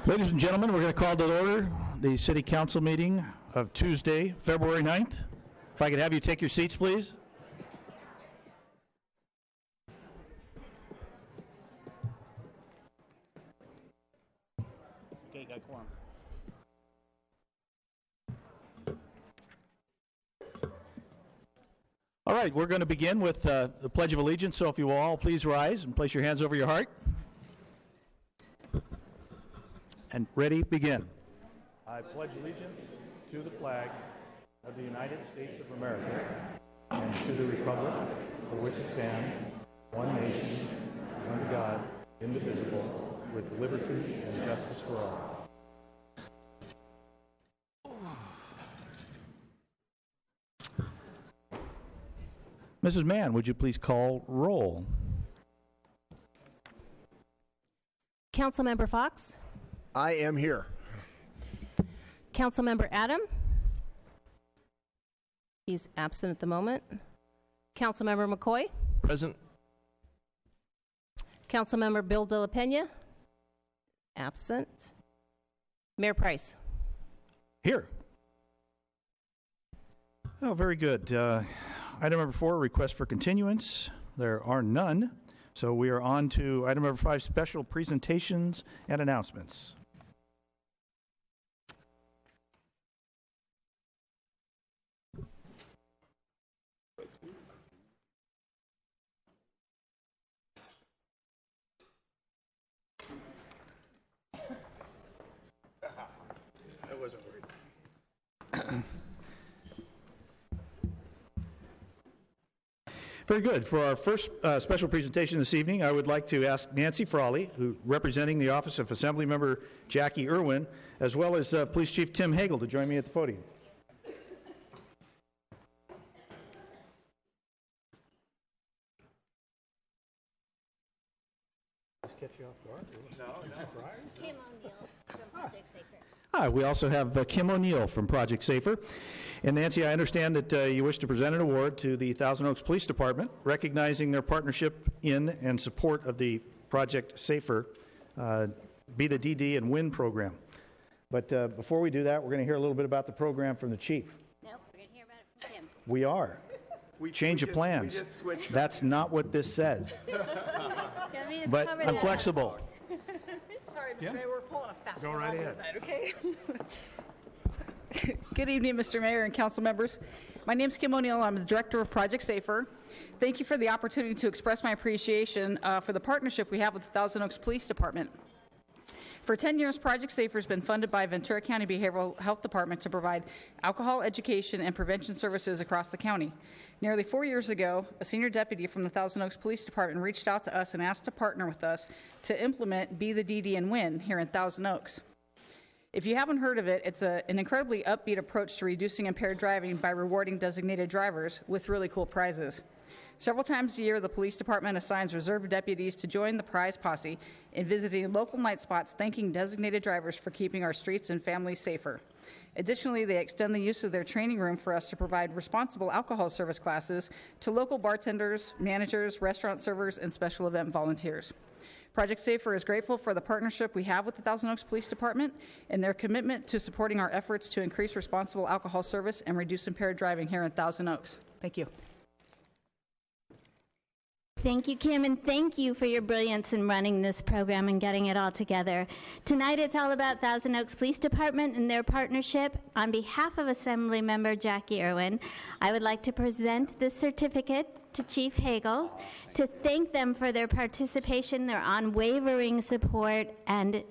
Ladies and gentlemen, we're going to call to order the City Council meeting of Tuesday, February 9th. If I could have you take your seats, please. Okay, got quorum. All right, we're going to begin with the Pledge of Allegiance, so if you will all please rise and place your hands over your heart. And ready, begin. I pledge allegiance to the flag of the United States of America and to the republic for which it stands, one nation, under God, indivisible, with liberty and justice for all. Mrs. Mann, would you please call roll? Councilmember Fox? I am here. Councilmember Adam? He's absent at the moment. Councilmember McCoy? Present. Councilmember Bill De La Pena? Absent. Mayor Price? Here. Oh, very good. Item number 4, request for continuance. There are none. So we are on to item number 5, special presentations and announcements. I wasn't worried. Very good. For our first special presentation this evening, I would like to ask Nancy Frawley, who representing the office of Assemblymember Jackie Irwin, as well as Police Chief Tim Hagel, to join me at the podium. Just catch you off guard? No. Kim O'Neill from Project Safer. Hi, we also have Kim O'Neill from Project Safer. And Nancy, I understand that you wish to present an award to the Thousand Oaks Police Department, recognizing their partnership in and support of the Project Safer, Be the DD and Win program. But before we do that, we're going to hear a little bit about the program from the chief. No, we're going to hear about it from Kim. We are. Change of plans. That's not what this says. But I'm flexible. Sorry, Mr. Mayor, we're pulling a fast Go one right all ahead. night, okay? Good evening, Mr. Mayor and council members. My name is Kim O'Neill. I'm the director of Project Safer. Thank you for the opportunity to express my appreciation for the partnership we have with the Thousand Oaks Police Department. For 10 years, Project Safer has been funded by Ventura County Behavioral Health Department to provide alcohol education and prevention services across the county. Nearly 4 years ago, a senior deputy from the Thousand Oaks Police Department reached out to us and asked to partner with us to implement Be the DD and Win here in Thousand Oaks. If you haven't heard of it, it's an incredibly upbeat approach to reducing impaired driving by rewarding designated drivers with really cool prizes. Several times a year, the police department assigns reserve deputies to join the prize posse in visiting local night spots, thanking designated drivers for keeping our streets and families safer. Additionally, they extend the use of their training room for us to provide responsible alcohol service classes to local bartenders, managers, restaurant servers, and special event volunteers. Project Safer is grateful for the partnership we have with the Thousand Oaks Police Department and their commitment to supporting our efforts to increase responsible alcohol service and reduce impaired driving here in Thousand Oaks. Thank you. Thank you, Kim, and thank you for your brilliance in running this program and getting it all together. Tonight, it's all about Thousand Oaks Police Department and their partnership. On behalf of Assemblymember Jackie Irwin, I would like to present this certificate to Chief Hagel to thank them for their participation, their unwavering support, and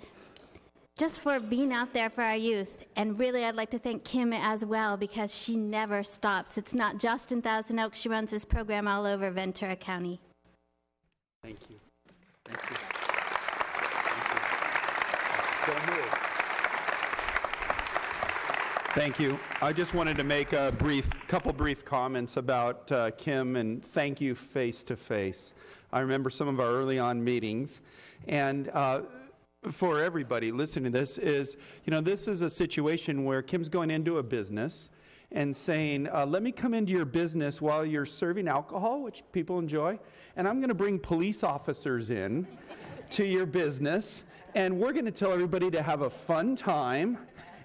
just for being out there for our youth. And really, I'd like to thank Kim as well, because she never stops. It's not just in Thousand Oaks. She runs this program all over Ventura County. Thank you. Thank you. Thank you. Thank you. I just wanted to make a couple brief comments about Kim, and thank you face to face. I remember some of our early on meetings, and for everybody listening to this is, this is a situation where Kim's going into a business and saying, let me come into your business while you're serving alcohol, which people enjoy, and I'm going to bring police officers in to your business, and we're going to tell everybody to have a fun time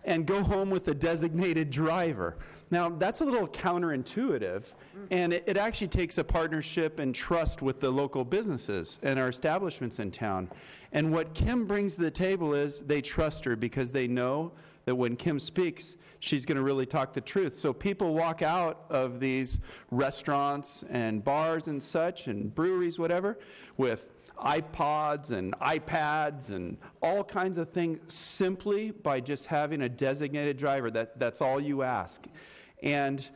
and go home with a designated driver. Now, that's a little counterintuitive, and it actually takes a partnership and trust with the local businesses and our establishments in town. And what Kim brings to the table is they trust her because they know that when Kim speaks, she's going to really talk the truth. So people walk out of these restaurants and bars and such and breweries, whatever, with iPods and iPads and all kinds of things simply by just having a designated driver. That's all you ask. And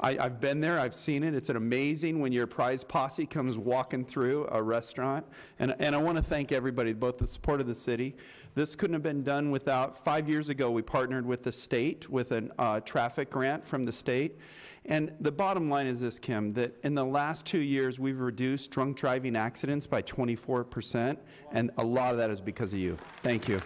I've been there. I've seen it. It's amazing when your prize posse comes walking through a restaurant. And I want to thank everybody, both the support of the city. This couldn't have been done without, 5 years ago, we partnered with the state with a traffic grant from the state. And the bottom line is this, Kim, that in the last 2 years, we've reduced drunk driving accidents by 24%, and a lot of that is because of you. Thank you.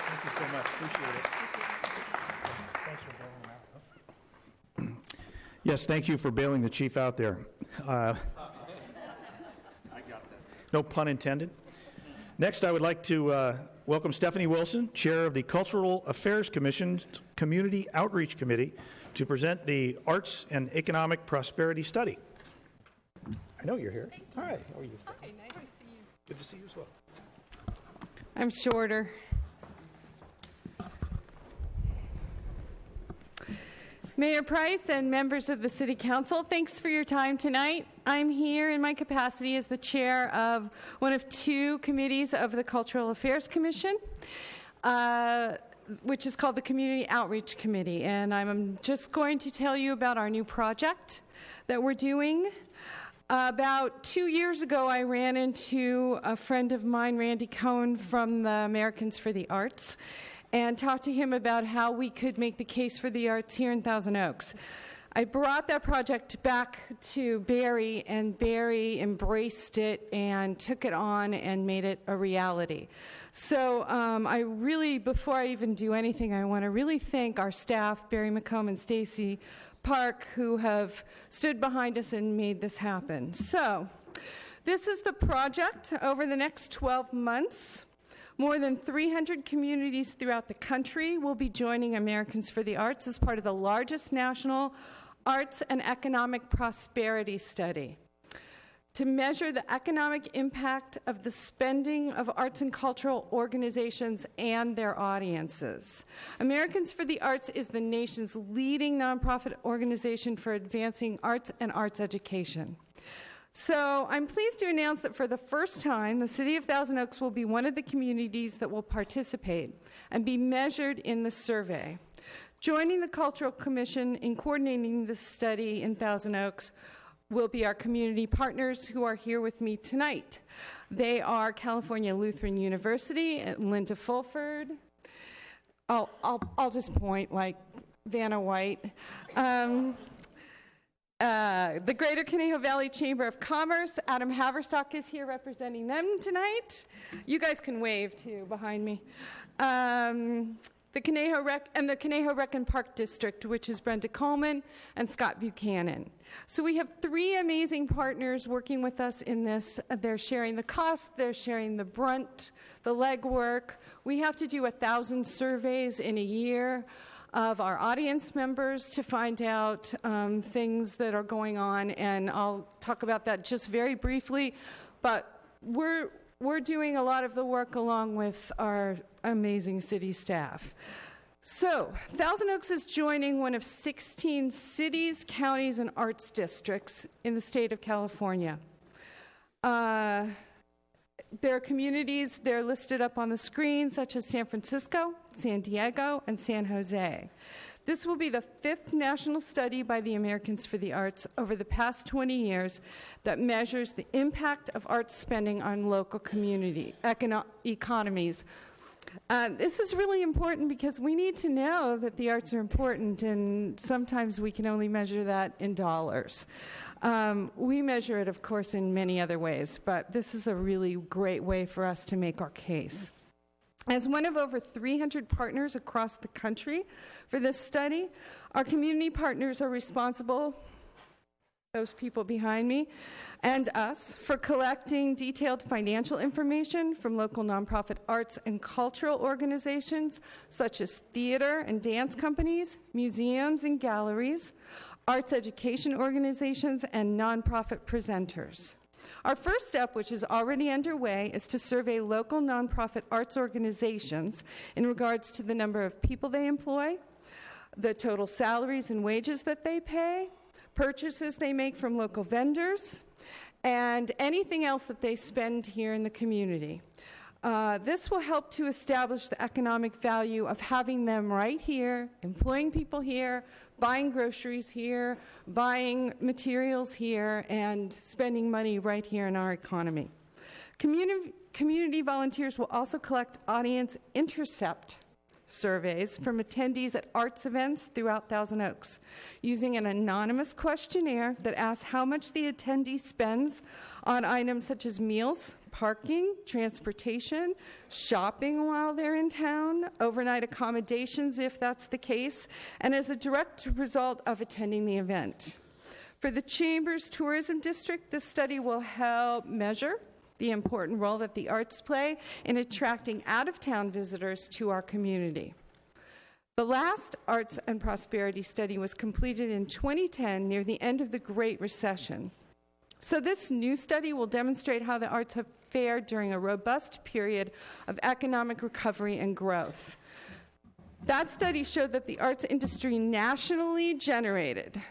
Thank you so much. Appreciate it. Thanks for bailing out. Yes, thank you for bailing the chief out there. I got that. No pun intended. Next, I would like to welcome Stephanie Wilson, Chair of the Cultural Affairs Commission's Community Outreach Committee, to present the Arts and Economic Prosperity Study. I know you're here. Hi, how are you? Hi, nice to see you. Good to see you as well. I'm shorter. Mayor Price and members of the City Council, thanks for your time tonight. I'm here in my capacity as the chair of one of two committees of the Cultural Affairs Commission, which is called the Community Outreach Committee. And I'm just going to tell you about our new project that we're doing. About 2 years ago, I ran into a friend of mine, Randy Cohen, from the Americans for the Arts, and talked to him about how we could make the case for the arts here in Thousand Oaks. I brought that project back to Barry, and Barry embraced it and took it on and made it a reality. So I really, before I even do anything, I want to really thank our staff, Barry McComb and Stacy Park, who have stood behind us and made this happen. So this is the project. Over the next 12 months, more than 300 communities throughout the country will be joining Americans for the Arts as part of the largest national arts and economic prosperity study to measure the economic impact of the spending of arts and cultural organizations and their audiences. Americans for the Arts is the nation's leading nonprofit organization for advancing arts and arts education. So I'm pleased to announce that for the first time, the City of Thousand Oaks will be one of the communities that will participate and be measured in the survey. Joining the Cultural Commission in coordinating this study in Thousand Oaks will be our community partners who are here with me tonight. They are California Lutheran University, Linda Fulford. I'll just point like Vanna White. The Greater Conejo Valley Chamber of Commerce, Adam Haverstock is here representing them tonight. You guys can wave too behind me. The Conejo Rec and Park District, which is Brenda Coleman and Scott Buchanan. So we have three amazing partners working with us in this. They're sharing the cost, they're sharing the brunt, the legwork. We have to do 1,000 surveys in a year of our audience members to find out things that are going on, and I'll talk about that just very briefly, but we're doing a lot of the work along with our amazing city staff. So, Thousand Oaks is joining one of 16 cities, counties, and arts districts in the state of California. There are communities, they're listed up on the screen, such as San Francisco, San Diego, and San Jose. This will be the 5th national study by the Americans for the Arts over the past 20 years that measures the impact of arts spending on local community economies. This is really important because we need to know that the arts are important, and sometimes we can only measure that in dollars. We measure it, of course, in many other ways, but this is a really great way for us to make our case. As one of over 300 partners across the country for this study, our community partners are responsible, those people behind me, and us, for collecting detailed financial information from local nonprofit arts and cultural organizations such as theater and dance companies, museums and galleries, arts education organizations, and nonprofit presenters. Our first step, which is already underway, is to survey local nonprofit arts organizations in regards to the number of people they employ, the total salaries and wages that they pay, purchases they make from local vendors, and anything else that they spend here in the community. This will help to establish the economic value of having them right here, employing people here, buying groceries here, buying materials here, and spending money right here in our economy. Community volunteers will also collect audience intercept surveys from attendees at arts events throughout Thousand Oaks using an anonymous questionnaire that asks how much the attendee spends on items such as meals, parking, transportation, shopping while they're in town, overnight accommodations if that's the case, and as a direct result of attending the event. For the Chamber's Tourism District, this study will help measure the important role that the arts play in attracting out-of-town visitors to our community. The last Arts and Prosperity study was completed in 2010 near the end of the Great Recession. So this new study will demonstrate how the arts have fared during a robust period of economic recovery and growth. That study showed that the arts industry nationally generated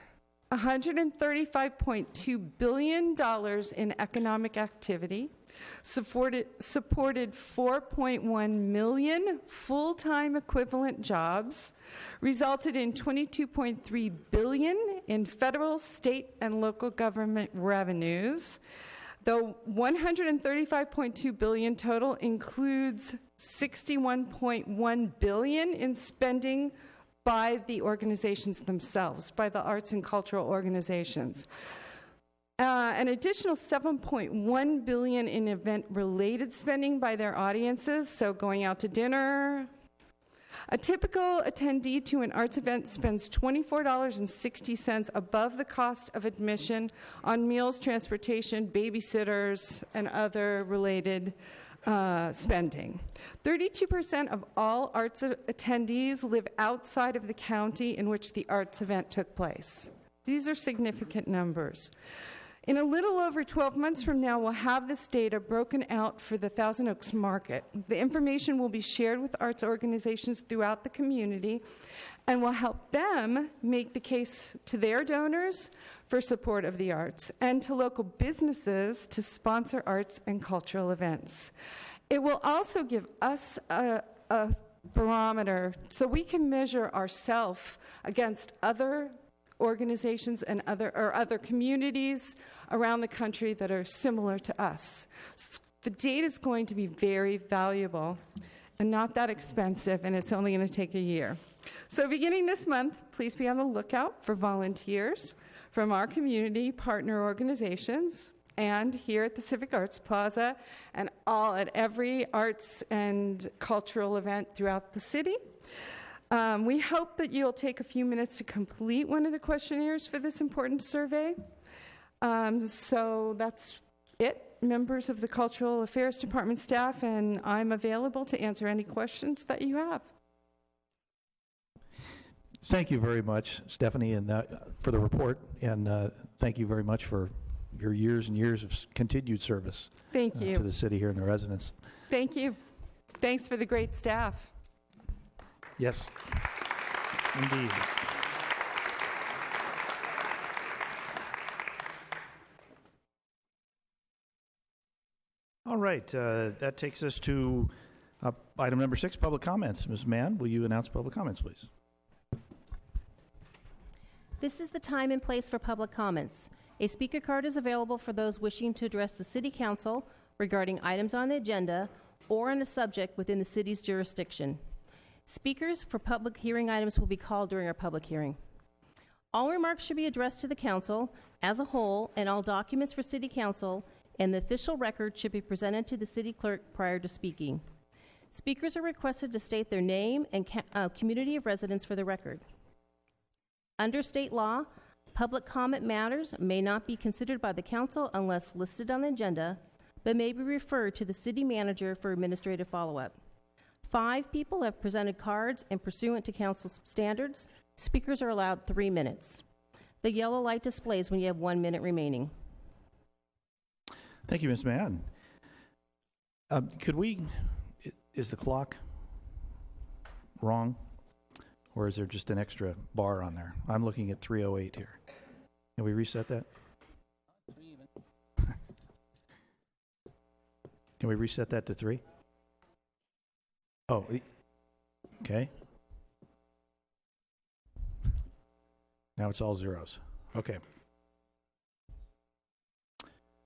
$135.2 billion in economic activity, supported 4.1 million full-time equivalent jobs, resulted in $22.3 billion in federal, state, and local government revenues. The $135.2 billion total includes $61.1 billion in spending by the organizations themselves, by the arts and cultural organizations. An additional $7.1 billion in event-related spending by their audiences, so going out to dinner. A typical attendee to an arts event spends $24.60 above the cost of admission on meals, transportation, babysitters, and other related spending. 32% of all arts attendees live outside of the county in which the arts event took place. These are significant numbers. In a little over 12 months from now, we'll have this data broken out for the Thousand Oaks market. The information will be shared with arts organizations throughout the community and will help them make the case to their donors for support of the arts and to local businesses to sponsor arts and cultural events. It will also give us a barometer so we can measure ourselves against other organizations and other communities around the country that are similar to us. The data is going to be very valuable and not that expensive, and it's only going to take a year. So beginning this month, please be on the lookout for volunteers from our community partner organizations and here at the Civic Arts Plaza and at every arts and cultural event throughout the city. We hope that you'll take a few minutes to complete one of the questionnaires for this important survey. So that's it. Members of the Cultural Affairs Department staff, and I'm available to answer any questions that you have. Thank you very much, Stephanie, and for the report, and thank you very much for your years and years of continued service. Thank you. To the city here and the residents. Thank you. Thanks for the great staff. Yes, indeed. All right, that takes us to item number 6, public comments. Ms. Mann, will you announce public comments, please? This is the time and place for public comments. A speaker card is available for those wishing to address the City Council regarding items on the agenda or on a subject within the city's jurisdiction. Speakers for public hearing items will be called during our public hearing. All remarks should be addressed to the council as a whole, and all documents for City Council and the official record should be presented to the city clerk prior to speaking. Speakers are requested to state their name and community of residence for the record. Under state law, public comment matters may not be considered by the council unless listed on the agenda, but may be referred to the city manager for administrative follow-up. 5 people have presented cards, and pursuant to council standards, speakers are allowed 3 minutes. The yellow light displays when you have 1 minute remaining. Thank you, Ms. Madden. Is the clock wrong? Or is there just an extra bar on there? I'm looking at 3:08 here. Can we reset that? Can we reset that to 3? Oh, okay. Now it's all zeros. Okay.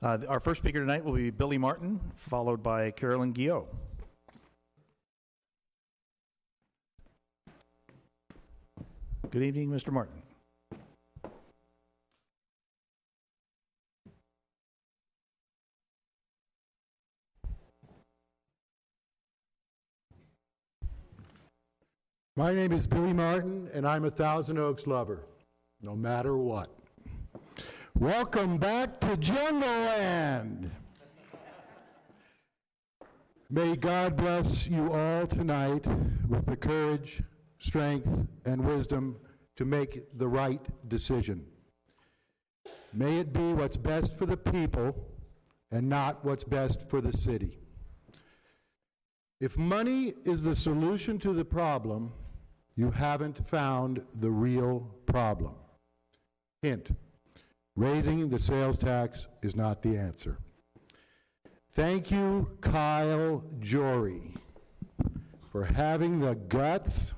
Our first speaker tonight will be Billy Martin, followed by Carolyn Guillot. Good evening, Mr. Martin. My name is Billy Martin, and I'm a Thousand Oaks lover, no matter what. Welcome back to Jungle Land. May God bless you all tonight with the courage, strength, and wisdom to make the right decision. May it be what's best for the people and not what's best for the city. If money is the solution to the problem, you haven't found the real problem. Hint, raising the sales tax is not the answer. Thank you, Kyle Jory, for having the guts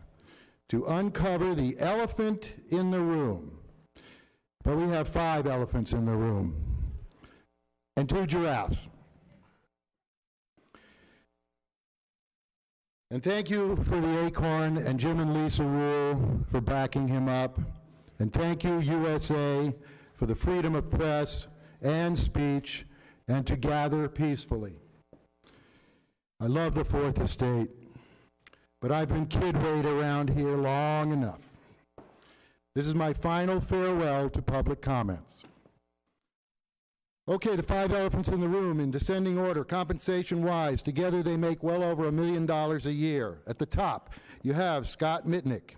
to uncover the elephant in the room. But we have 5 elephants in the room and 2 giraffes. And thank you for the Acorn and Jim and Lisa Rule for backing him up. And thank you, USA, for the freedom of press and speech and to gather peacefully. I love the Fourth Estate, but I've been kid-weight around here long enough. This is my final farewell to public comments. Okay, the 5 elephants in the room in descending order, compensation-wise. Together they make well over $1 million a year. At the top, you have Scott Mitnick.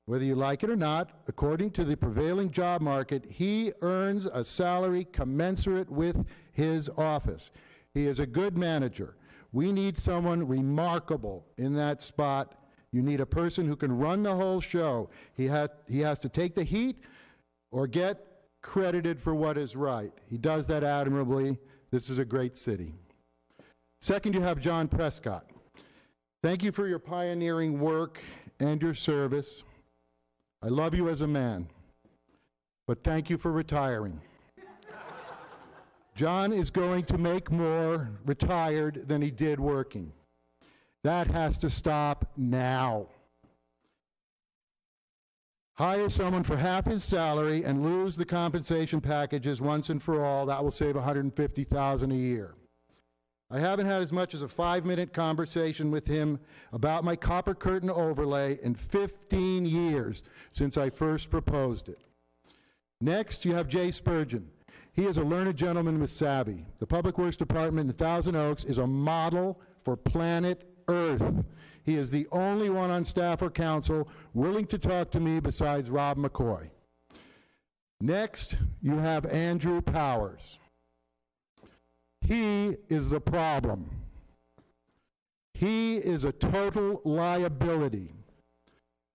Whether you like it or not, according to the prevailing job market, he earns a salary commensurate with his office. He is a good manager. We need someone remarkable in that spot. You need a person who can run the whole show. He has to take the heat or get credited for what is right. He does that admirably. This is a great city. Second, you have John Prescott. Thank you for your pioneering work and your service. I love you as a man, but thank you for retiring. John is going to make more retired than he did working. That has to stop now. Hire someone for half his salary and lose the compensation packages once and for all. That will save $150,000 a year. I haven't had as much as a 5-minute conversation with him about my copper curtain overlay in 15 years since I first proposed it. Next, you have Jay Spurgeon. He is a learned gentleman with savvy. The Public Works Department in Thousand Oaks is a model for planet Earth. He is the only one on staff or council willing to talk to me besides Rob McCoy. Next, you have Andrew Powers. He is the problem. He is a total liability.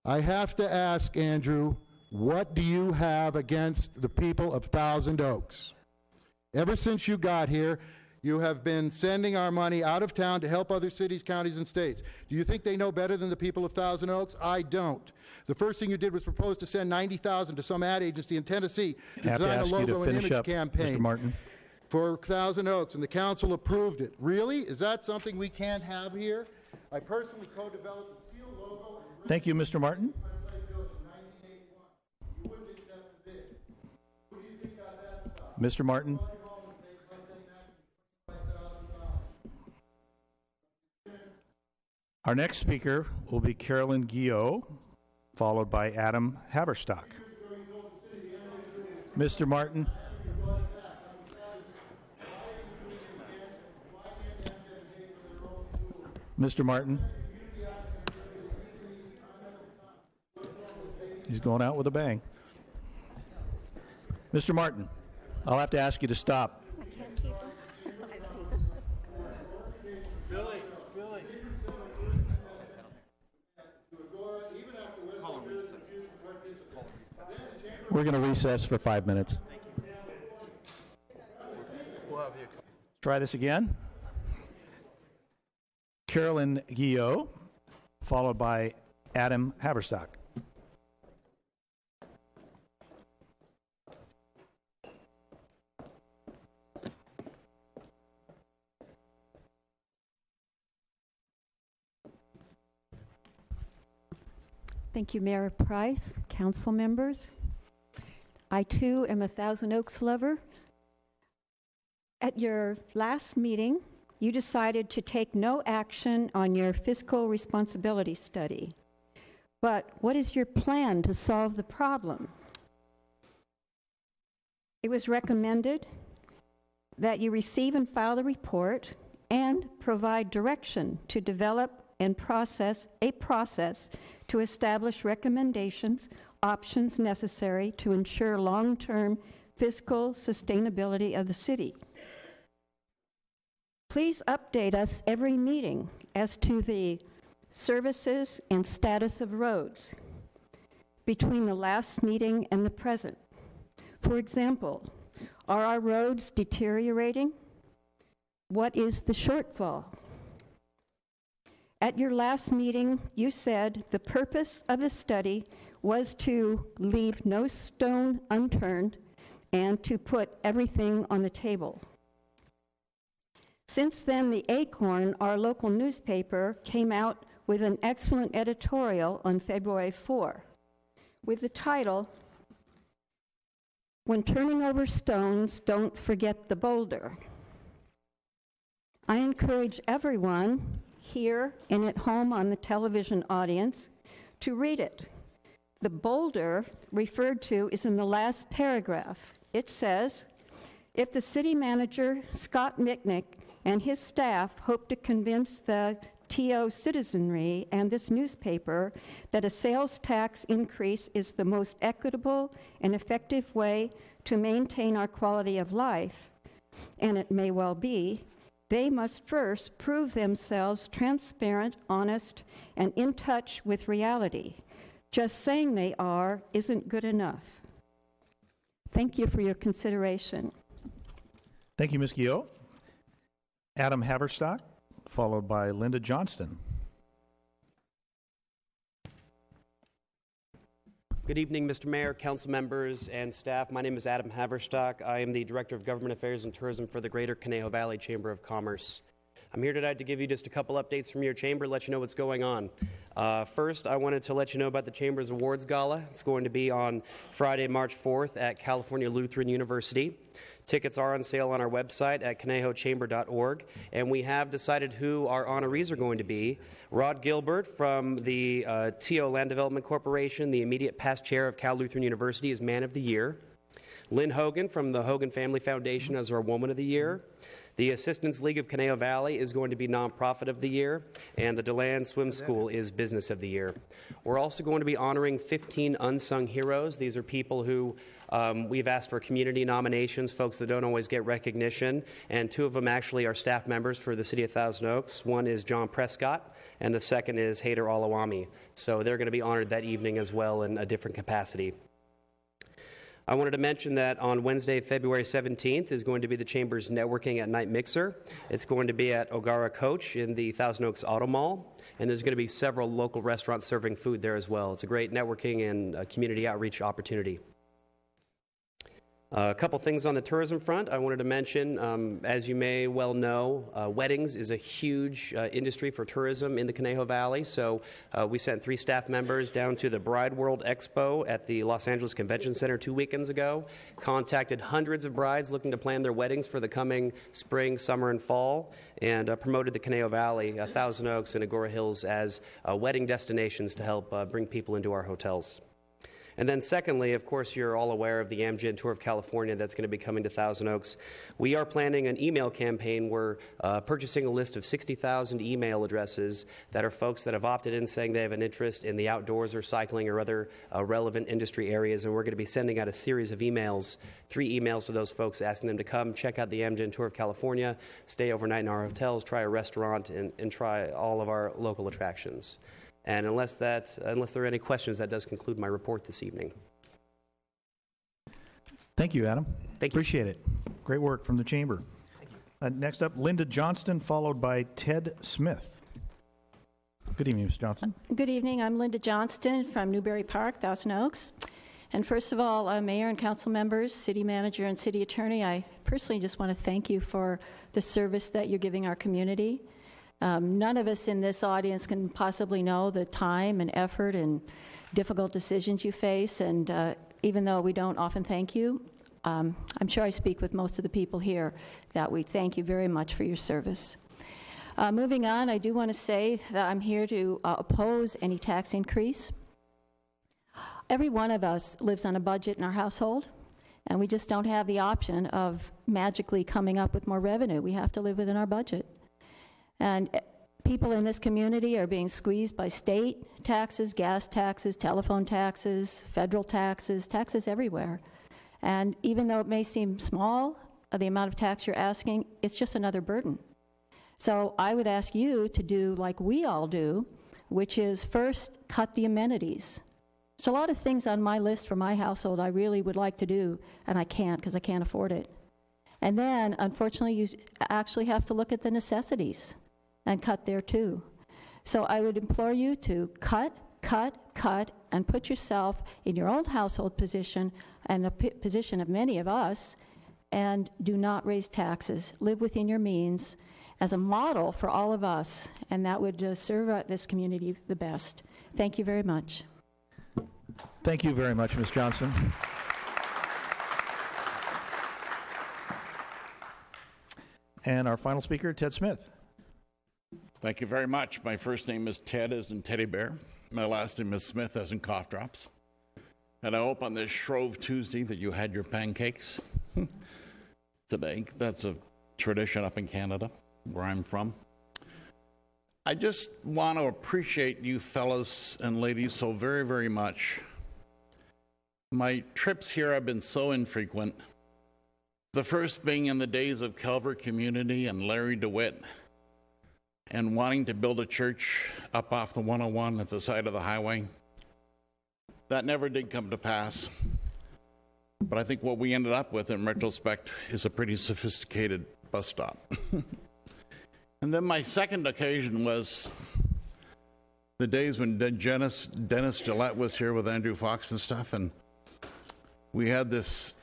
I have to ask Andrew, what do you have against the people of Thousand Oaks? Ever since you got here, You have been sending our money out of town to help other cities, counties, and states. Do you think they know better than the people of Thousand Oaks? I don't. The first thing you did was propose to send $90,000 to some ad agency in Tennessee to I have to design a ask you to logo and finish image up, campaign Mr. Martin. for Thousand Oaks, and the council approved it. Really? Is that something we can't have here? I personally co-developed the steel logo. Thank you, Mr. Martin. Mr. Martin. Our next speaker will be Carolyn Guillot, followed by Adam Haverstock. Mr. Martin. Mr. Martin. He's going out with a bang. Mr. Martin, I'll have to ask you to stop. We're going to recess for 5 minutes. Try this again. Carolyn Guillot, followed by Adam Haverstock. Thank you, Mayor Price, council members. I, too, am a Thousand Oaks lover. At your last meeting, you decided to take no action on your fiscal responsibility study. But what is your plan to solve the problem? It was recommended that you receive and file the report and provide direction to develop and process a process to establish recommendations, options necessary to ensure long-term fiscal sustainability of the city. Please update us every meeting as to the services and status of roads between the last meeting and the present. For example, are our roads deteriorating? What is the shortfall? At your last meeting, you said the purpose of the study was to leave no stone unturned and to put everything on the table. Since then, the Acorn, our local newspaper, came out with an excellent editorial on February 4 with the title, "When Turning Over Stones, Don't Forget the Boulder." I encourage everyone here and at home on the television audience to read it. The boulder referred to is in the last paragraph. It says, if the city manager, Scott Mitnick, and his staff hope to convince the TO citizenry and this newspaper that a sales tax increase is the most equitable and effective way to maintain our quality of life, and it may well be, they must first prove themselves transparent, honest, and in touch with reality. Just saying they are isn't good enough. Thank you for your consideration. Thank you, Ms. Guillot. Adam Haverstock, followed by Linda Johnston. Good evening, Mr. Mayor, council members, and staff. My name is Adam Haverstock. I am the Director of Government Affairs and Tourism for the Greater Conejo Valley Chamber of Commerce. I'm here tonight to give you just a couple updates from your chamber, let you know what's going on. First, I wanted to let you know about the Chamber's Awards Gala. It's going to be on Friday, March 4th at California Lutheran University. Tickets are on sale on our website at ConejoChamber.org, and we have decided who our honorees are going to be. Rod Gilbert from the TO Land Development Corporation, the immediate past chair of Cal Lutheran University, is Man of the Year. Lynn Hogan from the Hogan Family Foundation as our Woman of the Year. The Assistance League of Conejo Valley is going to be Nonprofit of the Year, and the DeLand Swim School is Business of the Year. We're also going to be honoring 15 unsung heroes. These are people who we've asked for community nominations, folks that don't always get recognition, and two of them actually are staff members for the City of Thousand Oaks. One is John Prescott, and the second is Hader Alawami. So they're going to be honored that evening as well in a different capacity. I wanted to mention that on Wednesday, February 17th is going to be the Chamber's Networking at Night Mixer. It's going to be at O'Gara Coach in the Thousand Oaks Auto Mall, and there's going to be several local restaurants serving food there as well. It's a great networking and community outreach opportunity. A couple things on the tourism front I wanted to mention. As you may well know, weddings is a huge industry for tourism in the Conejo Valley. So we sent 3 staff members down to the Bride World Expo at the Los Angeles Convention Center 2 weekends ago, contacted hundreds of brides looking to plan their weddings for the coming spring, summer, and fall, and promoted the Conejo Valley, Thousand Oaks, and Agora Hills as wedding destinations to help bring people into our hotels. And then secondly, of course, you're all aware of the Amgen Tour of California that's going to be coming to Thousand Oaks. We are planning an email campaign. We're purchasing a list of 60,000 email addresses that are folks that have opted in saying they have an interest in the outdoors or cycling or other relevant industry areas. And we're going to be sending out a series of emails, 3 emails to those folks asking them to come check out the Amgen Tour of California, stay overnight in our hotels, try a restaurant, and try all of our local attractions. And unless there are any questions, that does conclude my report this evening. Thank you, Adam. Thank you. Appreciate it. Great work from the Chamber. Next up, Linda Johnston, followed by Ted Smith. Good evening, Ms. Johnston. Good evening. I'm Linda Johnston from Newberry Park, Thousand Oaks. And first of all, Mayor and council members, city manager and city attorney, I personally just want to thank you for the service that you're giving our community. None of us in this audience can possibly know the time and effort and difficult decisions you face, and even though we don't often thank you, I'm sure I speak with most of the people here that we thank you very much for your service. Moving on, I do want to say that I'm here to oppose any tax increase. Every one of us lives on a budget in our household, and we just don't have the option of magically coming up with more revenue. We have to live within our budget. And people in this community are being squeezed by state taxes, gas taxes, telephone taxes, federal taxes, taxes everywhere. And even though it may seem small, the amount of tax you're asking, it's just another burden. So I would ask you to do like we all do, which is first cut the amenities. There's a lot of things on my list for my household I really would like to do, and I can't because I can't afford it. And then, unfortunately, you actually have to look at the necessities and cut there too. So I would implore you to cut, and put yourself in your own household position and the position of many of us, and do not raise taxes. Live within your means as a model for all of us, and that would serve this community the best. Thank you very much. Thank you very much, Ms. Johnson. And our final speaker, Ted Smith. Thank you very much. My first name is Ted, as in teddy bear. My last name is Smith, as in cough drops. And I hope on this Shrove Tuesday that you had your pancakes today. That's a tradition up in Canada, where I'm from. I just want to appreciate you fellas and ladies so very, very much. My trips here have been so infrequent. The first being in the days of Calvary Community and Larry DeWitt, and wanting to build a church up off the 101 at the side of the highway. That never did come to pass. But I think what we ended up with, in retrospect, is a pretty sophisticated bus stop. And then my second occasion was the days when Dennis Gillette was here with Andrew Fox and stuff, and we had this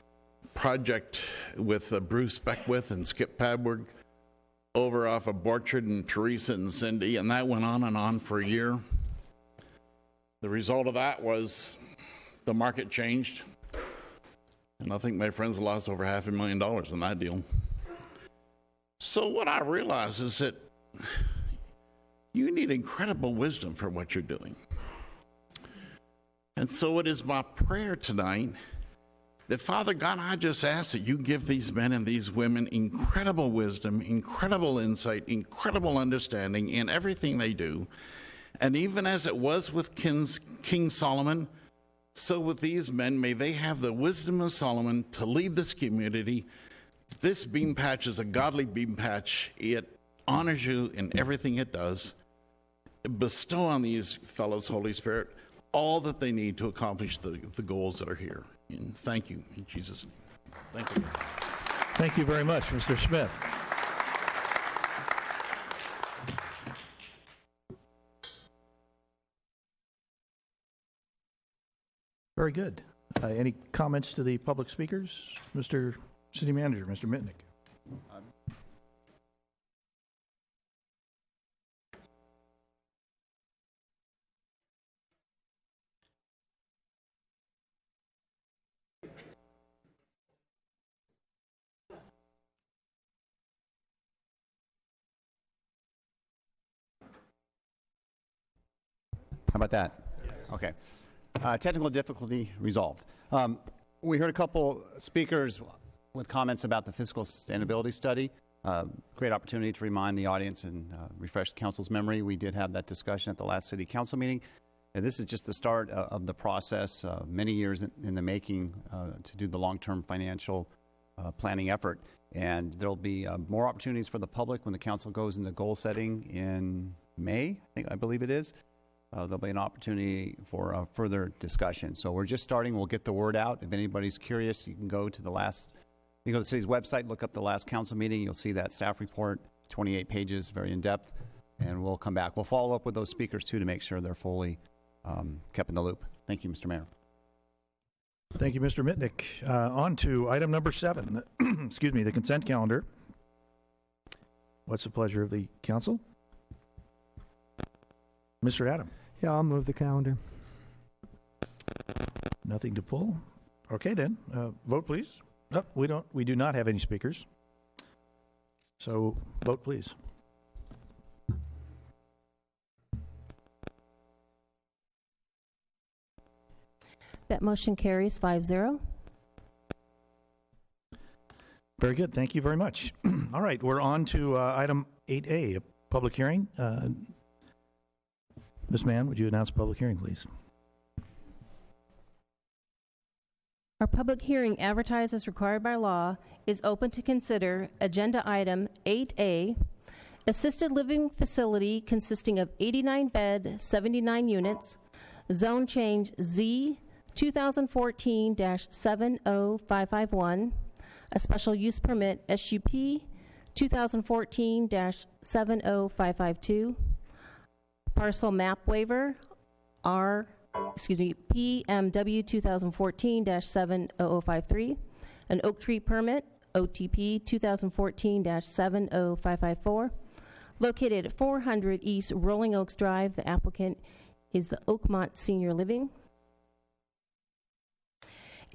project with Bruce Beckwith and Skip Padward over off of Borchard and Teresa and Cindy, and that went on for a year. The result of that was the market changed, and I think my friends lost over $500,000 in that deal. So what I realize is that you need incredible wisdom for what you're doing. And so it is my prayer tonight that, Father God, I just ask that you give these men and these women incredible wisdom, incredible insight, incredible understanding in everything they do. And even as it was with King Solomon, so with these men, may they have the wisdom of Solomon to lead this community. This bean patch is a godly bean patch. It honors you in everything it does. Bestow on these fellows, Holy Spirit, all that they need to accomplish the goals that are here. And thank you in Jesus' name. Thank you. Thank you very much, Mr. Smith. Very good. Any comments to the public speakers? Mr. City Manager, Mr. Mitnick. How about that? Yes. Okay. Technical difficulty resolved. We heard a couple speakers with comments about the fiscal sustainability study. Great opportunity to remind the audience and refresh the council's memory. We did have that discussion at the last city council meeting. And this is just the start of the process, many years in the making to do the long-term financial planning effort. And there'll be more opportunities for the public when the council goes into goal setting in May, I believe it is. There'll be an opportunity for further discussion. So we're just starting. We'll get the word out. If anybody's curious, you can go to the city's website, look up the last council meeting. You'll see that staff report, 28 pages, very in-depth, and we'll come back. We'll follow up with those speakers, too, to make sure they're fully kept in the loop. Thank you, Mr. Mayor. Thank you, Mr. Mitnick. On to item number 7, excuse me, the consent calendar. What's the pleasure of the council? Mr. Adam. Yeah, I'll move the calendar. Nothing to pull? Okay, then. Vote, please. No, we do not have any speakers. So, vote, please. That motion carries 5-0. Very good. Thank you very much. All right, we're on to item 8A, a public hearing. Ms. Mann, would you announce the public hearing, please? Our public hearing, advertised as required by law, is open to consider agenda item 8A, assisted living facility consisting of 89 bed, 79 units, zone change Z 2014-70551, a special use permit SUP 2014-70552, parcel map waiver PMW 2014-70053, an oak tree permit OTP 2014-70554, located at 400 East Rolling Oaks Drive. The applicant is the Oakmont Senior Living.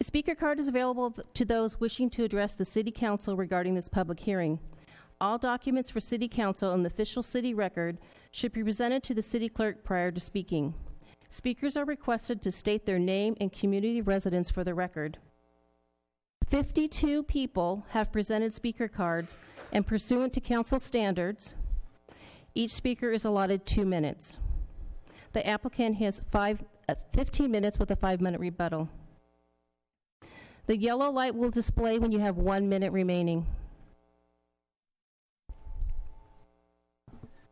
A speaker card is available to those wishing to address the City Council regarding this public hearing. All documents for City Council and the official city record should be presented to the City Clerk prior to speaking. Speakers are requested to state their name and community residence for the record. 52 people have presented speaker cards, and pursuant to council standards, each speaker is allotted 2 minutes. The applicant has 15 minutes with a 5-minute rebuttal. The yellow light will display when you have 1 minute remaining.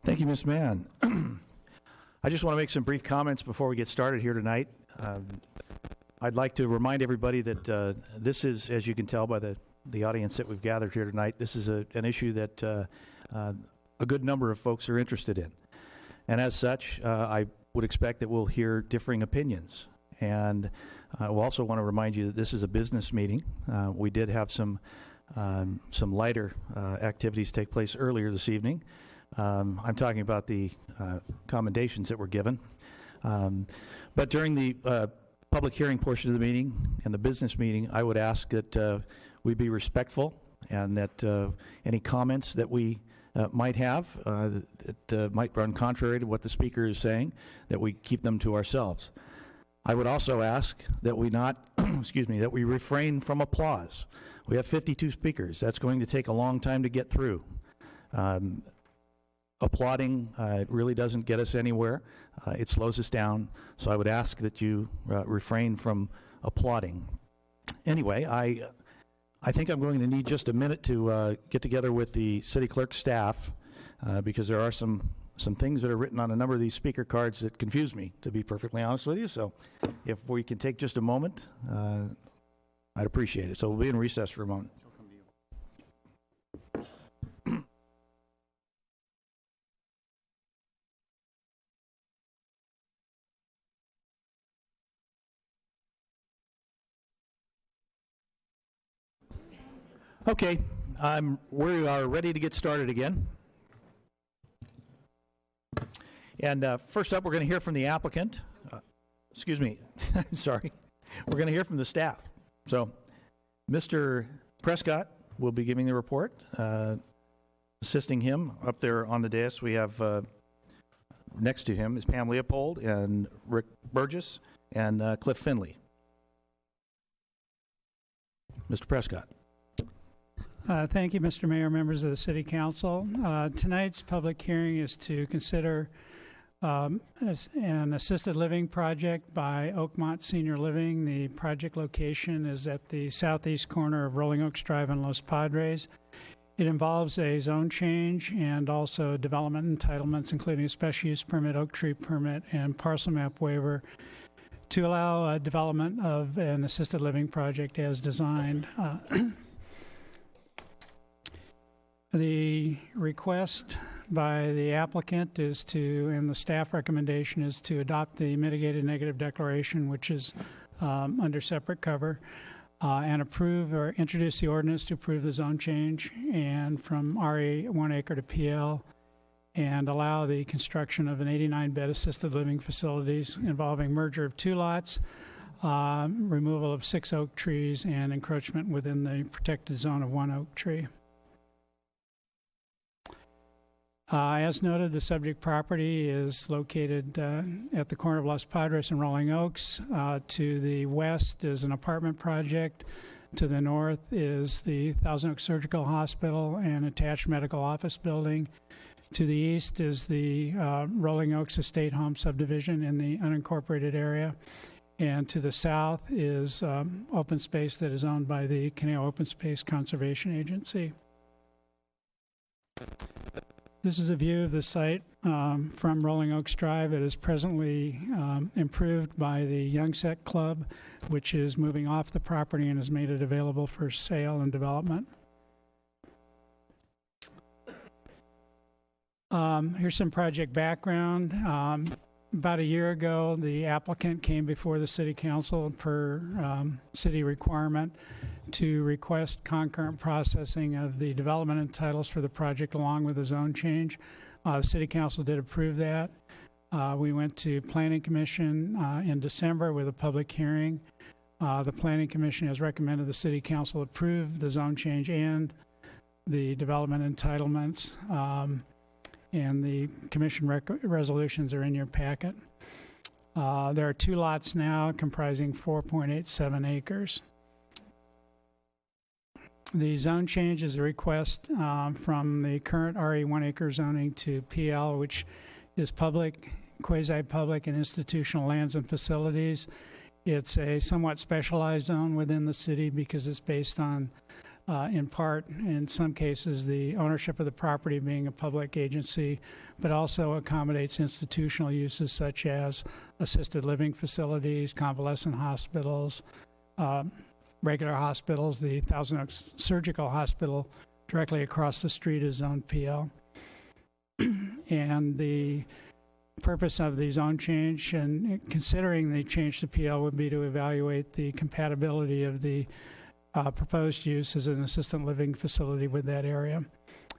Thank you, Ms. Mann. I just want to make some brief comments before we get started here tonight. I'd like to remind everybody that this is, as you can tell by the audience that we've gathered here tonight, this is an issue that a good number of folks are interested in. And as such, I would expect that we'll hear differing opinions. And I also want to remind you that this is a business meeting. We did have some lighter activities take place earlier this evening. I'm talking about the commendations that were given. But during the public hearing portion of the meeting and the business meeting, I would ask that we be respectful and that any comments that we might have that might run contrary to what the speaker is saying, that we keep them to ourselves. I would also ask that we not, that we refrain from applause. We have 52 speakers. That's going to take a long time to get through. Applauding really doesn't get us anywhere. It slows us down. So I would ask that you refrain from applauding. Anyway, I think I'm going to need just a minute to get together with the city clerk staff because there are some things that are written on a number of these speaker cards that confuse me, to be perfectly honest with you. So if we can take just a moment, I'd appreciate it. So we'll be in recess for a moment. Okay, we are ready to get started again. And first up, we're going to hear from the applicant. Excuse me, sorry. We're going to hear from the staff. So, Mr. Prescott will be giving the report. Assisting him up there on the dais, we have next to him is Pam Leopold and Rick Burgess and Cliff Finley. Mr. Prescott. Thank you, Mr. Mayor, members of the City Council. Tonight's public hearing is to consider an assisted living project by Oakmont Senior Living. The project location is at the southeast corner of Rolling Oaks Drive and Los Padres. It involves a zone change and also development entitlements, including a special use permit, oak tree permit, and parcel map waiver to allow development of an assisted living project as designed. The request by the applicant is to, and the staff recommendation is to adopt the mitigated negative declaration, which is under separate cover, and approve or introduce the ordinance to approve the zone change and from RE 1 acre to PL, and allow the construction of an 89-bed assisted living facilities involving merger of 2 lots, removal of 6 oak trees, and encroachment within the protected zone of 1 oak tree. As noted, the subject property is located at the corner of Los Padres and Rolling Oaks. To the west is an apartment project. To the north is the Thousand Oaks Surgical Hospital and attached medical office building. To the east is the Rolling Oaks Estate Home subdivision in the unincorporated area. And to the south is open space that is owned by the Conejo Open Space Conservation Agency. This is a view of the site from Rolling Oaks Drive. It is presently improved by the Young Sec Club, which is moving off the property and has made it available for sale and development. Here's some project background. About a year ago, the applicant came before the City Council per city requirement to request concurrent processing of the development and titles for the project along with the zone change. The City Council did approve that. We went to Planning Commission in December with a public hearing. The Planning Commission has recommended the City Council approve the zone change and the development entitlements. And the commission resolutions are in your packet. There are 2 lots now comprising 4.87 acres. The zone change is a request from the current RE 1 acre zoning to PL, which is public, quasi-public, and institutional lands and facilities. It's a somewhat specialized zone within the city because it's based on in part, in some cases, the ownership of the property being a public agency, but also accommodates institutional uses such as assisted living facilities, convalescent hospitals, regular hospitals. The Thousand Oaks Surgical Hospital directly across the street is zoned PL. And the purpose of the zone change and considering the change to PL would be to evaluate the compatibility of the proposed use as an assisted living facility with that area,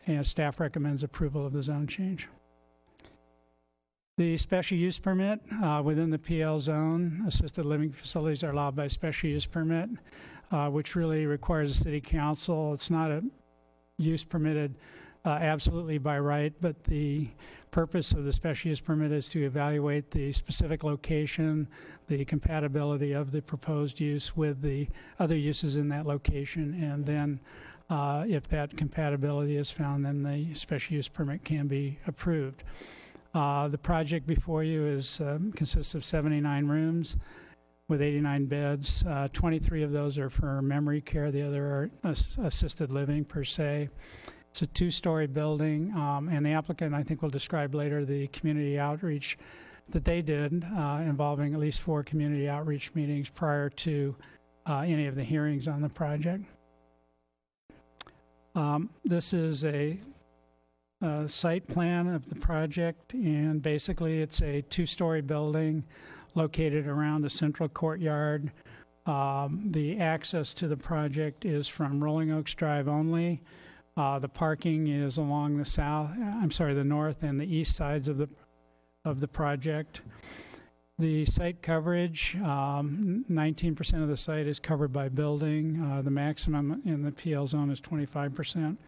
and staff recommends approval of the zone change. The special use permit within the PL zone, assisted living facilities are allowed by special use permit, which really requires the City Council. It's not a use permitted absolutely by right, but the purpose of the special use permit is to evaluate the specific location, the compatibility of the proposed use with the other uses in that location, and then if that compatibility is found, then the special use permit can be approved. The project before you consists of 79 rooms with 89 beds. 23 of those are for memory care. The other are assisted living per se. It's a 2-story building, and the applicant, I think, will describe later the community outreach that they did involving at least 4 community outreach meetings prior to any of the hearings on the project. This is a site plan of the project, and basically it's a two-story building located around a central courtyard. The access to the project is from Rolling Oaks Drive only. The parking is along the north and the east sides of the project. The site coverage, 19% of the site is covered by building. The maximum in the PL zone is 25%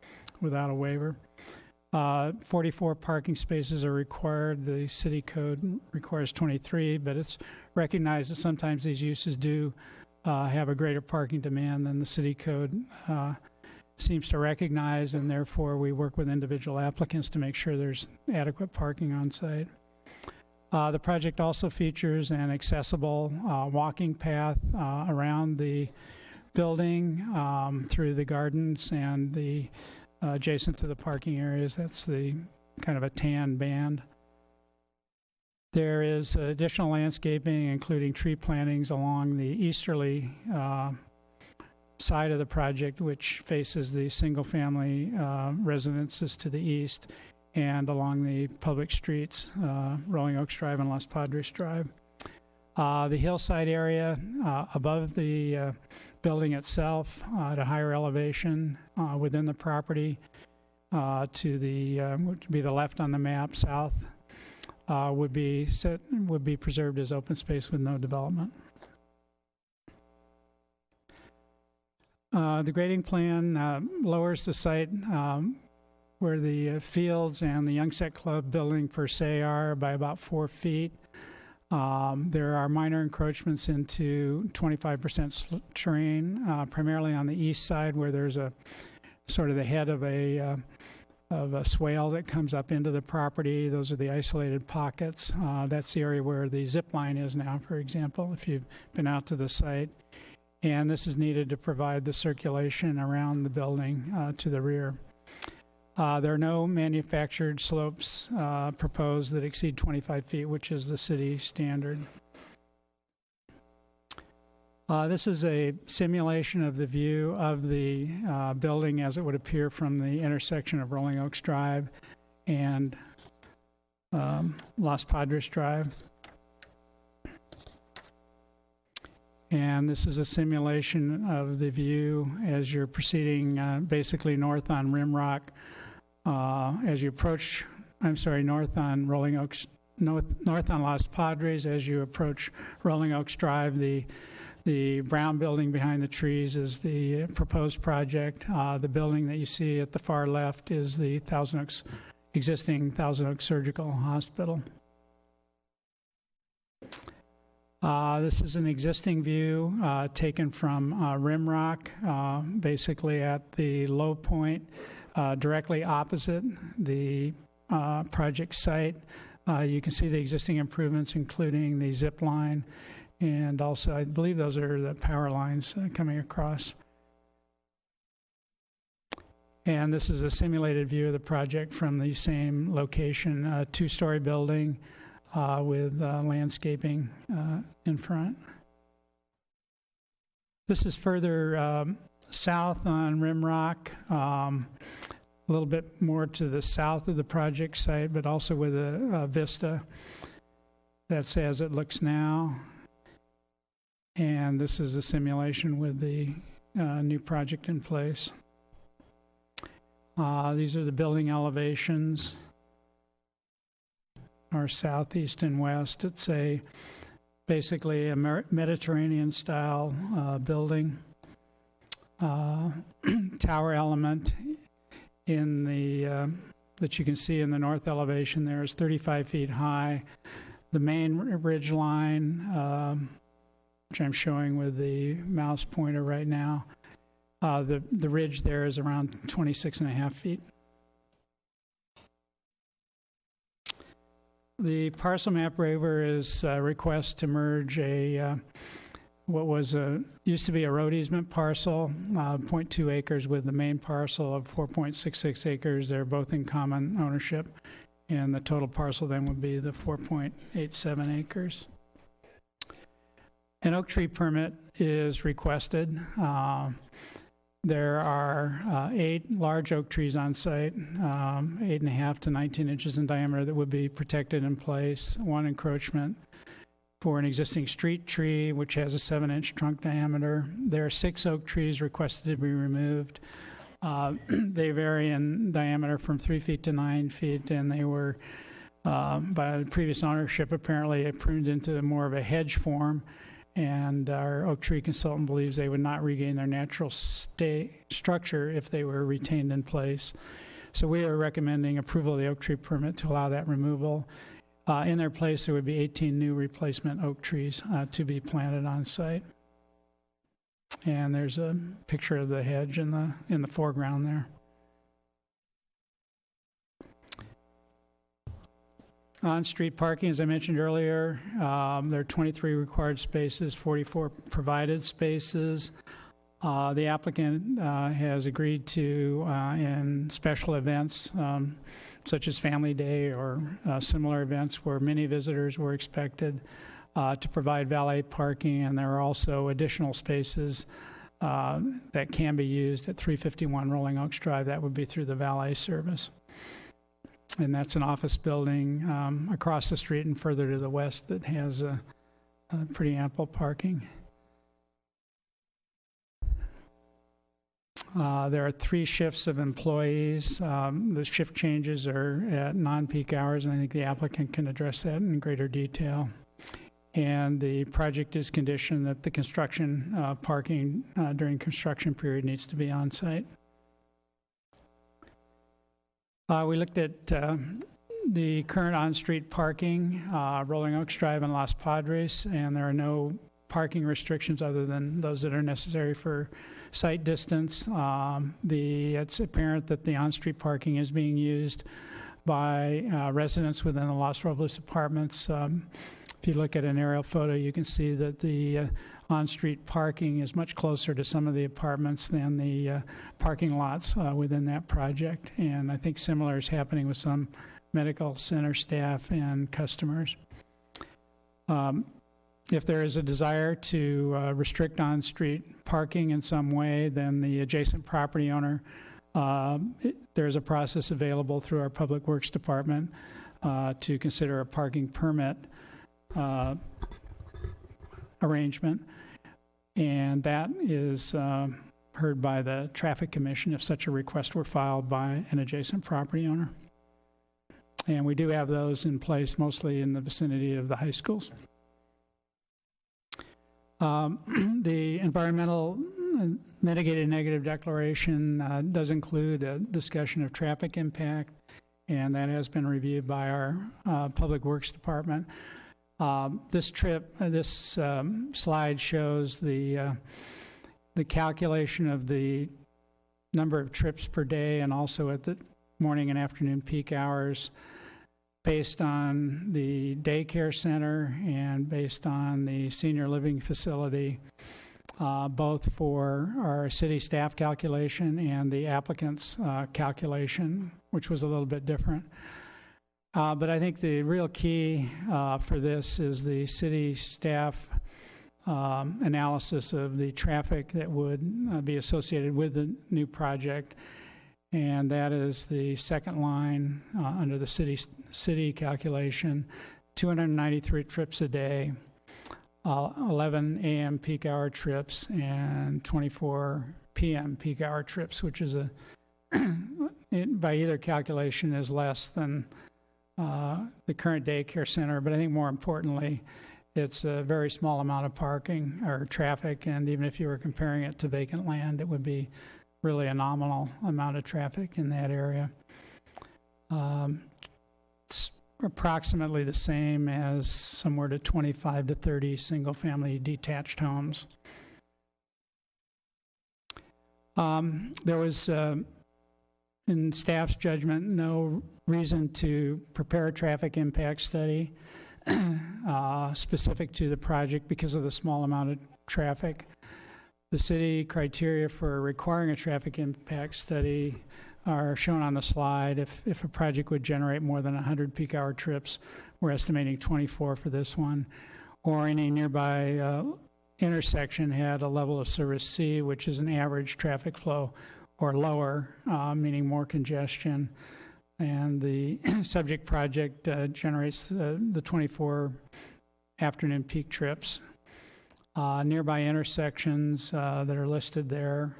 without a waiver. 44 parking spaces are required. The city code requires 23, but it's recognized that sometimes these uses do have a greater parking demand than the city code seems to recognize, and therefore we work with individual applicants to make sure there's adequate parking on site. The project also features an accessible walking path around the building through the gardens and the adjacent to the parking areas. That's the kind of a tan band. There is additional landscaping, including tree plantings along the easterly side of the project, which faces the single-family residences to the east, and along the public streets, Rolling Oaks Drive and Los Padres Drive. The hillside area above the building itself at a higher elevation within the property to the would be the left on the map, south, would be preserved as open space with no development. The grading plan lowers the site where the fields and the Youngset Club building per se are by about 4 feet. There are minor encroachments into 25% terrain, primarily on the east side where there's a sort of the head of a swale that comes up into the property. Those are the isolated pockets. That's the area where the zip line is now, for example, if you've been out to the site. And this is needed to provide the circulation around the building to the rear. There are no manufactured slopes proposed that exceed 25 feet, which is the city standard. This is a simulation of the view of the building as it would appear from the intersection of Rolling Oaks Drive and Los Padres Drive. And this is a simulation of the view as you're proceeding basically north on Rimrock. As you approach, north on Rolling Oaks, north on Los Padres. As you approach Rolling Oaks Drive, the brown building behind the trees is the proposed project. The building that you see at the far left is the existing Thousand Oaks Surgical Hospital. This is an existing view taken from Rimrock, basically at the low point. Directly opposite the project site. You can see the existing improvements, including the zip line, and also I believe those are the power lines coming across. And this is a simulated view of the project from the same location, a two-story building with landscaping in front. This is further south on Rimrock, a little bit more to the south of the project site, but also with a vista. That's as it looks now. And this is a simulation with the new project in place. These are the building elevations, our southeast and west. It's basically a Mediterranean-style building. Tower element in the that you can see in the north elevation there is 35 feet high. The main ridge line, which I'm showing with the mouse pointer right now, the ridge there is around 26.5 feet. The parcel map waiver is a request to merge what was used to be a road easement parcel, 0.2 acres, with the main parcel of 4.66 acres. They're both in common ownership, and the total parcel then would be the 4.87 acres. An oak tree permit is requested. There are 8 large oak trees on site, 8.5 to 19 inches in diameter, that would be protected in place. 1 encroachment for an existing street tree, which has a 7-inch trunk diameter. There are 6 oak trees requested to be removed. They vary in diameter from 3 feet to 9 feet, and they were, by the previous ownership, apparently pruned into more of a hedge form. And our oak tree consultant believes they would not regain their natural structure if they were retained in place. So we are recommending approval of the oak tree permit to allow that removal. In their place, there would be 18 new replacement oak trees to be planted on site. And there's a picture of the hedge in the foreground there. On-street parking, as I mentioned earlier, there are 23 required spaces, 44 provided spaces. The applicant has agreed to, in special events, such as Family Day or similar events where many visitors were expected, to provide valet parking, and there are also additional spaces that can be used at 351 Rolling Oaks Drive. That would be through the valet service. And that's an office building across the street and further to the west that has a pretty ample parking. There are 3 shifts of employees. The shift changes are at non-peak hours, and I think the applicant can address that in greater detail. And the project is conditioned that the construction parking during construction period needs to be on site. We looked at the current on-street parking, Rolling Oaks Drive and Los Padres, and there are no parking restrictions other than those that are necessary for site distance. It's apparent that the on-street parking is being used by residents within the Los Robles apartments. If you look at an aerial photo, you can see that the on-street parking is much closer to some of the apartments than the parking lots within that project. And I think similar is happening with some medical center staff and customers. If there is a desire to restrict on-street parking in some way, then the adjacent property owner, there's a process available through our Public Works Department to consider a parking permit arrangement, and that is heard by the Traffic Commission if such a request were filed by an adjacent property owner. And we do have those in place mostly in the vicinity of the high schools. The environmental mitigated negative declaration does include a discussion of traffic impact, and that has been reviewed by our Public Works Department. This slide shows the calculation of the number of trips per day and also at the morning and afternoon peak hours based on the daycare center and based on the senior living facility, both for our city staff calculation and the applicant's calculation, which was a little bit different. But I think the real key for this is the city staff analysis of the traffic that would be associated with the new project, and that is the second line under the city calculation, 293 trips a day, 11 a.m. peak hour trips, and 24 p.m. peak hour trips, which is by either calculation is less than the current daycare center, but I think more importantly, it's a very small amount of parking or traffic, and even if you were comparing it to vacant land, it would be really a nominal amount of traffic in that area. It's approximately the same as somewhere to 25 to 30 single-family detached homes. There was, in staff's judgment, no reason to prepare a traffic impact study specific to the project because of the small amount of traffic. The city criteria for requiring a traffic impact study are shown on the slide. If a project would generate more than 100 peak hour trips, we're estimating 24 for this one, or any nearby intersection had a level of service C, which is an average traffic flow, or lower, meaning more congestion. And the subject project generates the 24 afternoon peak trips. Nearby intersections that are listed there,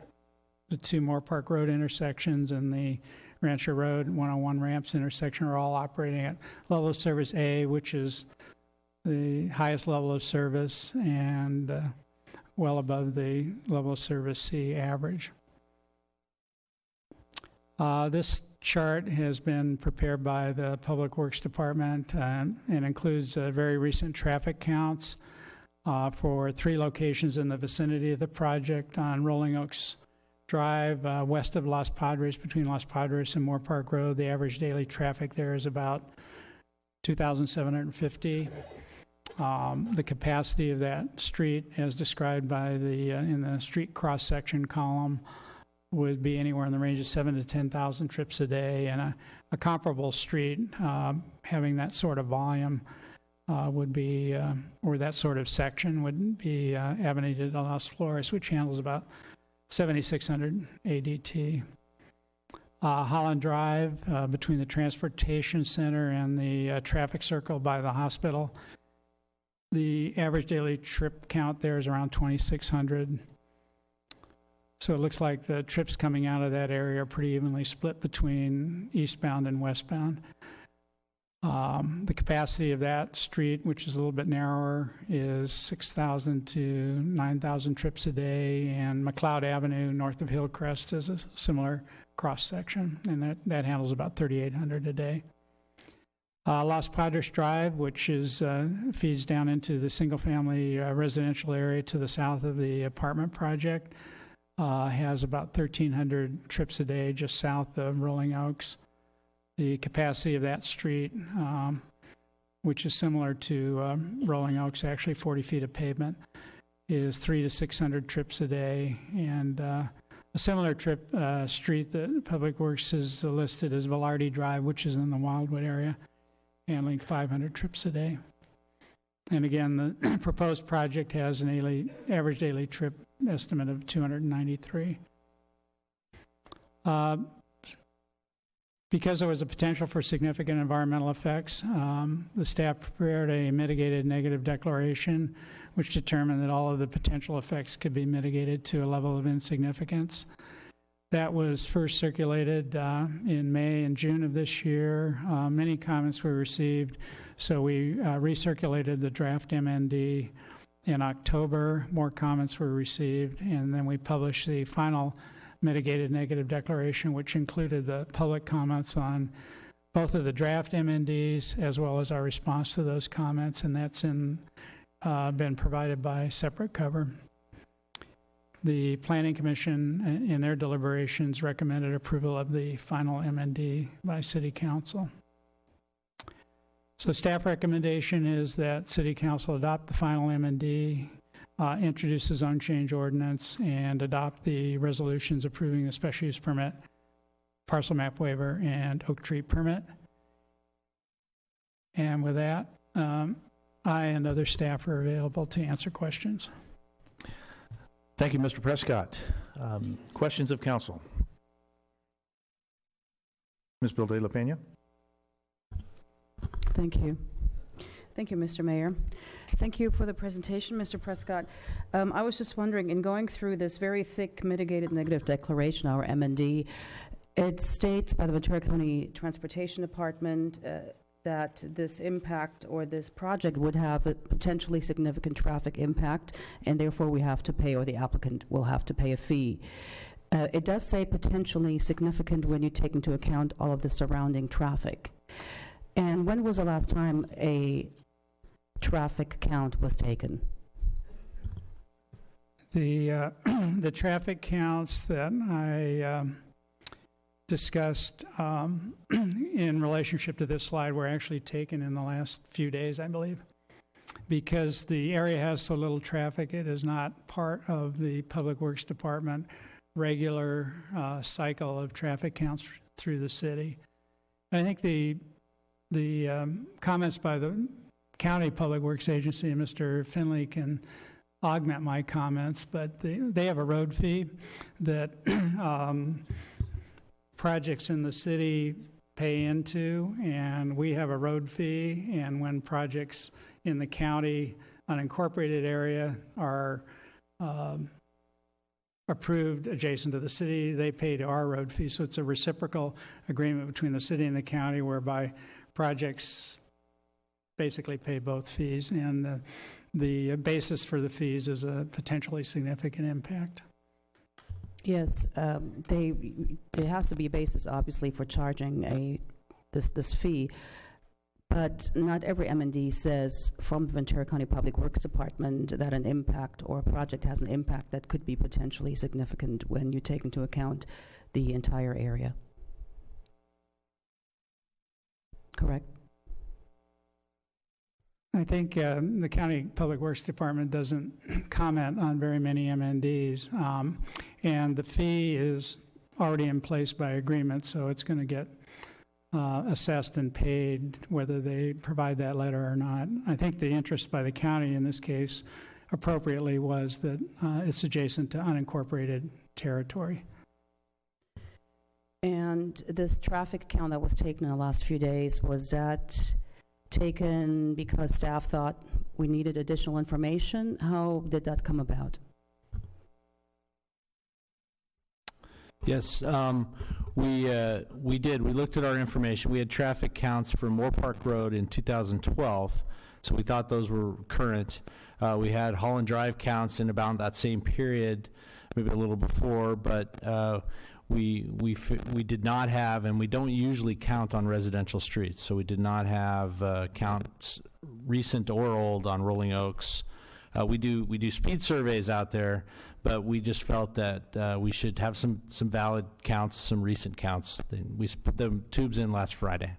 the 2 Moore Park Road intersections and the Rancher Road 101 ramps intersection are all operating at level of service A, which is the highest level of service and well above the level of service C average. This chart has been prepared by the Public Works Department and includes very recent traffic counts for 3 locations in the vicinity of the project on Rolling Oaks Drive, west of Los Padres, between Los Padres and Moore Park Road. The average daily traffic there is about 2,750. The capacity of that street, as described by the in the street cross-section column, would be anywhere in the range of 7,000 to 10,000 trips a day, and a comparable street having that sort of volume would be, or that sort of section would be Avenida de Las Flores, which handles about 7,600 ADT. Holland Drive, between the transportation center and the traffic circle by the hospital, the average daily trip count there is around 2,600. So it looks like the trips coming out of that area are pretty evenly split between eastbound and westbound. The capacity of that street, which is a little bit narrower, is 6,000 to 9,000 trips a day, and McLeod Avenue north of Hillcrest is a similar cross-section, and that handles about 3,800 a day. Los Padres Drive, which is feeds down into the single-family residential area to the south of the apartment project, has about 1,300 trips a day just south of Rolling Oaks. The capacity of that street, which is similar to Rolling Oaks, actually 40 feet of pavement, is 300 to 600 trips a day. And a similar street that Public Works is listed as Velarde Drive, which is in the Wildwood area, handling 500 trips a day. And again, the proposed project has an average daily trip estimate of 293. Because there was a potential for significant environmental effects, the staff prepared a mitigated negative declaration, which determined that all of the potential effects could be mitigated to a level of insignificance. That was first circulated in May and June of this year. Many comments were received, so we recirculated the draft MND in October. More comments were received, and then we published the final mitigated negative declaration, which included the public comments on both of the draft MNDs as well as our response to those comments, and that's been provided by separate cover. The Planning Commission, in their deliberations, recommended approval of the final MND by City Council. So staff recommendation is that City Council adopt the final MND, introduce the zone change ordinance, and adopt the resolutions approving the special use permit, parcel map waiver, and oak tree permit. And with that, I and other staff are available to answer questions. Thank you, Mr. Prescott. Questions of council? Ms. Bill de la Pena. Thank you. Thank you, Mr. Mayor. Thank you for the presentation, Mr. Prescott. I was just wondering, in going through this very thick mitigated negative declaration, our MND, it states by the Ventura County Transportation Department that this impact or this project would have a potentially significant traffic impact, and therefore we have to pay, or the applicant will have to pay a fee. It does say potentially significant when you take into account all of the surrounding traffic. And when was the last time a traffic count was taken? The traffic counts that I discussed in relationship to this slide were actually taken in the last few days, I believe. Because the area has so little traffic, it is not part of the Public Works Department regular cycle of traffic counts through the city. I think the comments by the County Public Works Agency and Mr. Finley can augment my comments, but they have a road fee that projects in the city pay into, and we have a road fee, and when projects in the county unincorporated area are approved adjacent to the city, they pay to our road fee. So it's a reciprocal agreement between the city and the county whereby projects basically pay both fees, and the basis for the fees is a potentially significant impact. Yes, there has to be a basis, obviously, for charging this fee, but not every M&D says from the Ventura County Public Works Department that an impact or a project has an impact that could be potentially significant when you take into account the entire area. Correct? I think the County Public Works Department doesn't comment on very many MNDs, and the fee is already in place by agreement, so it's going to get assessed and paid whether they provide that letter or not. I think the interest by the county in this case appropriately was that it's adjacent to unincorporated territory. And this traffic count that was taken in the last few days, was that taken because staff thought we needed additional information? How did that come about? Yes, we did. We looked at our information. We had traffic counts for Moore Park Road in 2012, so we thought those were current. We had Holland Drive counts in about that same period, maybe a little before, but we did not have, and we don't usually count on residential streets, so we did not have counts recent or old on Rolling Oaks. We do speed surveys out there, but we just felt that we should have some valid counts, some recent counts. We put the tubes in last Friday.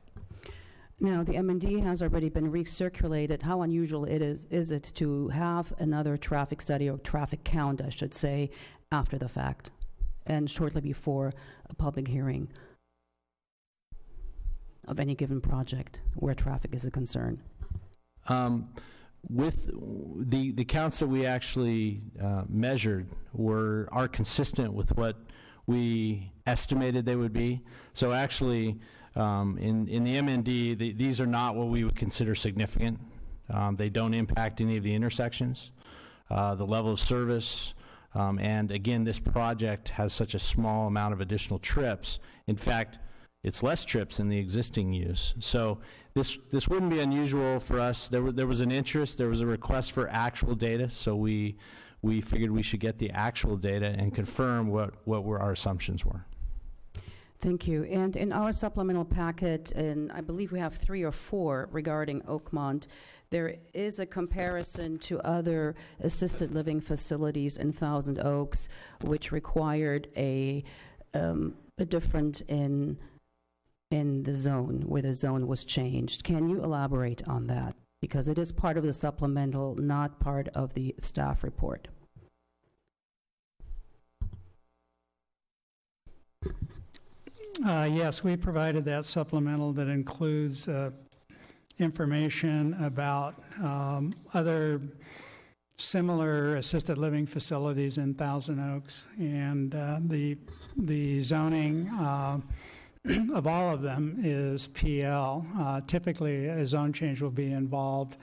Now, the M&D has already been recirculated. How unusual is it to have another traffic study or traffic count, I should say, after the fact and shortly before a public hearing of any given project where traffic is a concern? With the counts that we actually measured are consistent with what we estimated they would be. So actually, in the MND, these are not what we would consider significant. They don't impact any of the intersections, the level of service, and again, this project has such a small amount of additional trips. In fact, it's less trips than the existing use. So this wouldn't be unusual for us. There was an interest. There was a request for actual data, so we figured we should get the actual data and confirm what our assumptions were. Thank you. And in our supplemental packet, and I believe we have 3 or 4 regarding Oakmont, there is a comparison to other assisted living facilities in Thousand Oaks, which required a difference in the zone, where the zone was changed. Can you elaborate on that? Because it is part of the supplemental, not part of the staff report. Yes, we provided that supplemental that includes information about other similar assisted living facilities in Thousand Oaks, and the zoning of all of them is PL. Typically, a zone change will be involved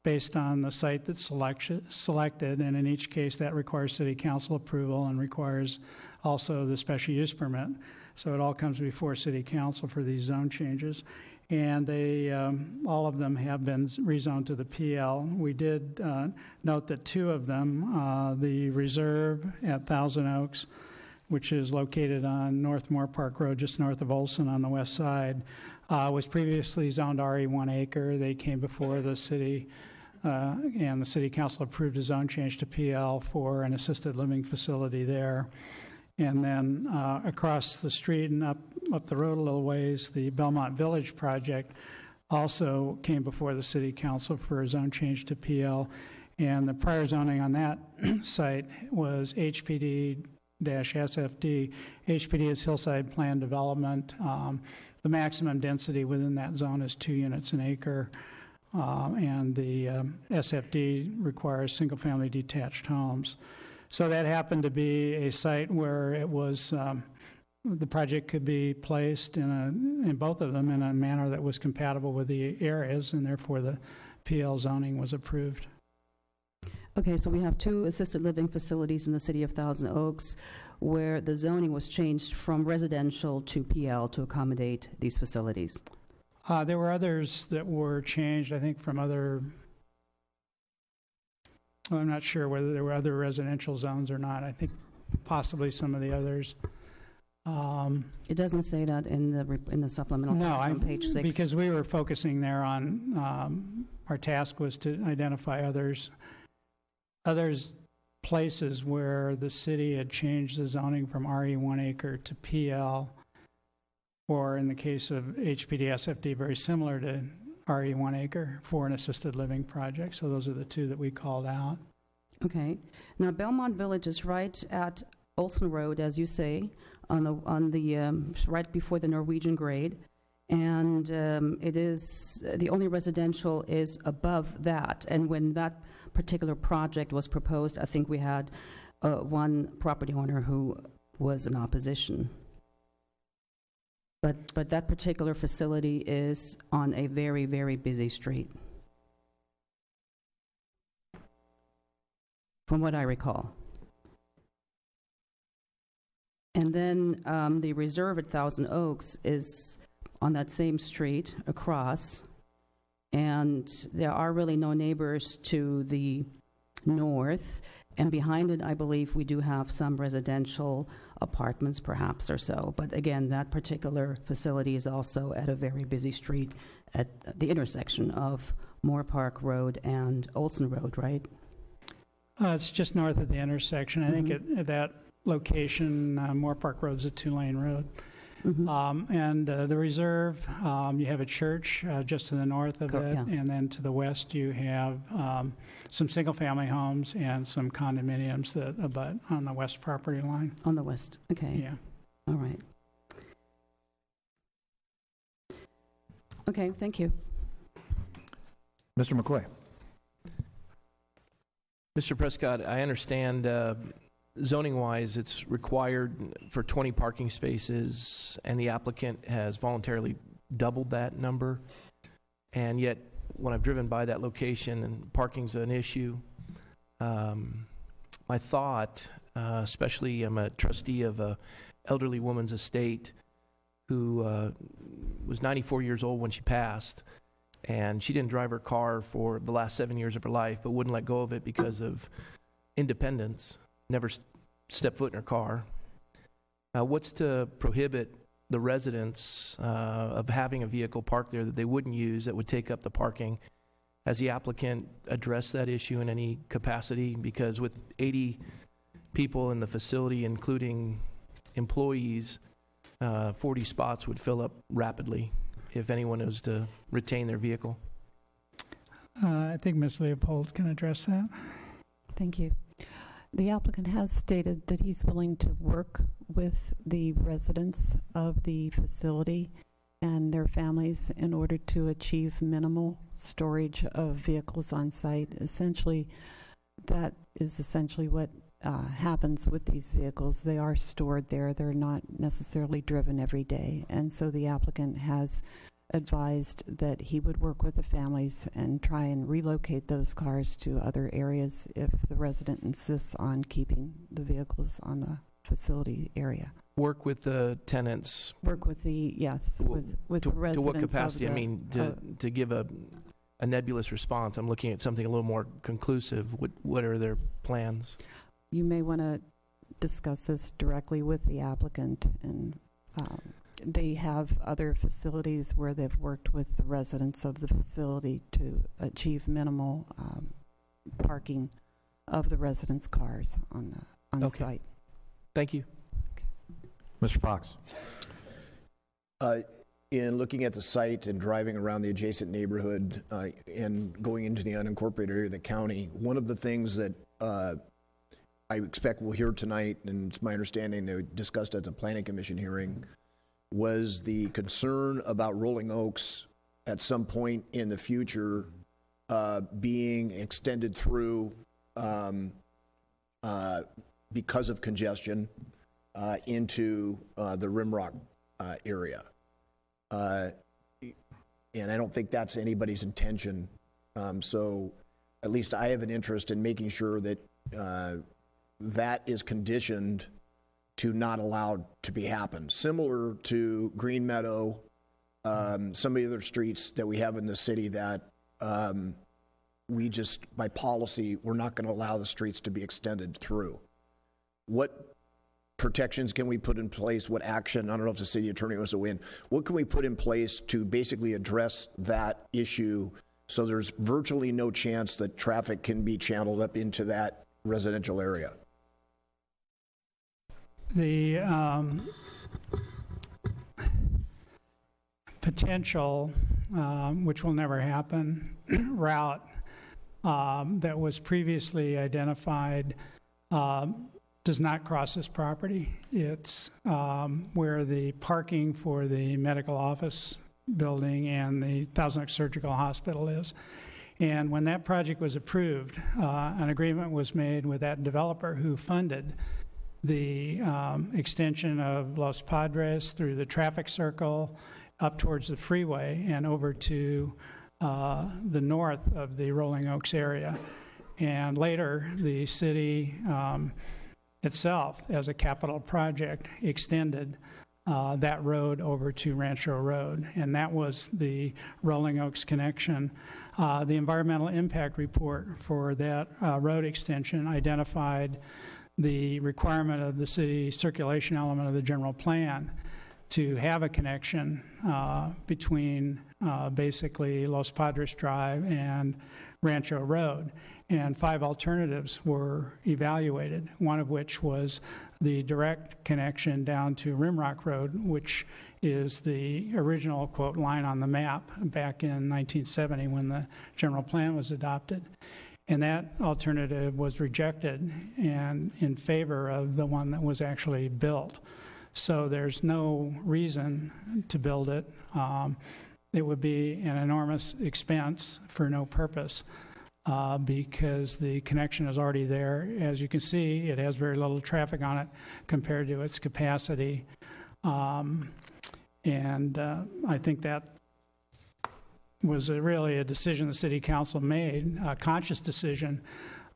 based on the site that's selected, and in each case that requires city council approval and requires also the special use permit. So it all comes before city council for these zone changes. And they, all of them have been rezoned to the PL. We did note that 2 of them, the Reserve at Thousand Oaks, which is located on North Moore Park Road, just north of Olson on the west side, was previously zoned RE 1 acre. They came before the city, and the city council approved a zone change to PL for an assisted living facility there. And then across the street and up the road a little ways, the Belmont Village project also came before the city council for a zone change to PL. And the prior zoning on that site was HPD-SFD. HPD is Hillside Plan Development. The maximum density within that zone is 2 units an acre. and the SFD requires single-family detached homes. So that happened to be a site where it was the project could be placed in both of them in a manner that was compatible with the areas, and therefore the PL zoning was approved. Okay, so we have 2 assisted living facilities in the city of Thousand Oaks where the zoning was changed from residential to PL to accommodate these facilities. There were others that were changed, I think, from other, well, I'm not sure whether there were other residential zones or not. I think possibly some of the others. It doesn't say that in the supplemental on page 6. Because we were focusing there on, our task was to identify others places where the city had changed the zoning from RE 1 acre to PL, or in the case of HPD SFD, very similar to RE 1 acre for an assisted living project. So those are the 2 that we called out. Okay. Now, Belmont Village is right at Olson Road, as you say, on the right before the Norwegian grade, and it is the only residential is above that. And when that particular project was proposed, I think we had one property owner who was in opposition. But that particular facility is on a very, very busy street, from what I recall. And then the reserve at Thousand Oaks is on that same street across, and there are really no neighbors to the north. And behind it, I believe we do have some residential apartments, perhaps, or so. But again, that particular facility is also at a very busy street at the intersection of Moore Park Road and Olson Road, right? It's just north of the intersection. I think at that location, Moore Park Road is a 2-lane road. And the reserve, you have a church just to the north of it, and then to the west you have some single-family homes and some condominiums that abut on the west property line. On the west, okay. Yeah. All right. Okay, thank you. Mr. McCoy. Mr. Prescott, I understand zoning-wise, it's required for 20 parking spaces, and the applicant has voluntarily doubled that number. And yet, when I've driven by that location and parking's an issue, my thought, especially I'm a trustee of a elderly woman's estate who was 94 years old when she passed, and she didn't drive her car for the last 7 years of her life, but wouldn't let go of it because of independence. Never stepped foot in her car. What's to prohibit the residents of having a vehicle parked there that they wouldn't use that would take up the parking? Has the applicant addressed that issue in any capacity? Because with 80 people in the facility, including employees, 40 spots would fill up rapidly if anyone was to retain their vehicle. I think Ms. Leopold can address that. Thank you. The applicant has stated that he's willing to work with the residents of the facility and their families in order to achieve minimal storage of vehicles on site. Essentially, that is essentially what happens with these vehicles. They are stored there. They're not necessarily driven every day. And so the applicant has advised that he would work with the families and try and relocate those cars to other areas if the resident insists on keeping the vehicles on the facility area. Work with the tenants. Work with the, yes, with the residents. To what capacity? I mean, to give a nebulous response, I'm looking at something a little more conclusive. What are their plans? You may want to discuss this directly with the applicant, and they have other facilities where they've worked with the residents of the facility to achieve minimal parking of the residents' cars on site. Thank you. Mr. Fox. In looking at the site and driving around the adjacent neighborhood and going into the unincorporated area of the county, one of the things that I expect we'll hear tonight, and it's my understanding they discussed at the Planning Commission hearing, was the concern about Rolling Oaks at some point in the future being extended through because of congestion into the Rimrock area. And I don't think that's anybody's intention. So at least I have an interest in making sure that that is conditioned to not allowed to be happen. Similar to Green Meadow, some of the other streets that we have in the city that we just, by policy, we're not going to allow the streets to be extended through. What protections can we put in place? What action? I don't know if the city attorney wants to win. What can we put in place to basically address that issue so there's virtually no chance that traffic can be channeled up into that residential area? The potential, which will never happen, route that was previously identified does not cross this property. It's where the parking for the medical office building and the Thousand Oaks Surgical Hospital is. And when that project was approved, an agreement was made with that developer who funded the extension of Los Padres through the traffic circle up towards the freeway and over to the north of the Rolling Oaks area. And later, the city itself, as a capital project, extended that road over to Rancho Road, and that was the Rolling Oaks connection. The environmental impact report for that road extension identified the requirement of the city circulation element of the general plan to have a connection between basically Los Padres Drive and Rancho Road. And 5 alternatives were evaluated, one of which was the direct connection down to Rimrock Road, which is the original, quote, line on the map back in 1970 when the general plan was adopted. And that alternative was rejected and in favor of the one that was actually built. So there's no reason to build it. It would be an enormous expense for no purpose. Because the connection is already there. As you can see, it has very little traffic on it compared to its capacity. And I think that was really a decision the city council made, a conscious decision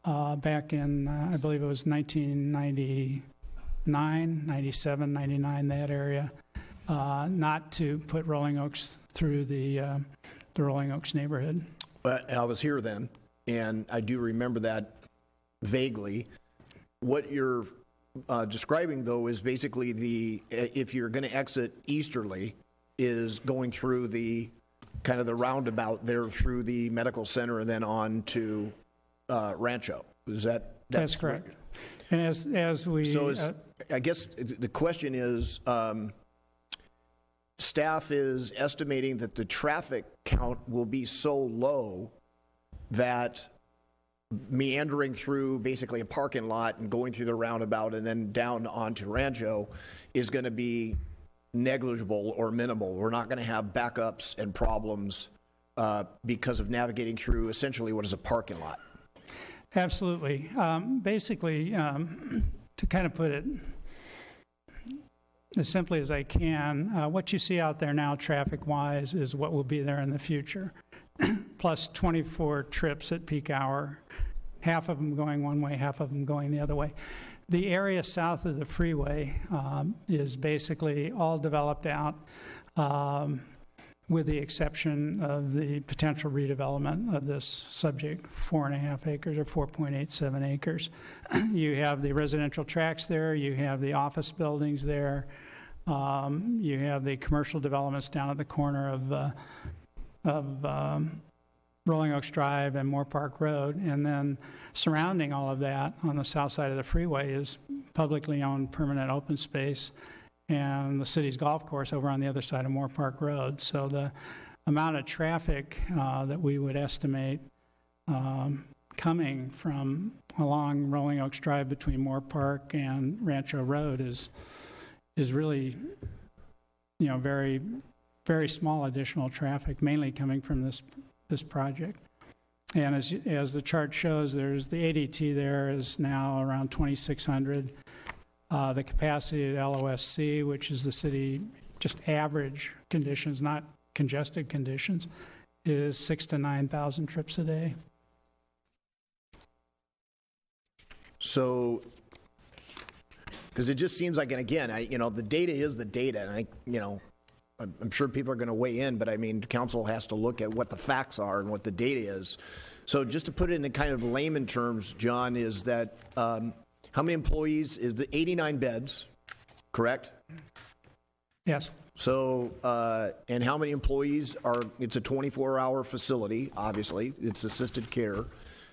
back in, I believe it was 1999, 97, 99, that area, not to put Rolling Oaks through the Rolling Oaks neighborhood. But I was here then. And I do remember that vaguely. What you're describing, though, is basically if you're going to exit easterly, is going through the kind of the roundabout there through the medical center and then on to Rancho. Is that's correct? And as we I guess the question is, staff is estimating that the traffic count will be so low that meandering through basically a parking lot and going through the roundabout and then down onto Rancho is going to be negligible or minimal. We're not going to have backups and problems because of navigating through essentially what is a parking lot. Absolutely. Basically, to kind of put it as simply as I can, what you see out there now traffic-wise is what will be there in the future. Plus 24 trips at peak hour, half of them going one way, half of them going the other way. The area south of the freeway is basically all developed out with the exception of the potential redevelopment of this subject, 4.5 acres or 4.87 acres. You have the residential tracts there, you have the office buildings there, you have the commercial developments down at the corner of Rolling Oaks Drive and Moore Park Road, and then surrounding all of that on the south side of the freeway is publicly owned permanent open space and the city's golf course over on the other side of Moore Park Road. So the amount of traffic that we would estimate coming from along Rolling Oaks Drive between Moore Park and Rancho Road is really, very, very small additional traffic, mainly coming from this project. And as the chart shows, there's the ADT there is now around 2,600. The capacity at LOSC, which is the city, just average conditions, not congested conditions, is 6,000 to 9,000 trips a day. So, because it just seems like, and again, the data is the data, and I'm sure people are going to weigh in, but I mean, council has to look at what the facts are and what the data is. So just to put it in kind of layman terms, John, is that how many employees? Is it 89 beds, correct? Yes. So, and how many employees are, it's a 24-hour facility, obviously, it's assisted care.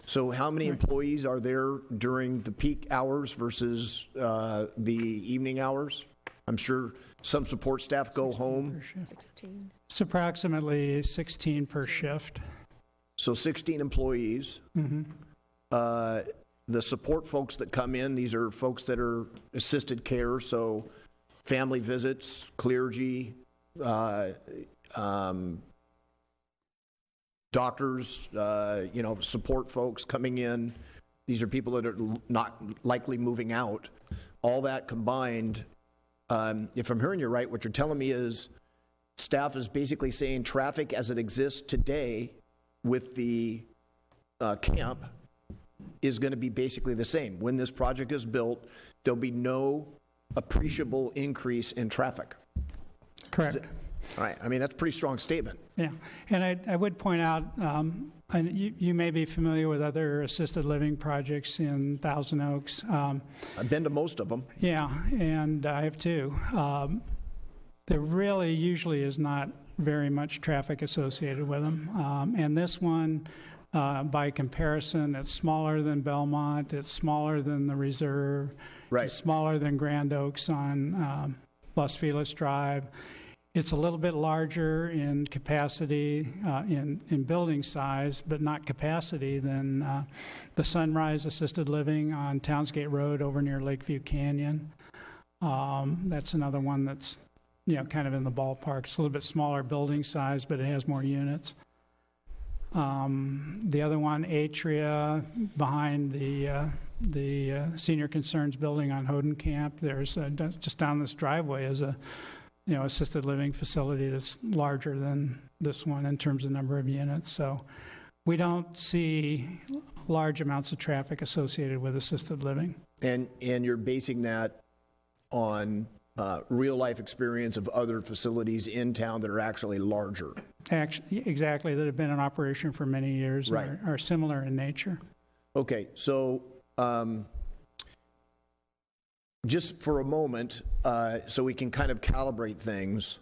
So how many employees are there during the peak hours versus the evening hours? I'm sure some support staff go home. 16. It's approximately 16 per shift. So 16 employees. Mm-hmm. The support folks that come in, these are folks that are assisted care, so family visits, clergy, doctors, support folks coming in. These are people that are not likely moving out. All that combined, if I'm hearing you right, what you're telling me is staff is basically saying traffic as it exists today with the camp is going to be basically the same. When this project is built, there'll be no appreciable increase in traffic. Correct. All right. I mean, that's a pretty strong statement. Yeah. And I would point out, and you may be familiar with other assisted living projects in Thousand Oaks. I've been to most of them. Yeah, and I have too. There really usually is not very much traffic associated with them. And this one, by comparison, it's smaller than Belmont, it's smaller than the Reserve, right. It's smaller than Grand Oaks on Los Feliz Drive. It's a little bit larger in capacity, in building size, but not capacity than the Sunrise Assisted Living on Townsgate Road over near Lakeview Canyon. That's another one that's kind of in the ballpark. It's a little bit smaller building size, but it has more units. The other one, Atria, behind the Senior Concerns building on Hodenkamp. There's just down this driveway is a assisted living facility that's larger than this one in terms of number of units. So we don't see large amounts of traffic associated with assisted living. And you're basing that on real life experience of other facilities in town that are actually larger. Actually, exactly, that have been in operation for many years, right. and are similar in nature. Okay, so just for a moment, so we can kind of calibrate things,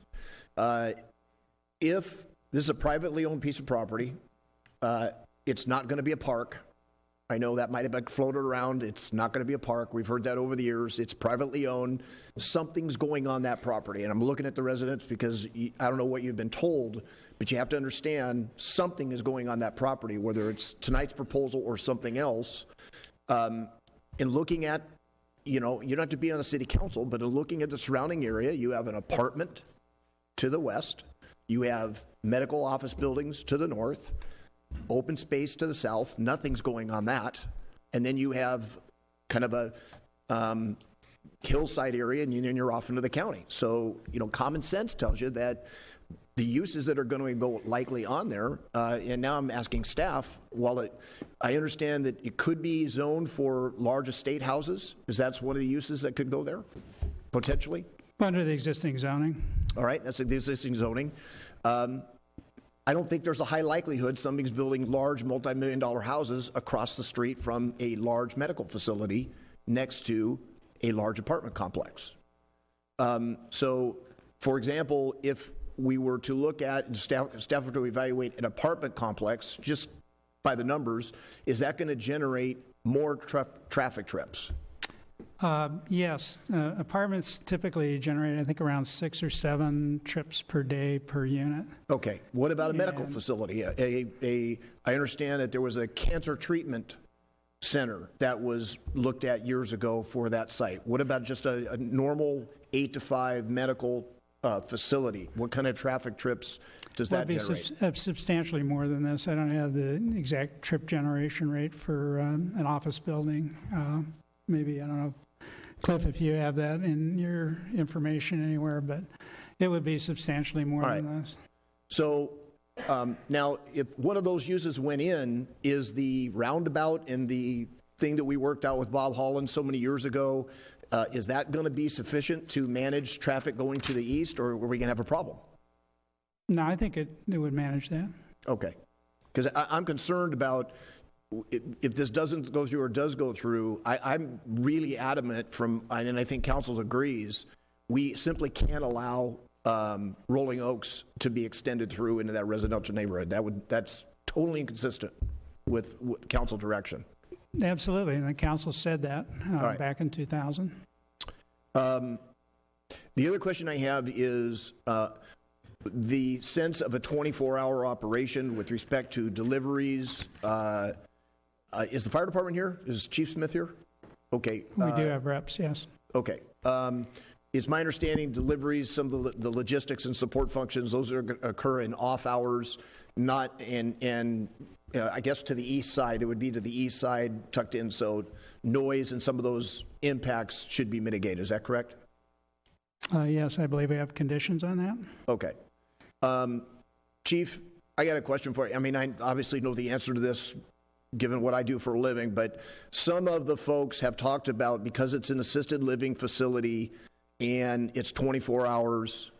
if this is a privately owned piece of property, it's not going to be a park. I know that might have been floated around. It's not going to be a park. We've heard that over the years. It's privately owned. Something's going on that property. And I'm looking at the residents because I don't know what you've been told, but you have to understand something is going on that property, whether it's tonight's proposal or something else. In looking at, you don't have to be on the city council, but in looking at the surrounding area, you have an apartment to the west. You have medical office buildings to the north. Open space to the south, nothing's going on that. And then you have kind of a hillside area, and then you're off into the county. So, common sense tells you that the uses that are going to go likely on there, and now I'm asking staff, I understand that it could be zoned for large estate houses. Is that one of the uses that could go there, potentially? Under the existing zoning. All right, that's the existing zoning. I don't think there's a high likelihood somebody's building large multi-million-dollar houses across the street from a large medical facility next to a large apartment complex. So, for example, if we were to look at, staff were to evaluate an apartment complex, just by the numbers, is that going to generate more traffic trips? Yes. Apartments typically generate, I think, around 6 or 7 trips per day per unit. Okay. What about a medical facility? I understand that there was a cancer treatment center that was looked at years ago for that site. What about just a normal 8 to 5 medical facility? What kind of traffic trips does that generate? Substantially more than this. I don't have the exact trip generation rate for an office building. Maybe, I don't know, Cliff, if you have that in your information anywhere, but it would be substantially more than this. So now, if one of those uses went in, is the roundabout and the thing that we worked out with Bob Holland so many years ago, is that going to be sufficient to manage traffic going to the east, or are we going to have a problem? No, I think it would manage that. Okay. Because I'm concerned about if this doesn't go through or does go through, I'm really adamant and I think council agrees, we simply can't allow Rolling Oaks to be extended through into that residential neighborhood. That's totally inconsistent with council direction. Absolutely, and the council said that back in 2000. The other question I have is the sense of a 24-hour operation with respect to deliveries. Is the fire department here? Is Chief Smith here? Okay. We do have reps, yes. Okay. It's my understanding deliveries, some of the logistics and support functions, those occur in off hours, not in I guess to the east side. It would be to the east side, tucked in, so noise and some of those impacts should be mitigated. Is that correct? Yes, I believe we have conditions on that. Okay. Chief, I got a question for you. I mean, I obviously know the answer to this given what I do for a living, but some of the folks have talked about, because it's an assisted living facility and it's 24 hours,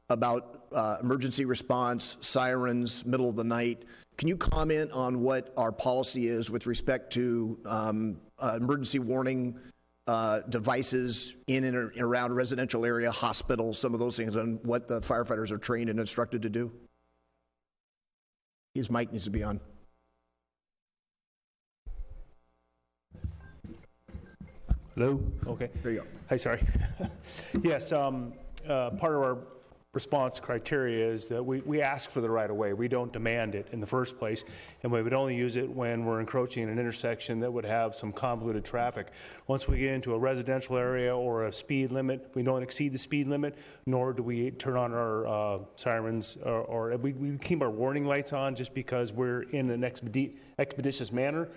about emergency response, sirens, middle of the night. Can you comment on what our policy is with respect to emergency warning devices in and around a residential area, hospitals, some of those things, and what the firefighters are trained and instructed to do? His mic needs to be on. Hello? Okay. There you go. Hi, sorry. Yes, part of our response criteria is that we ask for the right of way. We don't demand it in the first place, and we would only use it when we're encroaching in an intersection that would have some convoluted traffic. Once we get into a residential area or a speed limit, we don't exceed the speed limit, nor do we turn on our sirens, or we keep our warning lights on just because we're in an expeditious manner,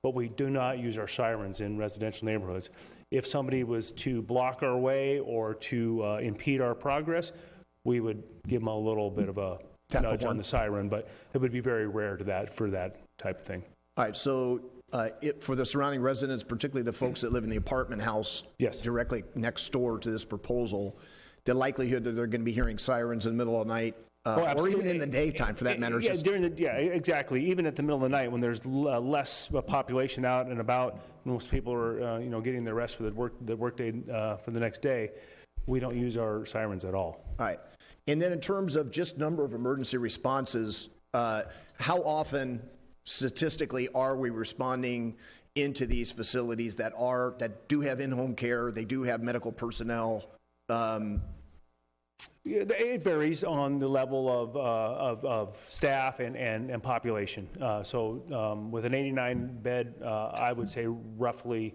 but we do not use our sirens in residential neighborhoods. If somebody was to block our way or to impede our progress, we would give them a little bit of a nudge on the siren, but it would be very rare for that type of thing. All right, so for the surrounding residents, particularly the folks that live in the apartment house directly next door to this proposal, the likelihood that they're going to be hearing sirens in the middle of the night, or even in the daytime for that matter. Exactly. Even at the middle of the night when there's less population out and about, most people are getting their rest for the workday for the next day, we don't use our sirens at all. All right. And then in terms of just number of emergency responses, how often statistically are we responding into these facilities that do have in-home care, they do have medical personnel? It varies on the level of staff and population. So with an 89-bed, I would say roughly,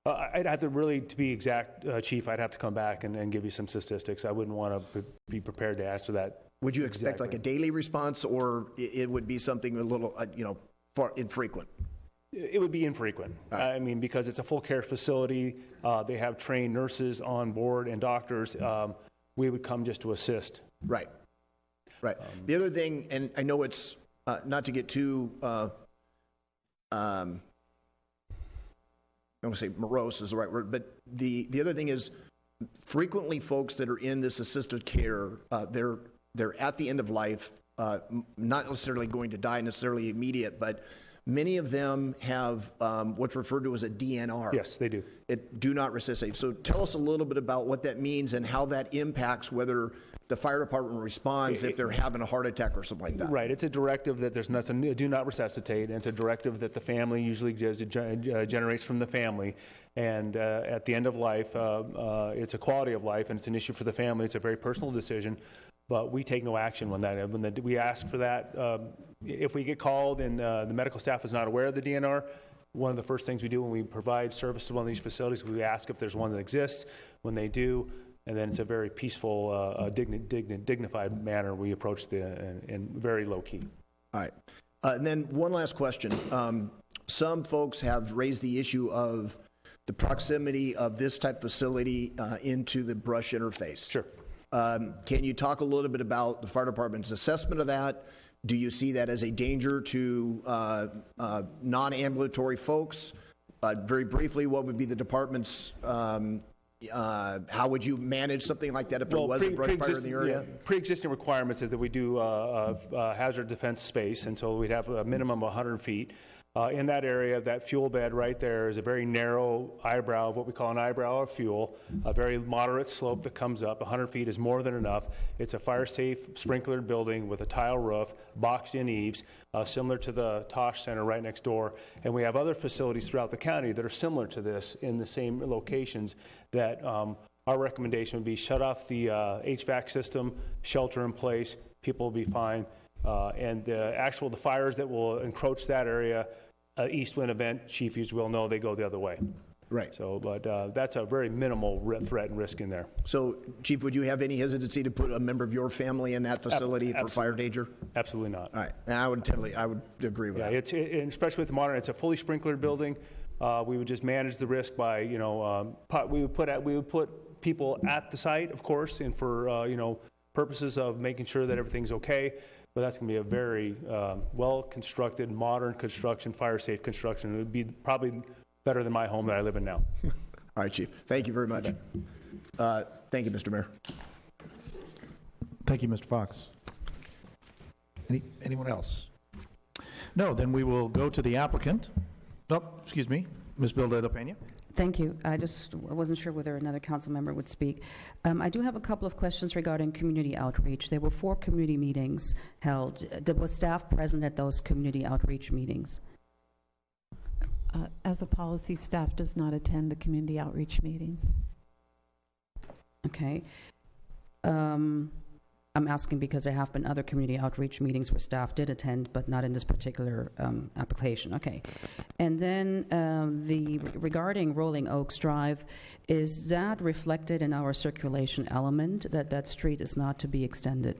I'd have to to be exact, Chief, I'd have to come back and give you some statistics. I wouldn't want to be prepared to answer that. Would you expect like a daily response, or it would be something a little, far infrequent? It would be infrequent. Right. I mean, because it's a full care facility, they have trained nurses on board and doctors. We would come just to assist. Right. Right. The other thing, and I know it's not to get too, I want to say morose is the right word, but the other thing is frequently folks that are in this assisted care, they're at the end of life, not necessarily going to die necessarily immediate, but many of them have what's referred to as a DNR. Yes, they do. Do not resuscitate. So tell us a little bit about what that means and how that impacts whether the fire department responds if they're having a heart attack or something like that. Right. It's a directive that there's nothing, do not resuscitate, and it's a directive that the family usually generates from the family. And at the end of life, it's a quality of life, and it's an issue for the family. It's a very personal decision, but we take no action when we ask for that. If we get called and the medical staff is not aware of the DNR, one of the first things we do when we provide service to one of these facilities, we ask if there's one that exists. When they do, and then it's a very peaceful, dignified manner we approach and very low key. All right. And then one last question. Some folks have raised the issue of the proximity of this type of facility into the brush interface. Sure. Can you talk a little bit about the fire department's assessment of that? Do you see that as a danger to non-ambulatory folks? Very briefly, what would be the department's, how would you manage something like that if there was a brush fire in the area? Pre-existing requirements is that we do hazard defense space, and so we'd have a minimum of 100 feet. In that area, that fuel bed right there is a very narrow eyebrow of what we call an eyebrow of fuel, a very moderate slope that comes up. 100 feet is more than enough. It's a fire-safe, sprinklered building with a tile roof, boxed-in eaves, similar to the Tosh Center right next door. And we have other facilities throughout the county that are similar to this in the same locations that our recommendation would be shut off the HVAC system, shelter in place, people will be fine. And the fires that will encroach that area, east wind event, Chief, you will know they go the other way. Right. So, but that's a very minimal threat and risk in there. So, Chief, would you have any hesitancy to put a member of your family in that facility for fire danger? Absolutely not. All right. I would agree with that. And especially with the modern, it's a fully sprinklered building. We would just manage the risk by, we would put people at the site, of course, and for purposes of making sure that everything's okay. But that's going to be a very well-constructed, modern construction, fire-safe construction. It would be probably better than my home that I live in now. All right, Chief. Thank you very much. Thank you, Mr. Mayor. Thank you, Mr. Fox. Anyone else? No, then we will go to the applicant. Oh, excuse me, Ms. Bilda de la Peña. Thank you. I wasn't sure whether another council member would speak. I do have a couple of questions regarding community outreach. There were 4 community meetings held. Was staff present at those community outreach meetings? As a policy, staff does not attend the community outreach meetings. Okay. I'm asking because there have been other community outreach meetings where staff did attend, but not in this particular application. Okay. And then regarding Rolling Oaks Drive, is that reflected in our circulation element that that street is not to be extended?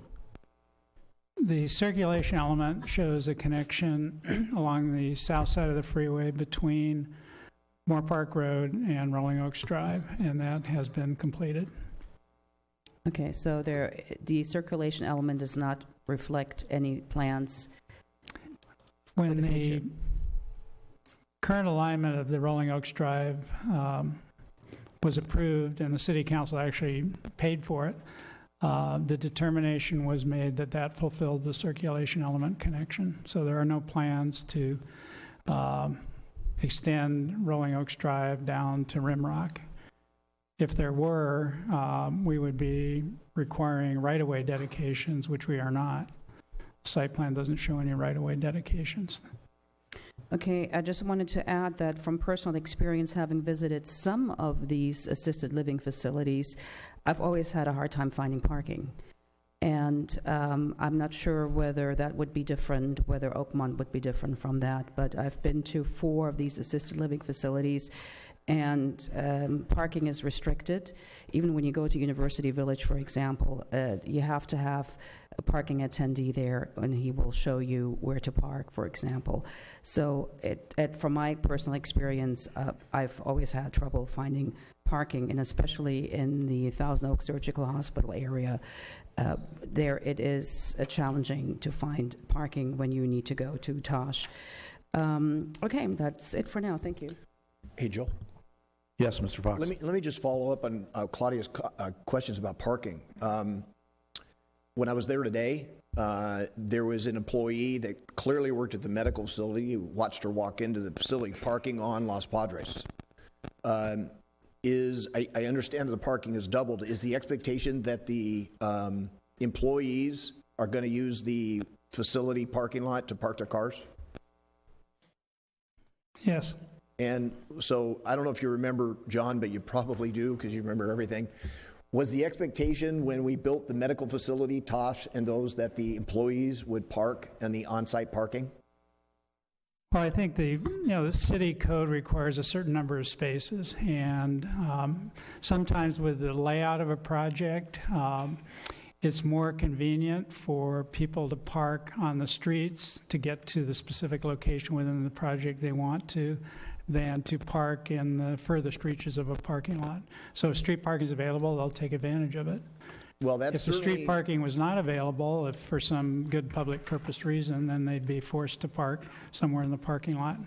The circulation element shows a connection along the south side of the freeway between Moore Park Road and Rolling Oaks Drive, and that has been completed. Okay, so the circulation element does not reflect any plans. When the current alignment of the Rolling Oaks Drive was approved and the city council actually paid for it, the determination was made that that fulfilled the circulation element connection. So there are no plans to extend Rolling Oaks Drive down to Rimrock. If there were, we would be requiring right-of-way dedications, which we are not. The site plan doesn't show any right-of-way dedications. Okay, I just wanted to add that from personal experience, having visited some of these assisted living facilities, I've always had a hard time finding parking. And I'm not sure whether that would be different, whether Oakmont would be different from that, but I've been to 4 of these assisted living facilities, and parking is restricted. Even when you go to University Village, for example, you have to have a parking attendee there, and he will show you where to park, for example. So from my personal experience, I've always had trouble finding parking, and especially in the Thousand Oaks Surgical Hospital area, there it is challenging to find parking when you need to go to Tosh. Okay, that's it for now. Thank you. Hey, Joe. Yes, Mr. Fox. Let me just follow up on Claudia's questions about parking. When I was there today, there was an employee that clearly worked at the medical facility. You watched her walk into the facility, parking on Los Padres. I understand that the parking is doubled. Is the expectation that the employees are going to use the facility parking lot to park their cars? Yes. And so I don't know if you remember, John, but you probably do because you remember everything. Was the expectation when we built the medical facility, Tosh, and those that the employees would park in the on-site parking? Well, I think the city code requires a certain number of spaces, and sometimes with the layout of a project, it's more convenient for people to park on the streets to get to the specific location within the project they want to, than to park in the furthest reaches of a parking lot. So if street parking is available, they'll take advantage of it. Well, that's if the street parking was not available, if for some good public purpose reason, then they'd be forced to park somewhere in the parking lot.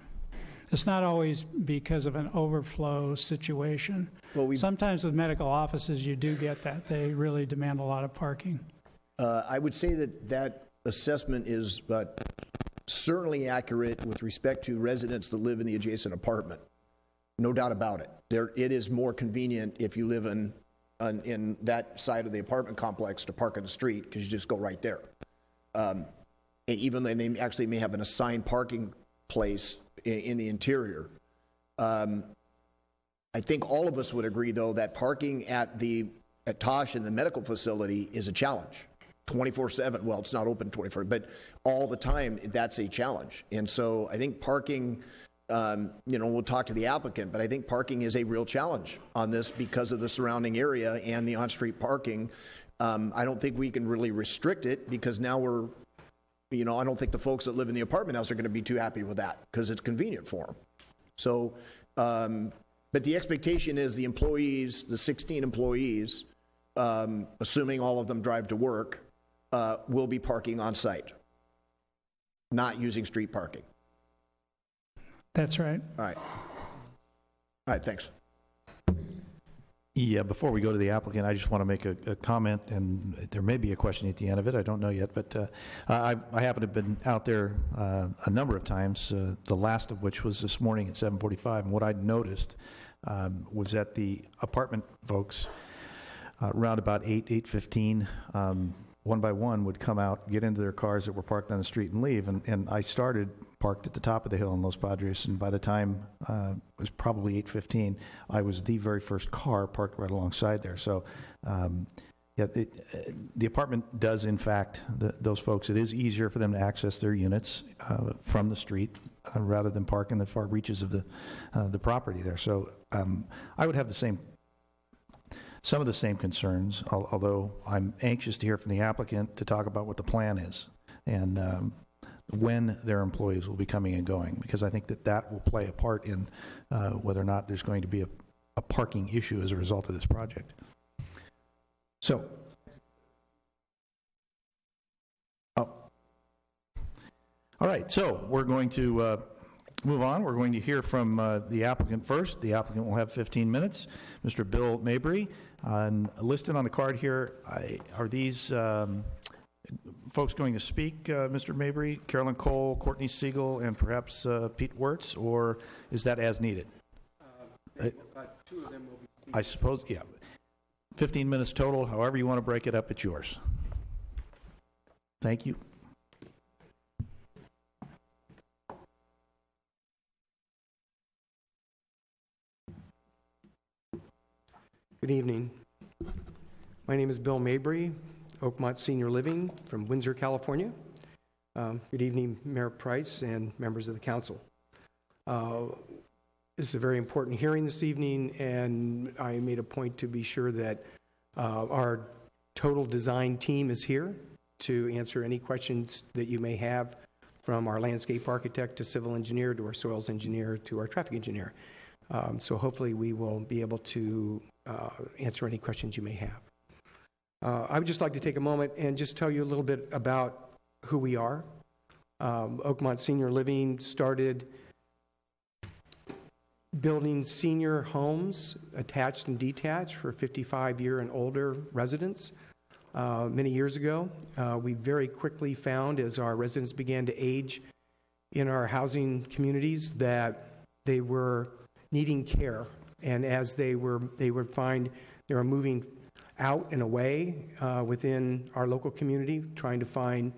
It's not always because of an overflow situation. Well, sometimes with medical offices, you do get that. They really demand a lot of parking. I would say that assessment is certainly accurate with respect to residents that live in the adjacent apartment. No doubt about it. It is more convenient if you live in that side of the apartment complex to park on the street because you just go right there. And even though they actually may have an assigned parking place in the interior. I think all of us would agree, though, that parking at Tosh in the medical facility is a challenge. 24/7, well, it's not open 24, but all the time, that's a challenge. And so I think parking, we'll talk to the applicant, but I think parking is a real challenge on this because of the surrounding area and the on-street parking. I don't think we can really restrict it because now I don't think the folks that live in the apartment house are going to be too happy with that because it's convenient for them. So, but the expectation is the employees, the 16 employees, assuming all of them drive to work, will be parking on site, not using street parking. That's right. All right, thanks. Yeah, before we go to the applicant, I just want to make a comment, and there may be a question at the end of it. I don't know yet, but I happen to have been out there a number of times, the last of which was this morning at 7:45, and what I noticed was that the apartment folks, around about 8:15, one by one would come out, get into their cars that were parked on the street and leave, and I started parked at the top of the hill in Los Padres, and by the time it was probably 8:15, I was the very first car parked right alongside there. So, the apartment does, in fact, those folks, it is easier for them to access their units from the street rather than park in the far reaches of the property there. So, I would have some of the same concerns, although I'm anxious to hear from the applicant to talk about what the plan is and when their employees will be coming and going, because I think that will play a part in whether or not there's going to be a parking issue as a result of this project. So, all right, so we're going to move on. We're going to hear from the applicant first. The applicant will have 15 minutes. Mr. Bill Mabry. Listed on the card here, are these folks going to speak, Mr. Mabry, Carolyn Cole, Courtney Siegel, and perhaps Pete Wirtz, or is that as needed? Two of them will be speaking. I suppose, yeah. 15 minutes total. However you want to break it up, it's yours. Thank you. Good evening. My name is Bill Mabry, Oakmont Senior Living from Windsor, California. Good evening, Mayor Price and members of the council. This is a very important hearing this evening, and I made a point to be sure that our total design team is here to answer any questions that you may have, from our landscape architect to civil engineer to our soils engineer to our traffic engineer. So hopefully we will be able to answer any questions you may have. I would just like to take a moment and just tell you a little bit about who we are. Oakmont Senior Living started building senior homes, attached and detached, for 55-year and older residents many years ago. We very quickly found, as our residents began to age in our housing communities, that they were needing care, and as they would find they were moving out and away within our local community, trying to find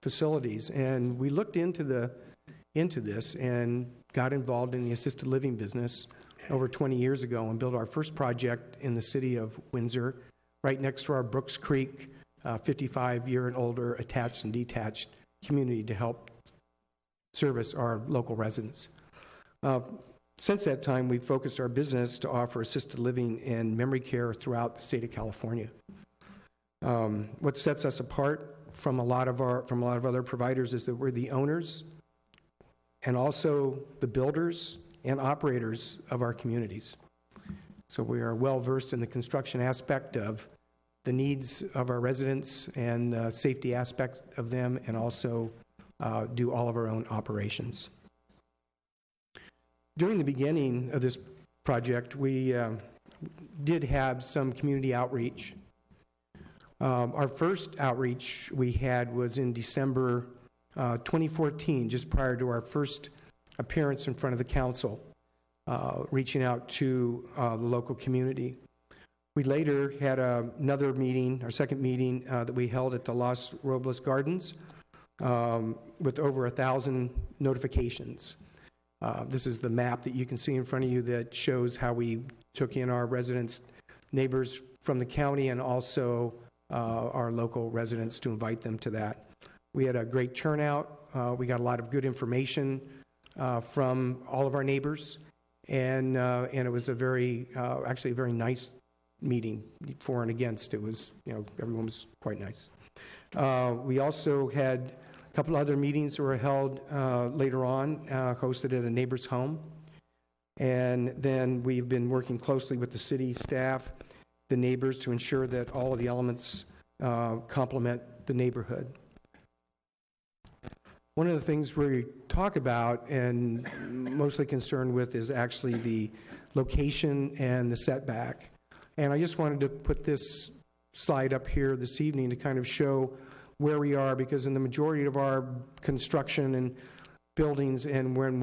facilities. And we looked into this and got involved in the assisted living business over 20 years ago and built our first project in the city of Windsor, right next to our Brooks Creek 55-year and older attached and detached community, to help service our local residents. Since that time, we've focused our business to offer assisted living and memory care throughout the state of California. What sets us apart from a lot of other providers is that we're the owners and also the builders and operators of our communities. So we are well versed in the construction aspect of the needs of our residents and the safety aspect of them, and also do all of our own operations. During the beginning of this project, we did have some community outreach. Our first outreach we had was in December 2014, just prior to our first appearance in front of the council, reaching out to the local community. We later had another meeting, our second meeting, that we held at the Los Robles Gardens with over 1,000 notifications. This is the map that you can see in front of you that shows how we took in our residents, neighbors from the county, and also our local residents to invite them to that. We had a great turnout. We got a lot of good information from all of our neighbors, and it was a very, actually a very nice meeting, for and against. It was, everyone was quite nice. We also had a couple other meetings that were held later on, hosted at a neighbor's home. And then we've been working closely with the city staff, the neighbors, to ensure that all of the elements complement the neighborhood. One of the things we talk about and mostly concerned with is actually the location and the setback. And I just wanted to put this slide up here this evening to kind of show where we are, because in the majority of our construction and buildings, and when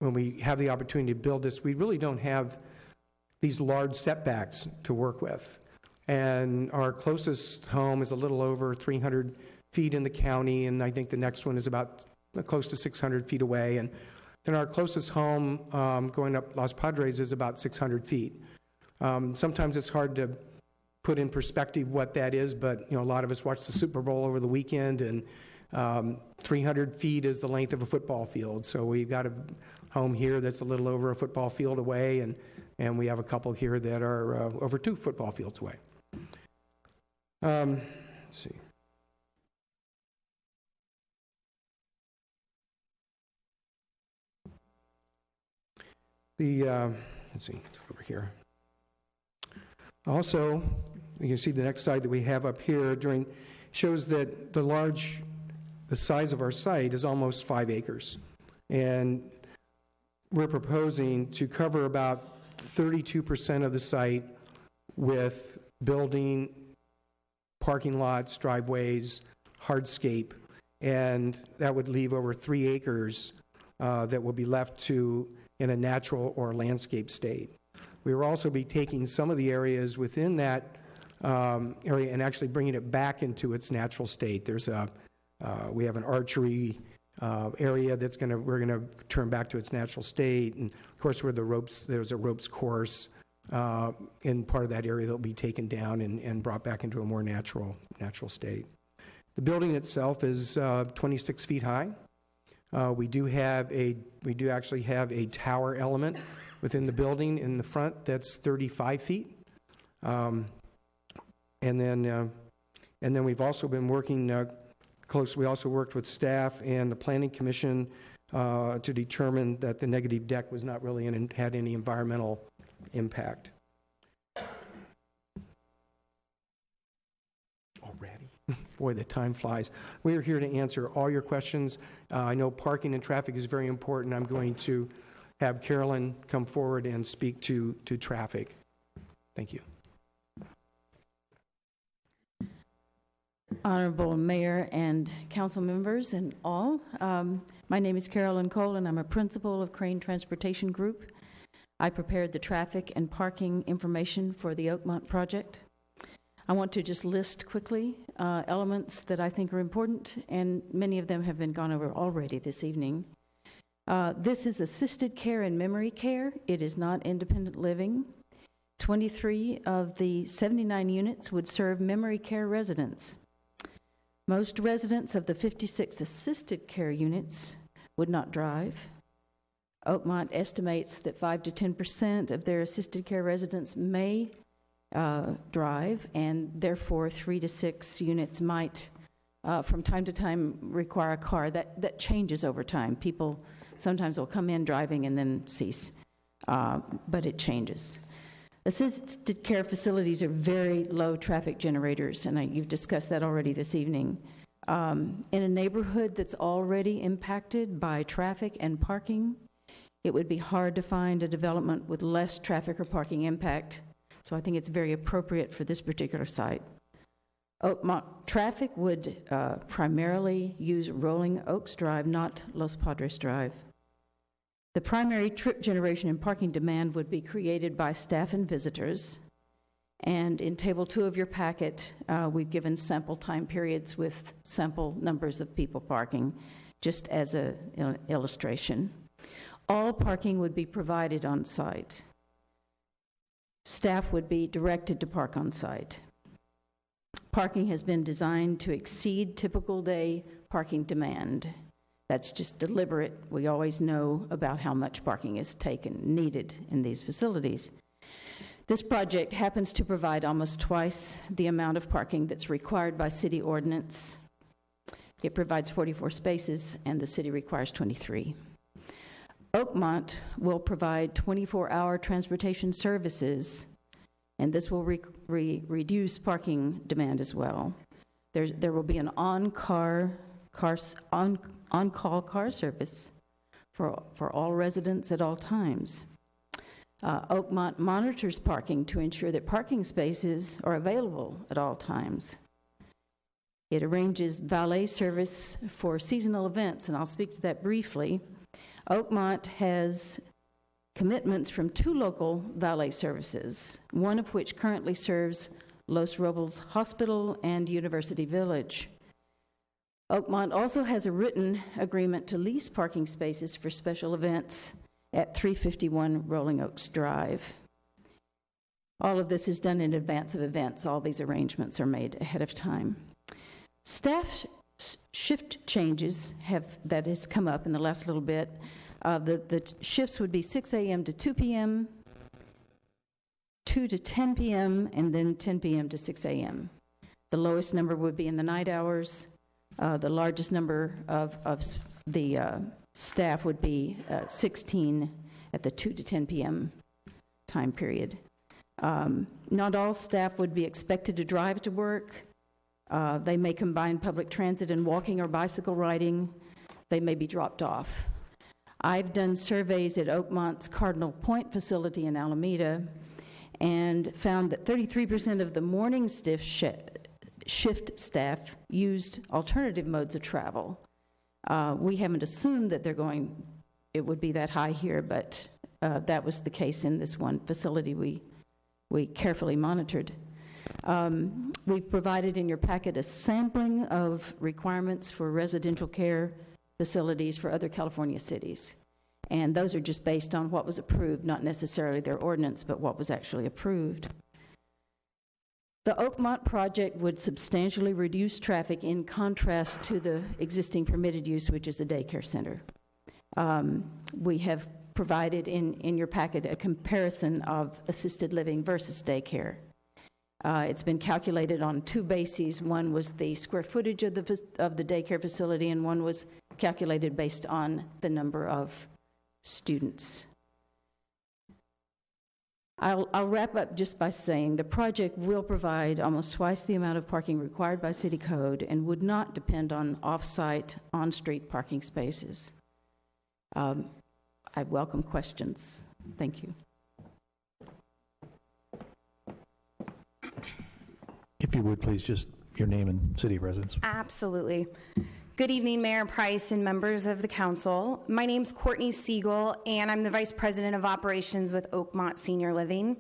we have the opportunity to build this, we really don't have these large setbacks to work with. And our closest home is a little over 300 feet in the county, and I think the next one is about close to 600 feet away. And then our closest home going up Los Padres is about 600 feet. Sometimes it's hard to put in perspective what that is, but a lot of us watched the Super Bowl over the weekend, and 300 feet is the length of a football field. So we've got a home here that's a little over a football field away, and we have a couple here that are over 2 football fields away. Let's see. Let's see, over here. Also, you can see the next slide that we have up here shows that the size of our site is almost 5 acres. And we're proposing to cover about 32% of the site with building, parking lots, driveways, hardscape, and that would leave over 3 acres that will be left in a natural or landscape state. We will also be taking some of the areas within that area and actually bringing it back into its natural state. We have an archery area we're going to turn back to its natural state, and of course there's a ropes course in part of that area that will be taken down and brought back into a more natural state. The building itself is 26 feet high. We do actually have a tower element within the building in the front that's 35 feet. And then we've also been working closely. We also worked with staff and the Planning Commission to determine that the negative deck was not really had any environmental impact. Already? Boy, the time flies. We are here to answer all your questions. I know parking and traffic is very important. I'm going to have Carolyn come forward and speak to traffic. Thank you. Honorable Mayor and council members and all, my name is Carolyn Cole, and I'm a principal of Crane Transportation Group. I prepared the traffic and parking information for the Oakmont project. I want to just list quickly elements that I think are important, and many of them have been gone over already this evening. This is assisted care and memory care. It is not independent living. 23 of the 79 units would serve memory care residents. Most residents of the 56 assisted care units would not drive. Oakmont estimates that 5 to 10% of their assisted care residents may drive, and therefore 3 to 6 units might, from time to time, require a car. That changes over time. People sometimes will come in driving and then cease, but it changes. Assisted care facilities are very low traffic generators, and you've discussed that already this evening. In a neighborhood that's already impacted by traffic and parking, it would be hard to find a development with less traffic or parking impact, so I think it's very appropriate for this particular site. Oakmont traffic would primarily use Rolling Oaks Drive, not Los Padres Drive. The primary trip generation and parking demand would be created by staff and visitors. And in Table 2 of your packet, we've given sample time periods with sample numbers of people parking, just as an illustration. All parking would be provided on site. Staff would be directed to park on site. Parking has been designed to exceed typical day parking demand. That's just deliberate. We always know about how much parking is needed in these facilities. This project happens to provide almost twice the amount of parking that's required by city ordinance. It provides 44 spaces, and the city requires 23. Oakmont will provide 24-hour transportation services, and this will reduce parking demand as well. There will be an on-call car service for all residents at all times. Oakmont monitors parking to ensure that parking spaces are available at all times. It arranges valet service for seasonal events, and I'll speak to that briefly. Oakmont has commitments from 2 local valet services, one of which currently serves Los Robles Hospital and University Village. Oakmont also has a written agreement to lease parking spaces for special events at 351 Rolling Oaks Drive. All of this is done in advance of events. All these arrangements are made ahead of time. Staff shift changes that has come up in the last little bit. The shifts would be 6 a.m. to 2 p.m., 2 to 10 p.m., and then 10 p.m. to 6 a.m. The lowest number would be in the night hours. The largest number of the staff would be 16 at the 2 to 10 p.m. time period. Not all staff would be expected to drive to work. They may combine public transit and walking or bicycle riding. They may be dropped off. I've done surveys at Oakmont's Cardinal Point facility in Alameda and found that 33% of the morning shift staff used alternative modes of travel. We haven't assumed that it would be that high here, but that was the case in this one facility we carefully monitored. We've provided in your packet a sampling of requirements for residential care facilities for other California cities. And those are just based on what was approved, not necessarily their ordinance, but what was actually approved. The Oakmont project would substantially reduce traffic in contrast to the existing permitted use, which is a daycare center. We have provided in your packet a comparison of assisted living versus daycare. It's been calculated on 2 bases. One was the square footage of the daycare facility, and one was calculated based on the number of students. I'll wrap up just by saying the project will provide almost twice the amount of parking required by city code and would not depend on off-site, on-street parking spaces. I welcome questions. Thank you. If you would, please, just your name and city of residence. Absolutely. Good evening, Mayor Price and members of the council. My name's Courtney Siegel, and I'm the Vice President of Operations with Oakmont Senior Living.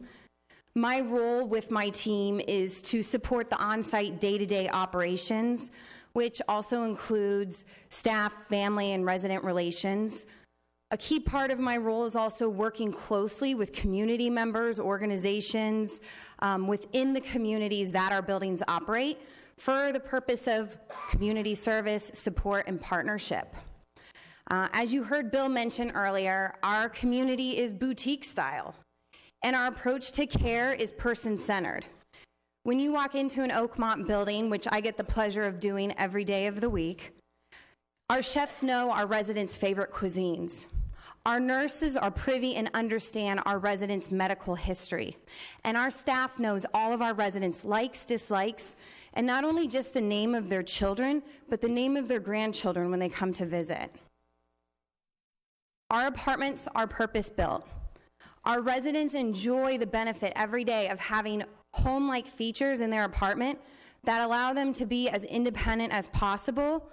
My role with my team is to support the on-site day-to-day operations, which also includes staff, family, and resident relations. A key part of my role is also working closely with community members, organizations within the communities that our buildings operate, for the purpose of community service, support, and partnership. As you heard Bill mention earlier, our community is boutique style, and our approach to care is person-centered. When you walk into an Oakmont building, which I get the pleasure of doing every day of the week, our chefs know our residents' favorite cuisines. Our nurses are privy and understand our residents' medical history. And our staff knows all of our residents' likes, dislikes, and not only just the name of their children, but the name of their grandchildren when they come to visit. Our apartments are purpose-built. Our residents enjoy the benefit every day of having home-like features in their apartment that allow them to be as independent as possible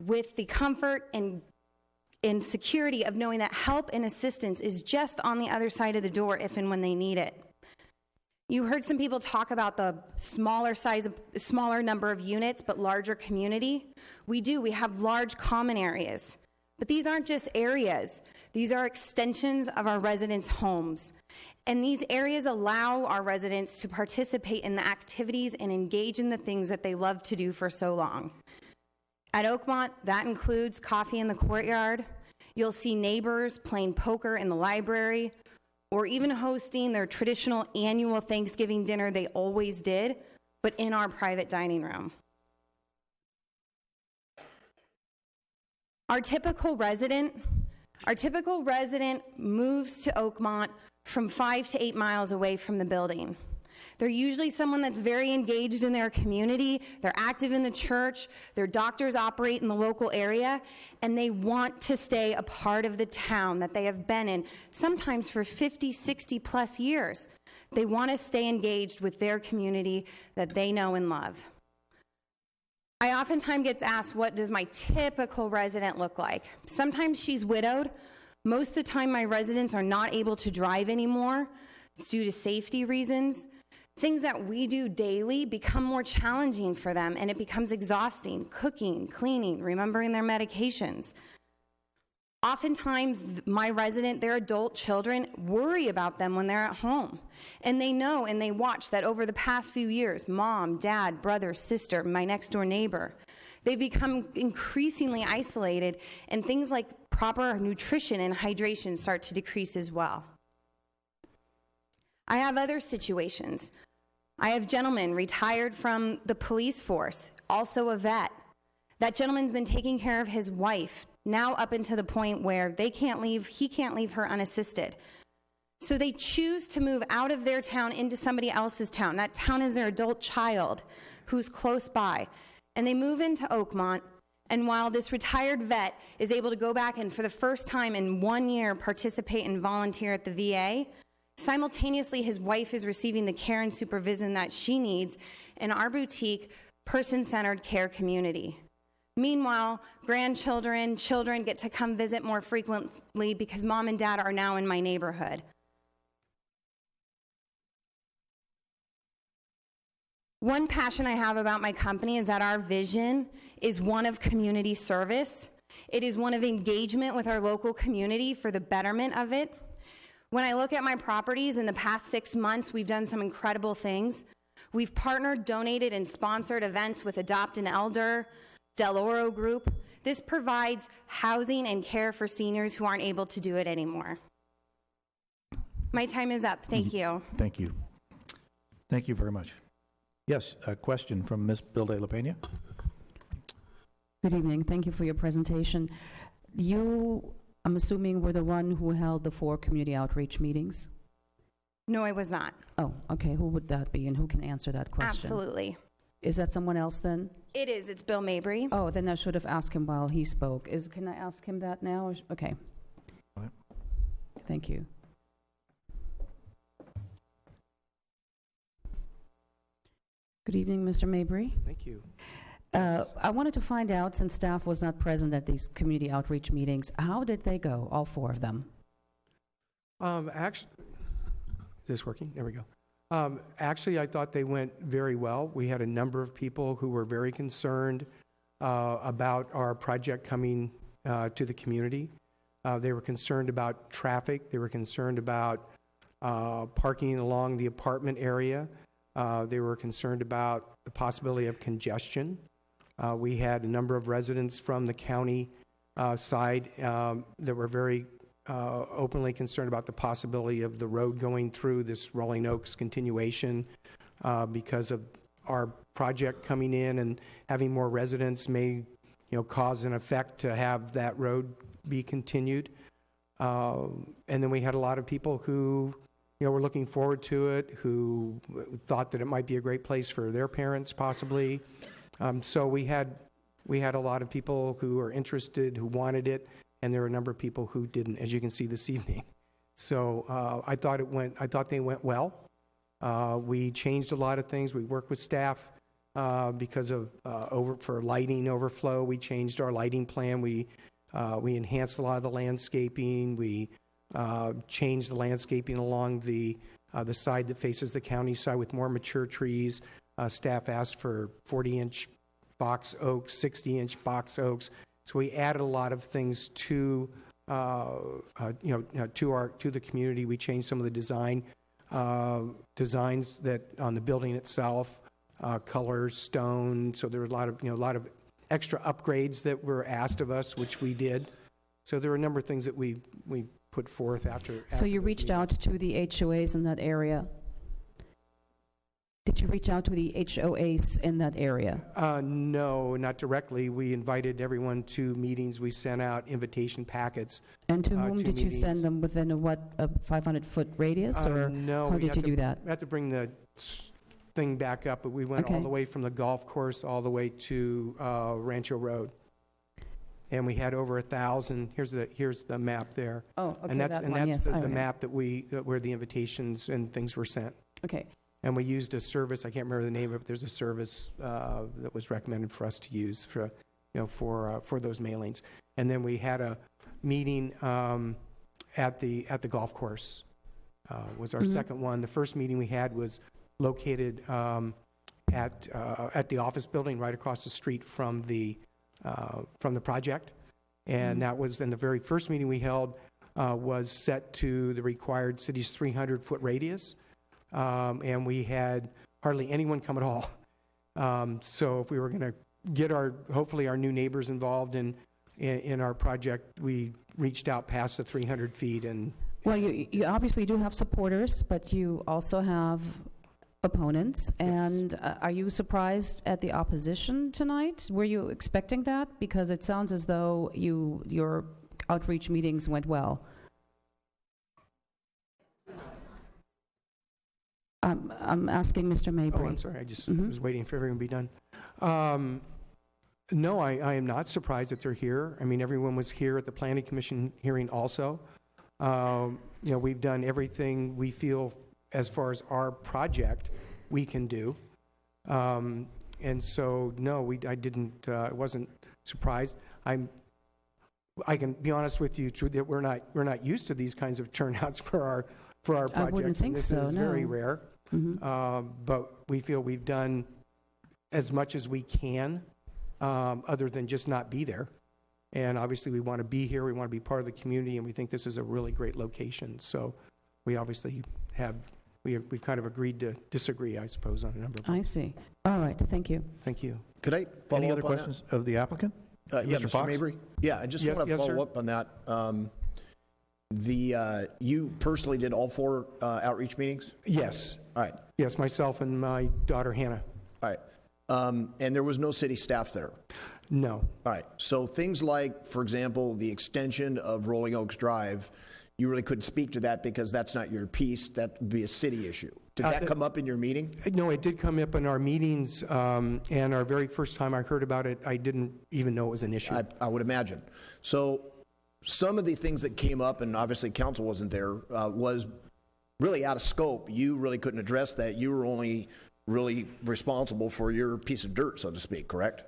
with the comfort and security of knowing that help and assistance is just on the other side of the door if and when they need it. You heard some people talk about the smaller number of units, but larger community. We do. We have large common areas. But these aren't just areas. These are extensions of our residents' homes. And these areas allow our residents to participate in the activities and engage in the things that they love to do for so long. At Oakmont, that includes coffee in the courtyard. You'll see neighbors playing poker in the library, or even hosting their traditional annual Thanksgiving dinner they always did, but in our private dining room. Our typical resident moves to Oakmont from 5 to 8 miles away from the building. They're usually someone that's very engaged in their community, they're active in the church, their doctors operate in the local area, and they want to stay a part of the town that they have been in, sometimes for 50, 60 plus years. They want to stay engaged with their community that they know and love. I oftentimes get asked, what does my typical resident look like? Sometimes she's widowed. Most of the time, my residents are not able to drive anymore. It's due to safety reasons. Things that we do daily become more challenging for them, and it becomes exhausting. Cooking, cleaning, remembering their medications. Oftentimes, my resident, their adult children, worry about them when they're at home. And they know and they watch that over the past few years, mom, dad, brother, sister, my next door neighbor, they become increasingly isolated, and things like proper nutrition and hydration start to decrease as well. I have other situations. I have gentlemen retired from the police force, also a vet. That gentleman's been taking care of his wife, now up into the point where he can't leave her unassisted. So they choose to move out of their town into somebody else's town. That town is their adult child who's close by. And they move into Oakmont, and while this retired vet is able to go back and for the first time in 1 year participate and volunteer at the VA, simultaneously his wife is receiving the care and supervision that she needs in our boutique, person-centered care community. Meanwhile, grandchildren, children get to come visit more frequently because mom and dad are now in my neighborhood. One passion I have about my company is that our vision is one of community service. It is one of engagement with our local community for the betterment of it. When I look at my properties in the past 6 months, we've done some incredible things. We've partnered, donated, and sponsored events with Adopt an Elder, Del Oro Group. This provides housing and care for seniors who aren't able to do it anymore. My time is up. Thank you. Thank you. Thank you very much. Yes, a question from Ms. Bill de la Pena. Good evening. Thank you for your presentation. You, I'm assuming, were the one who held the 4 community outreach meetings? No, I was not. Oh, okay. Who would that be, and who can answer that question? Absolutely. Is that someone else then? It is. It's Bill Mabry. Oh, then I should have asked him while he spoke. Can I ask him that now? Okay. All right. Thank you. Good evening, Mr. Mabry. Thank you. I wanted to find out, since staff was not present at these community outreach meetings, how did they go, all 4 of them? Actually, is this working? There we go. Actually, I thought they went very well. We had a number of people who were very concerned about our project coming to the community. They were concerned about traffic. They were concerned about parking along the apartment area. They were concerned about the possibility of congestion. We had a number of residents from the county side that were very openly concerned about the possibility of the road going through this Rolling Oaks continuation because of our project coming in and having more residents may cause an effect to have that road be continued. And then we had a lot of people who were looking forward to it, who thought that it might be a great place for their parents possibly. So we had a lot of people who were interested, who wanted it, and there were a number of people who didn't, as you can see this evening. So I thought they went well. We changed a lot of things. We worked with staff because of for lighting overflow. We changed our lighting plan. We enhanced a lot of the landscaping. We changed the landscaping along the side that faces the county side with more mature trees. Staff asked for 40-inch box oaks, 60-inch box oaks. So we added a lot of things to to the community. We changed some of the designs that on the building itself, colors, stone. So there were a lot of extra upgrades that were asked of us, which we did. So there were a number of things that we put forth after. So you reached out to the HOAs in that area? Did you reach out to the HOAs in that area? No, not directly. We invited everyone to meetings. We sent out invitation packets. And to whom did you send them? Within a 500-foot radius, or no, how did you do that? We have to bring the thing back up, but we went all the way from the golf course all the way to Rancho Road. And we had over 1,000. Here's the map there. Oh, okay. And that's yes, the map that where the invitations and things were sent. Okay. And we used a service. I can't remember the name of it. But there's a service that was recommended for us to use for those mailings. And then we had a meeting at the golf course. Was our second one. The first meeting we had was located at the office building right across the street from the project, and that was. And the very first meeting we held was set to the required city's 300-foot radius. And we had hardly anyone come at all. So if we were going to get hopefully our new neighbors involved in our project, we reached out past the 300 feet. Well, you obviously do have supporters, but you also have opponents. Yes. And are you surprised at the opposition tonight? Were you expecting that? Because it sounds as though your outreach meetings went well. I'm asking Mr. Mabry. Oh, I'm sorry. I just was waiting for everyone to be done. No, I am not surprised that they're here. I mean, everyone was here at the Planning Commission hearing also. We've done everything we feel as far as our project we can do. And so, no, I didn't. I wasn't surprised. I can be honest with you, that we're not used to these kinds of turnouts for our projects. I wouldn't think this so. is very rare. But we feel we've done as much as we can, other than just not be there. And obviously, we want to be here. We want to be part of the community, and we think this is a really great location. So, we obviously we've kind of agreed to disagree, I suppose, on a number of points. I see. All right. Thank you. Thank you. Could I follow Any up other on questions of the applicant? Yeah, Mr. Mr. Fox? Mabry? Yeah, I just want to follow up on that. You personally did all 4 outreach meetings? Yes. All right. Yes, myself and my daughter, Hannah. All right. And there was no city staff there? No. All right. So things like, for example, the extension of Rolling Oaks Drive, you really couldn't speak to that because that's not your piece. That would be a city issue. Did that come up in your meeting? No, it did come up in our meetings, and our very first time I heard about it, I didn't even know it was an issue. I would imagine. So some of the things that came up, and obviously council wasn't there, was really out of scope. You really couldn't address that. You were only really responsible for your piece of dirt, so to speak, correct?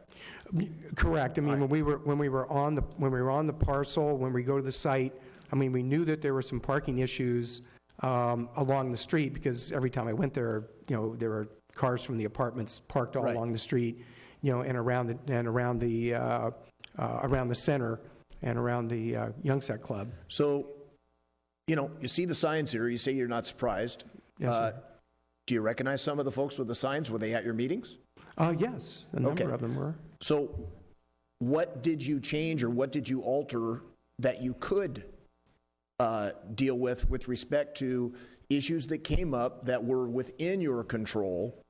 Correct. I mean, when we were on the parcel, when we go to the site, I mean, we knew that there were some parking issues along the street because every time I went there, there were cars from the apartments parked all along the street, and around the center and around the Youngset Club. So, you see the signs here. You say you're not surprised. Yes, sir. Do you recognize some of the folks with the signs? Were they at your meetings? Yes, a number of them were. So what did you change or what did you alter that you could deal with respect to issues that came up that were within your control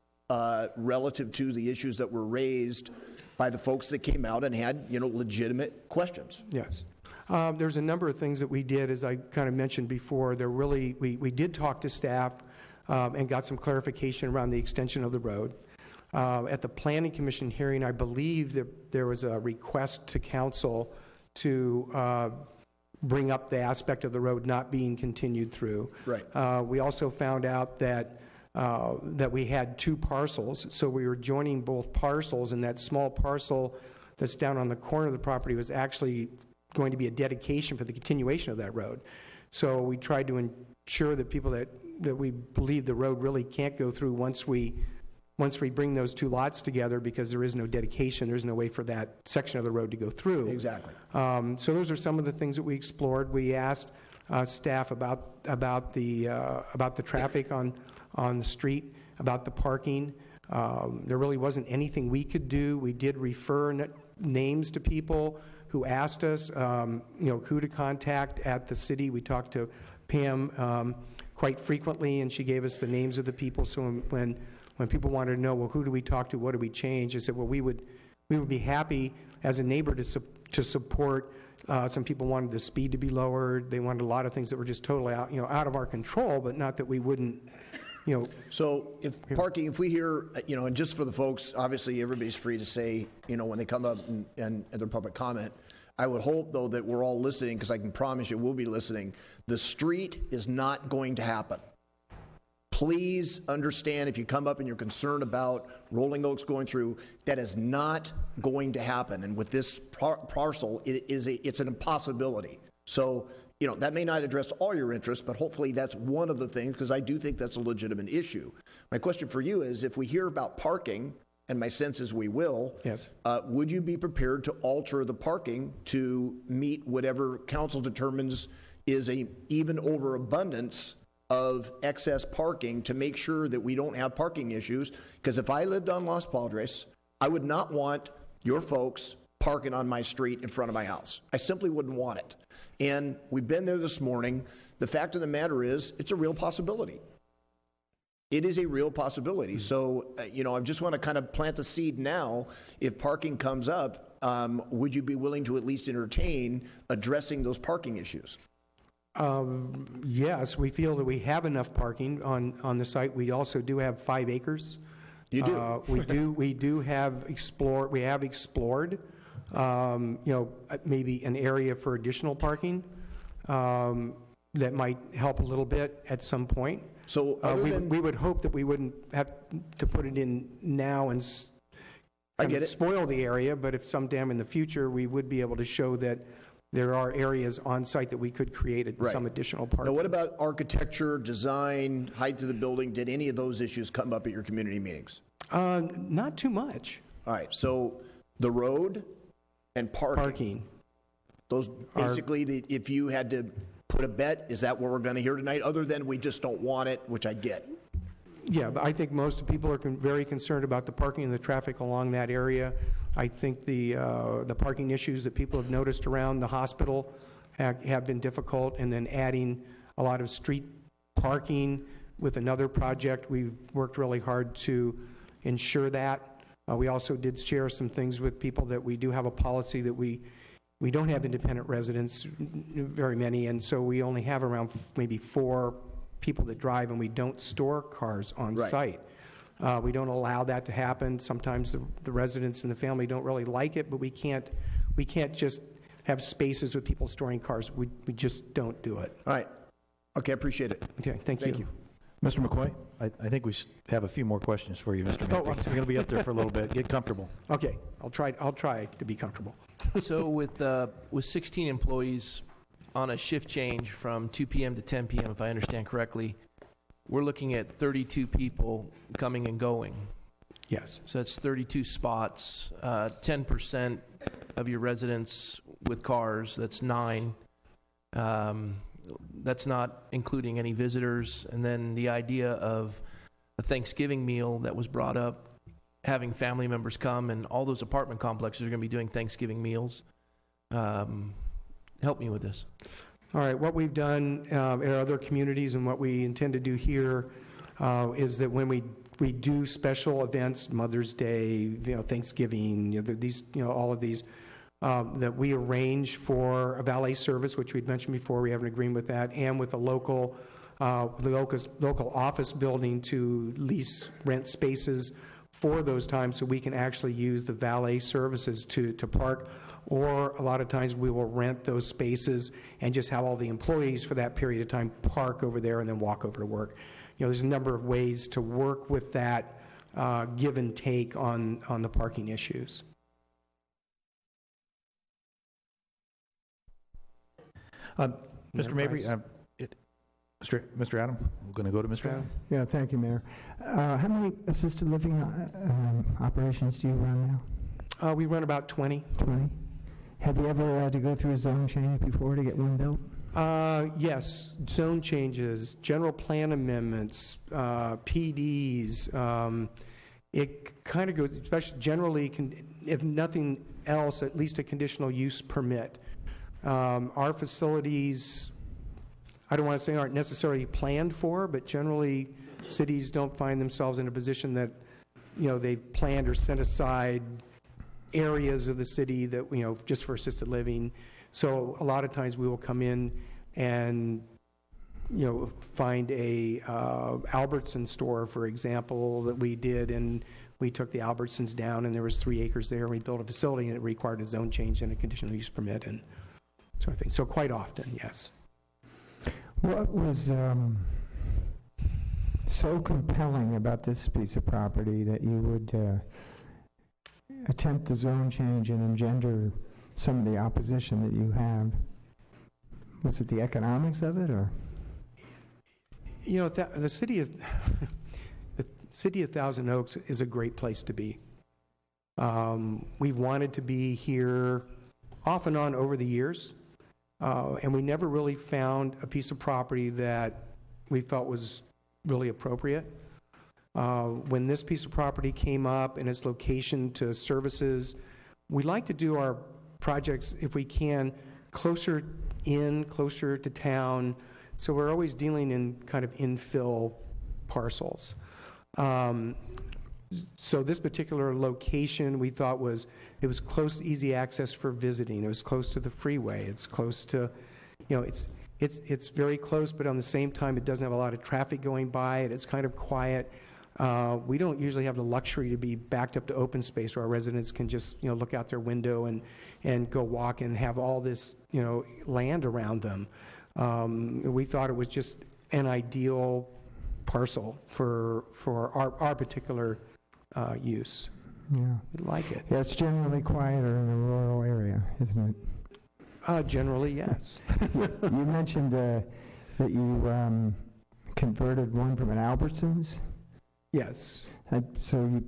relative to the issues that were raised by the folks that came out and had, legitimate questions? Yes. There's a number of things that we did, as I kind of mentioned before. We did talk to staff and got some clarification around the extension of the road. At the Planning Commission hearing, I believe that there was a request to council to bring up the aspect of the road not being continued through. Right. We also found out that we had 2 parcels, so we were joining both parcels, and that small parcel that's down on the corner of the property was actually going to be a dedication for the continuation of that road. So we tried to ensure that people that we believe the road really can't go through once we bring those 2 lots together, because there is no dedication, there's no way for that section of the road to go through. Exactly. So those are some of the things that we explored. We asked staff about the traffic on the street, about the parking. There really wasn't anything we could do. We did refer names to people who asked us, who to contact at the city. We talked to Pam quite frequently, and she gave us the names of the people. So when people wanted to know, well, who do we talk to? What do we change? I said, well, we would be happy as a neighbor to support. Some people wanted the speed to be lowered. They wanted a lot of things that were just totally out of our control, but not that we wouldn't. So if parking, if we hear, and just for the folks, obviously everybody's free to say, when they come up and their public comment. I would hope, though, that we're all listening, because I can promise you we'll be listening. The street is not going to happen. Please understand, if you come up and you're concerned about Rolling Oaks going through, that is not going to happen. And with this parcel, it's an impossibility. So, that may not address all your interests, but hopefully that's one of the things, because I do think that's a legitimate issue. My question for you is, if we hear about parking, and my sense is we will, yes, would you be prepared to alter the parking to meet whatever council determines is a even overabundance of excess parking, to make sure that we don't have parking issues? Because if I lived on Los Padres, I would not want your folks parking on my street in front of my house. I simply wouldn't want it. And we've been there this morning. The fact of the matter is, it's a real possibility. It is a real possibility. So, I just want to kind of plant the seed now. If parking comes up, would you be willing to at least entertain addressing those parking issues? Yes, we feel that we have enough parking on the site. We also do have 5 acres. You do? We do have explored. We have explored, maybe an area for additional parking that might help a little bit at some point. So we would hope that we wouldn't have to put it in now and spoil the area, but if sometime in the future we would be able to show that there are areas on site that we could create some additional parking. Now, what about architecture, design, height of the building? Did any of those issues come up at your community meetings? Not too much. All right, so the road and parking. Those basically, if you had to put a bet, is that what we're going to hear tonight, other than we just don't want it, which I get? Yeah, but I think most people are very concerned about the parking and the traffic along that area. I think the parking issues that people have noticed around the hospital have been difficult, and then adding a lot of street parking with another project. We've worked really hard to ensure that. We also did share some things with people that we do have a policy that we don't have independent residents, very many, and so we only have around maybe 4 people that drive, and we don't store cars on site. We don't allow that to happen. Sometimes the residents and the family don't really like it, but we can't just have spaces with people storing cars. We just don't do it. All right. Okay, I appreciate it. Okay, thank you. Mr. McCoy, I think we have a few more questions for you, Mr. Mayor. We're going to be up there for a little bit. Get comfortable. Okay, I'll try to be comfortable. So with 16 employees on a shift change from 2 p.m. to 10 p.m., if I understand correctly, we're looking at 32 people coming and going. Yes. So that's 32 spots, 10% of your residents with cars, that's 9. That's not including any visitors. And then the idea of a Thanksgiving meal that was brought up, having family members come, and all those apartment complexes are going to be doing Thanksgiving meals. Help me with this. All right, what we've done in our other communities and what we intend to do here is that when we do special events, Mother's Day, Thanksgiving, all of these, that we arrange for a valet service, which we'd mentioned before. We have an agreement with that, and with the local office building to rent spaces for those times, so we can actually use the valet services to park. Or a lot of times we will rent those spaces and just have all the employees for that period of time park over there and then walk over to work. There's a number of ways to work with that give and take on the parking issues. Mr. Mabry, Mr. Adam, we're going to go to Mr. Adam. Yeah, thank you, Mayor. How many assisted living operations do you run now? We run about 20. 20. Have you ever had to go through a zone change before to get one built? Yes, zone changes, general plan amendments, PDs. It kind of goes, especially generally, if nothing else, at least a conditional use permit. Our facilities, I don't want to say aren't necessarily planned for, but generally cities don't find themselves in a position that, they've planned or set aside areas of the city that, just for assisted living. So a lot of times we will come in and, find a Albertson store, for example, that we did, and we took the Albertsons down, and there was 3 acres there, and we built a facility, and it required a zone change and a conditional use permit and sort of thing. So quite often, yes. What was so compelling about this piece of property that you would attempt the zone change and engender some of the opposition that you have? Was it the economics of it, or? The city of Thousand Oaks is a great place to be. We've wanted to be here off and on over the years, and we never really found a piece of property that we felt was really appropriate. When this piece of property came up and its location to services, we like to do our projects, if we can, closer to town, so we're always dealing in kind of infill parcels. So this particular location we thought was close to easy access for visiting. It was close to the freeway. It's close to, it's very close, but on the same time it doesn't have a lot of traffic going by it. It's kind of quiet. We don't usually have the luxury to be backed up to open space where our residents can just look out their window and go walk and have all this land around them. We thought it was just an ideal parcel for our particular use. Yeah, we like it. Yeah, it's generally quieter in a rural area, isn't it? Generally, yes. You mentioned that you converted one from an Albertsons. Yes. So you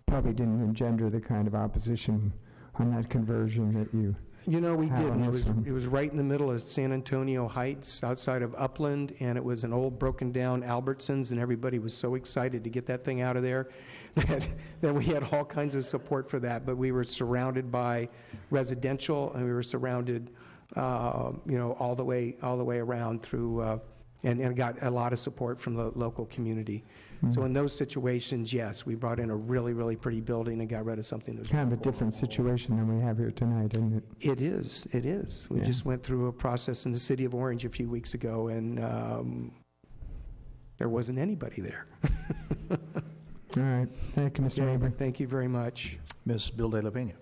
probably didn't engender the kind of opposition on that conversion that you. We didn't. It was right in the middle of San Antonio Heights, outside of Upland, and it was an old broken down Albertsons, and everybody was so excited to get that thing out of there that we had all kinds of support for that. But we were surrounded by residential, and we were surrounded, all the way around through, and got a lot of support from the local community. Mm-hmm. So in those situations, yes, we brought in a really, really pretty building and got rid of something that was kind of a different situation than we have here tonight, isn't it? It is. We just went through a process in the city of Orange a few weeks ago, and there wasn't anybody there. All right. Thank you, Mr. Mabry. Thank you very much. Ms. Bill De La Pena.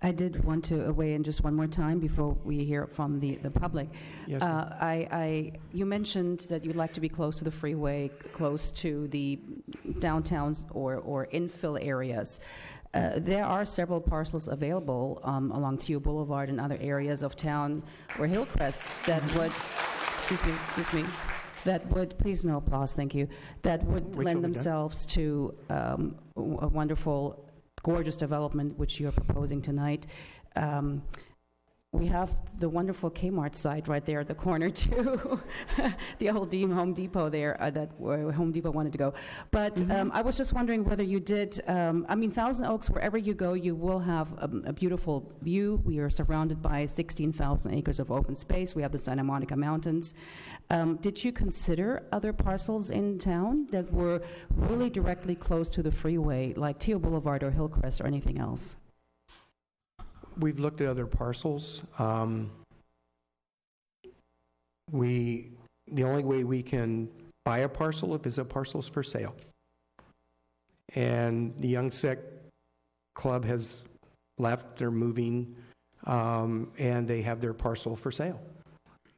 I did want to weigh in just one more time before we hear from the public. Yes, you mentioned that you'd like to be close to the freeway, close to the downtowns or infill areas. There are several parcels available along Teal Boulevard and other areas of town or Hillcrest that would, excuse me, that would, please no applause, thank you, that would lend themselves to a wonderful, gorgeous development which you're proposing tonight. we have the wonderful Kmart site right there at the corner too, the old Home Depot there that where Home Depot wanted to go. But I was just wondering whether you did. I mean, Thousand Oaks, wherever you go, you will have a beautiful view. We are surrounded by 16,000 acres of open space. We have the Santa Monica Mountains. Did you consider other parcels in town that were really directly close to the freeway, like Teal Boulevard or Hillcrest or anything else? We've looked at other parcels. The only way we can buy a parcel if a parcel's for sale. And the Young Sec Club has left, they're moving, and they have their parcel for sale.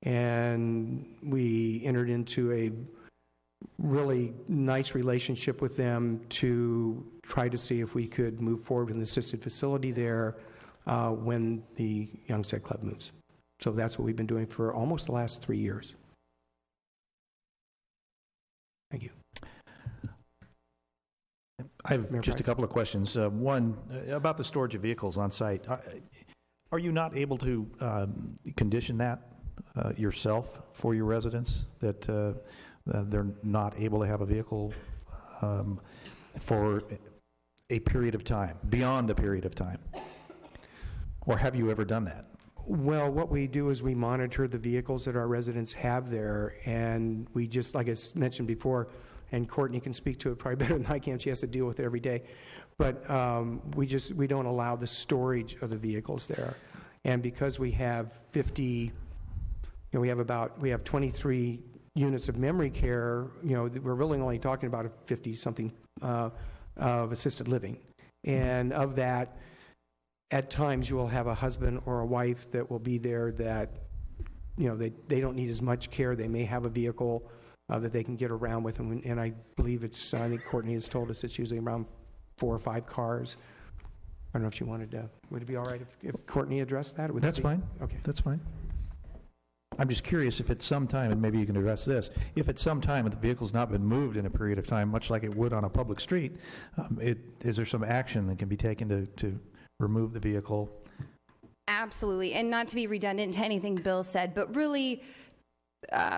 And we entered into a really nice relationship with them to try to see if we could move forward with an assisted facility there when the Young Sec Club moves. So that's what we've been doing for almost the last 3 years. Thank you. I have just a couple of questions. One, about the storage of vehicles on site. Are you not able to condition that yourself for your residents, that they're not able to have a vehicle for a period of time, beyond a period of time? Or have you ever done that? Well, what we do is we monitor the vehicles that our residents have there, and we just, like I mentioned before, and Courtney can speak to it probably better than I can. She has to deal with it every day. But we don't allow the storage of the vehicles there. And because we have 50, we have 23 units of memory care, we're really only talking about 50-something of assisted living. And of that, at times you will have a husband or a wife that will be there that, they don't need as much care. They may have a vehicle that they can get around with. And I believe I think Courtney has told us it's usually around 4 or 5 cars. I don't know if she wanted to, would it be all right if Courtney addressed that? That's fine. Okay. That's fine. I'm just curious if at some time, and maybe you can address this, if at some time the vehicle's not been moved in a period of time, much like it would on a public street, is there some action that can be taken to remove the vehicle? Absolutely. And not to be redundant to anything Bill said, but really,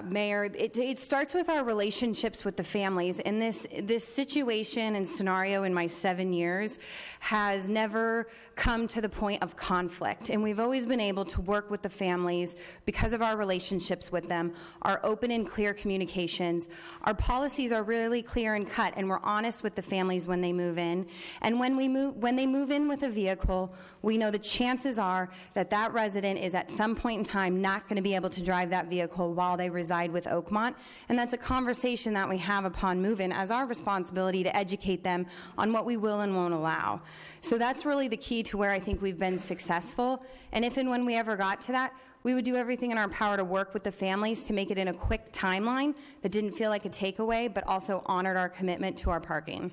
Mayor, it starts with our relationships with the families. And this situation and scenario in my 7 years has never come to the point of conflict. And we've always been able to work with the families because of our relationships with them, our open and clear communications. Our policies are really clear and cut, and we're honest with the families when they move in. And when they move in with a vehicle, we know the chances are that that resident is at some point in time not going to be able to drive that vehicle while they reside with Oakmont. And that's a conversation that we have upon move-in as our responsibility to educate them on what we will and won't allow. So that's really the key to where I think we've been successful. And if and when we ever got to that, we would do everything in our power to work with the families to make it in a quick timeline that didn't feel like a takeaway, but also honored our commitment to our parking.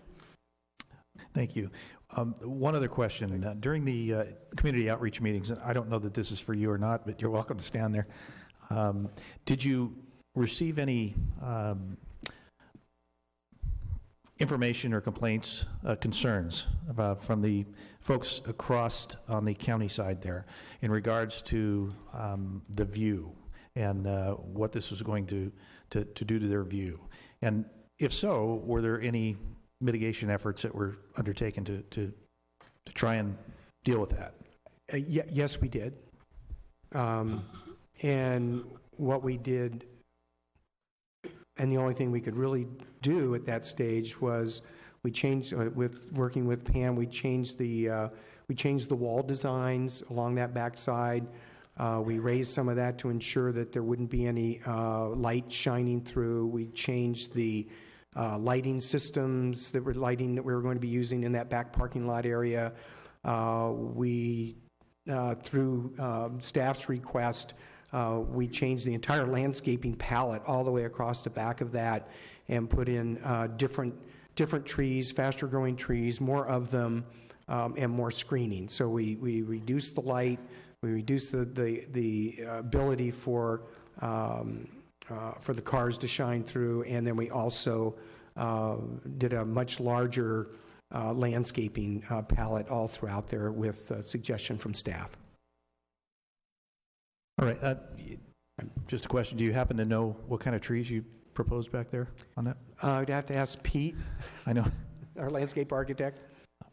Thank you. One other question. During the community outreach meetings, and I don't know that this is for you or not, but you're welcome to stand there. Did you receive any information or complaints, concerns from the folks across on the county side there in regards to the view and what this was going to do to their view? And if so, were there any mitigation efforts that were undertaken to try and deal with that? Yes, we did. And what we did, and the only thing we could really do at that stage was we changed, working with Pam, we changed the wall designs along that backside. We raised some of that to ensure that there wouldn't be any light shining through. We changed the lighting systems that we were going to be using in that back parking lot area. We, through staff's request, we changed the entire landscaping palette all the way across the back of that and put in different trees, faster growing trees, more of them, and more screening. So we reduced the light, we reduced the ability for the cars to shine through, and then we also did a much larger landscaping palette all throughout there with suggestion from staff. All right. Just a question. Do you happen to know what kind of trees you proposed back there on that? I'd have to ask Pete. I know. Our landscape architect.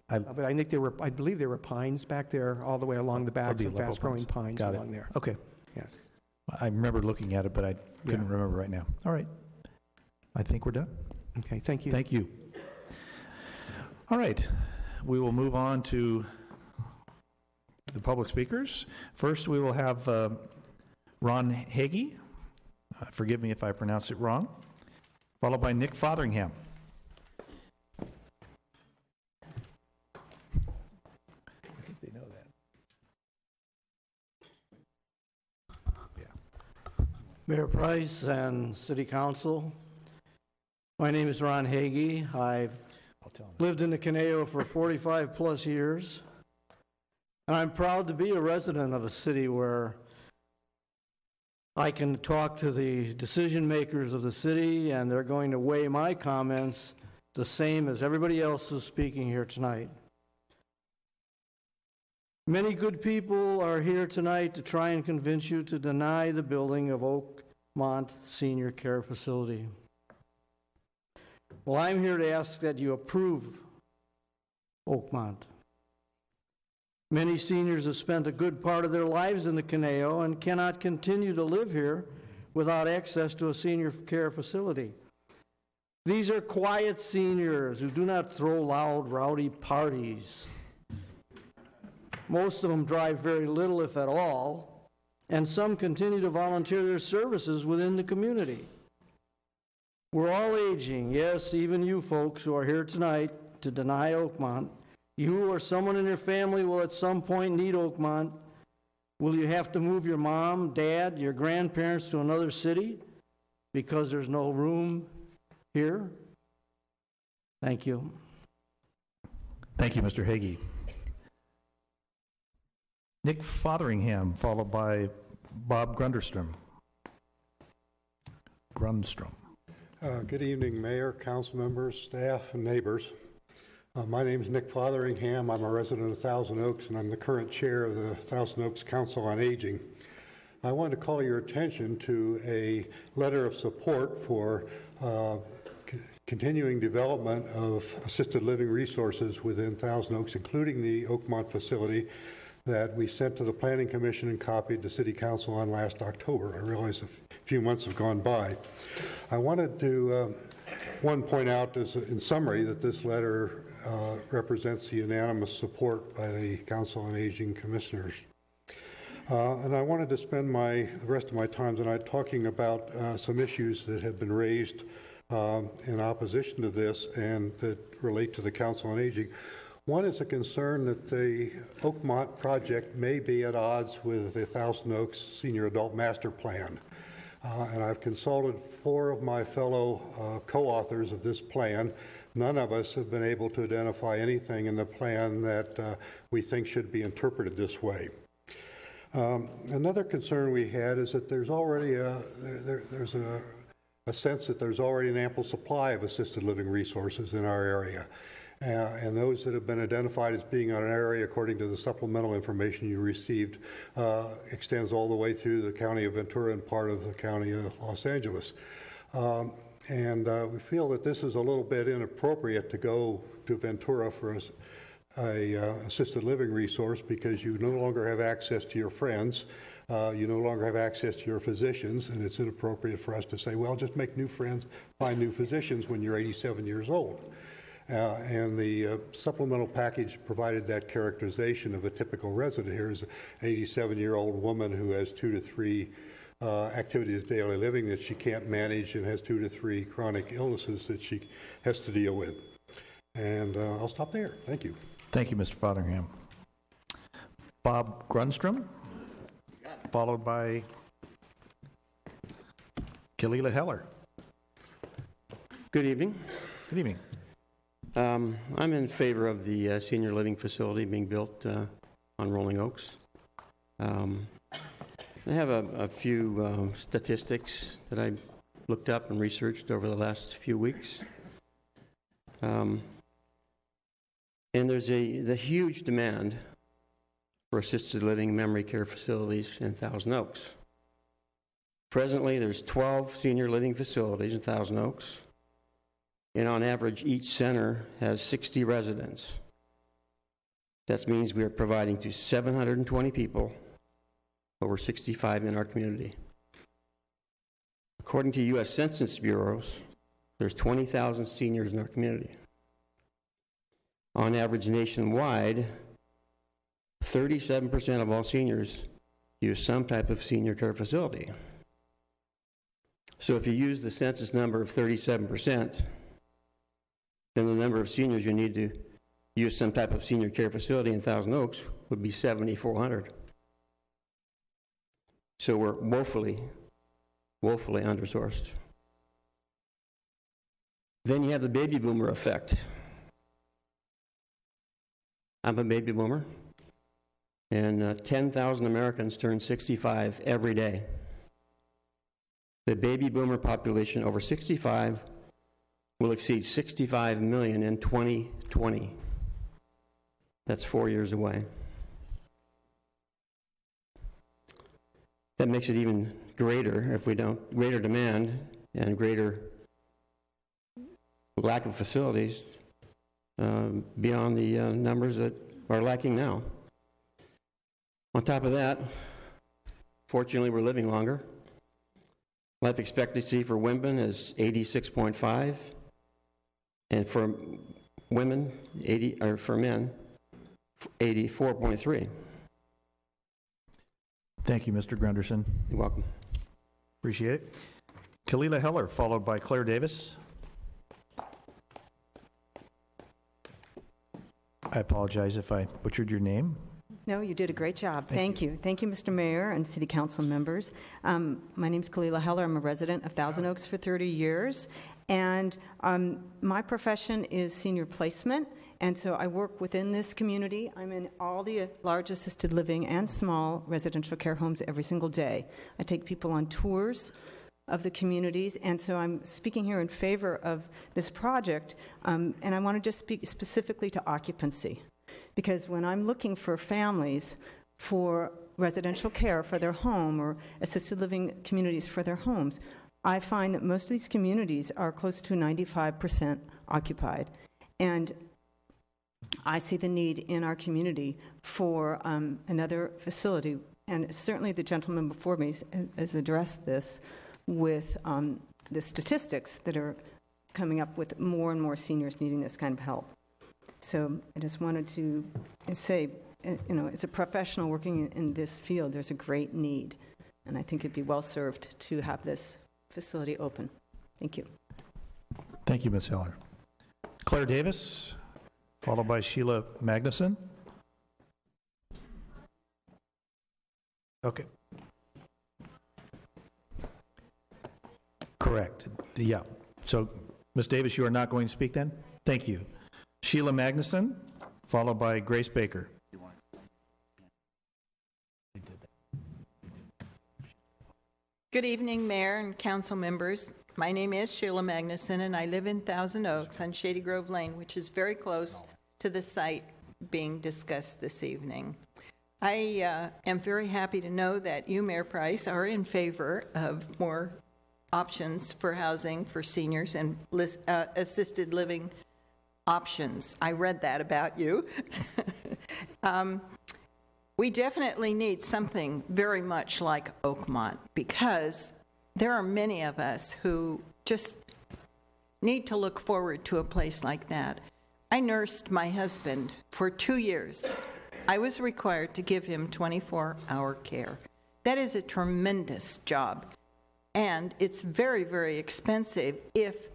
But I think I believe there were pines back there all the way along the back, some fast-growing pines along there. Okay. Yes. I remember looking at it, but I couldn't remember right now. All right. I think we're done. Okay, thank you. Thank you. All right. We will move on to the public speakers. First, we will have Ron Hagee. Forgive me if I pronounce it wrong. Followed by Nick Fotheringham. I think they know that. Mayor Price and City Council, my name is Ron Hagee. I've lived in the Conejo for 45 plus years, and I'm proud to be a resident of a city where I can talk to the decision makers of the city, and they're going to weigh my comments the same as everybody else who's speaking here tonight. Many good people are here tonight to try and convince you to deny the building of Oakmont Senior Care Facility. Well, I'm here to ask that you approve Oakmont. Many seniors have spent a good part of their lives in the Conejo and cannot continue to live here without access to a senior care facility. These are quiet seniors who do not throw loud, rowdy parties. Most of them drive very little, if at all, and some continue to volunteer their services within the community. We're all aging, yes, even you folks who are here tonight to deny Oakmont. You or someone in your family will at some point need Oakmont. Will you have to move your mom, dad, your grandparents to another city because there's no room here? Thank you. Thank you, Mr. Hagee. Nick Fotheringham, followed by Bob Grundstrom. Good evening, Mayor, council members, staff, and neighbors. My name is Nick Fotheringham. I'm a resident of Thousand Oaks, and I'm the current chair of the Thousand Oaks Council on Aging. I wanted to call your attention to a letter of support for continuing development of assisted living resources within Thousand Oaks, including the Oakmont facility that we sent to the Planning Commission and copied to City Council on last October. I realize a few months have gone by. I wanted to point out in summary that this letter represents the unanimous support by the Council on Aging Commissioners. And I wanted to spend the rest of my time tonight talking about some issues that have been raised in opposition to this and that relate to the Council on Aging. One is a concern that the Oakmont project may be at odds with the Thousand Oaks Senior Adult Master Plan. And I've consulted 4 of my fellow co-authors of this plan. None of us have been able to identify anything in the plan that we think should be interpreted this way. Another concern we had is that there's already there's a sense that there's already an ample supply of assisted living resources in our area. And those that have been identified as being on an area, according to the supplemental information you received, extends all the way through the county of Ventura and part of the county of Los Angeles. We feel that this is a little bit inappropriate to go to Ventura for a assisted living resource because you no longer have access to your friends. You no longer have access to your physicians, and it's inappropriate for us to say, well, just make new friends, find new physicians when you're 87 years old. And the supplemental package provided that characterization of a typical resident here is an 87-year-old woman who has 2 to 3 activities of daily living that she can't manage and has 2 to 3 chronic illnesses that she has to deal with. And I'll stop there. Thank you. Thank you, Mr. Fotheringham. Bob Grundstrom, followed by Kalila Heller. Good evening. Good evening. I'm in favor of the senior living facility being built on Rolling Oaks. I have a few statistics that I looked up and researched over the last few weeks. And there's the huge demand for assisted living and memory care facilities in Thousand Oaks. Presently, there's 12 senior living facilities in Thousand Oaks, and on average, each center has 60 residents. That means we are providing to 720 people over 65 in our community. According to U.S. Census Bureaus, there's 20,000 seniors in our community. On average nationwide, 37% of all seniors use some type of senior care facility. So if you use the census number of 37%, then the number of seniors you need to use some type of senior care facility in Thousand Oaks would be 7,400. So we're woefully undersourced. Then you have the baby boomer effect. I'm a baby boomer, and 10,000 Americans turn 65 every day. The baby boomer population over 65 will exceed 65 million in 2020. That's 4 years away. That makes it even greater if we don't, greater demand and greater lack of facilities beyond the numbers that are lacking now. On top of that, fortunately, we're living longer. Life expectancy for women is 86.5, and for women, for men, 84.3. Thank you, Mr. Grunderson. You're welcome. Appreciate it. Kalila Heller, followed by Claire Davis. I apologize if I butchered your name. No, you did a great job. Thank you. Thank you, Mr. Mayor and City Council members. My name is Kalila Heller. I'm a resident of Thousand Oaks for 30 years. And my profession is senior placement. And so I work within this community. I'm in all the large assisted living and small residential care homes every single day. I take people on tours of the communities, and so I'm speaking here in favor of this project, and I want to just speak specifically to occupancy, because when I'm looking for families for residential care for their home or assisted living communities for their homes, I find that most of these communities are close to 95% occupied, and I see the need in our community for another facility, and certainly the gentleman before me has addressed this with the statistics that are coming up with more and more seniors needing this kind of help. So I just wanted to say, as a professional working in this field, there's a great need, and I think it'd be well served to have this facility open. Thank you. Thank you, Ms. Heller. Claire Davis, followed by Sheila Magnuson. Okay. Correct. Yeah. So, Ms. Davis, you are not going to speak then? Thank you. Sheila Magnuson, followed by Grace Baker. Good evening, Mayor and Council members. My name is Sheila Magnuson, and I live in Thousand Oaks on Shady Grove Lane, which is very close to the site being discussed this evening. I am very happy to know that you, Mayor Price, are in favor of more options for housing for seniors and assisted living options. I read that about you. We definitely need something very much like Oakmont, because there are many of us who just need to look forward to a place like that. I nursed my husband for 2 years. I was required to give him 24-hour care. That is a tremendous job. And it's very, very expensive if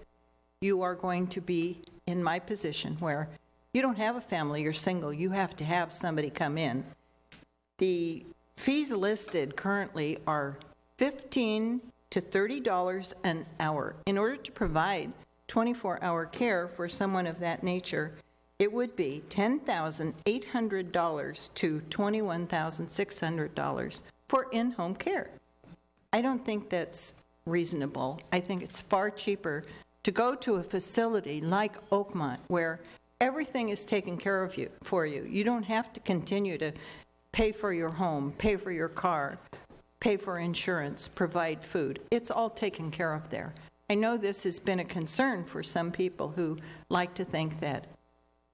you are going to be in my position where you don't have a family, you're single, you have to have somebody come in. The fees listed currently are $15 to $30 an hour. In order to provide 24-hour care for someone of that nature, it would be $10,800 to $21,600 for in-home care. I don't think that's reasonable. I think it's far cheaper to go to a facility like Oakmont where everything is taken care of for you. You don't have to continue to pay for your home, pay for your car, pay for insurance, provide food. It's all taken care of there. I know this has been a concern for some people who like to think that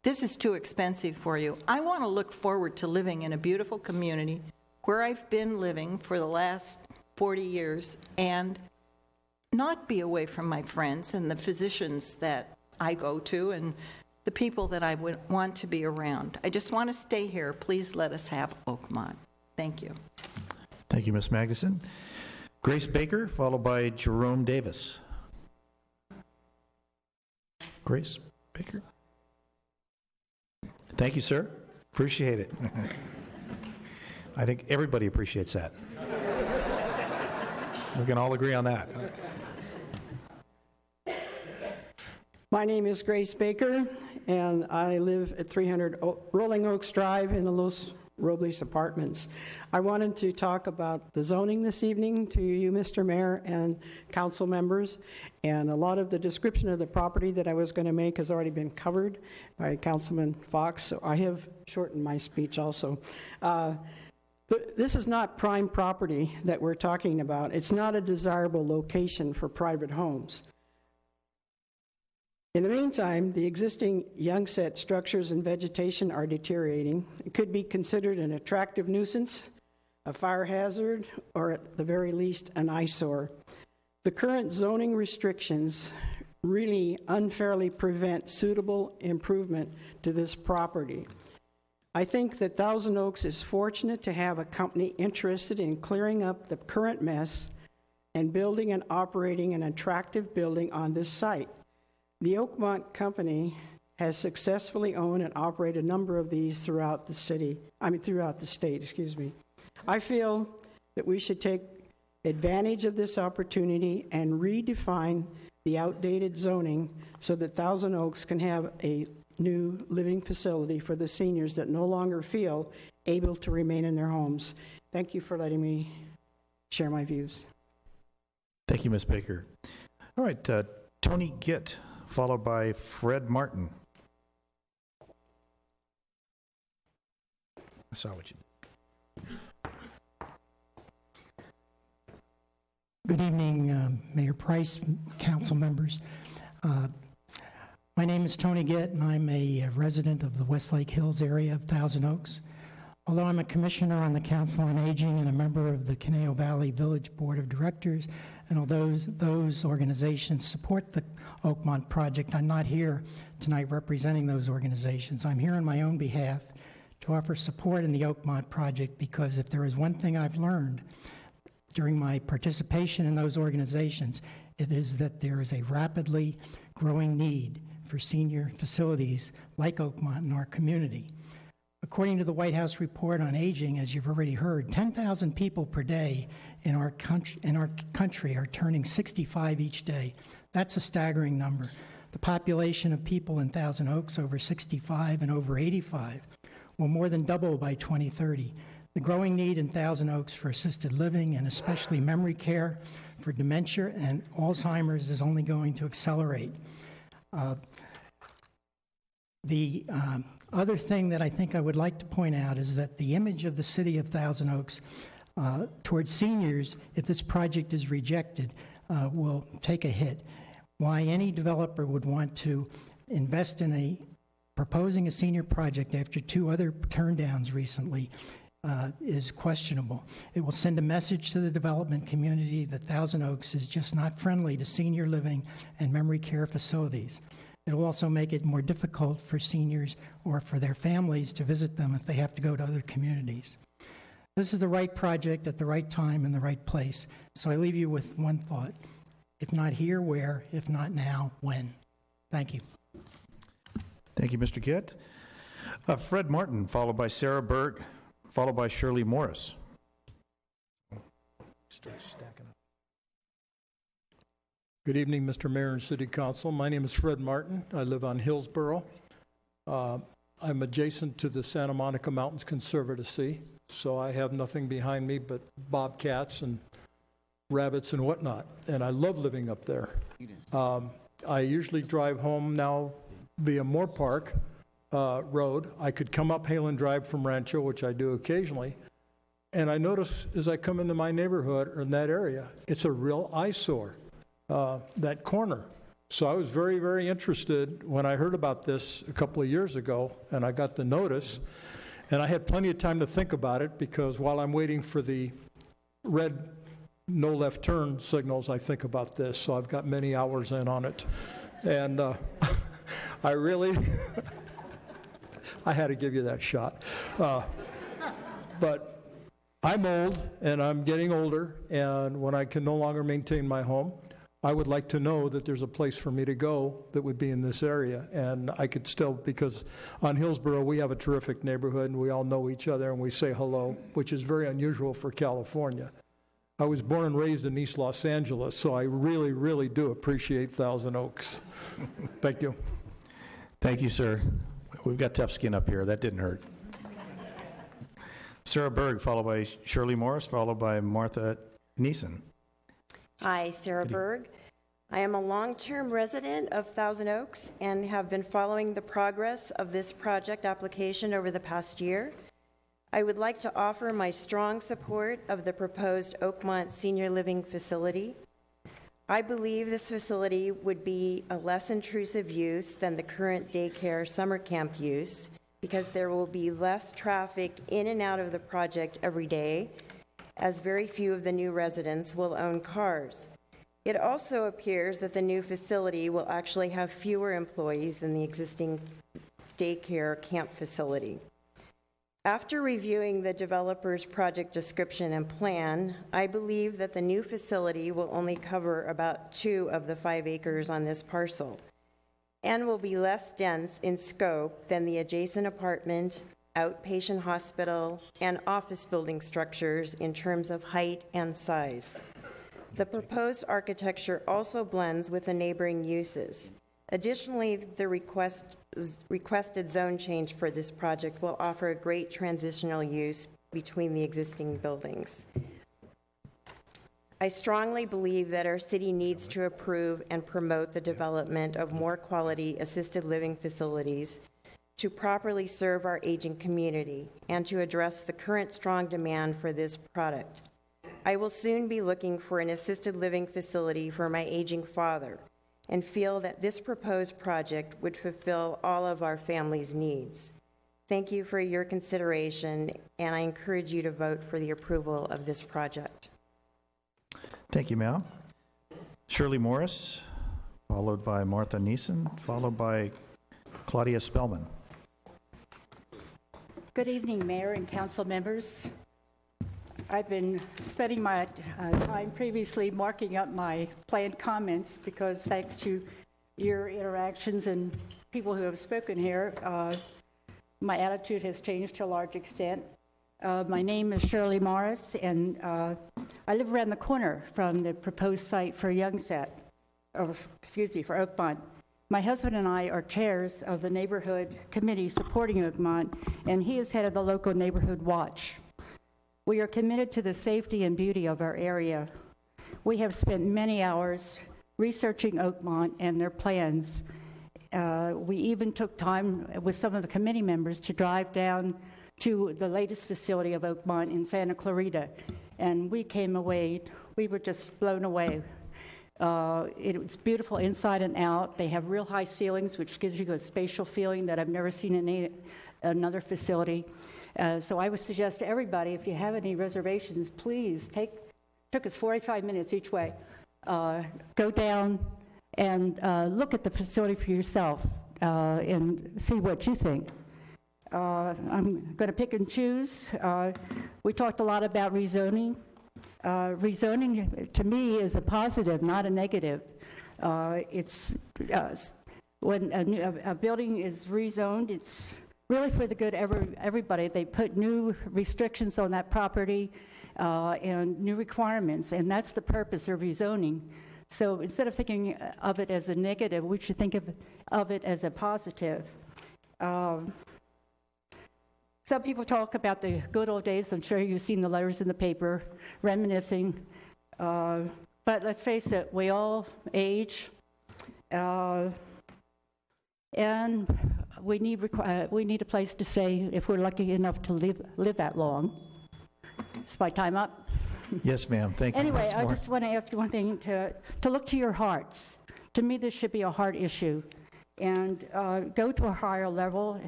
this is too expensive for you. I want to look forward to living in a beautiful community where I've been living for the last 40 years and not be away from my friends and the physicians that I go to and the people that I would want to be around. I just want to stay here. Please let us have Oakmont. Thank you. Thank you, Ms. Magnuson. Grace Baker, followed by Jerome Davis. Grace Baker. Thank you, sir. Appreciate it. I think everybody appreciates that. We can all agree on that. My name is Grace Baker, and I live at 300 Rolling Oaks Drive in the Los Robles Apartments. I wanted to talk about the zoning this evening to you, Mr. Mayor, and council members. And a lot of the description of the property that I was going to make has already been covered by Councilman Fox, so I have shortened my speech also. This is not prime property that we're talking about. It's not a desirable location for private homes. In the meantime, the existing young-set structures and vegetation are deteriorating. It could be considered an attractive nuisance, a fire hazard, or at the very least, an eyesore. The current zoning restrictions really unfairly prevent suitable improvement to this property. I think that Thousand Oaks is fortunate to have a company interested in clearing up the current mess and building and operating an attractive building on this site. The Oakmont Company has successfully owned and operated a number of these throughout the state, I feel that we should take advantage of this opportunity and redefine the outdated zoning so that Thousand Oaks can have a new living facility for the seniors that no longer feel able to remain in their homes. Thank you for letting me share my views. Thank you, Ms. Baker. All right, Tony Gitt, followed by Fred Martin. I saw what you did. Good evening, Mayor Price, council members. My name is Tony Gitt, and I'm a resident of the Westlake Hills area of Thousand Oaks. Although I'm a commissioner on the Council on Aging and a member of the Conejo Valley Village Board of Directors, and although those organizations support the Oakmont project, I'm not here tonight representing those organizations. I'm here on my own behalf to offer support in the Oakmont project, because if there is one thing I've learned during my participation in those organizations, it is that there is a rapidly growing need for senior facilities like Oakmont in our community. According to the White House report on aging, as you've already heard, 10,000 people per day in our country are turning 65 each day. That's a staggering number. The population of people in Thousand Oaks over 65 and over 85 will more than double by 2030. The growing need in Thousand Oaks for assisted living and especially memory care for dementia and Alzheimer's is only going to accelerate. The other thing that I think I would like to point out is that the image of the city of Thousand Oaks towards seniors, if this project is rejected, will take a hit. Why any developer would want to invest in proposing a senior project after two other turndowns recently is questionable. It will send a message to the development community that Thousand Oaks is just not friendly to senior living and memory care facilities. It will also make it more difficult for seniors or for their families to visit them if they have to go to other communities. This is the right project at the right time in the right place. So I leave you with one thought. If not here, where? If not now, when? Thank you. Thank you, Mr. Gitt. Fred Martin, followed by Sarah Berg, followed by Shirley Morris. Start stacking up. Good evening, Mr. Mayor and City Council. My name is Fred Martin. I live on Hillsborough. I'm adjacent to the Santa Monica Mountains Conservancy, so I have nothing behind me but bobcats and rabbits and whatnot, and I love living up there. I usually drive home now via Moore Park Road. I could come up Halen Drive from Rancho, which I do occasionally, and I notice as I come into my neighborhood or in that area, it's a real eyesore, that corner. So I was very, very interested when I heard about this a couple of years ago, and I got the notice, and I had plenty of time to think about it, because while I'm waiting for the red no left turn signals, I think about this. So I've got many hours in on it. And I really, I had to give you that shot. But I'm old, and I'm getting older, and when I can no longer maintain my home, I would like to know that there's a place for me to go that would be in this area. And I could still, because on Hillsborough, we have a terrific neighborhood, and we all know each other, and we say hello, which is very unusual for California. I was born and raised in East Los Angeles, so I really, really do appreciate Thousand Oaks. Thank you. Thank you, sir. We've got tough skin up here. That didn't hurt. Sarah Berg, followed by Shirley Morris, followed by Martha Neeson. Hi, Sarah Berg. I am a long-term resident of Thousand Oaks and have been following the progress of this project application over the past year. I would like to offer my strong support of the proposed Oakmont Senior Living Facility. I believe this facility would be a less intrusive use than the current daycare summer camp use, because there will be less traffic in and out of the project every day, as very few of the new residents will own cars. It also appears that the new facility will actually have fewer employees than the existing daycare camp facility. After reviewing the developer's project description and plan, I believe that the new facility will only cover about 2 of the 5 acres on this parcel, and will be less dense in scope than the adjacent apartment, outpatient hospital, and office building structures in terms of height and size. The proposed architecture also blends with the neighboring uses. Additionally, the requested zone change for this project will offer a great transitional use between the existing buildings. I strongly believe that our city needs to approve and promote the development of more quality assisted living facilities to properly serve our aging community and to address the current strong demand for this product. I will soon be looking for an assisted living facility for my aging father, and feel that this proposed project would fulfill all of our family's needs. Thank you for your consideration, and I encourage you to vote for the approval of this project. Thank you, ma'am. Shirley Morris, followed by Martha Neeson, followed by Claudia Spellman. Good evening, Mayor and council members. I've been spending my time previously marking up my planned comments, because thanks to your interactions and people who have spoken here, my attitude has changed to a large extent. My name is Shirley Morris, and I live around the corner from the proposed site for Youngset, for Oakmont. My husband and I are chairs of the neighborhood committee supporting Oakmont, and he is head of the local neighborhood watch. We are committed to the safety and beauty of our area. We have spent many hours researching Oakmont and their plans. We even took time with some of the committee members to drive down to the latest facility of Oakmont in Santa Clarita, and we came away, we were just blown away. It was beautiful inside and out. They have real high ceilings, which gives you a spatial feeling that I've never seen in another facility. So I would suggest to everybody, if you have any reservations, please took us 45 minutes each way. Go down and look at the facility for yourself and see what you think. I'm going to pick and choose. We talked a lot about rezoning. Rezoning, to me, is a positive, not a negative. It's when a building is rezoned, it's really for the good of everybody. They put new restrictions on that property and new requirements, and that's the purpose of rezoning. So instead of thinking of it as a negative, we should think of it as a positive. Some people talk about the good old days. I'm sure you've seen the letters in the paper reminiscing. But let's face it, we all age. And we need a place to stay if we're lucky enough to live that long. Is my time up? Yes, ma'am. Thank you. Anyway, Ms. I Moore. just want to ask you one thing, to look to your hearts. To me, this should be a heart issue. And go to a higher level,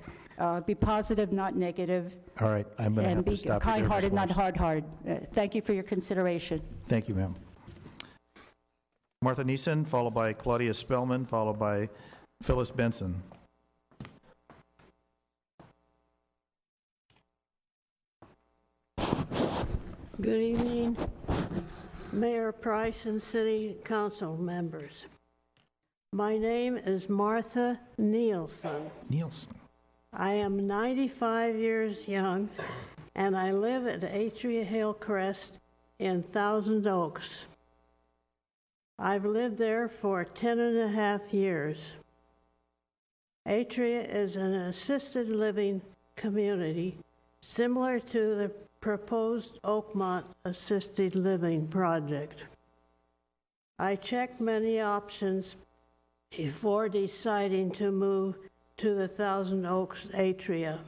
be positive, not negative. All right, I'm going to have to stop you there, And be kind-hearted, Ms. not Morris. hard-hearted. Thank you for your consideration. Thank you, ma'am. Martha Neeson, followed by Claudia Spellman, followed by Phyllis Benson. Good evening, Mayor Price and City Council members. My name is Martha Nielsen. Nielsen. I am 95 years young, and I live at Atria Hillcrest in Thousand Oaks. I've lived there for 10.5 years. Atria is an assisted living community similar to the proposed Oakmont Assisted Living Project. I checked many options before deciding to move to the Thousand Oaks Atria.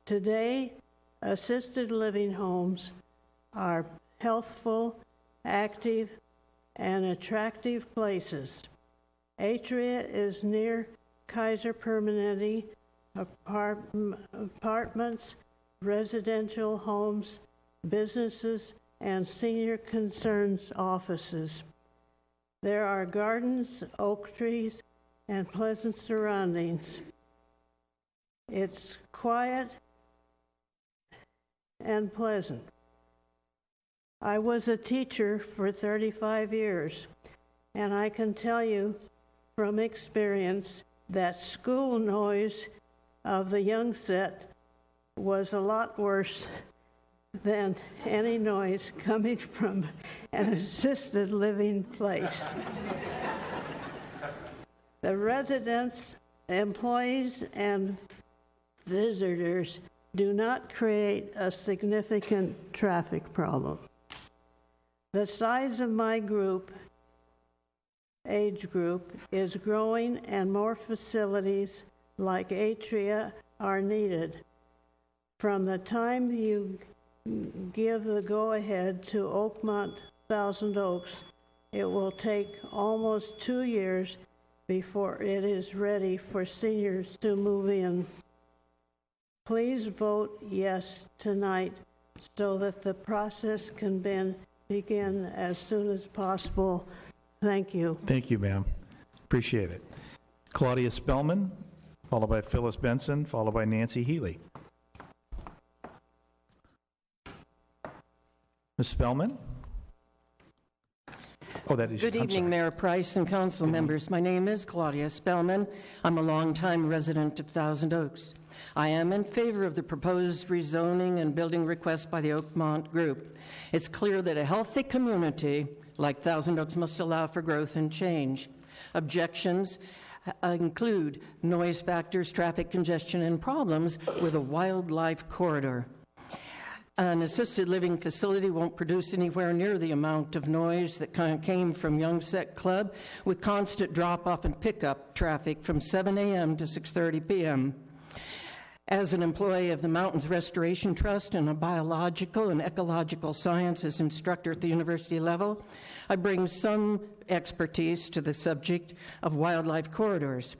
Today, assisted living homes are healthful, active, and attractive places. Atria is near Kaiser Permanente, apartments, residential homes, businesses, and senior concerns offices. There are gardens, oak trees, and pleasant surroundings. It's quiet and pleasant. I was a teacher for 35 years, and I can tell you from experience that school noise of the young set was a lot worse than any noise coming from an assisted living place. The residents, employees, and visitors do not create a significant traffic problem. The size of my age group, is growing, and more facilities like Atria are needed. From the time you give the go-ahead to Oakmont Thousand Oaks, it will take almost 2 years before it is ready for seniors to move in. Please vote yes tonight so that the process can begin as soon as possible. Thank you. Thank you, ma'am. Appreciate it. Claudia Spellman, followed by Phyllis Benson, followed by Nancy Healy. Ms. Spellman? Oh, that is Good evening, Mayor Price and council members. My name is Claudia Spellman. I'm a longtime resident of Thousand Oaks. I am in favor of the proposed rezoning and building request by the Oakmont Group. It's clear that a healthy community like Thousand Oaks must allow for growth and change. Objections include noise factors, traffic congestion, and problems with a wildlife corridor. An assisted living facility won't produce anywhere near the amount of noise that came from Young Set Club, with constant drop-off and pickup traffic from 7 a.m. to 6:30 p.m. As an employee of the Mountains Restoration Trust and a biological and ecological sciences instructor at the university level, I bring some expertise to the subject of wildlife corridors.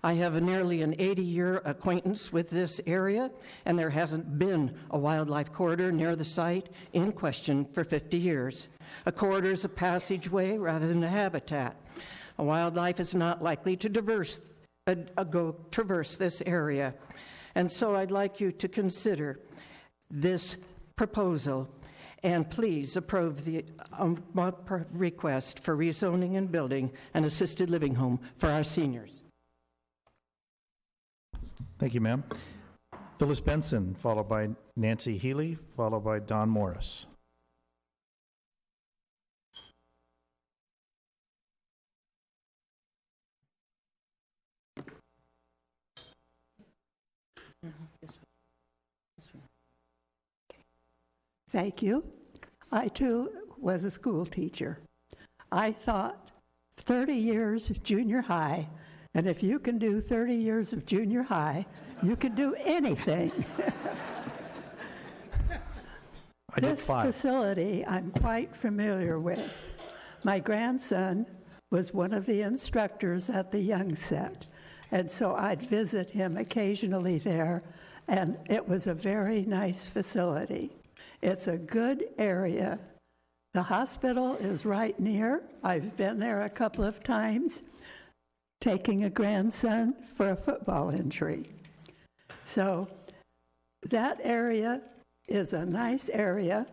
I have nearly an 80-year acquaintance with this area, and there hasn't been a wildlife corridor near the site in question for 50 years. A corridor is a passageway rather than a habitat. A wildlife is not likely to traverse this area. And so I'd like you to consider this proposal and please approve the request for rezoning and building an assisted living home for our seniors. Thank you, ma'am. Phyllis Benson, followed by Nancy Healy, followed by Don Morris. Thank you. I, too, was a school teacher. I thought 30 years junior high And if you can do 30 years of junior high, you can do anything. I did This 5. facility I'm quite familiar with. My grandson was one of the instructors at the Young Set, and so I'd visit him occasionally there, and it was a very nice facility. It's a good area. The hospital is right near. I've been there a couple of times, taking a grandson for a football injury. So that area is a nice area.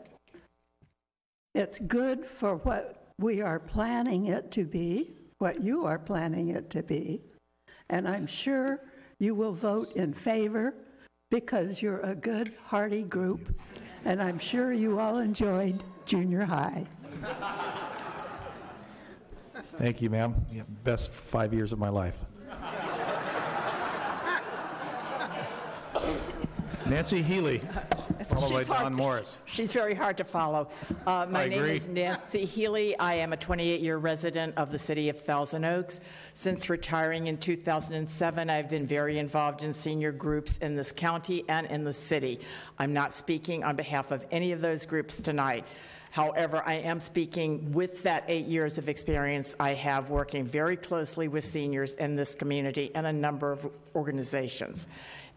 It's good for what we are planning it to be, what you are planning it to be, and I'm sure you will vote in favor because you're a good, hearty group, and I'm sure you all enjoyed junior high. Thank you, ma'am. Yeah, best 5 years of my life. Nancy Healy, followed by Don Morris. She's very hard to follow. My name agree. is Nancy Healy. I am a 28-year resident of the city of Thousand Oaks. Since retiring in 2007, I've been very involved in senior groups in this county and in the city. I'm not speaking on behalf of any of those groups tonight. However, I am speaking with that 8 years of experience I have working very closely with seniors in this community and a number of organizations.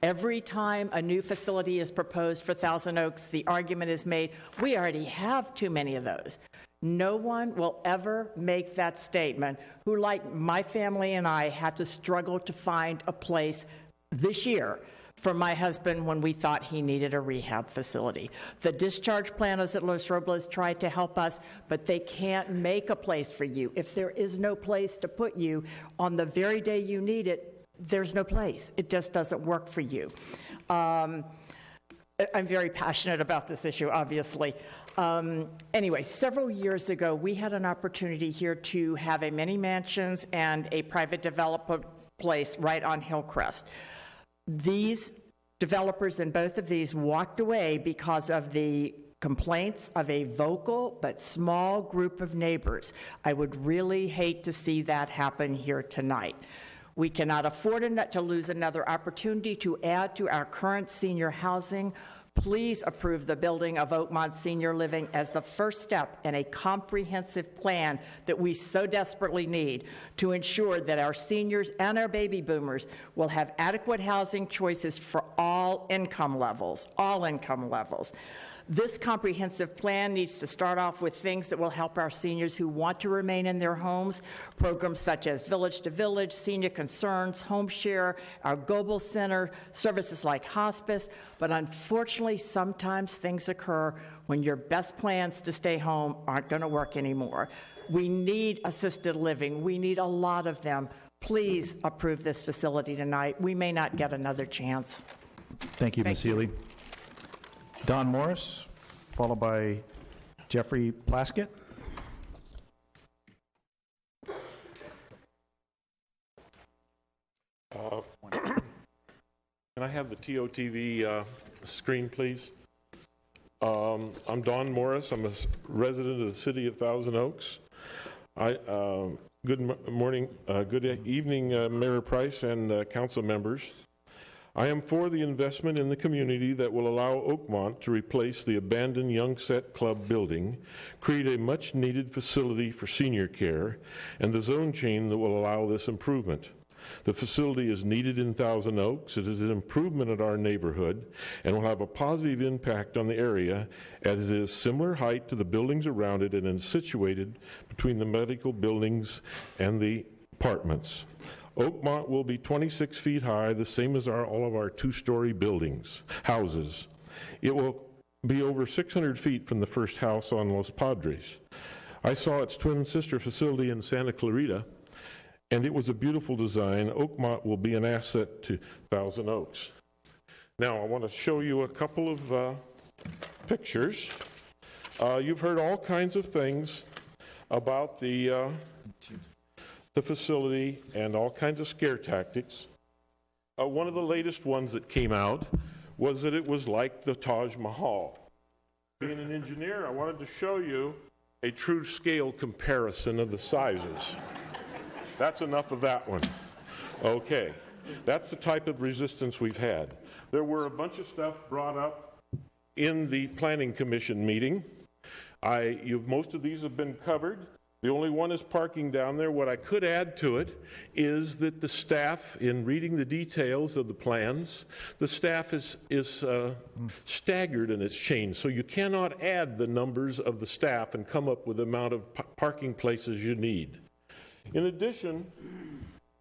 Every time a new facility is proposed for Thousand Oaks, the argument is made, we already have too many of those. No one will ever make that statement who, like my family and I, had to struggle to find a place this year for my husband when we thought he needed a rehab facility. The discharge planners at Los Robles tried to help us, but they can't make a place for you. If there is no place to put you on the very day you need it, there's no place. It just doesn't work for you. I'm very passionate about this issue, obviously. Anyway, several years ago, we had an opportunity here to have a mini mansions and a private development place right on Hillcrest. These developers in both of these walked away because of the complaints of a vocal but small group of neighbors. I would really hate to see that happen here tonight. We cannot afford to lose another opportunity to add to our current senior housing. Please approve the building of Oakmont Senior Living as the first step in a comprehensive plan that we so desperately need to ensure that our seniors and our baby boomers will have adequate housing choices for all income levels, all income levels. This comprehensive plan needs to start off with things that will help our seniors who want to remain in their homes, programs such as Village to Village, Senior Concerns, Home Share, our Global Center, services like hospice. But unfortunately, sometimes things occur when your best plans to stay home aren't going to work anymore. We need assisted living. We need a lot of them. Please approve this facility tonight. We may not get another chance. Thank you, Ms. Healy. Don Morris, followed by Jeffrey Plaskett. Can I have the TOTV screen, please? I'm Don Morris. I'm a resident of the city of Thousand Oaks. Good morning, good evening, Mayor Price and council members. I am for the investment in the community that will allow Oakmont to replace the abandoned Young Set Club building, create a much-needed facility for senior care, and the zone change that will allow this improvement. The facility is needed in Thousand Oaks. It is an improvement at our neighborhood and will have a positive impact on the area as it is similar height to the buildings around it and is situated between the medical buildings and the apartments. Oakmont will be 26 feet high, the same as all of our two-story houses. It will be over 600 feet from the first house on Los Padres. I saw its twin sister facility in Santa Clarita, and it was a beautiful design. Oakmont will be an asset to Thousand Oaks. Now, I want to show you a couple of pictures. You've heard all kinds of things about the facility and all kinds of scare tactics. One of the latest ones that came out was that it was like the Taj Mahal. Being an engineer, I wanted to show you a true scale comparison of the sizes. That's enough of that one. Okay, that's the type of resistance we've had. There were a bunch of stuff brought up in the Planning Commission meeting. Most of these have been covered. The only one is parking down there. What I could add to it is that the staff, in reading the details of the plans, the staff is staggered in its change. So you cannot add the numbers of the staff and come up with the amount of parking places you need. In addition,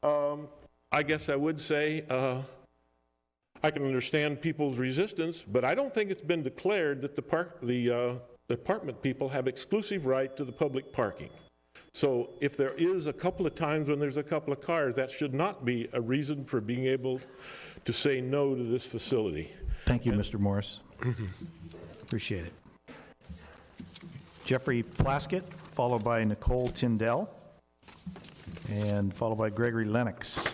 I guess I would say I can understand people's resistance, but I don't think it's been declared that the apartment people have exclusive right to the public parking. So if there is a couple of times when there's a couple of cars, that should not be a reason for being able to say no to this facility. Thank you, Mr. Morris. Appreciate it. Jeffrey Plaskett, followed by Nicole Tyndall, and followed by Gregory Lennox.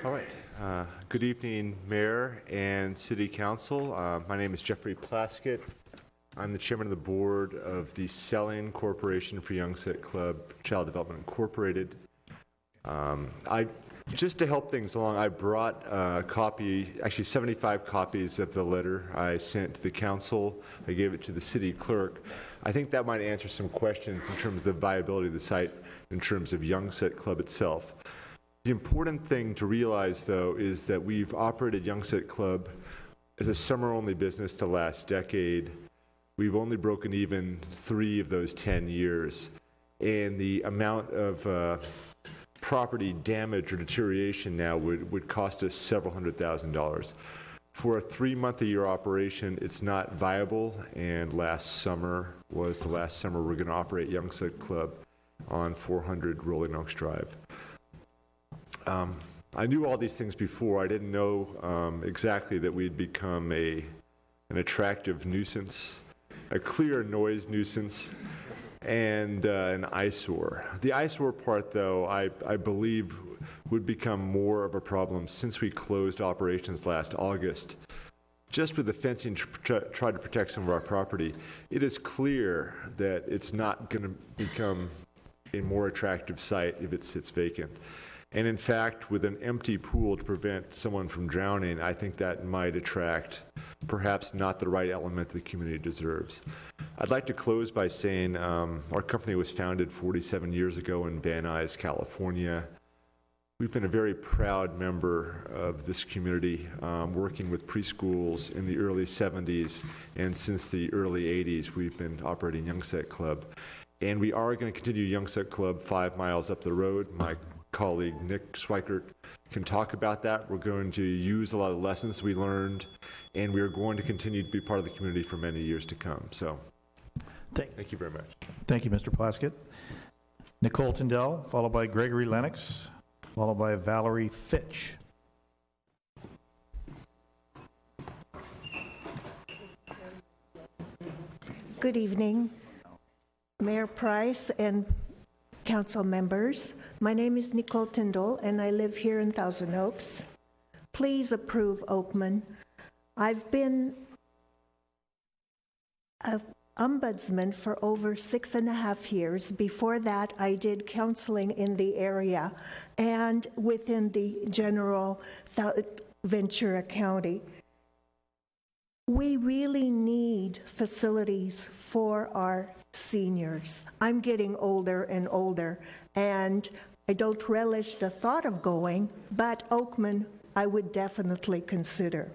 All right. Good evening, Mayor and City Council. My name is Jeffrey Plaskett. I'm the chairman of the board of the Selling Corporation for Young Set Club Child Development Incorporated. Just to help things along, I brought a copy, actually 75 copies of the letter I sent to the council. I gave it to the city clerk. I think that might answer some questions in terms of the viability of the site in terms of Young Set Club itself. The important thing to realize, though, is that we've operated Young Set Club as a summer-only business the last decade. We've only broken even 3 of those 10 years. And the amount of property damage or deterioration now would cost us several $100,000. For a 3-month-a-year operation, it's not viable. And last summer was the last summer we're going to operate Young Set Club on 400 Rolling Oaks Drive. I knew all these things before. I didn't know exactly that we'd become an attractive nuisance, a clear noise nuisance, and an eyesore. The eyesore part, though, I believe would become more of a problem since we closed operations last August. Just with the fencing to try to protect some of our property, it is clear that it's not going to become a more attractive site if it sits vacant. And in fact, with an empty pool to prevent someone from drowning, I think that might attract perhaps not the right element the community deserves. I'd like to close by saying our company was founded 47 years ago in Van Nuys, California. We've been a very proud member of this community, working with preschools in the early 70s, and since the early 80s, we've been operating Young Set Club. And we are going to continue Young Set Club 5 miles up the road. My colleague Nick Schweikert can talk about that. We're going to use a lot of lessons we learned, and we are going to continue to be part of the community for many years to come. So, thank you very much. Thank you, Mr. Plaskett. Nicole Tyndall, followed by Gregory Lennox, followed by Valerie Fitch. Good evening, Mayor Price and council members. My name is Nicole Tyndall, and I live here in Thousand Oaks. Please approve Oakman. I've been an ombudsman for over 6.5 years. Before that, I did counseling in the area and within the general Ventura County. We really need facilities for our seniors. I'm getting older and older, and I don't relish the thought of going, but Oakman I would definitely consider.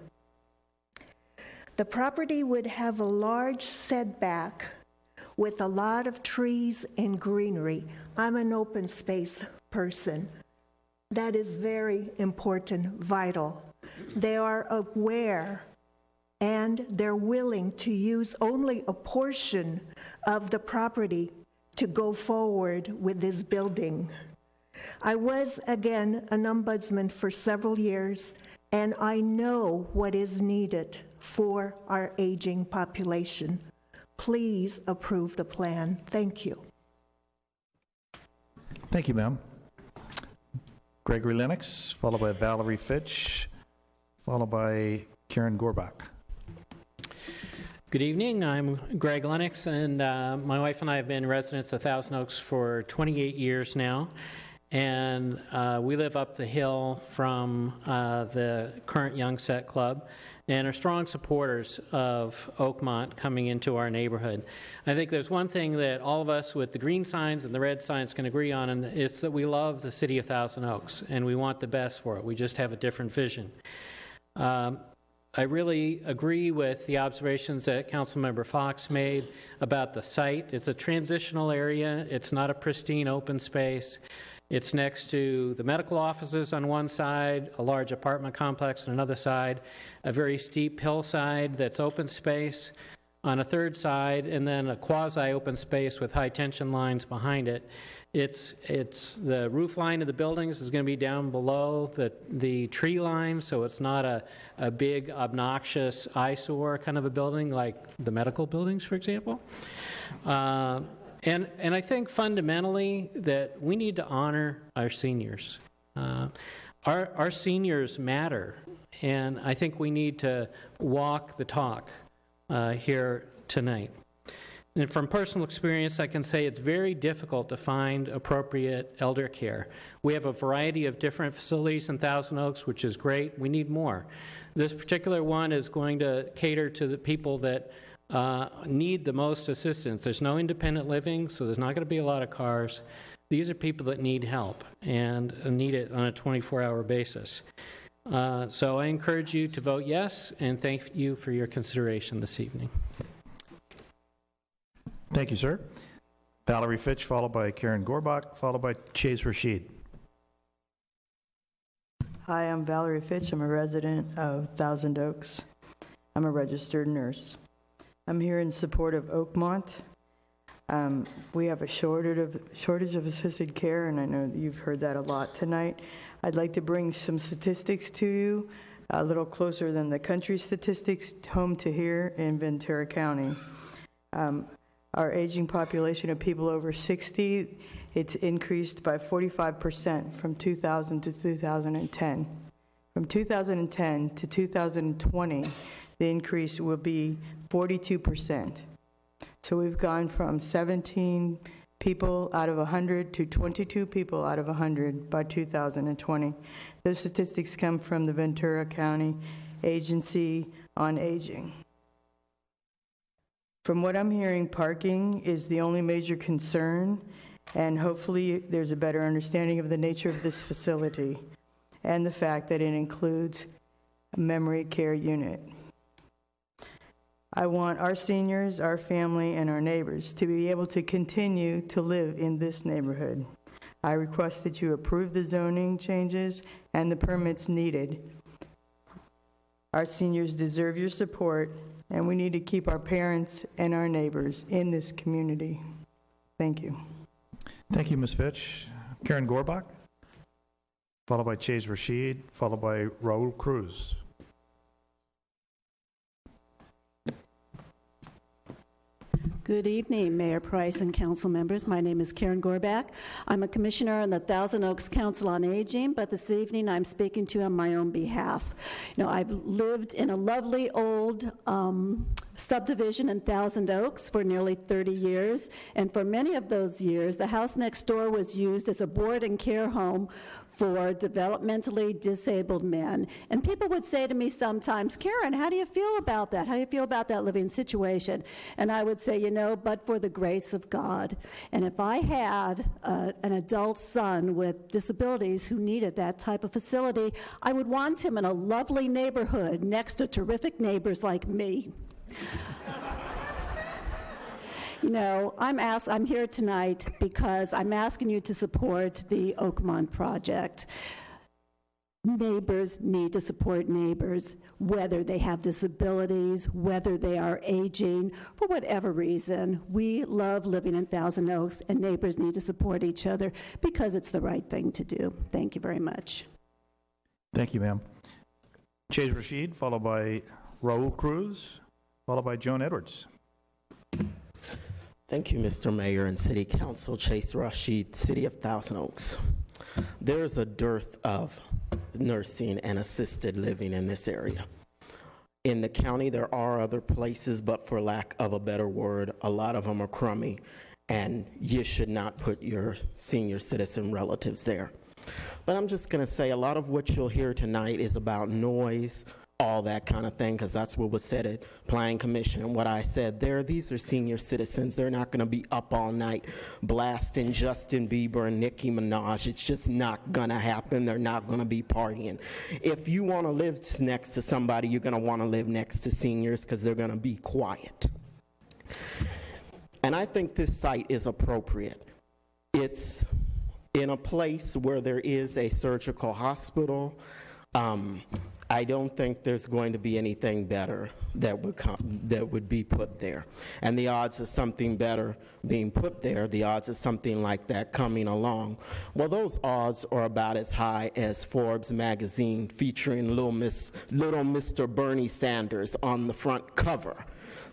The property would have a large setback with a lot of trees and greenery. I'm an open space person. That is very important, vital. They are aware and they're willing to use only a portion of the property to go forward with this building. I was, again, an ombudsman for several years, and I know what is needed for our aging population. Please approve the plan. Thank you. Thank you, ma'am. Gregory Lennox, followed by Valerie Fitch, followed by Karen Gorbach. Good evening. I'm Greg Lennox, and my wife and I have been residents of Thousand Oaks for 28 years now. And we live up the hill from the current Young Set Club and are strong supporters of Oakmont coming into our neighborhood. I think there's one thing that all of us with the green signs and the red signs can agree on, and it's that we love the city of Thousand Oaks, and we want the best for it. We just have a different vision. I really agree with the observations that Councilmember Fox made about the site. It's a transitional area. It's not a pristine open space. It's next to the medical offices on one side, a large apartment complex on another side, a very steep hillside that's open space on a third side, and then a quasi-open space with high-tension lines behind it. It's the roof line of the buildings is going to be down below the tree line, so it's not a big, obnoxious eyesore kind of a building like the medical buildings, for example. And I think fundamentally that we need to honor our seniors. Our seniors matter, and I think we need to walk the talk here tonight. And from personal experience, I can say it's very difficult to find appropriate elder care. We have a variety of different facilities in Thousand Oaks, which is great. We need more. This particular one is going to cater to the people that need the most assistance. There's no independent living, so there's not going to be a lot of cars. These are people that need help and need it on a 24-hour basis. So I encourage you to vote yes, and thank you for your consideration this evening. Thank you, sir. Valerie Fitch, followed by Karen Gorbach, followed by Chase Rashid. Hi, I'm Valerie Fitch. I'm a resident of Thousand Oaks. I'm a registered nurse. I'm here in support of Oakmont. We have a shortage of assisted care, and I know you've heard that a lot tonight. I'd like to bring some statistics to you, a little closer than the country statistics, home to here in Ventura County. Our aging population of people over 60, it's increased by 45% from 2000 to 2010. From 2010 to 2020, the increase will be 42%. So we've gone from 17 people out of 100 to 22 people out of 100 by 2020. Those statistics come from the Ventura County Agency on Aging. From what I'm hearing, parking is the only major concern, and hopefully there's a better understanding of the nature of this facility and the fact that it includes a memory care unit. I want our seniors, our family, and our neighbors to be able to continue to live in this neighborhood. I request that you approve the zoning changes and the permits needed. Our seniors deserve your support, and we need to keep our parents and our neighbors in this community. Thank you. Thank you, Ms. Fitch. Karen Gorbach, followed by Chase Rashid, followed by Raul Cruz. Good evening, Mayor Price and council members. My name is Karen Gorbach. I'm a commissioner on the Thousand Oaks Council on Aging, but this evening I'm speaking to you on my own behalf. You know, I've lived in a lovely old subdivision in Thousand Oaks for nearly 30 years, and for many of those years, the house next door was used as a board and care home for developmentally disabled men. And people would say to me sometimes, Karen, how do you feel about that? How do you feel about that living situation? And I would say, you know, but for the grace of God. And if I had an adult son with disabilities who needed that type of facility, I would want him in a lovely neighborhood next to terrific neighbors like me. You know, I'm here tonight because I'm asking you to support the Oakmont project. Neighbors need to support neighbors, whether they have disabilities, whether they are aging, for whatever reason. We love living in Thousand Oaks, and neighbors need to support each other because it's the right thing to do. Thank you very much. Thank you, ma'am. Chase Rashid, followed by Raul Cruz, followed by Joan Edwards. Thank you, Mr. Mayor and City Council. Chase Rashid, City of Thousand Oaks. There's a dearth of nursing and assisted living in this area. In the county, there are other places, but for lack of a better word, a lot of them are crummy, and you should not put your senior citizen relatives there. But I'm just going to say a lot of what you'll hear tonight is about noise, all that kind of thing, because that's what was said at Planning Commission. And what I said there, these are senior citizens. They're not going to be up all night blasting Justin Bieber and Nicki Minaj. It's just not going to happen. They're not going to be partying. If you want to live next to somebody, you're going to want to live next to seniors because they're going to be quiet. And I think this site is appropriate. It's in a place where there is a surgical hospital. I don't think there's going to be anything better that would be put there. And the odds of something better being put there, the odds of something like that coming along, well, those odds are about as high as Forbes magazine featuring little Mr. Bernie Sanders on the front cover.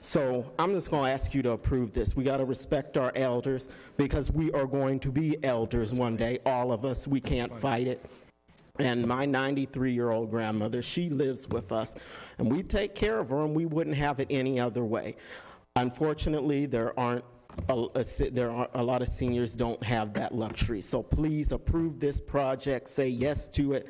So I'm just going to ask you to approve this. We got to respect our elders because we are going to be elders one day, all of us. We can't fight it. And my 93-year-old grandmother, she lives with us, and we take care of her, and we wouldn't have it any other way. Unfortunately, there are a lot of seniors don't have that luxury. So please approve this project. Say yes to it.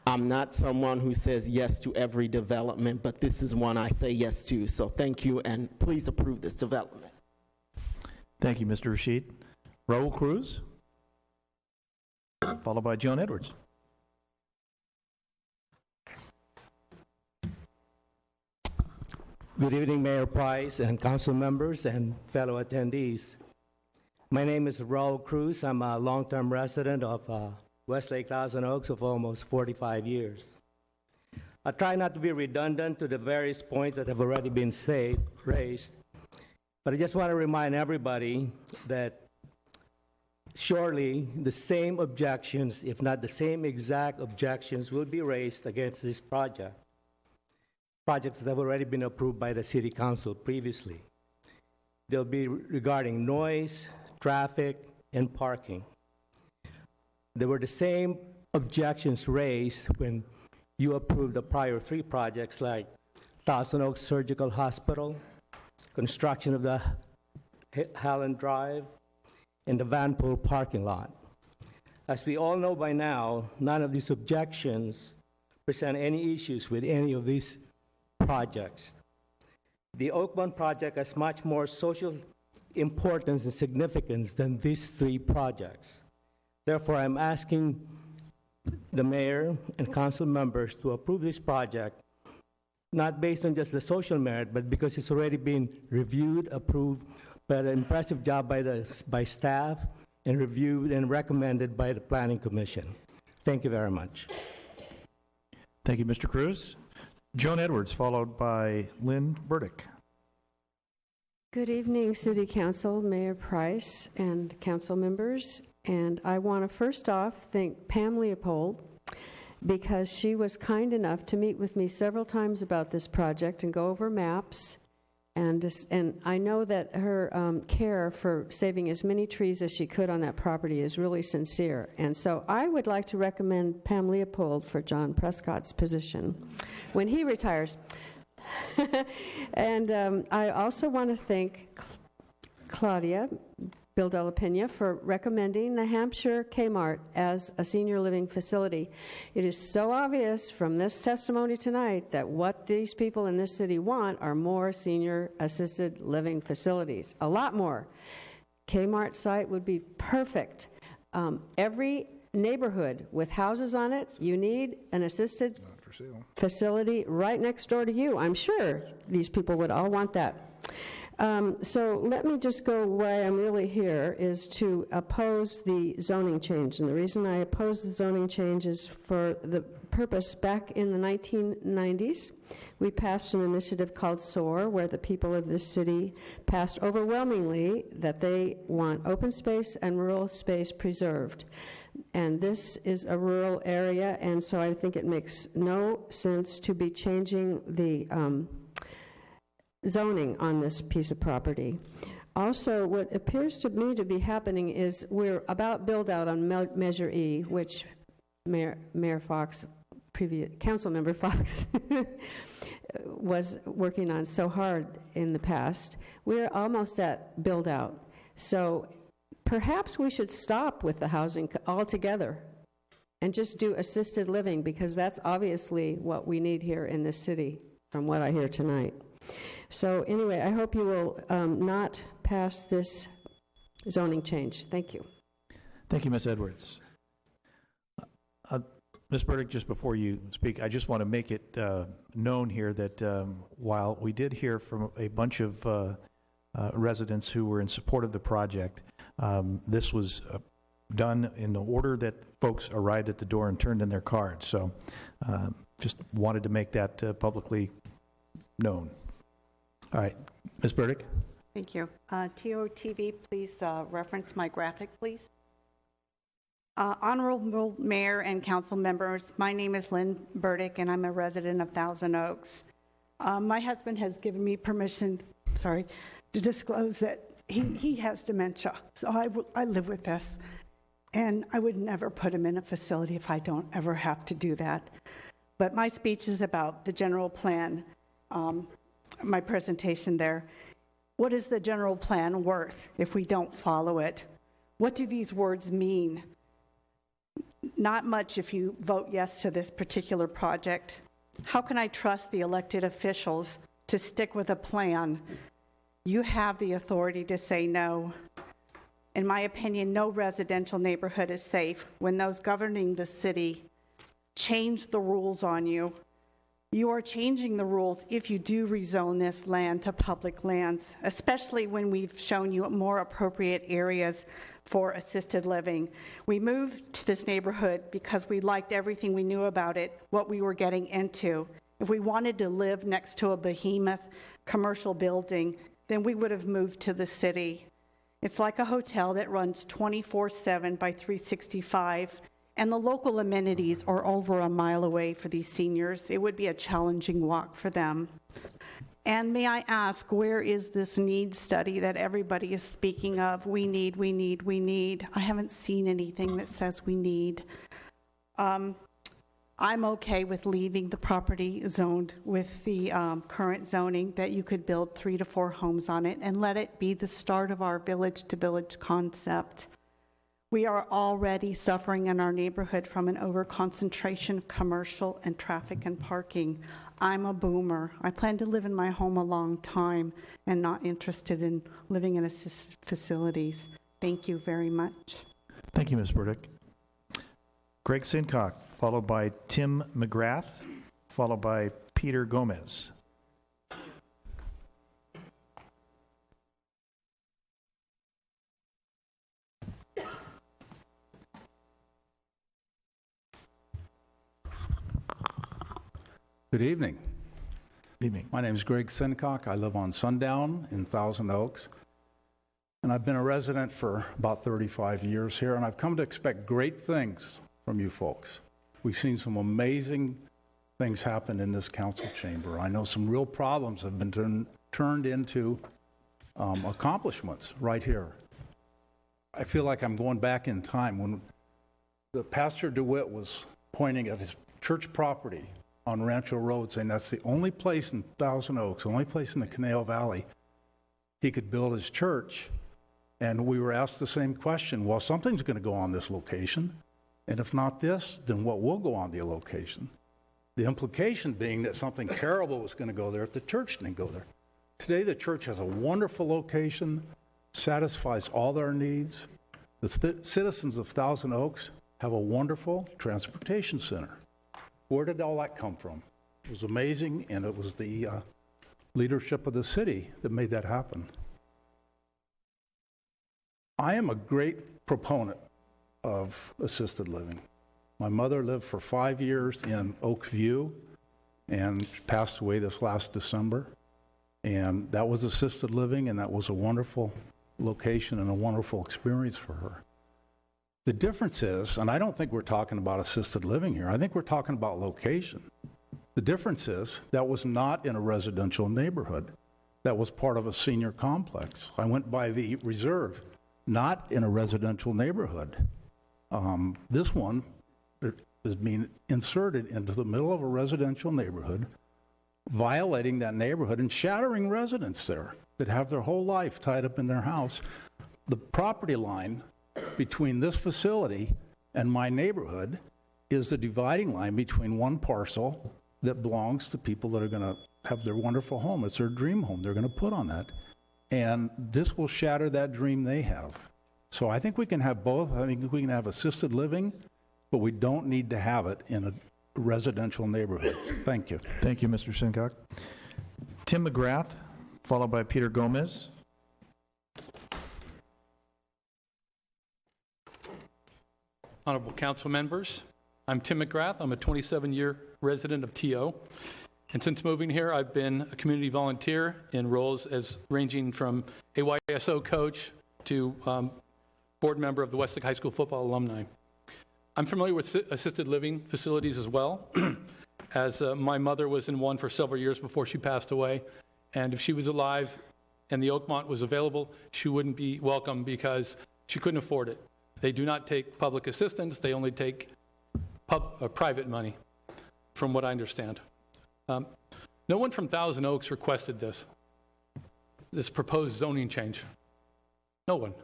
I'm not someone who says yes to every development, but this is one I say yes to. So thank you, and please approve this development. Thank you, Mr. Rashid. Raul Cruz, followed by Joan Edwards. Good evening, Mayor Price and council members and fellow attendees. My name is Raul Cruz. I'm a long-term resident of Westlake Thousand Oaks of almost 45 years. I try not to be redundant to the various points that have already been raised, but I just want to remind everybody that surely the same objections, if not the same exact objections, will be raised against this projects that have already been approved by the City Council previously. They'll be regarding noise, traffic, and parking. There were the same objections raised when you approved the prior three projects like Thousand Oaks Surgical Hospital, construction of the Halland Drive, and the Vanpool parking lot. As we all know by now, none of these objections present any issues with any of these projects. The Oakmont project has much more social importance and significance than these three projects. Therefore, I'm asking the mayor and council members to approve this project, not based on just the social merit, but because it's already been reviewed, approved, by an impressive job by staff, and reviewed and recommended by the Planning Commission. Thank you very much. Thank you, Mr. Cruz. Joan Edwards, followed by Lynn Burdick. Good evening, City Council, Mayor Price, and council members. And I want to first off thank Pam Leopold because she was kind enough to meet with me several times about this project and go over maps. And I know that her care for saving as many trees as she could on that property is really sincere. And so I would like to recommend Pam Leopold for John Prescott's position when he retires. And I also want to thank Claudia Bill Della Pena for recommending the Hampshire Kmart as a senior living facility. It is so obvious from this testimony tonight that what these people in this city want are more senior assisted living facilities, a lot more. Kmart site would be perfect. Every neighborhood with houses on it, you need an assisted facility right next door to you. I'm sure these people would all want that. So let me just go why I'm really here is to oppose the zoning change. And the reason I oppose the zoning change is for the purpose back in the 1990s. We passed an initiative called SOAR, where the people of this city passed overwhelmingly that they want open space and rural space preserved. And this is a rural area, and so I think it makes no sense to be changing the zoning on this piece of property. Also, what appears to me to be happening is we're about build out on Measure E, which Mayor Fox, previous Councilmember Fox, was working on so hard in the past. We're almost at build out. So perhaps we should stop with the housing altogether and just do assisted living, because that's obviously what we need here in this city, from what I hear tonight. So anyway, I hope you will not pass this zoning change. Thank you. Thank you, Ms. Edwards. Ms. Burdick, just before you speak, I just want to make it known here that while we did hear from a bunch of residents who were in support of the project, this was done in the order that folks arrived at the door and turned in their cards. So just wanted to make that publicly known. All right, Ms. Burdick. Thank you. TOTV, please reference my graphic, please. Honorable Mayor and council members, my name is Lynn Burdick, and I'm a resident of Thousand Oaks. My husband has given me permission, to disclose that he has dementia, so I live with this, and I would never put him in a facility if I don't ever have to do that. But my speech is about the general plan, my presentation there. What is the general plan worth if we don't follow it? What do these words mean? Not much if you vote yes to this particular project. How can I trust the elected officials to stick with a plan? You have the authority to say no. In my opinion, no residential neighborhood is safe when those governing the city change the rules on you. You are changing the rules if you do rezone this land to public lands, especially when we've shown you more appropriate areas for assisted living. We moved to this neighborhood because we liked everything we knew about it, what we were getting into. If we wanted to live next to a behemoth commercial building, then we would have moved to the city. It's like a hotel that runs 24/7 by 365, and the local amenities are over a mile away for these seniors. It would be a challenging walk for them. And may I ask, where is this need study that everybody is speaking of? We need, we need, we need. I haven't seen anything that says we need. I'm okay with leaving the property zoned with the current zoning, that you could build 3 to 4 homes on it and let it be the start of our village-to-village concept. We are already suffering in our neighborhood from an overconcentration of commercial and traffic and parking. I'm a boomer. I plan to live in my home a long time and not interested in living in assisted facilities. Thank you very much. Thank you, Ms. Burdick. Greg Sincock, followed by Tim McGrath, followed by Peter Gomez. Good evening. Good evening. My name is Greg Sincock. I live on Sundown in Thousand Oaks. And I've been a resident for about 35 years here, and I've come to expect great things from you folks. We've seen some amazing things happen in this council chamber. I know some real problems have been turned into accomplishments right here. I feel like I'm going back in time when the Pastor DeWitt was pointing at his church property on Rancho Road, saying that's the only place in Thousand Oaks, the only place in the Conejo Valley he could build his church. And we were asked the same question, well, something's going to go on this location, and if not this, then what will go on the location? The implication being that something terrible was going to go there if the church didn't go there. Today, the church has a wonderful location, satisfies all their needs. The citizens of Thousand Oaks have a wonderful transportation center. Where did all that come from? It was amazing, and it was the leadership of the city that made that happen. I am a great proponent of assisted living. My mother lived for 5 years in Oak View and passed away this last December. And that was assisted living, and that was a wonderful location and a wonderful experience for her. The difference is, and I don't think we're talking about assisted living here, I think we're talking about location. The difference is that was not in a residential neighborhood. That was part of a senior complex. I went by the reserve, not in a residential neighborhood. This one is being inserted into the middle of a residential neighborhood violating that neighborhood and shattering residents there that have their whole life tied up in their house. The property line between this facility and my neighborhood is the dividing line between one parcel that belongs to people that are going to have their wonderful home. It's their dream home they're going to put on that. And this will shatter that dream they have. So I think we can have both. I think we can have assisted living, but we don't need to have it in a residential neighborhood. Thank you. Thank you, Mr. Sincock. Tim McGrath, followed by Peter Gomez. Honorable council members, I'm Tim McGrath. I'm a 27-year resident of TO. And since moving here, I've been a community volunteer in roles as ranging from AYSO coach to board member of the Westlake High School football alumni. I'm familiar with assisted living facilities as well, as my mother was in one for several years before she passed away. And if she was alive and the Oakmont was available, she wouldn't be welcome because she couldn't afford it. They do not take public assistance. They only take private money, from what I understand. No one from Thousand Oaks requested this proposed zoning change. No one.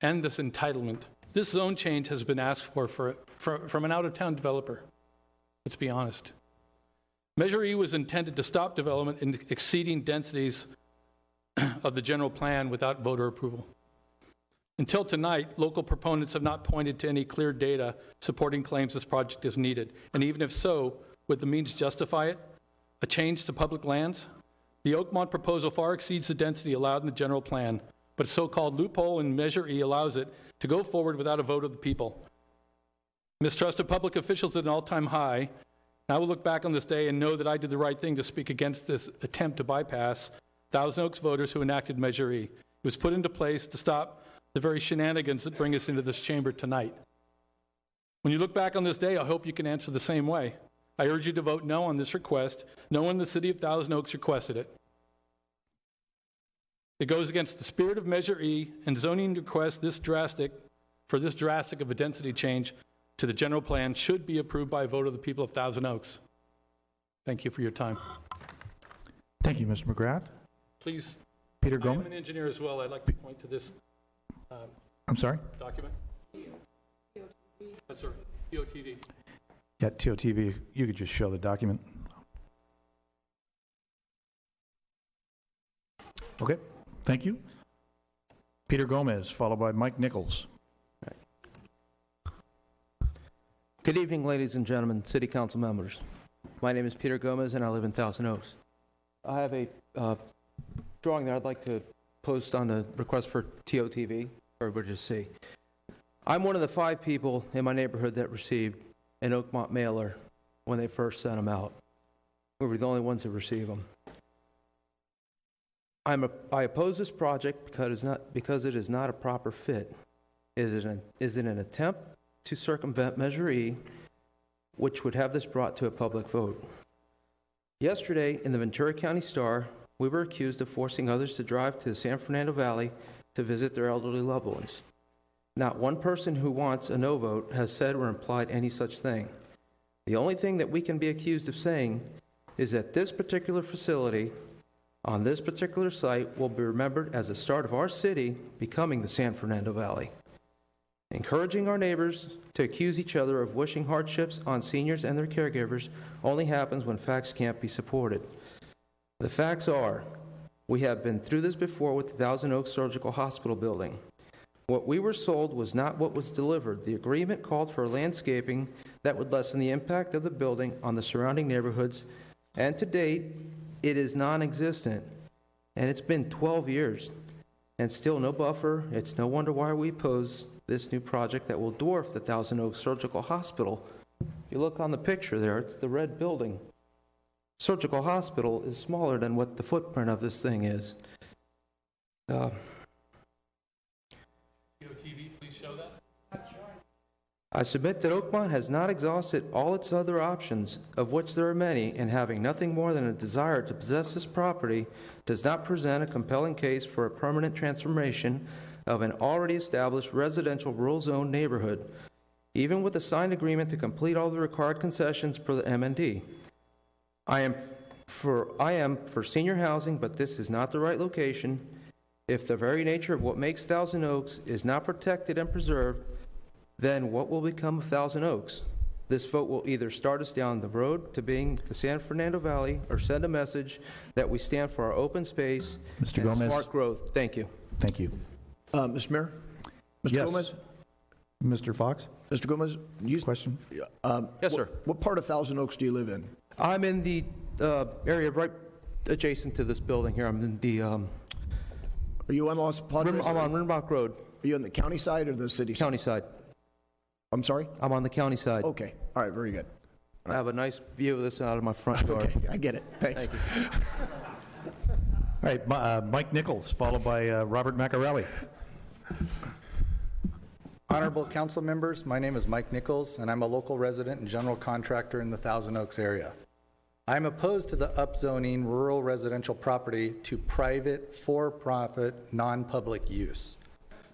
And this entitlement. This zone change has been asked for from an out-of-town developer. Let's be honest. Measure E was intended to stop development in exceeding densities of the general plan without voter approval. Until tonight, local proponents have not pointed to any clear data supporting claims this project is needed. And even if so, would the means justify it? A change to public lands? The Oakmont proposal far exceeds the density allowed in the general plan, but a so-called loophole in Measure E allows it to go forward without a vote of the people. Mistrust of public officials at an all-time high. And I will look back on this day and know that I did the right thing to speak against this attempt to bypass Thousand Oaks voters who enacted Measure E. It was put into place to stop the very shenanigans that bring us into this chamber tonight. When you look back on this day, I hope you can answer the same way. I urge you to vote no on this request. No one in the city of Thousand Oaks requested it. It goes against the spirit of Measure E, and zoning requests this drastic of a density change to the general plan should be approved by a vote of the people of Thousand Oaks. Thank you for your time. Thank you, Mr. McGrath. Please, Peter Gomez. I'm an engineer as well. I'd like to point to this I'm sorry? document. Yes, sir. TOTV. Yeah, TOTV, you could just show the document. Okay, thank you. Peter Gomez, followed by Mike Nichols. Good evening, ladies and gentlemen, City Council members. My name is Peter Gomez, and I live in Thousand Oaks. I have a drawing that I'd like to post on the request for TOTV for everybody to see. I'm one of the 5 people in my neighborhood that received an Oakmont mailer when they first sent them out. We were the only ones that received them. I oppose this project because it is not a proper fit. Is it an attempt to circumvent Measure E, which would have this brought to a public vote? Yesterday, in the Ventura County Star, we were accused of forcing others to drive to the San Fernando Valley to visit their elderly loved ones. Not one person who wants a no vote has said or implied any such thing. The only thing that we can be accused of saying is that this particular facility on this particular site will be remembered as the start of our city becoming the San Fernando Valley. Encouraging our neighbors to accuse each other of wishing hardships on seniors and their caregivers only happens when facts can't be supported. The facts are, we have been through this before with the Thousand Oaks Surgical Hospital building. What we were sold was not what was delivered. The agreement called for landscaping that would lessen the impact of the building on the surrounding neighborhoods, and to date, it is non-existent. And it's been 12 years, and still no buffer. It's no wonder why we oppose this new project that will dwarf the Thousand Oaks Surgical Hospital. If you look on the picture there, it's the red building. Surgical Hospital is smaller than what the footprint of this thing is. TOTV, please show that. I submit that Oakmont has not exhausted all its other options, of which there are many, and having nothing more than a desire to possess this property does not present a compelling case for a permanent transformation of an already established residential rural zone neighborhood, even with a signed agreement to complete all the required concessions per the MND. I am I am for senior housing, but this is not the right location. If the very nature of what makes Thousand Oaks is not protected and preserved, then what will become of Thousand Oaks? This vote will either start us down the road to being the San Fernando Valley or send a message that we stand for our open space Mr. and Gomez. smart growth. Thank you. Thank you. Mr. Mayor? Mr. Yes. Gomez? Mr. Fox? Mr. Gomez? Question? Yes, sir. What part of Thousand Oaks do you live in? I'm in the area right adjacent to this building here. I'm in the... Are you on Los Padres? I'm on Rinbach Road. Are you on the county side or the city side? County side. I'm sorry? I'm on the county side. Okay. All right, very good. I have a nice view of this out of my front yard. Okay, I get it. Thanks. Thank you. All right, Mike Nichols, followed by Robert Macarelli. Honorable council members, my name is Mike Nichols, and I'm a local resident and general contractor in the Thousand Oaks area. I'm opposed to the upzoning rural residential property to private, for-profit, non-public use.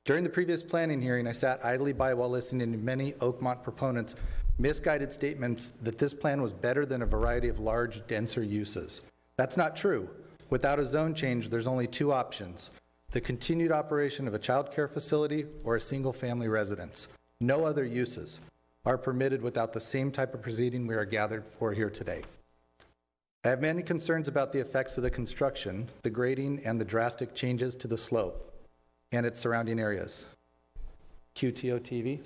During the previous planning hearing, I sat idly by while listening to many Oakmont proponents' misguided statements that this plan was better than a variety of large, denser uses. That's not true. Without a zone change, there's only two options: the continued operation of a child care facility or a single-family residence. No other uses are permitted without the same type of proceeding we are gathered for here today. I have many concerns about the effects of the construction, the grading, and the drastic changes to the slope and its surrounding areas. QTO TV.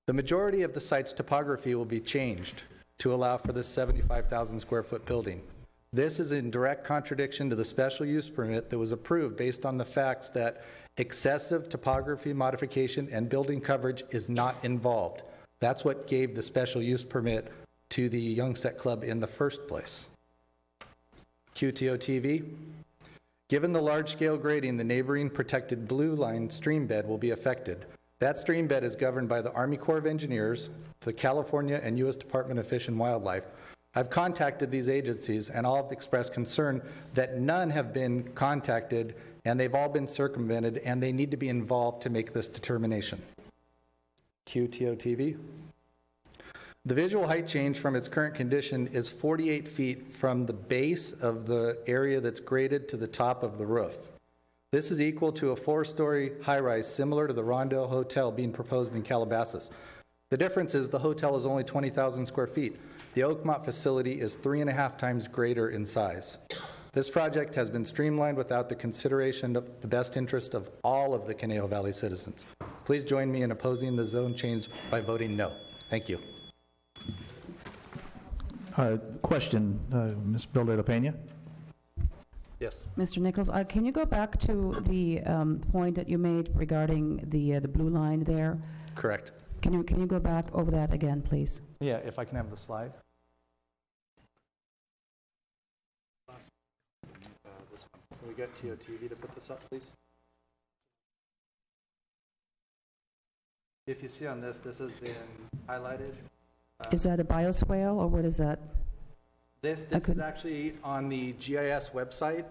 The majority of the site's topography will be changed to allow for this 75,000 square foot building. This is in direct contradiction to the special use permit that was approved based on the facts that excessive topography modification and building coverage is not involved. That's what gave the special use permit to the Youngset Club in the first place. QTO TV. Given the large-scale grading, the neighboring protected blue line stream bed will be affected. That stream bed is governed by the Army Corps of Engineers, the California and U.S. Department of Fish and Wildlife. I've contacted these agencies, and all have expressed concern that none have been contacted, and they've all been circumvented, and they need to be involved to make this determination. QTO TV. The visual height change from its current condition is 48 feet from the base of the area that's graded to the top of the roof. This is equal to a 4-story high-rise similar to the Rondell Hotel being proposed in Calabasas. The difference is the hotel is only 20,000 square feet. The Oakmont facility is 3.5 times greater in size. This project has been streamlined without the consideration of the best interest of all of the Conejo Valley citizens. Please join me in opposing the zone change by voting no. Thank you. Question, Ms. Bill de la Pena? Yes. Mr. Nichols, can you go back to the point that you made regarding the blue line there? Correct. Can you go back over that again, please? Yeah, if I can have the slide. Can we get TOTV to put this up, please? If you see on this, this has been highlighted. Is that a bioswale, or what is that? This is actually on the GIS website,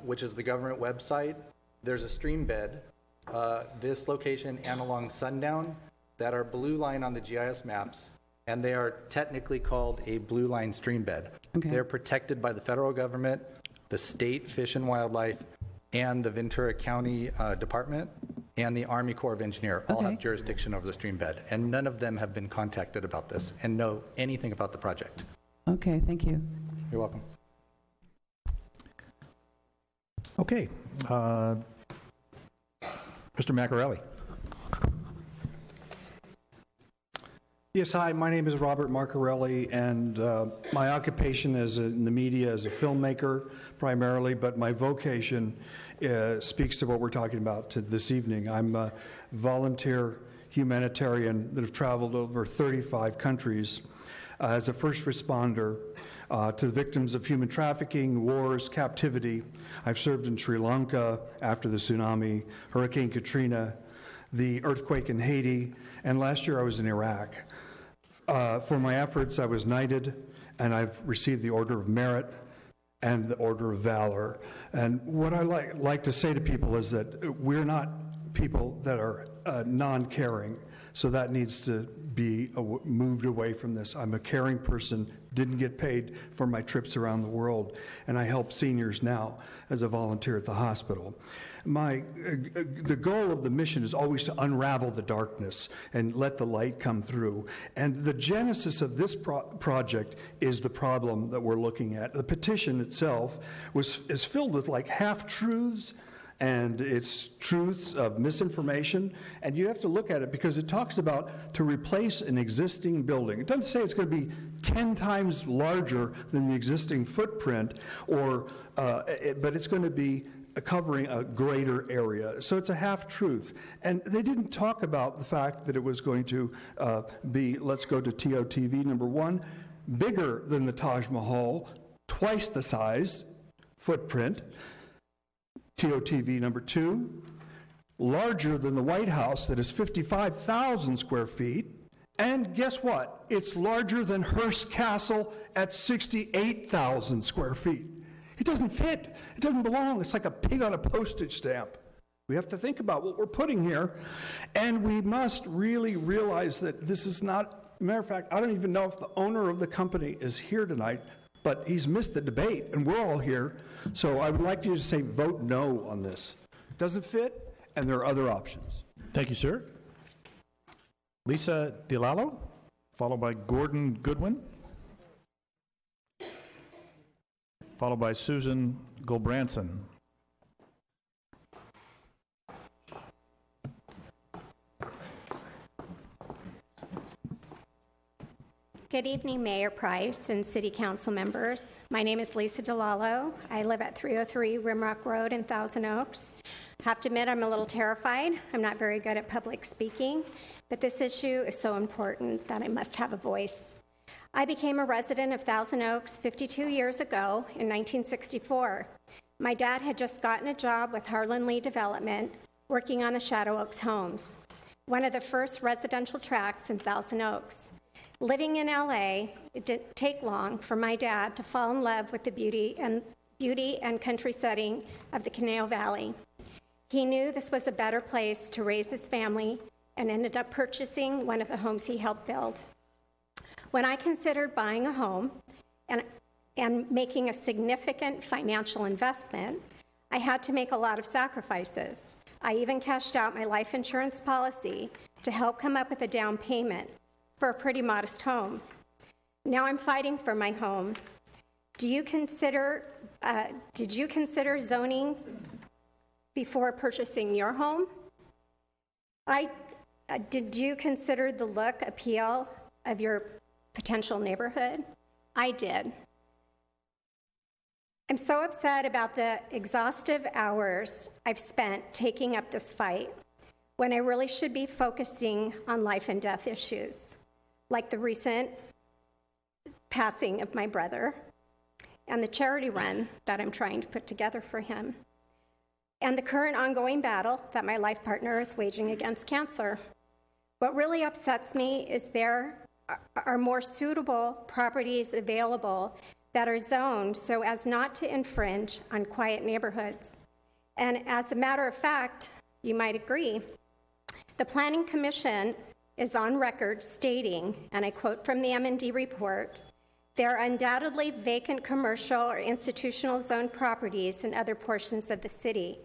which is the government website. There's a stream bed, this location and along Sundown, that are blue line on the GIS maps, and they are technically called a blue line stream bed. Okay. They're protected by the federal government, the state Fish and Wildlife, and the Ventura County Department, and the Army Corps of Engineers all have jurisdiction over the stream bed, and none of them have been contacted about this and know anything about the project. Okay, thank you. You're welcome. Okay. Mr. Macarelli. Yes, hi, my name is Robert Marcarelli, and my occupation is in the media as a filmmaker primarily, but my vocation speaks to what we're talking about this evening. I'm a volunteer humanitarian that have traveled over 35 countries as a first responder to the victims of human trafficking, wars, captivity. I've served in Sri Lanka after the tsunami, Hurricane Katrina, the earthquake in Haiti, and last year I was in Iraq. For my efforts, I was knighted, and I've received the Order of Merit and the Order of Valor. And what I like to say to people is that we're not people that are non-caring. So that needs to be moved away from this. I'm a caring person, didn't get paid for my trips around the world, and I help seniors now as a volunteer at the hospital. The goal of the mission is always to unravel the darkness and let the light come through. And the genesis of this project is the problem that we're looking at. The petition itself is filled with like half-truths, and it's truths of misinformation, and you have to look at it because it talks about to replace an existing building. It doesn't say it's going to be 10 times larger than the existing footprint, but it's going to be covering a greater area. So it's a half-truth. And they didn't talk about the fact that it was going to be, let's go to TOTV number 1, bigger than the Taj Mahal, twice the size, footprint. TOTV number 2, larger than the White House that is 55,000 square feet. And guess what? It's larger than Hearst Castle at 68,000 square feet. It doesn't fit. It doesn't belong. It's like a pig on a postage stamp. We have to think about what we're putting here, and we must really realize that this is not, matter of fact, I don't even know if the owner of the company is here tonight, but he's missed the debate, and we're all here. So I would like you to say vote no on this. It doesn't fit, and there are other options. Thank you, sir. Lisa DiLallo, followed by Gordon Goodwin, followed by Susan Gulbranson. Good evening, Mayor Price and City Council members. My name is Lisa DiLallo. I live at 303 Rimrock Road in Thousand Oaks. I have to admit I'm a little terrified. I'm not very good at public speaking, but this issue is so important that I must have a voice. I became a resident of Thousand Oaks 52 years ago in 1964. My dad had just gotten a job with Harlan Lee Development working on the Shadow Oaks homes, one of the first residential tracts in Thousand Oaks. Living in LA, it didn't take long for my dad to fall in love with the beauty and country setting of the Conejo Valley. He knew this was a better place to raise his family and ended up purchasing one of the homes he helped build. When I considered buying a home and making a significant financial investment, I had to make a lot of sacrifices. I even cashed out my life insurance policy to help come up with a down payment for a pretty modest home. Now I'm fighting for my home. Did you consider zoning before purchasing your home? Did you consider the look, appeal of your potential neighborhood? I did. I'm so upset about the exhaustive hours I've spent taking up this fight when I really should be focusing on life and death issues, like the recent passing of my brother and the charity run that I'm trying to put together for him, and the current ongoing battle that my life partner is waging against cancer. What really upsets me is there are more suitable properties available that are zoned so as not to infringe on quiet neighborhoods. And as a matter of fact, you might agree, the Planning Commission is on record stating, and I quote from the M&D report, there are undoubtedly vacant commercial or institutional zone properties in other portions of the city.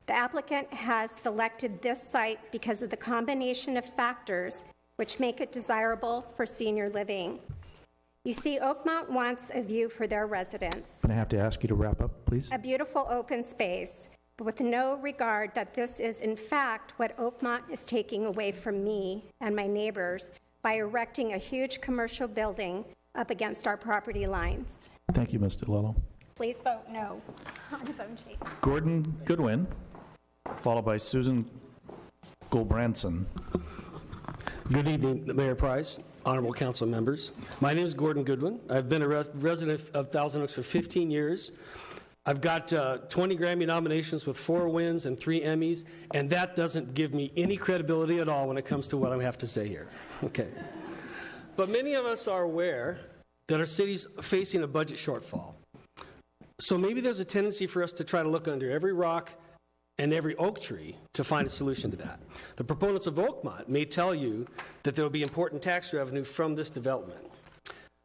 The applicant has selected this site because of the combination of factors which make it desirable for senior living. You see, Oakmont wants a view for their residents. I'm going to have to ask you to wrap up, please. A beautiful open space, but with no regard that this is in fact what Oakmont is taking away from me and my neighbors by erecting a huge commercial building up against our property lines. Thank you, Ms. DiLallo. Please vote no on Zone G. Gordon Goodwin, followed by Susan Gulbranson. Good evening, Mayor Price, honorable council members. My name is Gordon Goodwin. I've been a resident of Thousand Oaks for 15 years. I've got 20 Grammy nominations with 4 wins and 3 Emmys, and that doesn't give me any credibility at all when it comes to what I have to say here. Okay. But many of us are aware that our city's facing a budget shortfall. So maybe there's a tendency for us to try to look under every rock and every oak tree to find a solution to that. The proponents of Oakmont may tell you that there will be important tax revenue from this development.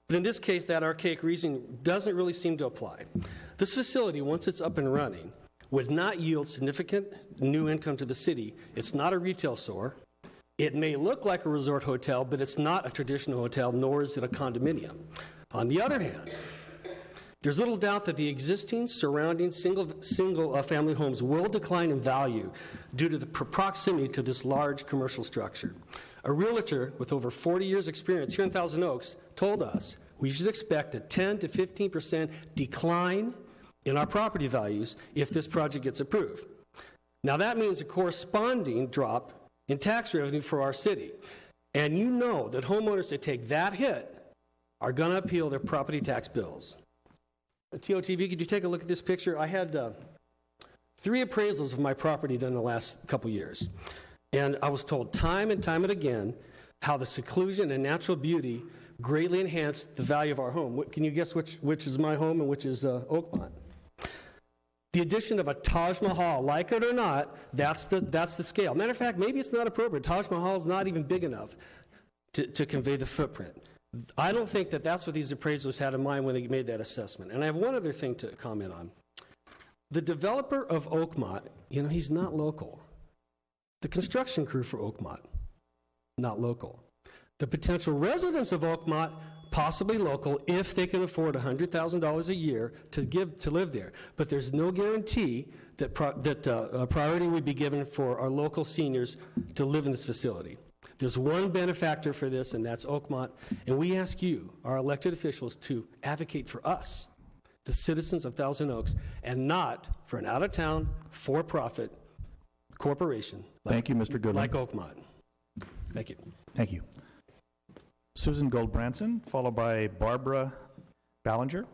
But in this case, that archaic reasoning doesn't really seem to apply. This facility, once it's up and running, would not yield significant new income to the city. It's not a retail store. It may look like a resort hotel, but it's not a traditional hotel, nor is it a condominium. On the other hand, there's little doubt that the existing surrounding single family homes will decline in value due to the proximity to this large commercial structure. A realtor with over 40 years experience here in Thousand Oaks told us we should expect a 10 to 15% decline in our property values if this project gets approved. Now that means a corresponding drop in tax revenue for our city. And you know that homeowners that take that hit are going to appeal their property tax bills. TOTV, could you take a look at this picture? I had 3 appraisals of my property done in the last couple years. And I was told time and time and again how the seclusion and natural beauty greatly enhanced the value of our home. Can you guess which is my home and which is Oakmont? The addition of a Taj Mahal, like it or not, that's the scale. Matter of fact, maybe it's not appropriate. Taj Mahal is not even big enough to convey the footprint. I don't think that that's what these appraisers had in mind when they made that assessment. And I have one other thing to comment on. The developer of Oakmont, he's not local. The construction crew for Oakmont, not local. The potential residents of Oakmont, possibly local, if they can afford $100,000 a year to live there. But there's no guarantee that priority would be given for our local seniors to live in this facility. There's one benefactor for this, and that's Oakmont. And we ask you, our elected officials, to advocate for us, the citizens of Thousand Oaks, and not for an out-of-town, for-profit corporation. Thank you, Mr. Goodwin. Like Oakmont. Thank you. Thank you. Susan Gold-Branson, followed by Barbara Ballinger.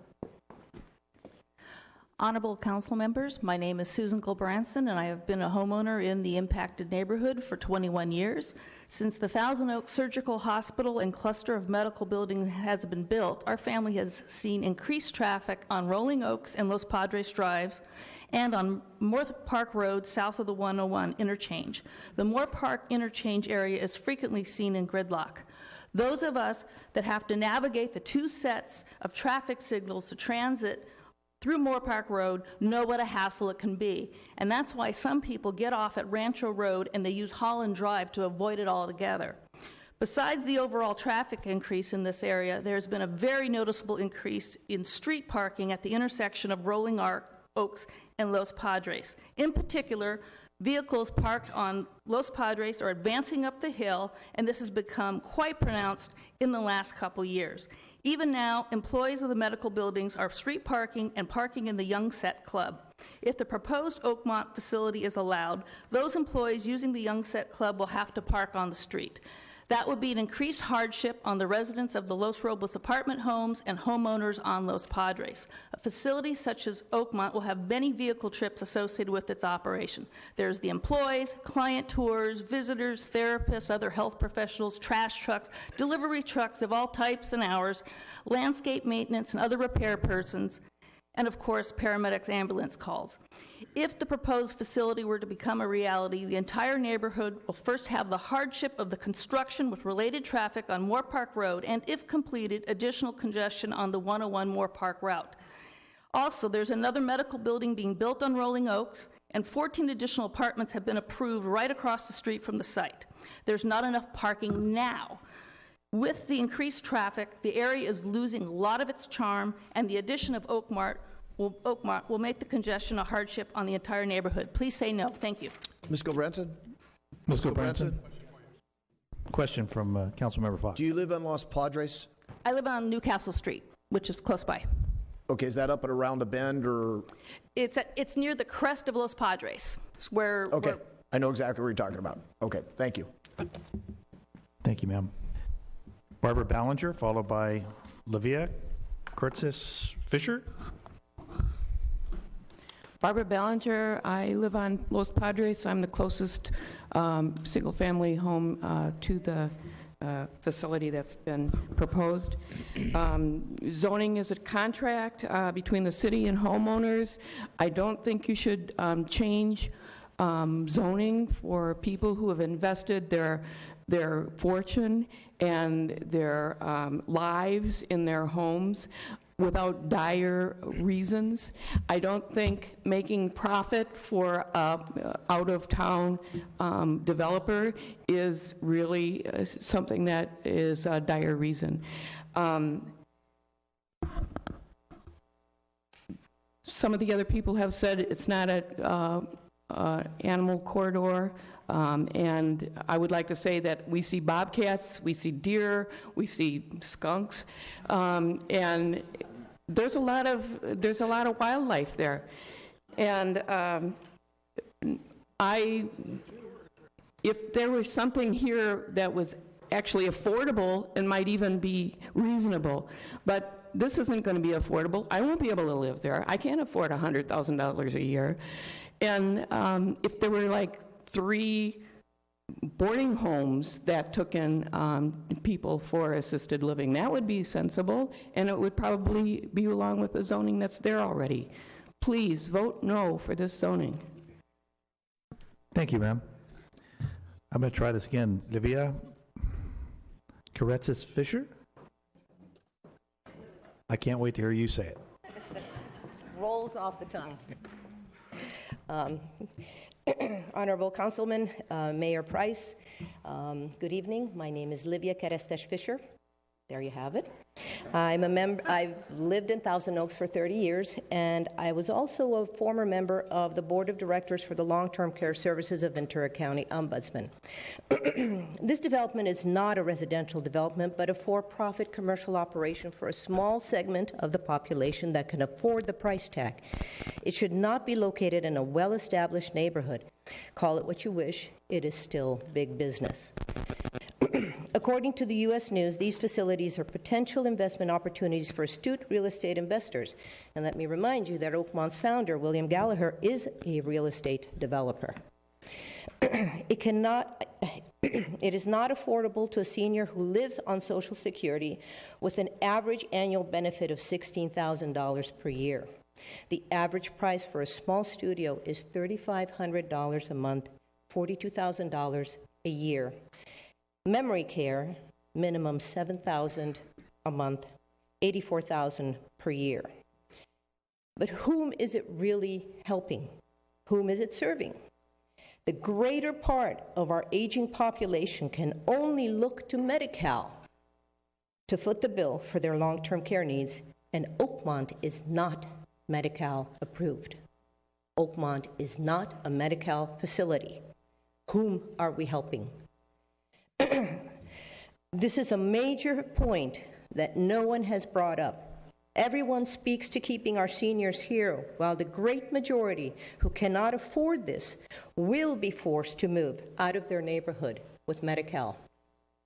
Honorable council members, my name is Susan Gold-Branson, and I have been a homeowner in the impacted neighborhood for 21 years. Since the Thousand Oaks Surgical Hospital and cluster of medical buildings has been built, our family has seen increased traffic on Rolling Oaks and Los Padres Drives and on Moore Park Road south of the 101 interchange. The Moore Park interchange area is frequently seen in gridlock. Those of us that have to navigate the 2 sets of traffic signals to transit through Moore Park Road know what a hassle it can be. And that's why some people get off at Rancho Road and they use Holland Drive to avoid it altogether. Besides the overall traffic increase in this area, there's been a very noticeable increase in street parking at the intersection of Rolling Oaks and Los Padres. In particular, vehicles parked on Los Padres are advancing up the hill, and this has become quite pronounced in the last couple years. Even now, employees of the medical buildings are street parking and parking in the Young Set Club. If the proposed Oakmont facility is allowed, those employees using the Young Set Club will have to park on the street. That would be an increased hardship on the residents of the Los Robles apartment homes and homeowners on Los Padres. A facility such as Oakmont will have many vehicle trips associated with its operation. There's the employees, client tours, visitors, therapists, other health professionals, trash trucks, delivery trucks of all types and hours, landscape maintenance and other repair persons, and of course, paramedics' ambulance calls. If the proposed facility were to become a reality, the entire neighborhood will first have the hardship of the construction with related traffic on Moore Park Road, and if completed, additional congestion on the 101 Moore Park route. Also, there's another medical building being built on Rolling Oaks, and 14 additional apartments have been approved right across the street from the site. There's not enough parking now. With the increased traffic, the area is losing a lot of its charm, and the addition of Oakmont will make the congestion a hardship on the entire neighborhood. Please say no. Thank you. Ms. Gold-Branson? Ms. Gold-Branson? Question from Councilmember Fox. Do you live on Los Padres? I live on Newcastle Street, which is close by. Okay, is that up and around a bend, or? It's near the crest of Los Padres, where. Okay, I know exactly what you're talking about. Okay, thank you. Thank you, ma'am. Barbara Ballinger, followed by Livia Curtis Fisher. Barbara Ballinger. I live on Los Padres, so I'm the closest single-family home to the facility that's been proposed. Zoning is a contract between the city and homeowners. I don't think you should change zoning for people who have invested their fortune and their lives in their homes without dire reasons. I don't think making profit for out-of-town developer is really something that is a dire reason. Some of the other people have said it's not a animal corridor. And I would like to say that we see bobcats, we see deer, we see skunks, and there's a lot of wildlife there. And if there was something here that was actually affordable and might even be reasonable, but this isn't going to be affordable. I won't be able to live there. I can't afford $100,000 a year. And if there were like 3 boarding homes that took in people for assisted living, that would be sensible, and it would probably be along with the zoning that's there already. Please vote no for this zoning. Thank you, ma'am. I'm going to try this again. Livia Karetsis Fisher? I can't wait to hear you say it. Rolls off the tongue. Honorable Councilman, Mayor Price, good evening. My name is Livia Karetsis Fisher. There you have it. I'm a member. I've lived in Thousand Oaks for 30 years, and I was also a former member of the Board of Directors for the Long-Term Care Services of Ventura County Ombudsman. This development is not a residential development, but a for-profit commercial operation for a small segment of the population that can afford the price tag. It should not be located in a well-established neighborhood. Call it what you wish, it is still big business. According to the U.S. News, these facilities are potential investment opportunities for astute real estate investors. And let me remind you that Oakmont's founder, William Gallagher, is a real estate developer. It is not affordable to a senior who lives on Social Security with an average annual benefit of $16,000 per year. The average price for a small studio is $3,500 a month, $42,000 a year. Memory care, minimum $7,000 a month, $84,000 per year. But whom is it really helping? Whom is it serving? The greater part of our aging population can only look to Medi-Cal to foot the bill for their long-term care needs, and Oakmont is not Medi-Cal approved. Oakmont is not a Medi-Cal facility. Whom are we helping? This is a major point that no one has brought up. Everyone speaks to keeping our seniors here, while the great majority who cannot afford this will be forced to move out of their neighborhood with Medi-Cal.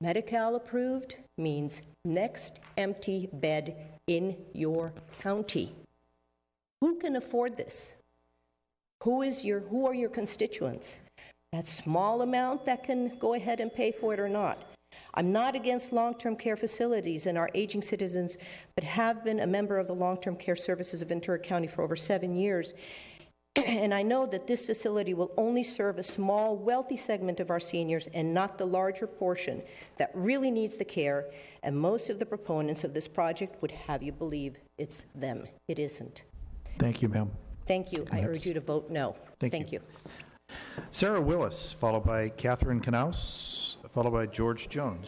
Medi-Cal approved means next empty bed in your county. Who can afford this? Who are your constituents? That small amount that can go ahead and pay for it or not. I'm not against long-term care facilities and our aging citizens, but have been a member of the Long-Term Care Services of Ventura County for over 7 years. And I know that this facility will only serve a small, wealthy segment of our seniors and not the larger portion that really needs the care. And most of the proponents of this project would have you believe it's them. It isn't. Thank you, ma'am. Thank you. I urge you to vote no. Thank you. Sarah Willis, followed by Catherine Knaus, followed by George Jones.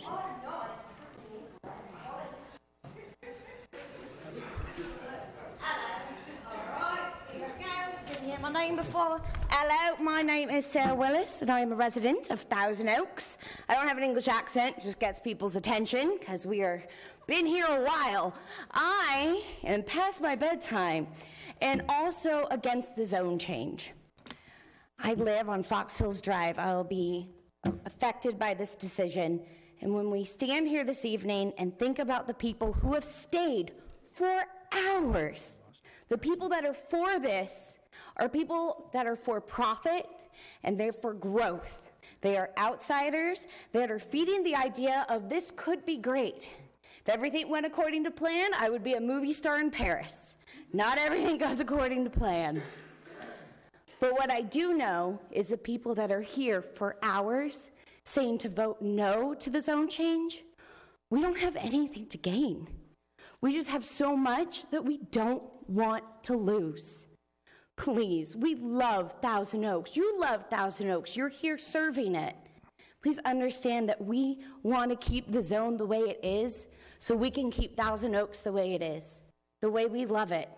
My name before. Hello, my name is Sarah Willis, and I'm a resident of Thousand Oaks. I don't have an English accent, it just gets people's attention, because we are been here a while. I am past my bedtime, and also against the zone change. I live on Fox Hills Drive. I'll be affected by this decision. And when we stand here this evening and think about the people who have stayed for hours, the people that are for this are people that are for profit and they're for growth. They are outsiders that are feeding the idea of this could be great. If everything went according to plan, I would be a movie star in Paris. Not everything goes according to plan. But what I do know is the people that are here for hours saying to vote no to the zone change, we don't have anything to gain. We just have so much that we don't want to lose. Please, we love Thousand Oaks. You love Thousand Oaks. You're here serving it. Please understand that we want to keep the zone the way it is so we can keep Thousand Oaks the way it is, the way we love it.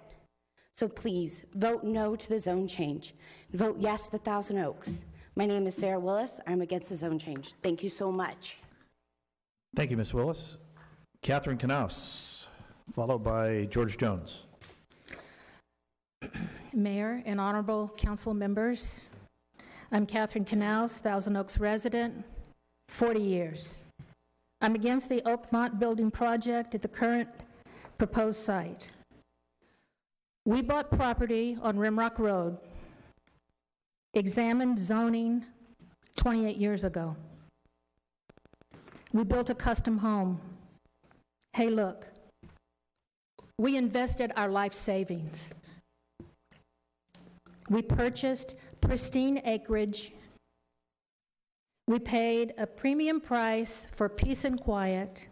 So please, vote no to the zone change. Vote yes to Thousand Oaks. My name is Sarah Willis. I'm against the zone change. Thank you so much. Thank you, Ms. Willis. Catherine Knaus, followed by George Jones. Mayor and honorable council members, I'm Catherine Knaus, Thousand Oaks resident, 40 years. I'm against the Oakmont building project at the current proposed site. We bought property on Rimrock Road, examined zoning 28 years ago. We built a custom home. Hey, look, we invested our life savings. We purchased pristine acreage. We paid a premium price for peace and quiet,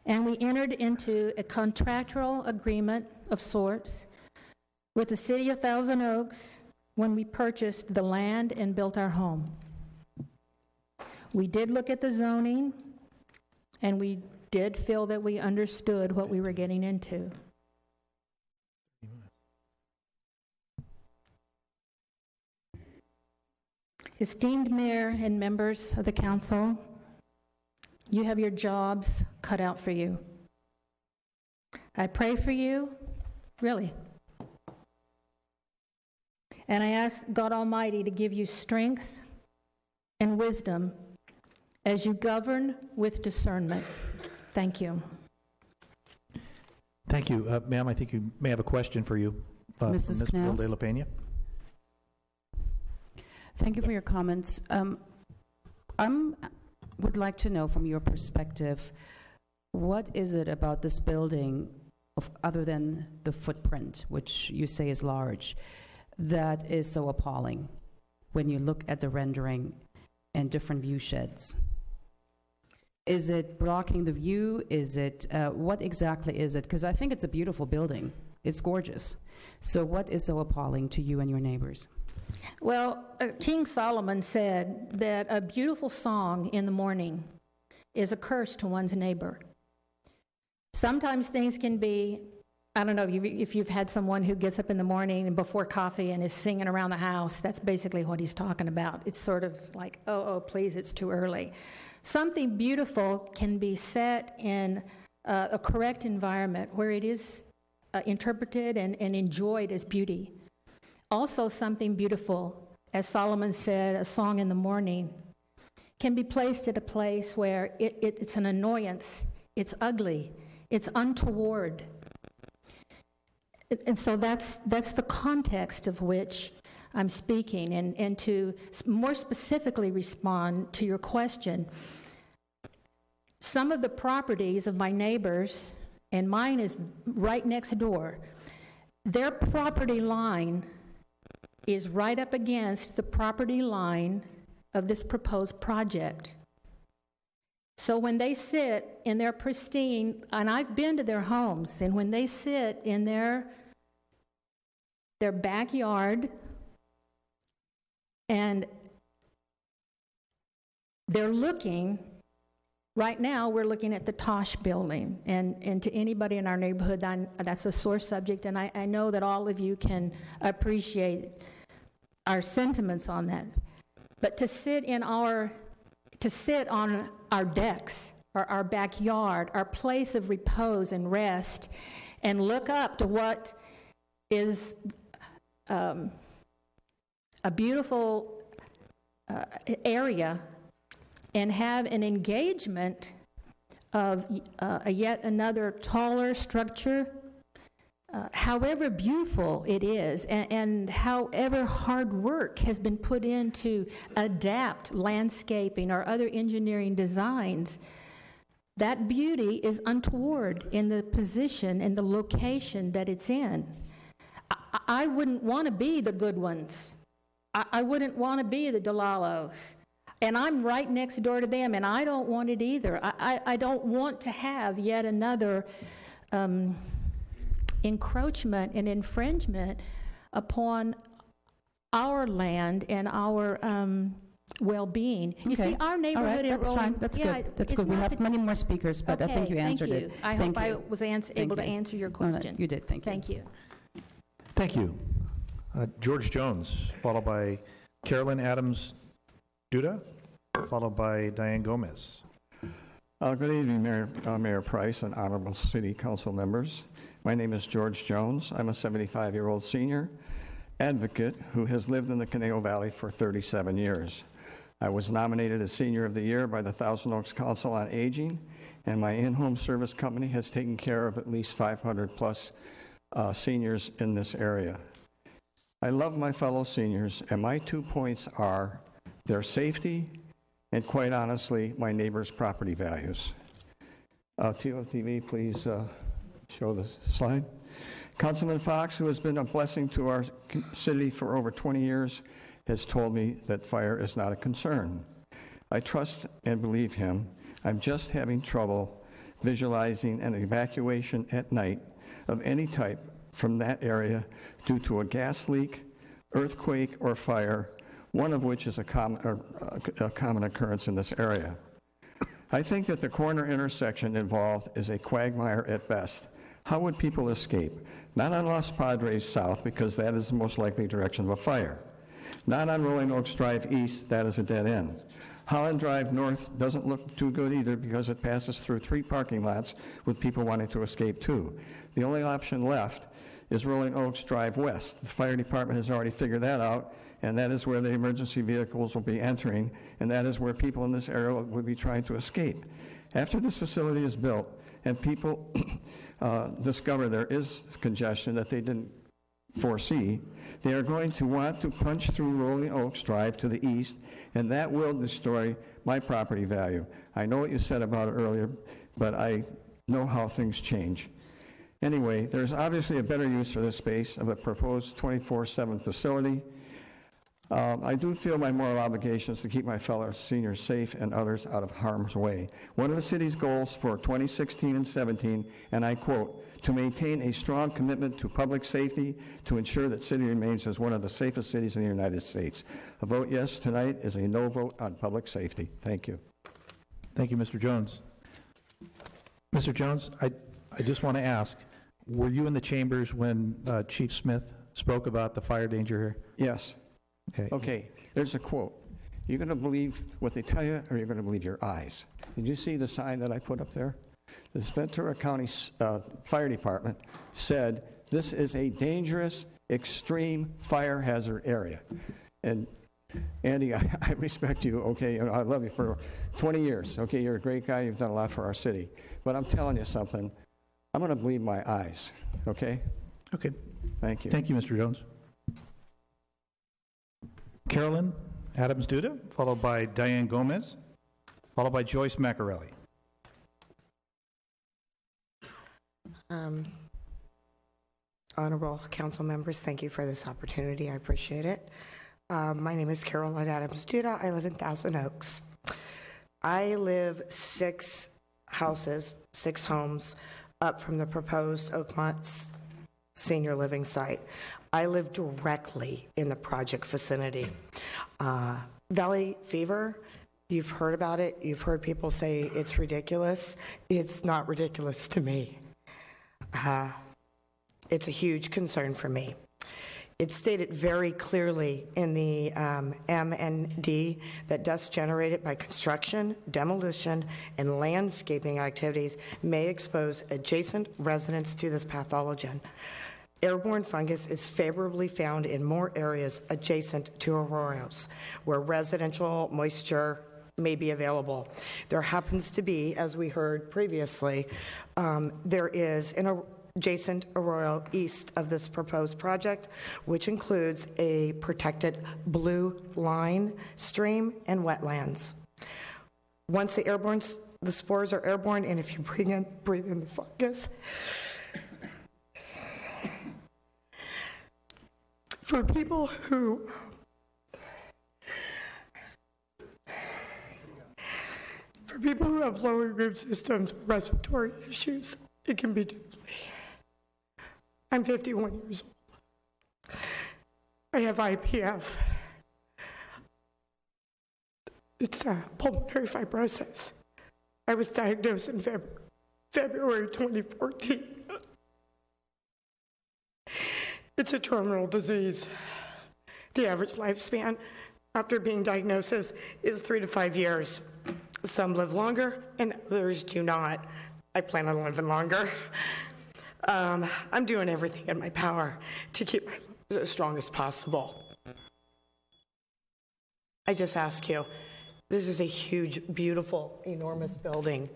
and we entered into a contractual agreement of sorts with the city of Thousand Oaks when we purchased the land and built our home. We did look at the zoning, and we did feel that we understood what we were getting into. Esteemed Mayor and members of the council, you have your jobs cut out for you. I pray for you, really. And I ask God Almighty to give you strength and wisdom as you govern with discernment. Thank you. Thank you. Ma'am, I think you may have a question for you. Mrs. Ms. Knaus? De La Peña. Thank you for your comments. Would like to know from your perspective, what is it about this building, other than the footprint, which you say is large, that is so appalling when you look at the rendering and different view sheds? Is it blocking the view? Is it, what exactly is it? Because I think it's a beautiful building. It's gorgeous. So what is so appalling to you and your neighbors? Well, King Solomon said that a beautiful song in the morning is a curse to one's neighbor. Sometimes things can be, I don't know if you've had someone who gets up in the morning and before coffee and is singing around the house. That's basically what he's talking about. It's sort of like, oh, please, it's too early. Something beautiful can be set in a correct environment where it is interpreted and enjoyed as beauty. Also, something beautiful, as Solomon said, a song in the morning, can be placed at a place where it's an annoyance, it's ugly, it's untoward. And so that's the context of which I'm speaking. And to more specifically respond to your question, some of the properties of my neighbors, and mine is right next door, their property line is right up against the property line of this proposed project. So when they sit in their pristine, and I've been to their homes, and when they sit in their backyard and they're looking, right now we're looking at the Tosh building, and to anybody in our neighborhood, that's a sore subject, and I know that all of you can appreciate our sentiments on that. But to sit on our decks, or our backyard, our place of repose and rest, and look up to what is a beautiful area, and have an engagement of yet another taller structure, however beautiful it is, and however hard work has been put in to adapt landscaping or other engineering designs, that beauty is untoward in the position and the location that it's in. I wouldn't want to be the good ones. I wouldn't want to be the Delalos. And I'm right next door to them, and I don't want it either. I don't want to have yet another encroachment and infringement upon our land and our well-being. You see, our neighborhood in that's Rolling... fine. That's yeah, good. That's it's good. We not have the- many more speakers, but I think you answered thank you. it. I Thank hope I you. was Thank able to you. answer your No, no, question. you did. Thank you. Thank you. Thank you. George Jones, followed by Carolyn Adams Duda, followed by Diane Gomez. Good evening, Mayor Price and honorable city council members. My name is George Jones. I'm a 75-year-old senior advocate who has lived in the Conejo Valley for 37 years. I was nominated as Senior of the Year by the Thousand Oaks Council on Aging, and my in-home service company has taken care of at least 500-plus seniors in this area. I love my fellow seniors, and my 2 points are their safety and, quite honestly, my neighbors' property values. TOTV, please show the slide. Councilman Fox, who has been a blessing to our city for over 20 years, has told me that fire is not a concern. I trust and believe him. I'm just having trouble visualizing an evacuation at night of any type from that area due to a gas leak, earthquake, or fire, one of which is a common occurrence in this area. I think that the corner intersection involved is a quagmire at best. How would people escape? Not on Los Padres South, because that is the most likely direction of a fire. Not on Rolling Oaks Drive East, that is a dead end. Holland Drive North doesn't look too good either because it passes through 3 parking lots with people wanting to escape too. The only option left is Rolling Oaks Drive West. The fire department has already figured that out, and that is where the emergency vehicles will be entering, and that is where people in this area will be trying to escape. After this facility is built and people discover there is congestion that they didn't foresee, they are going to want to punch through Rolling Oaks Drive to the east, and that will destroy my property value. I know what you said about it earlier, but I know how things change. Anyway, there's obviously a better use for this space of a proposed 24/7 facility. I do feel my moral obligations to keep my fellow seniors safe and others out of harm's way. One of the city's goals for 2016 and 17, and I quote, to maintain a strong commitment to public safety to ensure that city remains as one of the safest cities in the United States. A vote yes tonight is a no vote on public safety. Thank you. Thank you, Mr. Jones. Mr. Jones, I just want to ask, were you in the chambers when Chief Smith spoke about the fire danger here? Yes. Okay, there's a quote. You're going to believe what they tell you, or you're going to believe your eyes. Did you see the sign that I put up there? The Ventura County Fire Department said this is a dangerous, extreme fire hazard area. And Andy, I respect you, okay? I love you for 20 years. Okay, you're a great guy. You've done a lot for our city. But I'm telling you something. I'm going to believe my eyes, okay? Okay. Thank you. Thank you, Mr. Jones. Carolyn Adams Duda, followed by Diane Gomez, followed by Joyce Macarelli. Honorable council members, thank you for this opportunity. I appreciate it. My name is Carolyn Adams Duda. I live in Thousand Oaks. I live 6 houses, 6 homes up from the proposed Oakmont senior living site. I live directly in the project vicinity. Valley fever, you've heard about it. You've heard people say it's ridiculous. It's not ridiculous to me. It's a huge concern for me. It's stated very clearly in the MND that dust generated by construction, demolition, and landscaping activities may expose adjacent residents to this pathogen. Airborne fungus is favorably found in more areas adjacent to arroyos, where residential moisture may be available. There happens to be, as we heard previously, there is an adjacent arroyo east of this proposed project, which includes a protected blue line stream and wetlands. Once the spores are airborne, and if you breathe in the fungus, For people who have lower immune systems, respiratory issues, it can be deadly. I'm 51 years old. I have IPF. It's pulmonary fibrosis. I was diagnosed in February 2014. It's a terminal disease. The average lifespan after being diagnosed is 3 to 5 years. Some live longer and others do not. I plan on living longer. I'm doing everything in my power to keep my lungs as strong as possible. I just ask you, this is a huge, beautiful, enormous building.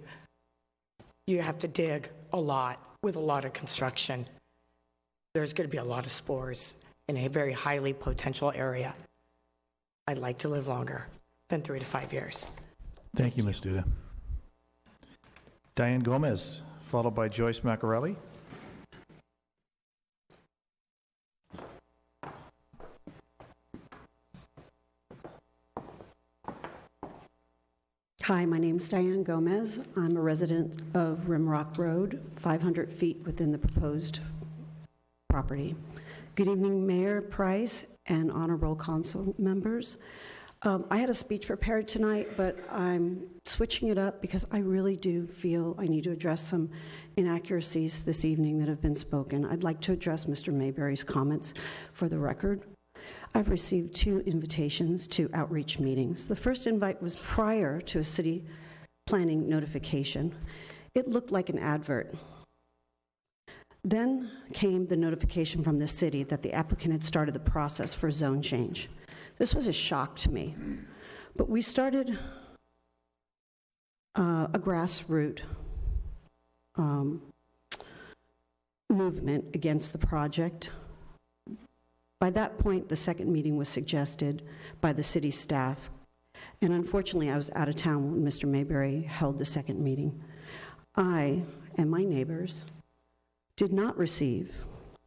You have to dig a lot with a lot of construction. There's going to be a lot of spores in a very highly potential area. I'd like to live longer than 3 to 5 years. Thank you, Ms. Duda. Diane Gomez, followed by Joyce Macarelli. Hi, my name is Diane Gomez. I'm a resident of Rimrock Road, 500 feet within the proposed property. Good evening, Mayor Price and honorable council members. I had a speech prepared tonight, but I'm switching it up because I really do feel I need to address some inaccuracies this evening that have been spoken. I'd like to address Mr. Mayberry's comments for the record. I've received 2 invitations to outreach meetings. The first invite was prior to a city planning notification. It looked like an advert. Then came the notification from the city that the applicant had started the process for zone change. This was a shock to me. But we started a grassroots movement against the project. By that point, the second meeting was suggested by the city staff. And unfortunately, I was out of town when Mr. Mayberry held the second meeting. I and my neighbors did not receive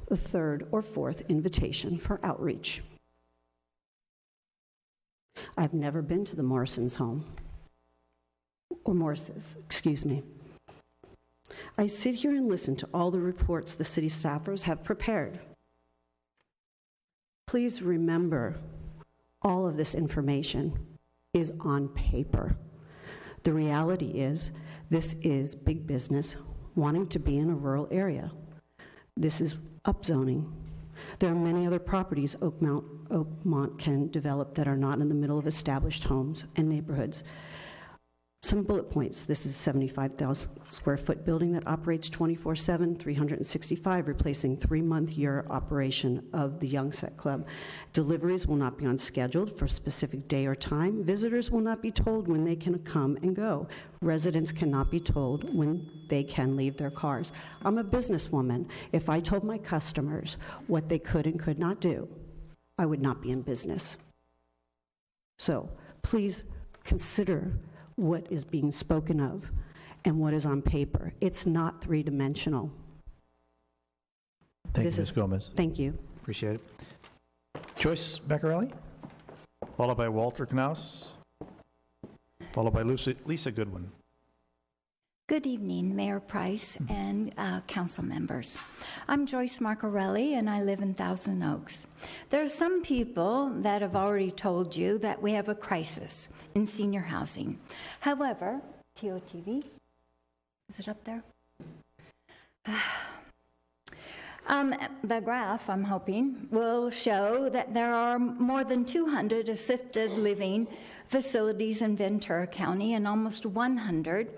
the 3rd or 4th invitation for outreach. I've never been to the Morrison's home, or Morris's, excuse me. I sit here and listen to all the reports the city staffers have prepared. Please remember, all of this information is on paper. The reality is, this is big business wanting to be in a rural area. This is upzoning. There are many other properties Oakmont can develop that are not in the middle of established homes and neighborhoods. Some bullet points. This is a 75,000 square foot building that operates 24/7, 365, replacing 3-month-year operation of the Young Set Club. Deliveries will not be on schedule for a specific day or time. Visitors will not be told when they can come and go. Residents cannot be told when they can leave their cars. I'm a businesswoman. If I told my customers what they could and could not do, I would not be in business. So please consider what is being spoken of and what is on paper. It's not 3-dimensional. Thank you, Ms. Gomez. Thank you. Appreciate it. Joyce Macarelli, followed by Walter Knaus, followed by Lisa Goodwin. Good evening, Mayor Price and council members. I'm Joyce Marcarelli, and I live in Thousand Oaks. There are some people that have already told you that we have a crisis in senior housing. However, TOTV, is it up there? The graph, I'm hoping, will show that there are more than 200 assisted living facilities in Ventura County and almost 100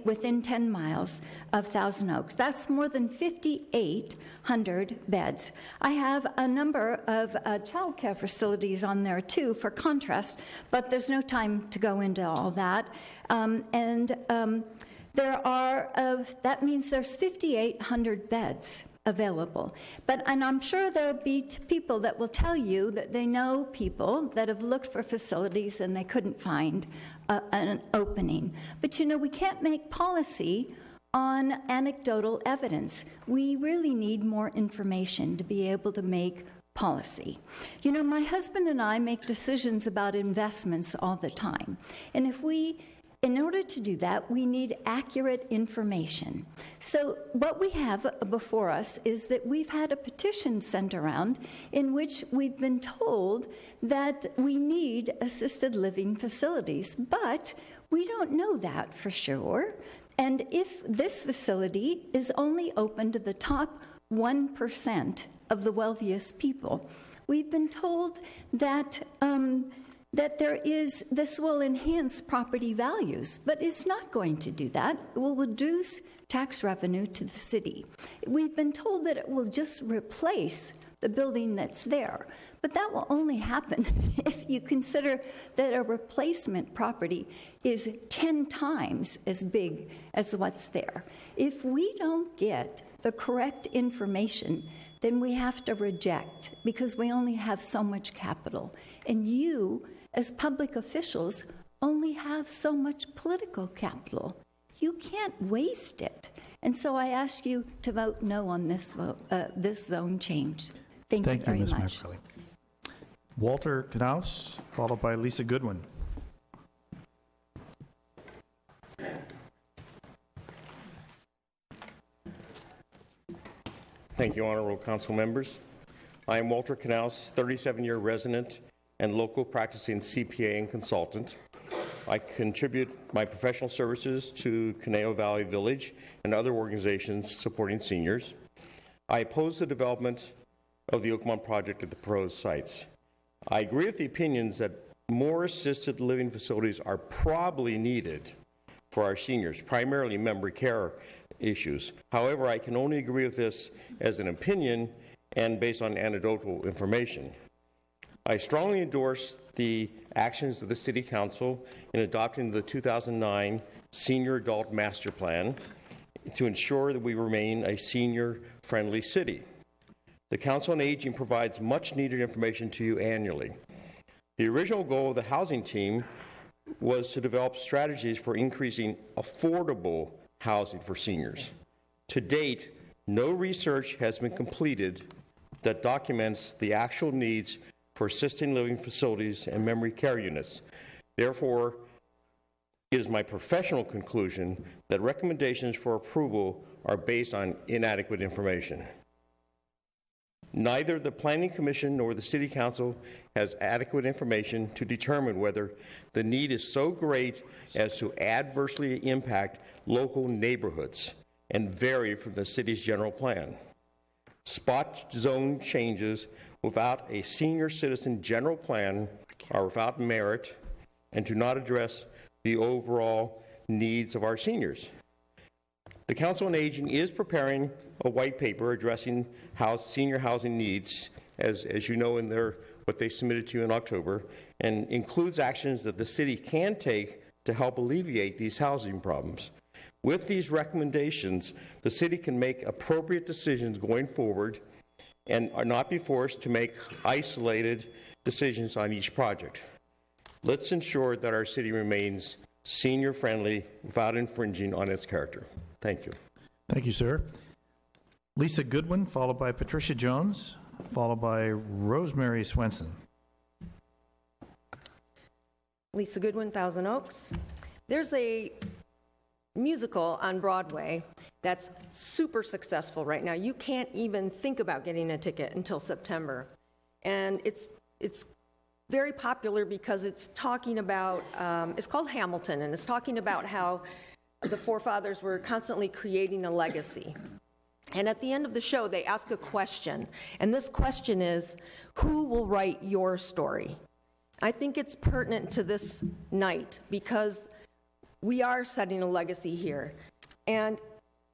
within 10 miles of Thousand Oaks. That's more than 5,800 beds. I have a number of child care facilities on there too, for contrast, but there's no time to go into all that. That means there's 5,800 beds available. And I'm sure there'll be people that will tell you that they know people that have looked for facilities and they couldn't find an opening. But we can't make policy on anecdotal evidence. We really need more information to be able to make policy. You know, my husband and I make decisions about investments all the time. And in order to do that, we need accurate information. So what we have before us is that we've had a petition sent around in which we've been told that we need assisted living facilities, but we don't know that for sure. And if this facility is only open to the top 1% of the wealthiest people, we've been told that this will enhance property values, but it's not going to do that. It will reduce tax revenue to the city. We've been told that it will just replace the building that's there, but that will only happen if you consider that a replacement property is 10 times as big as what's there. If we don't get the correct information, then we have to reject, because we only have so much capital. And you, as public officials, only have so much political capital. You can't waste it. And so I ask you to vote no on this zone change. Thank you very Ms. much. McCurley. Walter Knaus, followed by Lisa Goodwin. Thank you, Honorable Council members. I am Walter Knaus, 37-year resident and local practicing CPA and consultant. I contribute my professional services to Conejo Valley Village and other organizations supporting seniors. I oppose the development of the Oakmont project at the proposed sites. I agree with the opinions that more assisted living facilities are probably needed for our seniors, primarily memory care issues. However, I can only agree with this as an opinion and based on anecdotal information. I strongly endorse the actions of the City Council in adopting the 2009 Senior Adult Master Plan to ensure that we remain a senior-friendly city. The Council on Aging provides much-needed information to you annually. The original goal of the housing team was to develop strategies for increasing affordable housing for seniors. To date, no research has been completed that documents the actual needs for assisted living facilities and memory care units. Therefore, it is my professional conclusion that recommendations for approval are based on inadequate information. Neither the Planning Commission nor the City Council has adequate information to determine whether the need is so great as to adversely impact local neighborhoods and vary from the city's general plan. Spot zone changes without a senior citizen general plan are without merit and do not address the overall needs of our seniors. The Council on Aging is preparing a white paper addressing senior housing needs, as you know in what they submitted to you in October, and includes actions that the city can take to help alleviate these housing problems. With these recommendations, the city can make appropriate decisions going forward and are not be forced to make isolated decisions on each project. Let's ensure that our city remains senior-friendly without infringing on its character. Thank you. Thank you, sir. Lisa Goodwin, followed by Patricia Jones, followed by Rosemary Swenson. Lisa Goodwin, Thousand Oaks. There's a musical on Broadway that's super successful right now. You can't even think about getting a ticket until September. And it's very popular because it's talking about, it's called Hamilton, and it's talking about how the forefathers were constantly creating a legacy. And at the end of the show, they ask a question. And this question is, who will write your story? I think it's pertinent to this night because we are setting a legacy here. And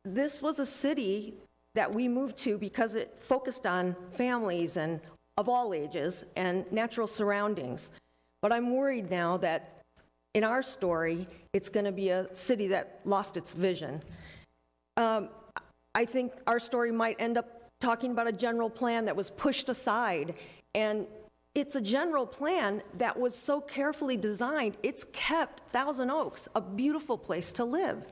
this was a city that we moved to because it focused on families and of all ages and natural surroundings. But I'm worried now that in our story, it's going to be a city that lost its vision. I think our story might end up talking about a general plan that was pushed aside. And it's a general plan that was so carefully designed, it's kept Thousand Oaks a beautiful place to live.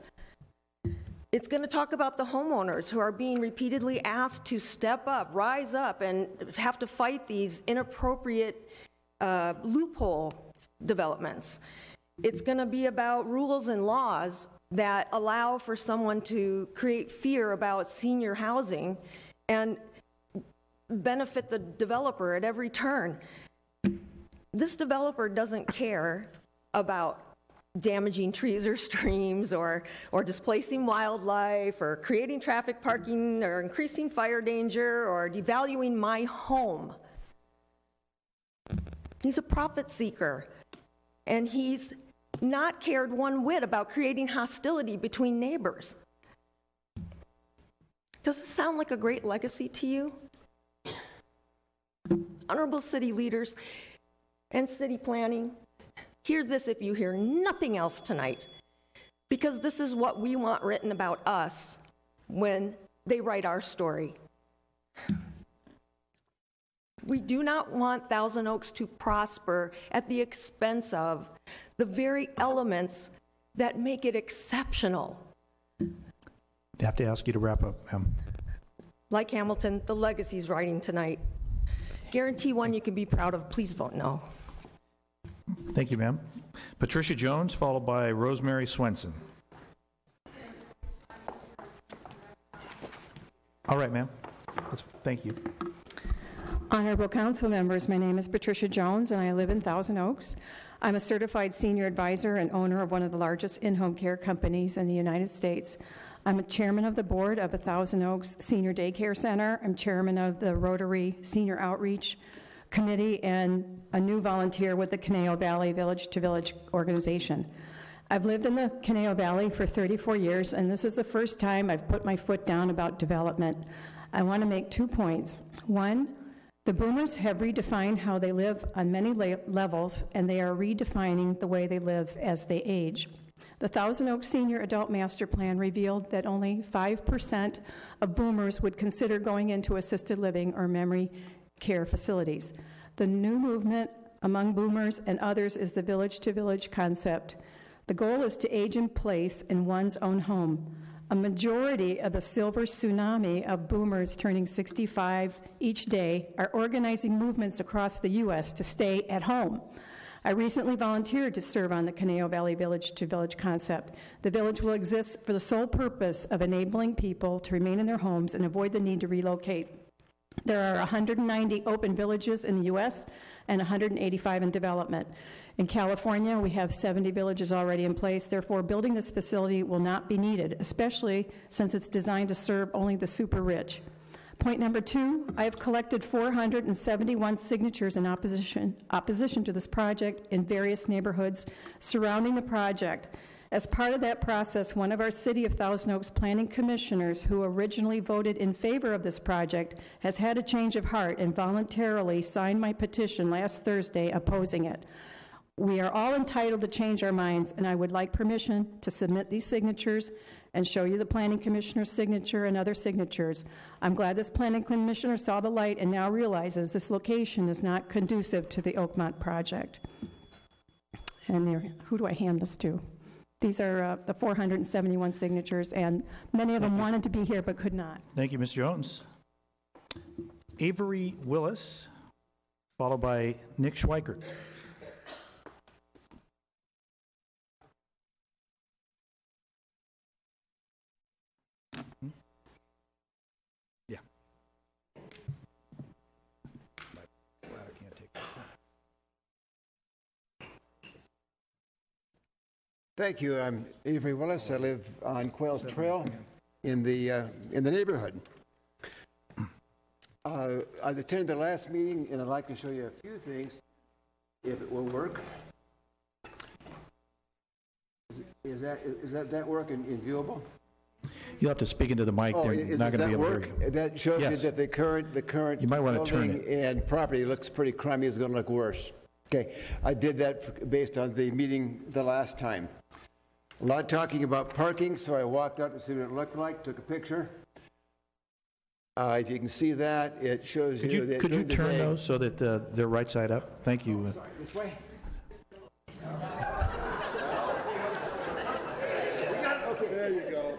It's going to talk about the homeowners who are being repeatedly asked to step up, rise up, and have to fight these inappropriate loophole developments. It's going to be about rules and laws that allow for someone to create fear about senior housing and benefit the developer at every turn. This developer doesn't care about damaging trees or streams or displacing wildlife or creating traffic parking or increasing fire danger or devaluing my home. He's a profit seeker, and he's not cared one whit about creating hostility between neighbors. Does it sound like a great legacy to you? Honorable city leaders and city planning, hear this if you hear nothing else tonight, because this is what we want written about us when they write our story. We do not want Thousand Oaks to prosper at the expense of the very elements that make it exceptional. I have to ask you to wrap up, ma'am. Like Hamilton, the legacy he's writing tonight. Guarantee one you can be proud of. Please vote no. Thank you, ma'am. Patricia Jones, followed by Rosemary Swenson. All right, ma'am. Thank you. Honorable council members, my name is Patricia Jones, and I live in Thousand Oaks. I'm a certified senior advisor and owner of one of the largest in-home care companies in the United States. I'm a chairman of the board of a Thousand Oaks Senior Daycare Center. I'm chairman of the Rotary Senior Outreach Committee and a new volunteer with the Conejo Valley Village to Village organization. I've lived in the Conejo Valley for 34 years, and this is the first time I've put my foot down about development. I want to make 2 points. One, the boomers have redefined how they live on many levels, and they are redefining the way they live as they age. The Thousand Oaks Senior Adult Master Plan revealed that only 5% of boomers would consider going into assisted living or memory care facilities. The new movement among boomers and others is the village-to-village concept. The goal is to age in place in one's own home. A majority of the silver tsunami of boomers turning 65 each day are organizing movements across the U.S. to stay at home. I recently volunteered to serve on the Conejo Valley Village-to-Village concept. The village will exist for the sole purpose of enabling people to remain in their homes and avoid the need to relocate. There are 190 open villages in the U.S. and 185 in development. In California, we have 70 villages already in place. Therefore, building this facility will not be needed, especially since it's designed to serve only the super rich. Point number 2, I have collected 471 signatures in opposition to this project in various neighborhoods surrounding the project. As part of that process, one of our City of Thousand Oaks planning commissioners who originally voted in favor of this project has had a change of heart and voluntarily signed my petition last Thursday opposing it. We are all entitled to change our minds, and I would like permission to submit these signatures and show you the planning commissioner's signature and other signatures. I'm glad this planning commissioner saw the light and now realizes this location is not conducive to the Oakmont project. And there, who do I hand this to? These are the 471 signatures, and many of them wanted to be here but could not. Thank you, Ms. Jones. Avery Willis, followed by Nick Schweikert. Yeah. Thank you. I'm Avery Willis. I live on Quails Trail in the neighborhood. I attended the last meeting, and I'd like to show you a few things, if it will work. Is that work in viewable? You'll have to speak into the mic. They're not going to be able to hear you. That shows you that the current you might want to turn building and property looks pretty crummy. It's going to look worse. Okay, I did that based on the meeting the last time. A lot of talking about parking, so I walked out to see what it looked like, took a picture. If you can see that, it shows you that. Could you turn those so that they're right side up? Thank you. Sorry, this way. Okay.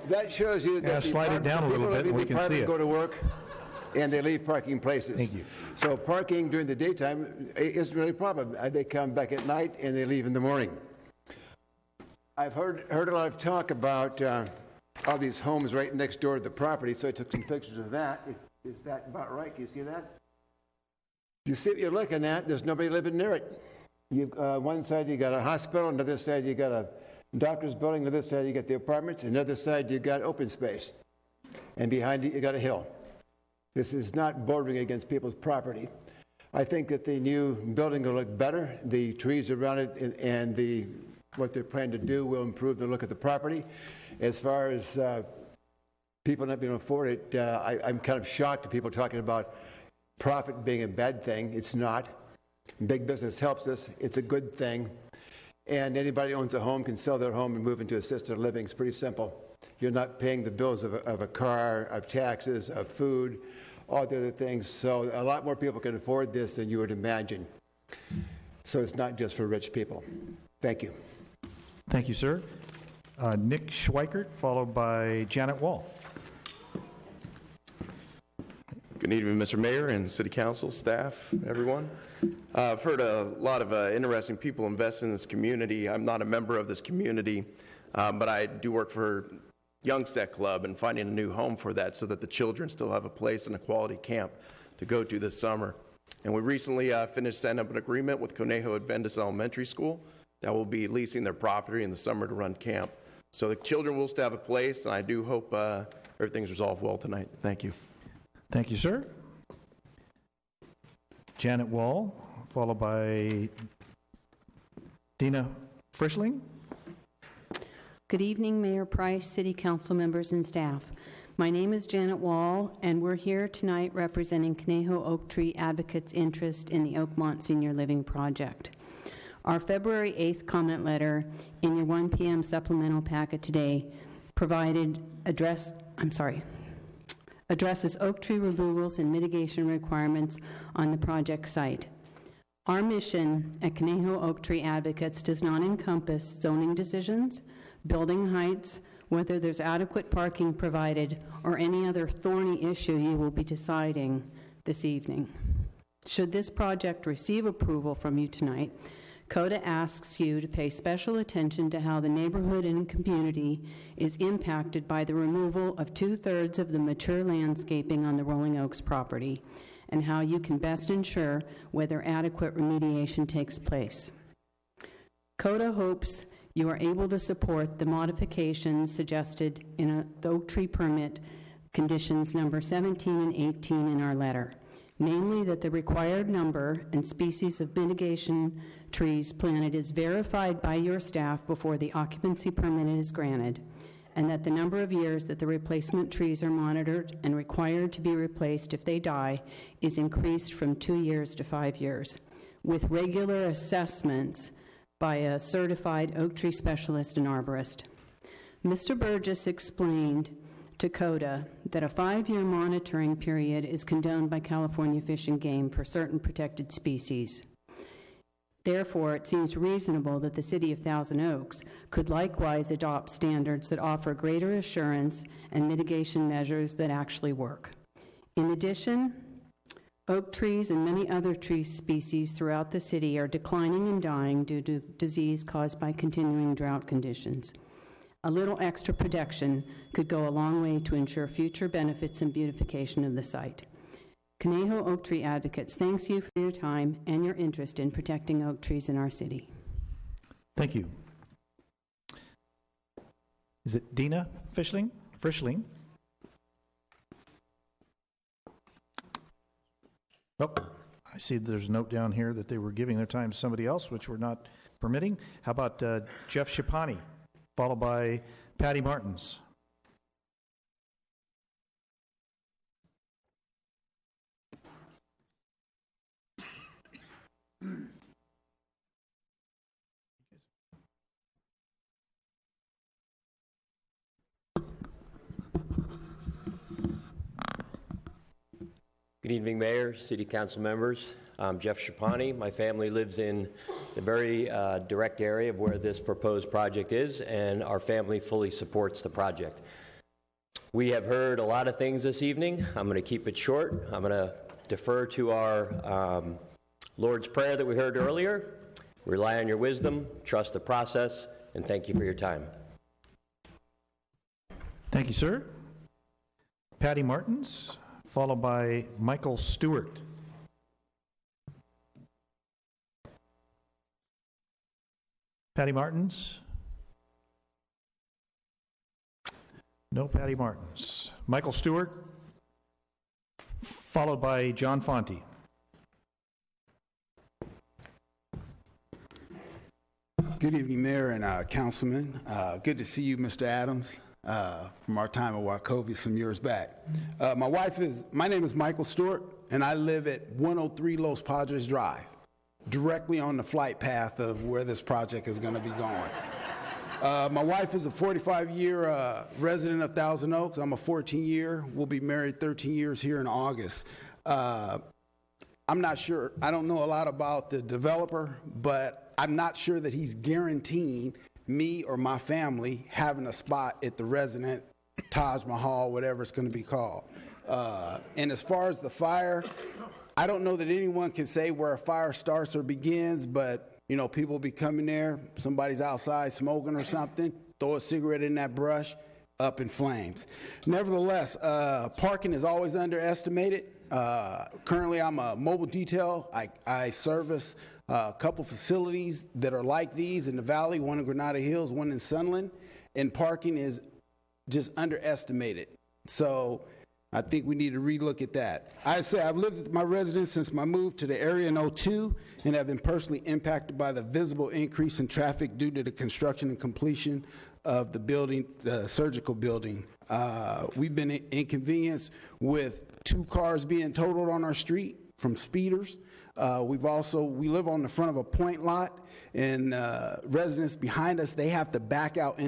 That shows you that Yeah, slide it down a little bit and we can see it. Go to work and they leave parking places. Thank you. So parking during the daytime isn't really a problem. They come back at night and they leave in the morning. I've heard a lot of talk about all these homes right next door to the property, so I took some pictures of that. Is that about right? Can you see that? You see what you're looking at? There's nobody living near it. One side you got a hospital, another side you got a doctor's building, another side you got the apartments, another side you got open space, and behind it you got a hill. This is not bordering against people's property. I think that the new building will look better. The trees around it and what they're planning to do will improve the look of the property. As far as people not being able to afford it, I'm kind of shocked at people talking about profit being a bad thing. It's not. Big business helps us. It's a good thing. And anybody who owns a home can sell their home and move into assisted living. It's pretty simple. You're not paying the bills of a car, of taxes, of food, all the other things. So a lot more people can afford this than you would imagine. So it's not just for rich people. Thank you. Thank you, sir. Nick Schweikert, followed by Janet Wall. Good evening, Mr. Mayor and City Council, staff, everyone. I've heard a lot of interesting people invest in this community. I'm not a member of this community, but I do work for Youngstead Club and finding a new home for that so that the children still have a place and a quality camp to go to this summer. And we recently finished setting up an agreement with Conejo Adventist Elementary School that will be leasing their property in the summer to run camp. So the children will still have a place, and I do hope everything's resolved well tonight. Thank you. Thank you, sir. Janet Wall, followed by Dina Frischling. Good evening, Mayor Price, City Council members, and staff. My name is Janet Wall, and we're here tonight representing Conejo Oak Tree Advocates' interest in the Oakmont Senior Living Project. Our February 8th comment letter in your 1 p.m. supplemental packet today addresses oak tree removals and mitigation requirements on the project site. Our mission at Conejo Oak Tree Advocates does not encompass zoning decisions, building heights, whether there's adequate parking provided, or any other thorny issue you will be deciding this evening. Should this project receive approval from you tonight, CODA asks you to pay special attention to how the neighborhood and community is impacted by the removal of 2/3 of the mature landscaping on the Rolling Oaks property, and how you can best ensure whether adequate remediation takes place. CODA hopes you are able to support the modifications suggested in the Oak Tree Permit conditions number 17 and 18 in our letter. Namely, that the required number and species of mitigation trees planted is verified by your staff before the occupancy permit is granted, and that the number of years that the replacement trees are monitored and required to be replaced if they die is increased from 2 years to 5 years, with regular assessments by a certified oak tree specialist and arborist. Mr. Burgess explained to CODA that a 5-year monitoring period is condoned by California Fish and Game for certain protected species. Therefore, it seems reasonable that the City of Thousand Oaks could likewise adopt standards that offer greater assurance and mitigation measures that actually work. In addition, oak trees and many other tree species throughout the city are declining and dying due to disease caused by continuing drought conditions. A little extra protection could go a long way to ensure future benefits and beautification of the site. Conejo Oak Tree Advocates thanks you for your time and your interest in protecting oak trees in our city. Thank you. Is it Dina Frischling? Oh, I see there's a note down here that they were giving their time to somebody else, which we're not permitting. How about Jeff Shapani, followed by Patty Martins? Good evening, Mayor, City Council members. I'm Jeff Schapani. My family lives in the very direct area of where this proposed project is, and our family fully supports the project. We have heard a lot of things this evening. I'm going to keep it short. I'm going to defer to our Lord's Prayer that we heard earlier. Rely on your wisdom, trust the process, and thank you for your time. Thank you, sir. Patty Martins, followed by Michael Stewart. Patty Martins? No Patty Martins. Michael Stewart, followed by John Fonte. Good evening, Mayor and Councilman. Good to see you, Mr. Adams, from our time at Wachovia some years back. My name is Michael Stewart, and I live at 103 Los Padres Drive, directly on the flight path of where this project is going to be going. My wife is a 45-year resident of Thousand Oaks. I'm a 14-year. We'll be married 13 years here in August. I'm not sure. I don't know a lot about the developer, but I'm not sure that he's guaranteeing me or my family having a spot at the resident Taj Mahal, whatever it's going to be called. And as far as the fire, I don't know that anyone can say where a fire starts or begins, but you know, people be coming there, somebody's outside smoking or something, throw a cigarette in that brush, up in flames. Nevertheless, parking is always underestimated. Currently, I'm a mobile detail. I service a couple facilities that are like these in the valley, one in Granada Hills, one in Sunland, and parking is just underestimated. So I think we need to relook at that. I say I've lived with my residence since my move to the area in 2002 and have been personally impacted by the visible increase in traffic due to the construction and completion of the building, the surgical building. We've been inconvenienced with 2 cars being totaled on our street from speeders. We live on the front of a point lot, and residents behind us, they have to back out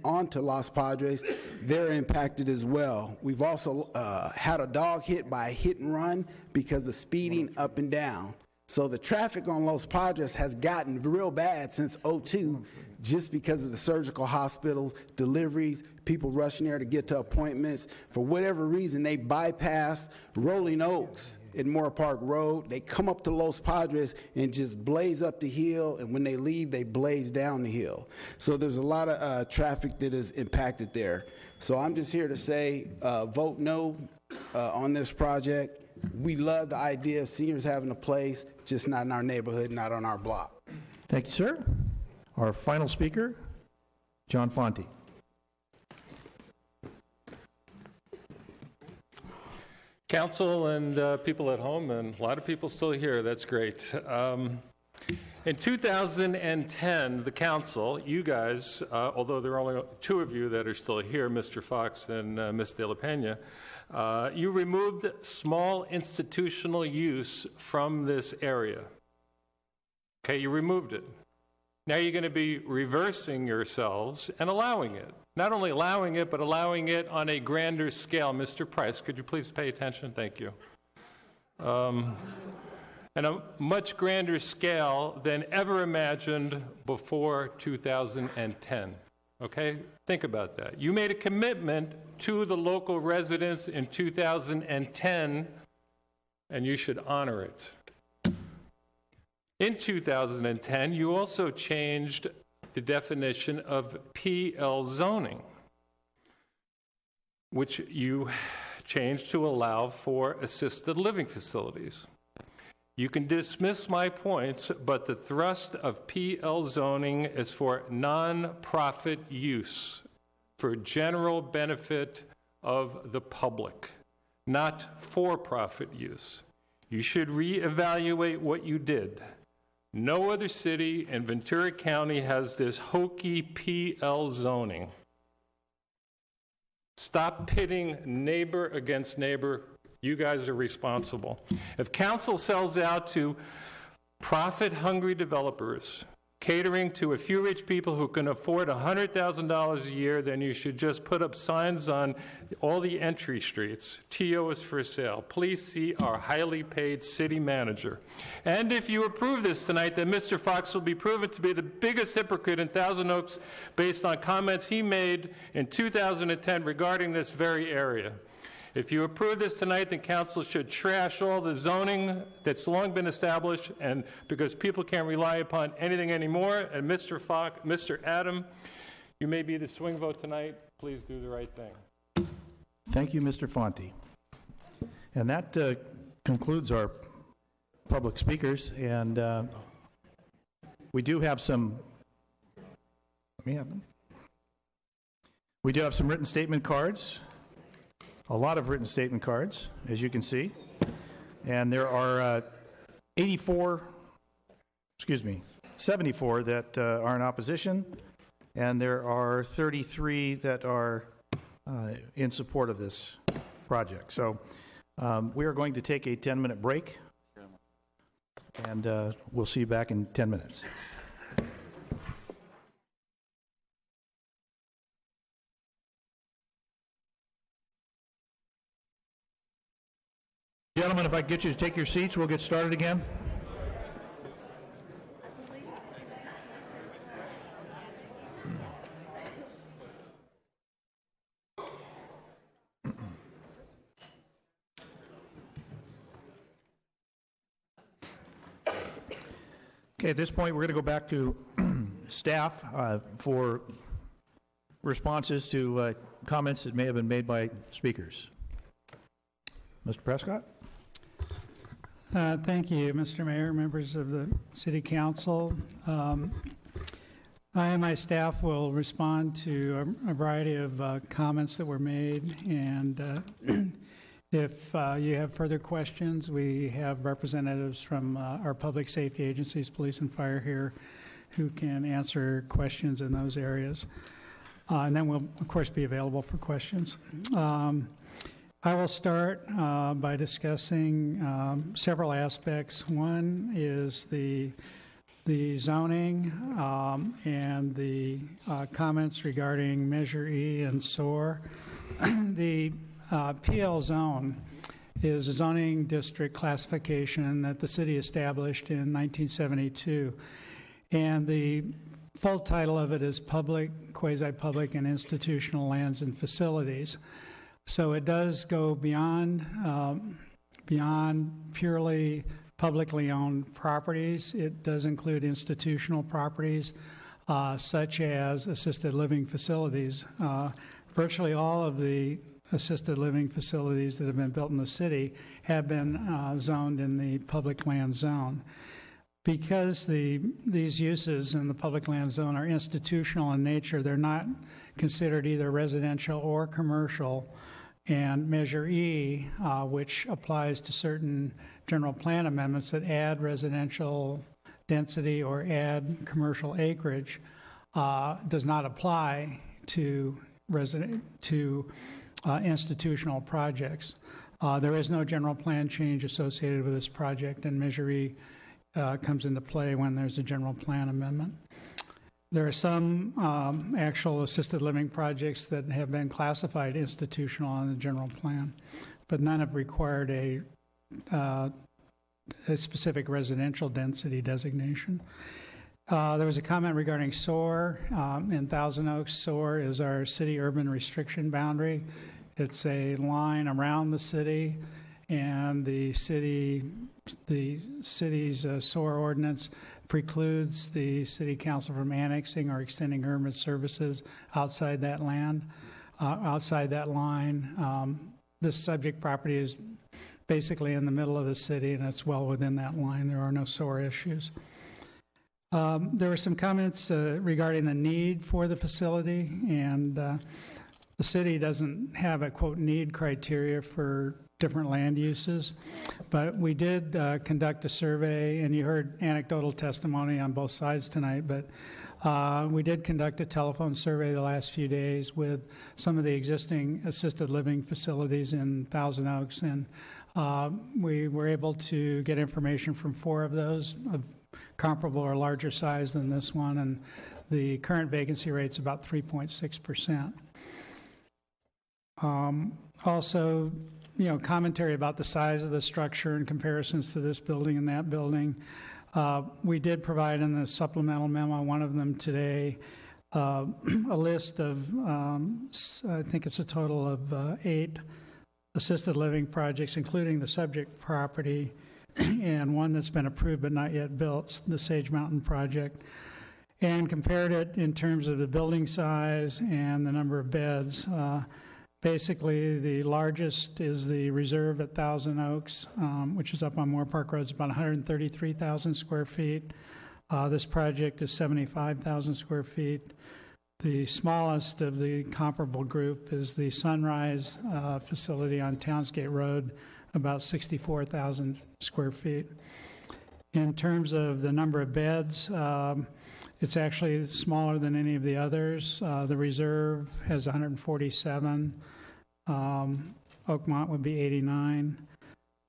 onto Los Padres. They're impacted as well. We've also had a dog hit by a hit and run because of speeding up and down. So the traffic on Los Padres has gotten real bad since 2002 just because of the surgical hospitals, deliveries, people rushing there to get to appointments. For whatever reason, they bypass Rolling Oaks at Moore Park Road. They come up to Los Padres and just blaze up the hill, and when they leave, they blaze down the hill. So there's a lot of traffic that is impacted there. So I'm just here to say, vote no on this project. We love the idea of seniors having a place, just not in our neighborhood, not on our block. Thank you, sir. Our final speaker, John Fonte. Council and people at home, and a lot of people still here. That's great. In 2010, the council, you guys, although there are only 2 of you that are still here, Mr. Fox and Ms. De La Pena, you removed small institutional use from this area. Okay, you removed it. Now you're going to be reversing yourselves and allowing it. Not only allowing it, but allowing it on a grander scale. Mr. Price, could you please pay attention? Thank you. And a much grander scale than ever imagined before 2010. Okay? Think about that. You made a commitment to the local residents in 2010, and you should honor it. In 2010, you also changed the definition of PL zoning, which you changed to allow for assisted living facilities. You can dismiss my points, but the thrust of PL zoning is for non-profit use, for general benefit of the public, not for-profit use. You should reevaluate what you did. No other city in Ventura County has this hokey PL zoning. Stop pitting neighbor against neighbor. You guys are responsible. If council sells out to profit-hungry developers catering to a few rich people who can afford $100,000 a year, then you should just put up signs on all the entry streets. TO is for sale. Please see our highly paid city manager. And if you approve this tonight, then Mr. Fox will be proven to be the biggest hypocrite in Thousand Oaks based on comments he made in 2010 regarding this very area. If you approve this tonight, then council should trash all the zoning that's long been established, and because people can't rely upon anything anymore. And Mr. Adam, you may be the swing vote tonight. Please do the right thing. Thank you, Mr. Fonte. And that concludes our public speakers. And we do have some. Let me have them. We do have some written statement cards. A lot of written statement cards, as you can see. And there are 74 that are in opposition, and there are 33 that are in support of this project. So we are going to take a 10-minute break, and we'll see you back in 10 minutes. Gentlemen, if I can get you to take your seats, we'll get started again. Okay, at this point, we're going to go back to staff for responses to comments that may have been made by speakers. Mr. Prescott? Thank you, Mr. Mayor, members of the City Council. I and my staff will respond to a variety of comments that were made, and if you have further questions, we have representatives from our public safety agencies, police and fire here, who can answer questions in those areas. And then we'll, of course, be available for questions. I will start by discussing several aspects. One is the zoning and the comments regarding Measure E and SOAR. The PL zone is a zoning district classification that the city established in 1972. And the full title of it is Public, Quasi-Public, and Institutional Lands and Facilities. So it does go beyond purely publicly owned properties. It does include institutional properties, such as assisted living facilities. Virtually all of the assisted living facilities that have been built in the city have been zoned in the public land zone. Because these uses in the public land zone are institutional in nature, they're not considered either residential or commercial. And Measure E, which applies to certain general plan amendments that add residential density or add commercial acreage, does not apply to institutional projects. There is no general plan change associated with this project, and Measure E comes into play when there's a general plan amendment. There are some actual assisted living projects that have been classified institutional on the general plan, but none have required a specific residential density designation. There was a comment regarding SOAR. In Thousand Oaks, SOAR is our city urban restriction boundary. It's a line around the city, and the city's SOAR ordinance precludes the city council from annexing or extending urban services outside that land, outside that line. This subject property is basically in the middle of the city, and it's well within that line. There are no SOAR issues. There were some comments regarding the need for the facility, and the city doesn't have a, quote, need criteria for different land uses, but we did conduct a survey, and you heard anecdotal testimony on both sides tonight, but we did conduct a telephone survey the last few days with some of the existing assisted living facilities in Thousand Oaks, and we were able to get information from 4 of those, comparable or larger size than this one, and the current vacancy rate's about 3.6%. Also, commentary about the size of the structure and comparisons to this building and that building. We did provide in the supplemental memo, one of them today, a list of, I think it's a total of 8 assisted living projects, including the subject property and one that's been approved but not yet built, the Sage Mountain project, and compared it in terms of the building size and the number of beds. Basically, the largest is the Reserve at Thousand Oaks, which is up on Moore Park Road. It's about 133,000 square feet. This project is 75,000 square feet. The smallest of the comparable group is the Sunrise facility on Townsgate Road, about 64,000 square feet. In terms of the number of beds, it's actually smaller than any of the others. The Reserve has 147. Oakmont would be 89.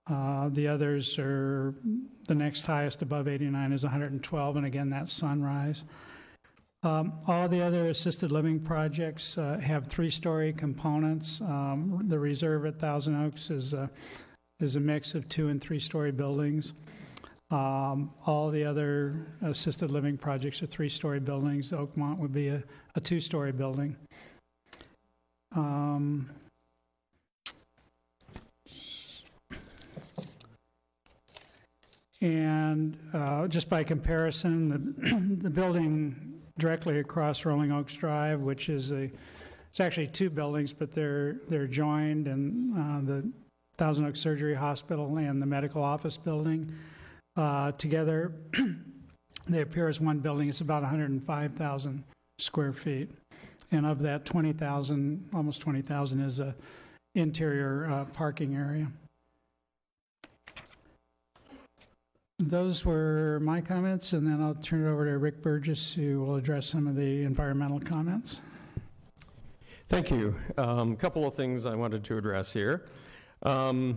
The others are, the next highest above 89 is 112, and again, that's Sunrise. All the other assisted living projects have 3-story components. The Reserve at Thousand Oaks is a mix of 2- and 3-story buildings. All the other assisted living projects are 3-story buildings. Oakmont would be a 2-story building. And just by comparison, the building directly across Rolling Oaks Drive, which is it's actually 2 buildings, but they're joined, and the Thousand Oaks Surgery Hospital and the medical office building together, they appear as one building. It's about 105,000 square feet, and of that, 20,000, almost 20,000, is a interior parking area. Those were my comments, and then I'll turn it over to Rick Burgess, who will address some of the environmental comments. Thank you. A couple of things I wanted to address here. Mr.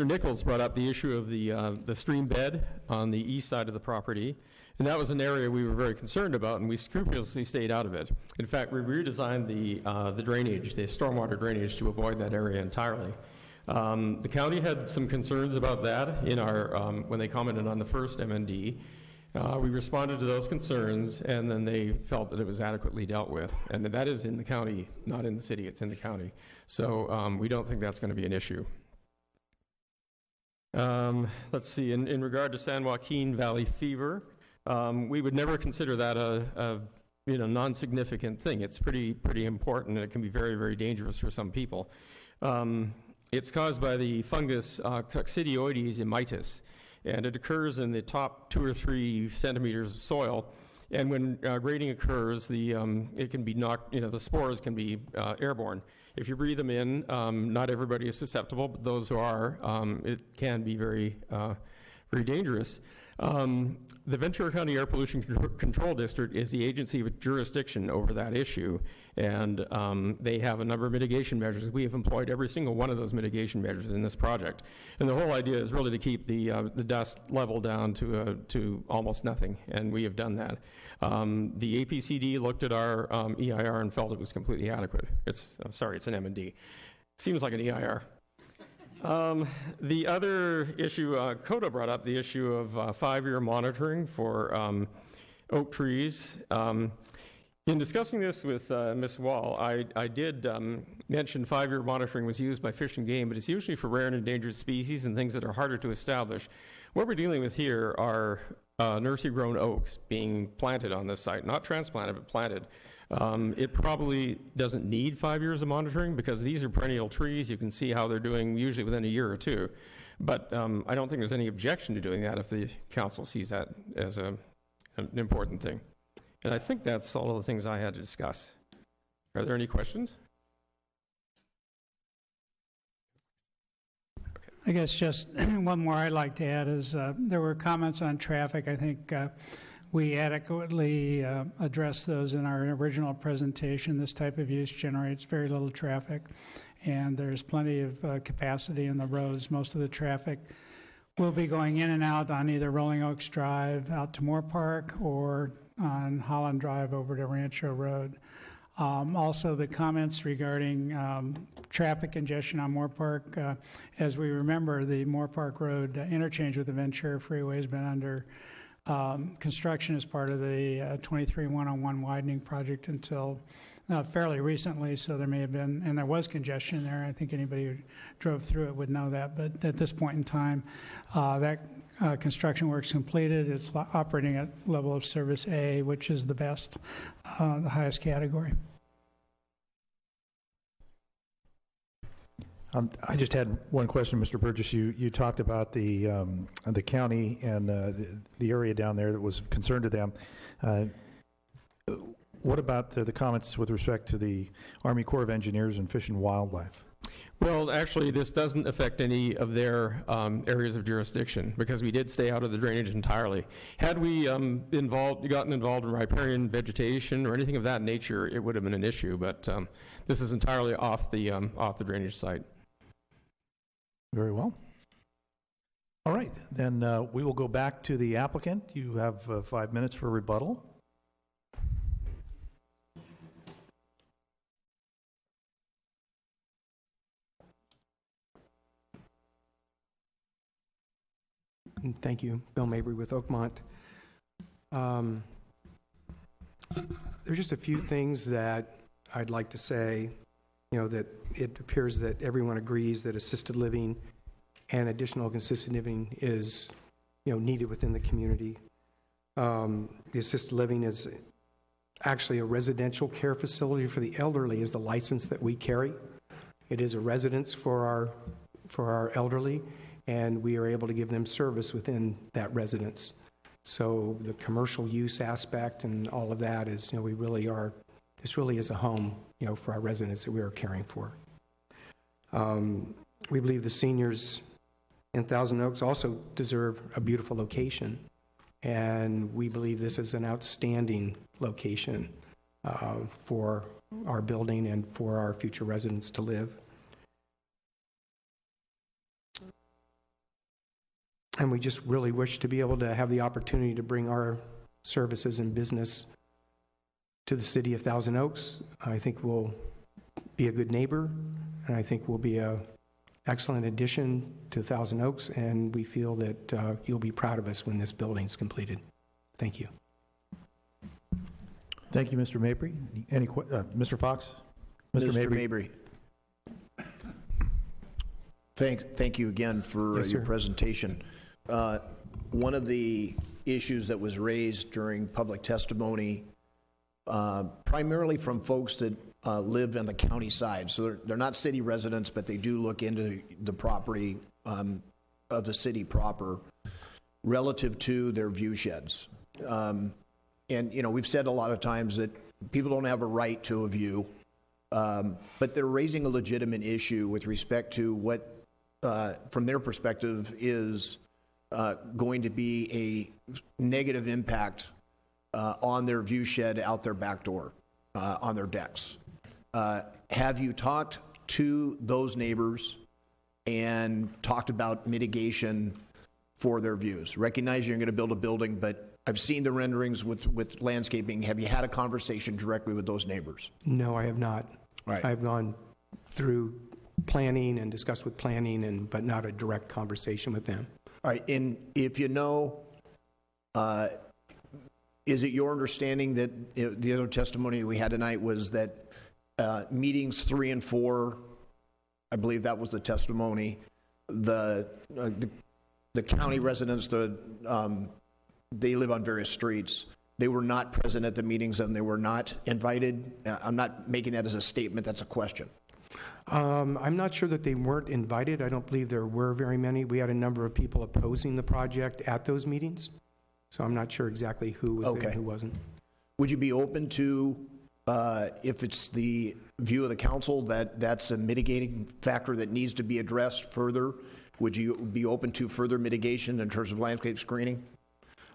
Nichols brought up the issue of the stream bed on the east side of the property, and that was an area we were very concerned about, and we scrupulously stayed out of it. In fact, we redesigned the drainage, the stormwater drainage, to avoid that area entirely. The county had some concerns about that in our when they commented on the first MND. We responded to those concerns, and then they felt that it was adequately dealt with. And that is in the county, not in the city. It's in the county. So we don't think that's going to be an issue. Let's see. In regard to San Joaquin Valley fever, we would never consider that a non-significant thing. It's pretty important, and it can be very, very dangerous for some people. It's caused by the fungus Coccidioides immitis, and it occurs in the top 2 or 3 centimeters of soil. And when grading occurs, it can be knocked. The spores can be airborne. If you breathe them in, not everybody is susceptible, but those who are, it can be very, very dangerous. The Ventura County Air Pollution Control District is the agency with jurisdiction over that issue, and they have a number of mitigation measures. We have employed every single one of those mitigation measures in this project, and the whole idea is really to keep the dust level down to almost nothing, and we have done that. The APCD looked at our EIR and felt it was completely adequate. I'm sorry, it's an M&D. Seems like an EIR. The other issue, CODA brought up the issue of 5-year monitoring for oak trees. In discussing this with Ms. Wall, I did mention 5-year monitoring was used by Fish and Game, but it's usually for rare and endangered species and things that are harder to establish. What we're dealing with here are nursery-grown oaks being planted on this site, not transplanted, but planted. It probably doesn't need 5 years of monitoring because these are perennial trees. You can see how they're doing usually within a year or two. But I don't think there's any objection to doing that if the council sees that as an important thing. And I think that's all of the things I had to discuss. Are there any questions? I guess just one more I'd like to add is there were comments on traffic. I think we adequately addressed those in our original presentation. This type of use generates very little traffic, and there's plenty of capacity in the roads. Most of the traffic will be going in and out on either Rolling Oaks Drive out to Moore Park or on Holland Drive over to Rancho Road. Also, the comments regarding traffic congestion on Moore Park. As we remember, the Moore Park Road interchange with the Ventura Freeway has been under construction as part of the 23-101 widening project until fairly recently, so there may have been, and there was congestion there. I think anybody who drove through it would know that, but at this point in time, that construction work's completed. It's operating at level of service A, which is the best, the highest category. I just had one question, Mr. Burgess. You talked about the county and the area down there that was of concern to them. What about the comments with respect to the Army Corps of Engineers and Fish and Wildlife? Well, actually, this doesn't affect any of their areas of jurisdiction because we did stay out of the drainage entirely. Had we gotten involved in riparian vegetation or anything of that nature, it would have been an issue. But this is entirely off the drainage site. Very well. All right, then we will go back to the applicant. You have 5 minutes for rebuttal. Thank you. Bill Mabry with Oakmont. There's just a few things that I'd like to say, that it appears that everyone agrees that assisted living and additional assisted living is, needed within the community. The assisted living is actually a residential care facility for the elderly is the license that we carry. It is a residence for our elderly, and we are able to give them service within that residence. So the commercial use aspect and all of that is, this really is a home, for our residents that we are caring for. We believe the seniors in Thousand Oaks also deserve a beautiful location, and we believe this is an outstanding location for our building and for our future residents to live. And we just really wish to be able to have the opportunity to bring our services and business to the city of Thousand Oaks. I think we'll be a good neighbor, and I think we'll be an excellent addition to Thousand Oaks, and we feel that you'll be proud of us when this building's completed. Thank you. Thank you, Mr. Mabry. Mr. Fox? Mr. Mabry. Thank you again for your presentation. One of the issues that was raised during public testimony, primarily from folks that live on the county side, so they're not city residents, but they do look into the property of the city proper relative to their view sheds. And, we've said a lot of times that people don't have a right to a view, but they're raising a legitimate issue with respect to what, from their perspective, is going to be a negative impact on their view shed out their back door, on their decks. Have you talked to those neighbors and talked about mitigation for their views? Recognize you're going to build a building, but I've seen the renderings with landscaping. Have you had a conversation directly with those neighbors? No, I have not. Right. I've gone through planning and discussed with planning, but not a direct conversation with them. All right, and if you know, is it your understanding that the other testimony we had tonight was that meetings 3 and 4, I believe that was the testimony, the county residents, they live on various streets, they were not present at the meetings and they were not invited? I'm not making that as a statement, that's a question. I'm not sure that they weren't invited. I don't believe there were very many. We had a number of people opposing the project at those meetings, so I'm not sure exactly who was there and who wasn't. Would you be open to, if it's the view of the council that that's a mitigating factor that needs to be addressed further, would you be open to further mitigation in terms of landscape screening?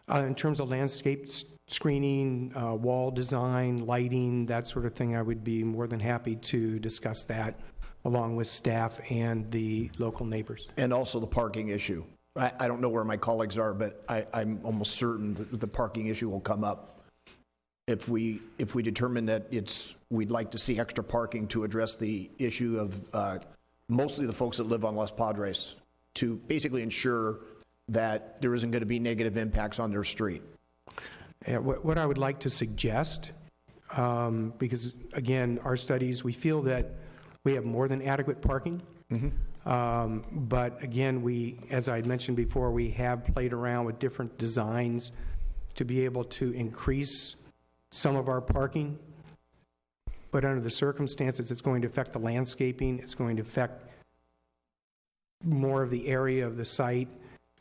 In terms of landscape screening, wall design, lighting, that sort of thing, I would be more than happy to discuss that along with staff and the local neighbors. And also the parking issue. I don't know where my colleagues are, but I'm almost certain that the parking issue will come up if we determine that we'd like to see extra parking to address the issue of mostly the folks that live on Los Padres, to basically ensure that there isn't going to be negative impacts on their street. Yeah, what I would like to suggest, because again, our studies, we feel that we have more than adequate parking. But again, as I had mentioned before, we have played around with different designs to be able to increase some of our parking. But under the circumstances, it's going to affect the landscaping. It's going to affect more of the area of the site.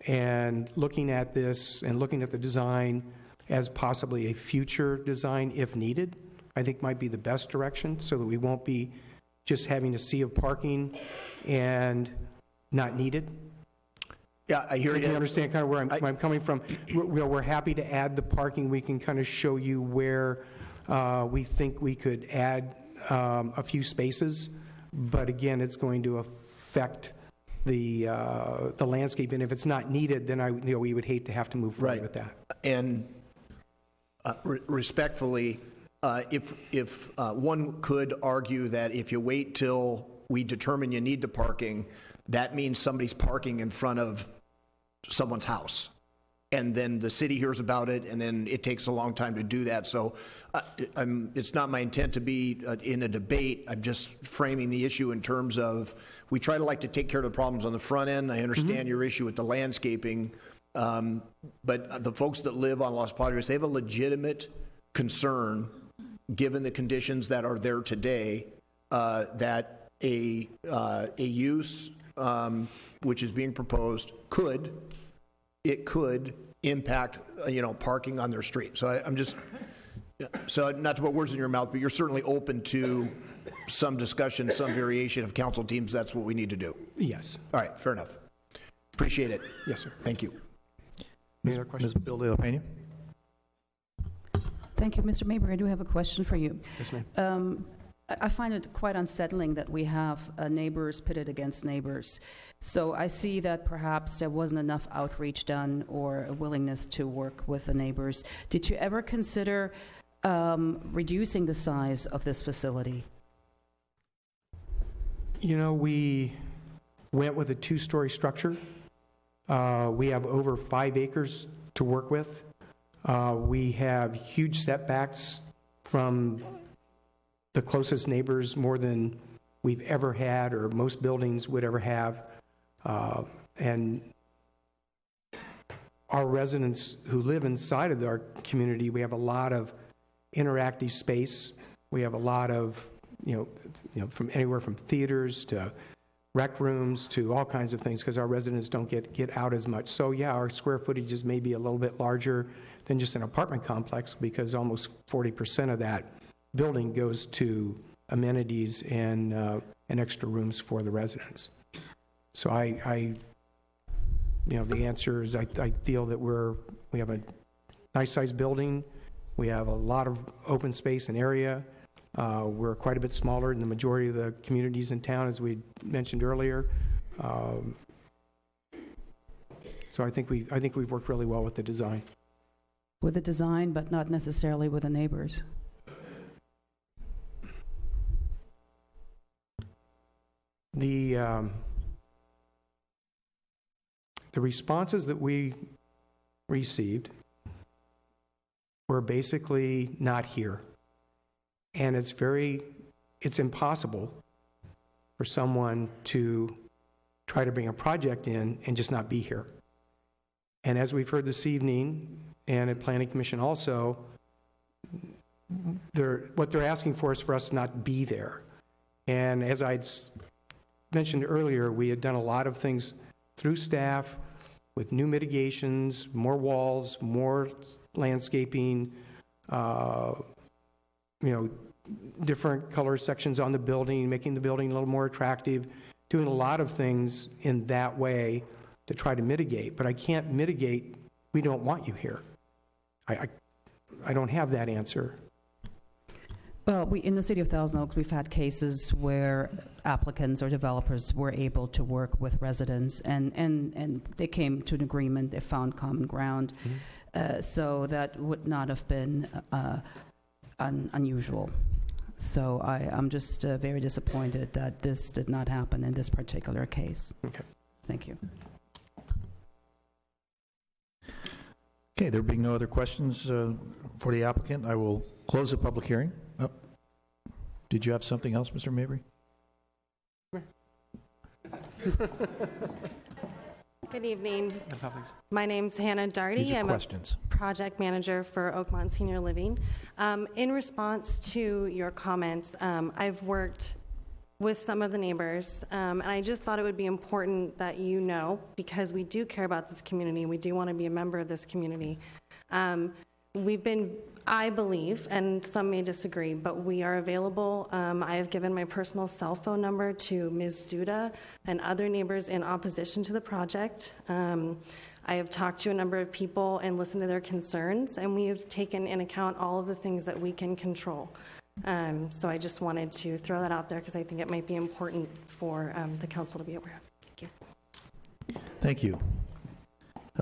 And looking at this and looking at the design as possibly a future design, if needed, I think might be the best direction, so that we won't be just having a sea of parking and not needed. Yeah, I hear you. You understand kind of where I'm coming from. We're happy to add the parking. We can kind of show you where we think we could add a few spaces, but again, it's going to affect the landscape, and if it's not needed, then we would hate to have to move forward with that. And respectfully, if one could argue that if you wait till we determine you need the parking, that means somebody's parking in front of someone's house. And then the city hears about it, and then it takes a long time to do that. So it's not my intent to be in a debate. I'm just framing the issue in terms of we try to like to take care of the problems on the front end. I understand your issue with the landscaping, but the folks that live on Los Padres, they have a legitimate concern, given the conditions that are there today, that a use which is being proposed could impact parking on their street. So I'm just not to put words in your mouth, but you're certainly open to some discussion, some variation of council teams. That's what we need to do. Yes. All right. Fair enough. Appreciate it. Yes, sir. Thank you. Any other questions? Ms. Bill De La Pena. Thank you, Mr. Mabry. I do have a question for you. Yes, ma'am. I find it quite unsettling that we have neighbors pitted against neighbors. So I see that perhaps there wasn't enough outreach done or a willingness to work with the neighbors. Did you ever consider reducing the size of this facility? We went with a 2-story structure. We have over 5 acres to work with. We have huge setbacks from the closest neighbors, more than we've ever had or most buildings would ever have. And our residents who live inside of our community, we have a lot of interactive space. We have a lot of, from anywhere from theaters to rec rooms to all kinds of things, because our residents don't get out as much. So yeah, our square footage is maybe a little bit larger than just an apartment complex, because almost 40% of that building goes to amenities and extra rooms for the residents. So the answer is I feel that we have a nice sized building. We have a lot of open space and area. We're quite a bit smaller than the majority of the communities in town, as we mentioned earlier. So I think we've worked really well with the design. With the design, but not necessarily with the neighbors. The responses that we received were basically not here. And it's impossible for someone to try to bring a project in and just not be here. And as we've heard this evening, and at Planning Commission also, what they're asking for is for us to not be there. And as I'd mentioned earlier, we had done a lot of things through staff with new mitigations, more walls, more landscaping, different color sections on the building, making the building a little more attractive, doing a lot of things in that way to try to mitigate. But I can't mitigate, we don't want you here. I don't have that answer. Well, in the city of Thousand Oaks, we've had cases where applicants or developers were able to work with residents, and they came to an agreement, they found common ground. So that would not have been unusual. So I'm just very disappointed that this did not happen in this particular case. Okay. Thank you. Okay, there being no other questions for the applicant, I will close the public hearing. Oh. Did you have something else, Mr. Mabry? Good evening. My name's Hannah Darty. These are I'm questions. a project manager for Oakmont Senior Living. In response to your comments, I've worked with some of the neighbors, and I just thought it would be important that you know, because we do care about this community, we do want to be a member of this community. We've been, I believe, and some may disagree, but we are available. I have given my personal cell phone number to Ms. Duda and other neighbors in opposition to the project. I have talked to a number of people and listened to their concerns, and we have taken in account all of the things that we can control. So I just wanted to throw that out there because I think it might be important for the council to be aware of. Thank you. Thank you.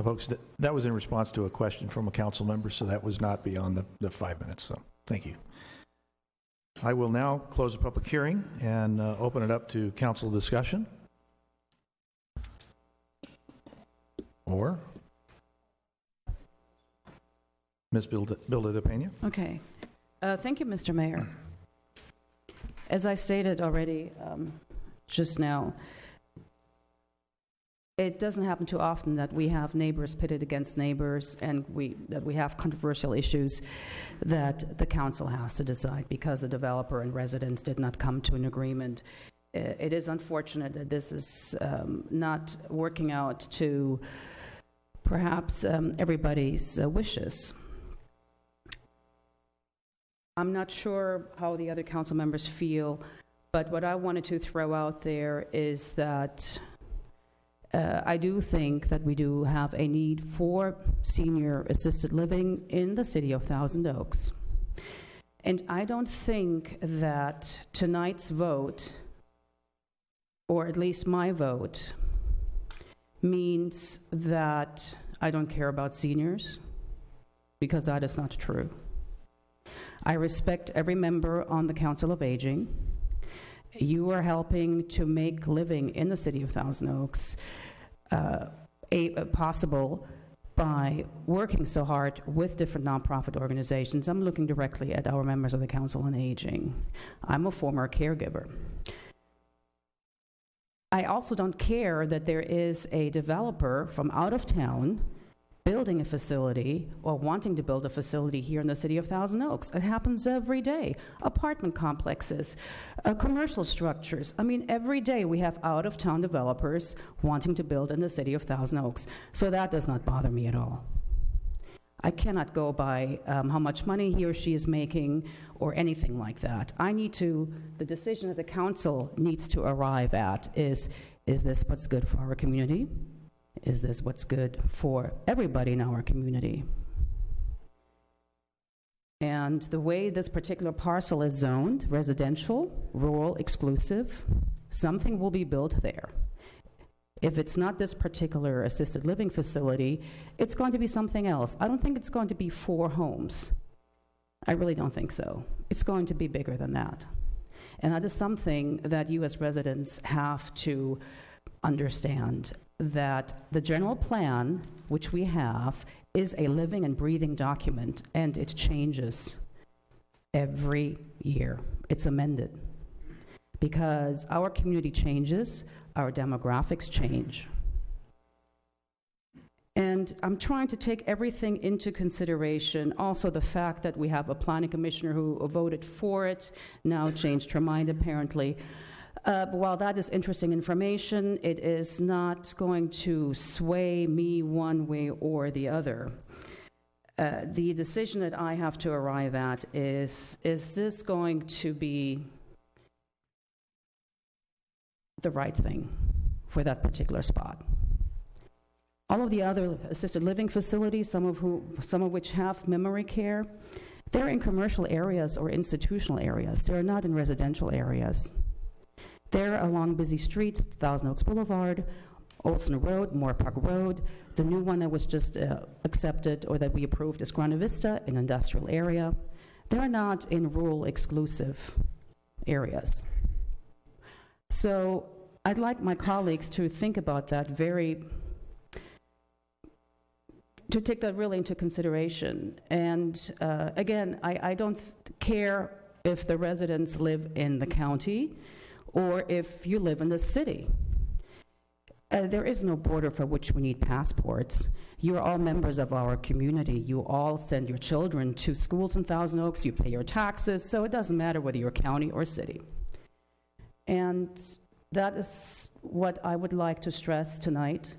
Folks, that was in response to a question from a council member, so that was not beyond the 5 minutes. So thank you. I will now close the public hearing and open it up to council discussion. Or Ms. Bilda de Pena. Okay. Thank you, Mr. Mayor. As I stated already just now, it doesn't happen too often that we have neighbors pitted against neighbors, and that we have controversial issues that the council has to decide because the developer and residents did not come to an agreement. It is unfortunate that this is not working out to perhaps everybody's wishes. I'm not sure how the other council members feel, but what I wanted to throw out there is that I do think that we do have a need for senior assisted living in the city of Thousand Oaks. And I don't think that tonight's vote, or at least my vote, means that I don't care about seniors, because that is not true. I respect every member on the Council of Aging. You are helping to make living in the city of Thousand Oaks possible by working so hard with different nonprofit organizations. I'm looking directly at our members of the Council on Aging. I'm a former caregiver. I also don't care that there is a developer from out of town building a facility or wanting to build a facility here in the city of Thousand Oaks. It happens every day. Apartment complexes, commercial structures. I mean, every day we have out-of-town developers wanting to build in the city of Thousand Oaks. So that does not bother me at all. I cannot go by how much money he or she is making or anything like that. The decision that the council needs to arrive at is this what's good for our community? Is this what's good for everybody in our community? And the way this particular parcel is zoned, residential, rural, exclusive, something will be built there. If it's not this particular assisted living facility, it's going to be something else. I don't think it's going to be 4 homes. I really don't think so. It's going to be bigger than that. And that is something that you as residents have to understand, that the general plan, which we have, is a living and breathing document, and it changes every year. It's amended because our community changes, our demographics change. And I'm trying to take everything into consideration. Also the fact that we have a planning commissioner who voted for it, now changed her mind apparently. While that is interesting information, it is not going to sway me one way or the other. The decision that I have to arrive at is this going to be the right thing for that particular spot? All of the other assisted living facilities, some of which have memory care, They're in commercial areas or institutional areas. They're not in residential areas. They're along busy streets, Thousand Oaks Boulevard, Olson Road, Moore Park Road. The new one that was just accepted or that we approved is Grana Vista, an industrial area. They're not in rural exclusive areas. So I'd like my colleagues to think about that to take that really into consideration. And again, I don't care if the residents live in the county or if you live in the city. There is no border for which we need passports. You are all members of our community. You all send your children to schools in Thousand Oaks. You pay your taxes, so it doesn't matter whether you're county or city. And that is what I would like to stress tonight.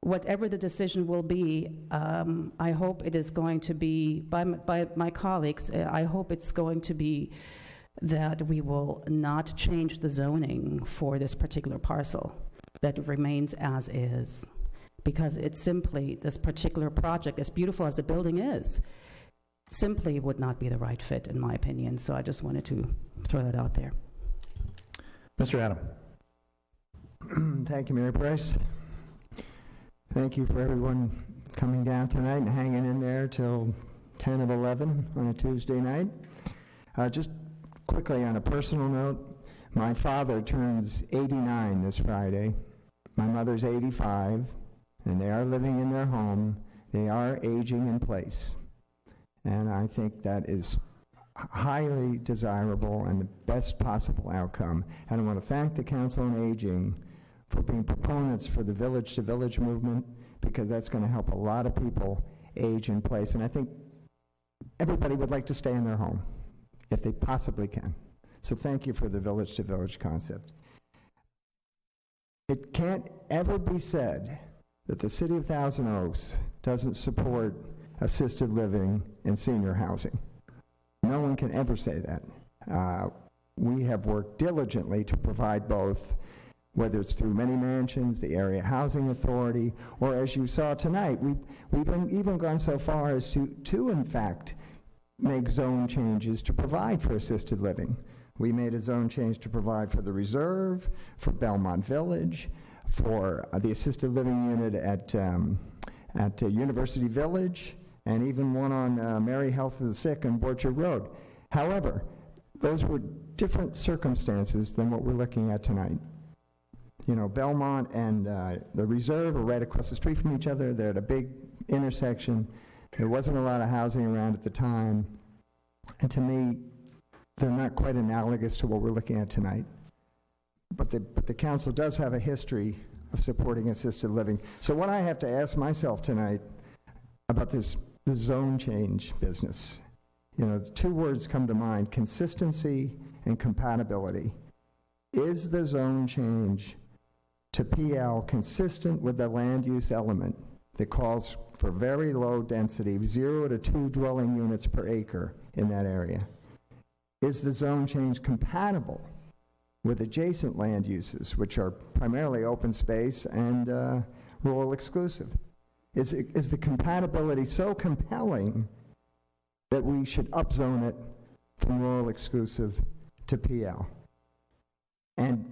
Whatever the decision will be, I hope it is going to be, by my colleagues, I hope it's going to be that we will not change the zoning for this particular parcel, that it remains as is. Because it's simply, this particular project, as beautiful as the building is, simply would not be the right fit, in my opinion. So I just wanted to throw that out there. Mr. Adam. Thank you, Mayor Price. Thank you for everyone coming down tonight and hanging in there till 10 of 11 on a Tuesday night. Just quickly on a personal note, my father turns 89 this Friday. My mother's 85, and they are living in their home. They are aging in place. And I think that is highly desirable and the best possible outcome. And I want to thank the Council on Aging for being proponents for the Village to Village movement, because that's going to help a lot of people age in place. And I think everybody would like to stay in their home if they possibly can. So thank you for the Village to Village concept. It can't ever be said that the City of Thousand Oaks doesn't support assisted living and senior housing. No one can ever say that. We have worked diligently to provide both, whether it's through Many Mansions, the Area Housing Authority, or as you saw tonight, we've even gone so far as to in fact make zone changes to provide for assisted living. We made a zone change to provide for the Reserve, for Belmont Village, for the assisted living unit at University Village, and even one on Mary Health of the Sick on Borchard Road. However, those were different circumstances than what we're looking at tonight. You know, Belmont and the Reserve are right across the street from each other. They're at a big intersection. There wasn't a lot of housing around at the time. And to me, they're not quite analogous to what we're looking at tonight. But the council does have a history of supporting assisted living. So what I have to ask myself tonight about this zone change business, you know, the two words come to mind: consistency and compatibility. Is the zone change to PL consistent with the land use element that calls for very low density, 0 to 2 dwelling units per acre in that area? Is the zone change compatible with adjacent land uses, which are primarily open space and rural exclusive? Is the compatibility so compelling that we should upzone it from rural exclusive to PL? And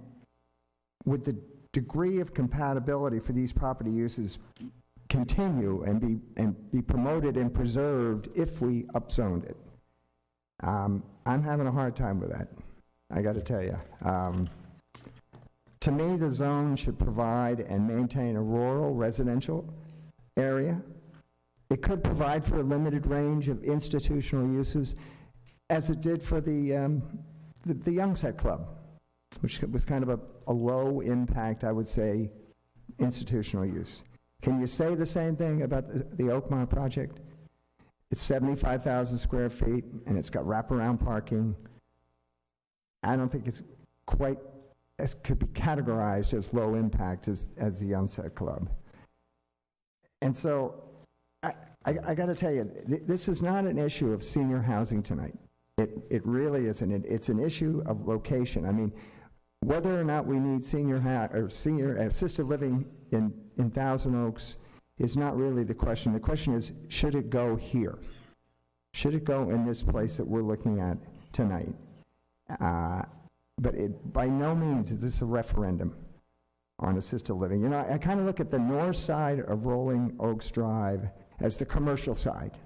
would the degree of compatibility for these property uses continue and be promoted and preserved if we upzoned it? I'm having a hard time with that, I got to tell you. To me, the zone should provide and maintain a rural residential area. It could provide for a limited range of institutional uses, as it did for the Youngset Club, which was kind of a low impact, I would say, institutional use. Can you say the same thing about the Oakmont project? It's 75,000 square feet, and it's got wraparound parking. I don't think it's quite could be categorized as low impact as the Youngset Club. And so I got to tell you, this is not an issue of senior housing tonight. It really isn't. It's an issue of location. I mean, whether or not we need senior assisted living in Thousand Oaks is not really the question. The question is, should it go here? Should it go in this place that we're looking at tonight? But it, by no means is this a referendum on assisted living. You know, I kind of look at the north side of Rolling Oaks Drive as the commercial side.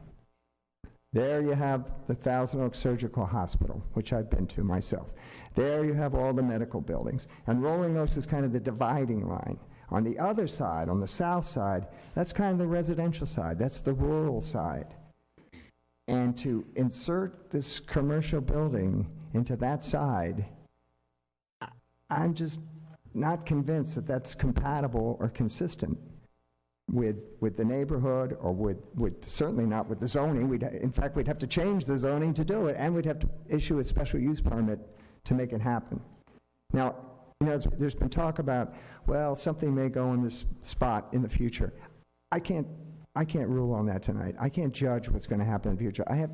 There you have the Thousand Oaks Surgical Hospital, which I've been to myself. There you have all the medical buildings. And Rolling Oaks is kind of the dividing line. On the other side, on the south side, that's kind of the residential side. That's the rural side. And to insert this commercial building into that side, I'm just not convinced that that's compatible or consistent with the neighborhood, or with certainly not with the zoning. In fact, we'd have to change the zoning to do it, and we'd have to issue a special use permit to make it happen. Now, you know, there's been talk about, well, something may go in this spot in the future. I can't rule on that tonight. I can't judge what's going to happen in the future. I have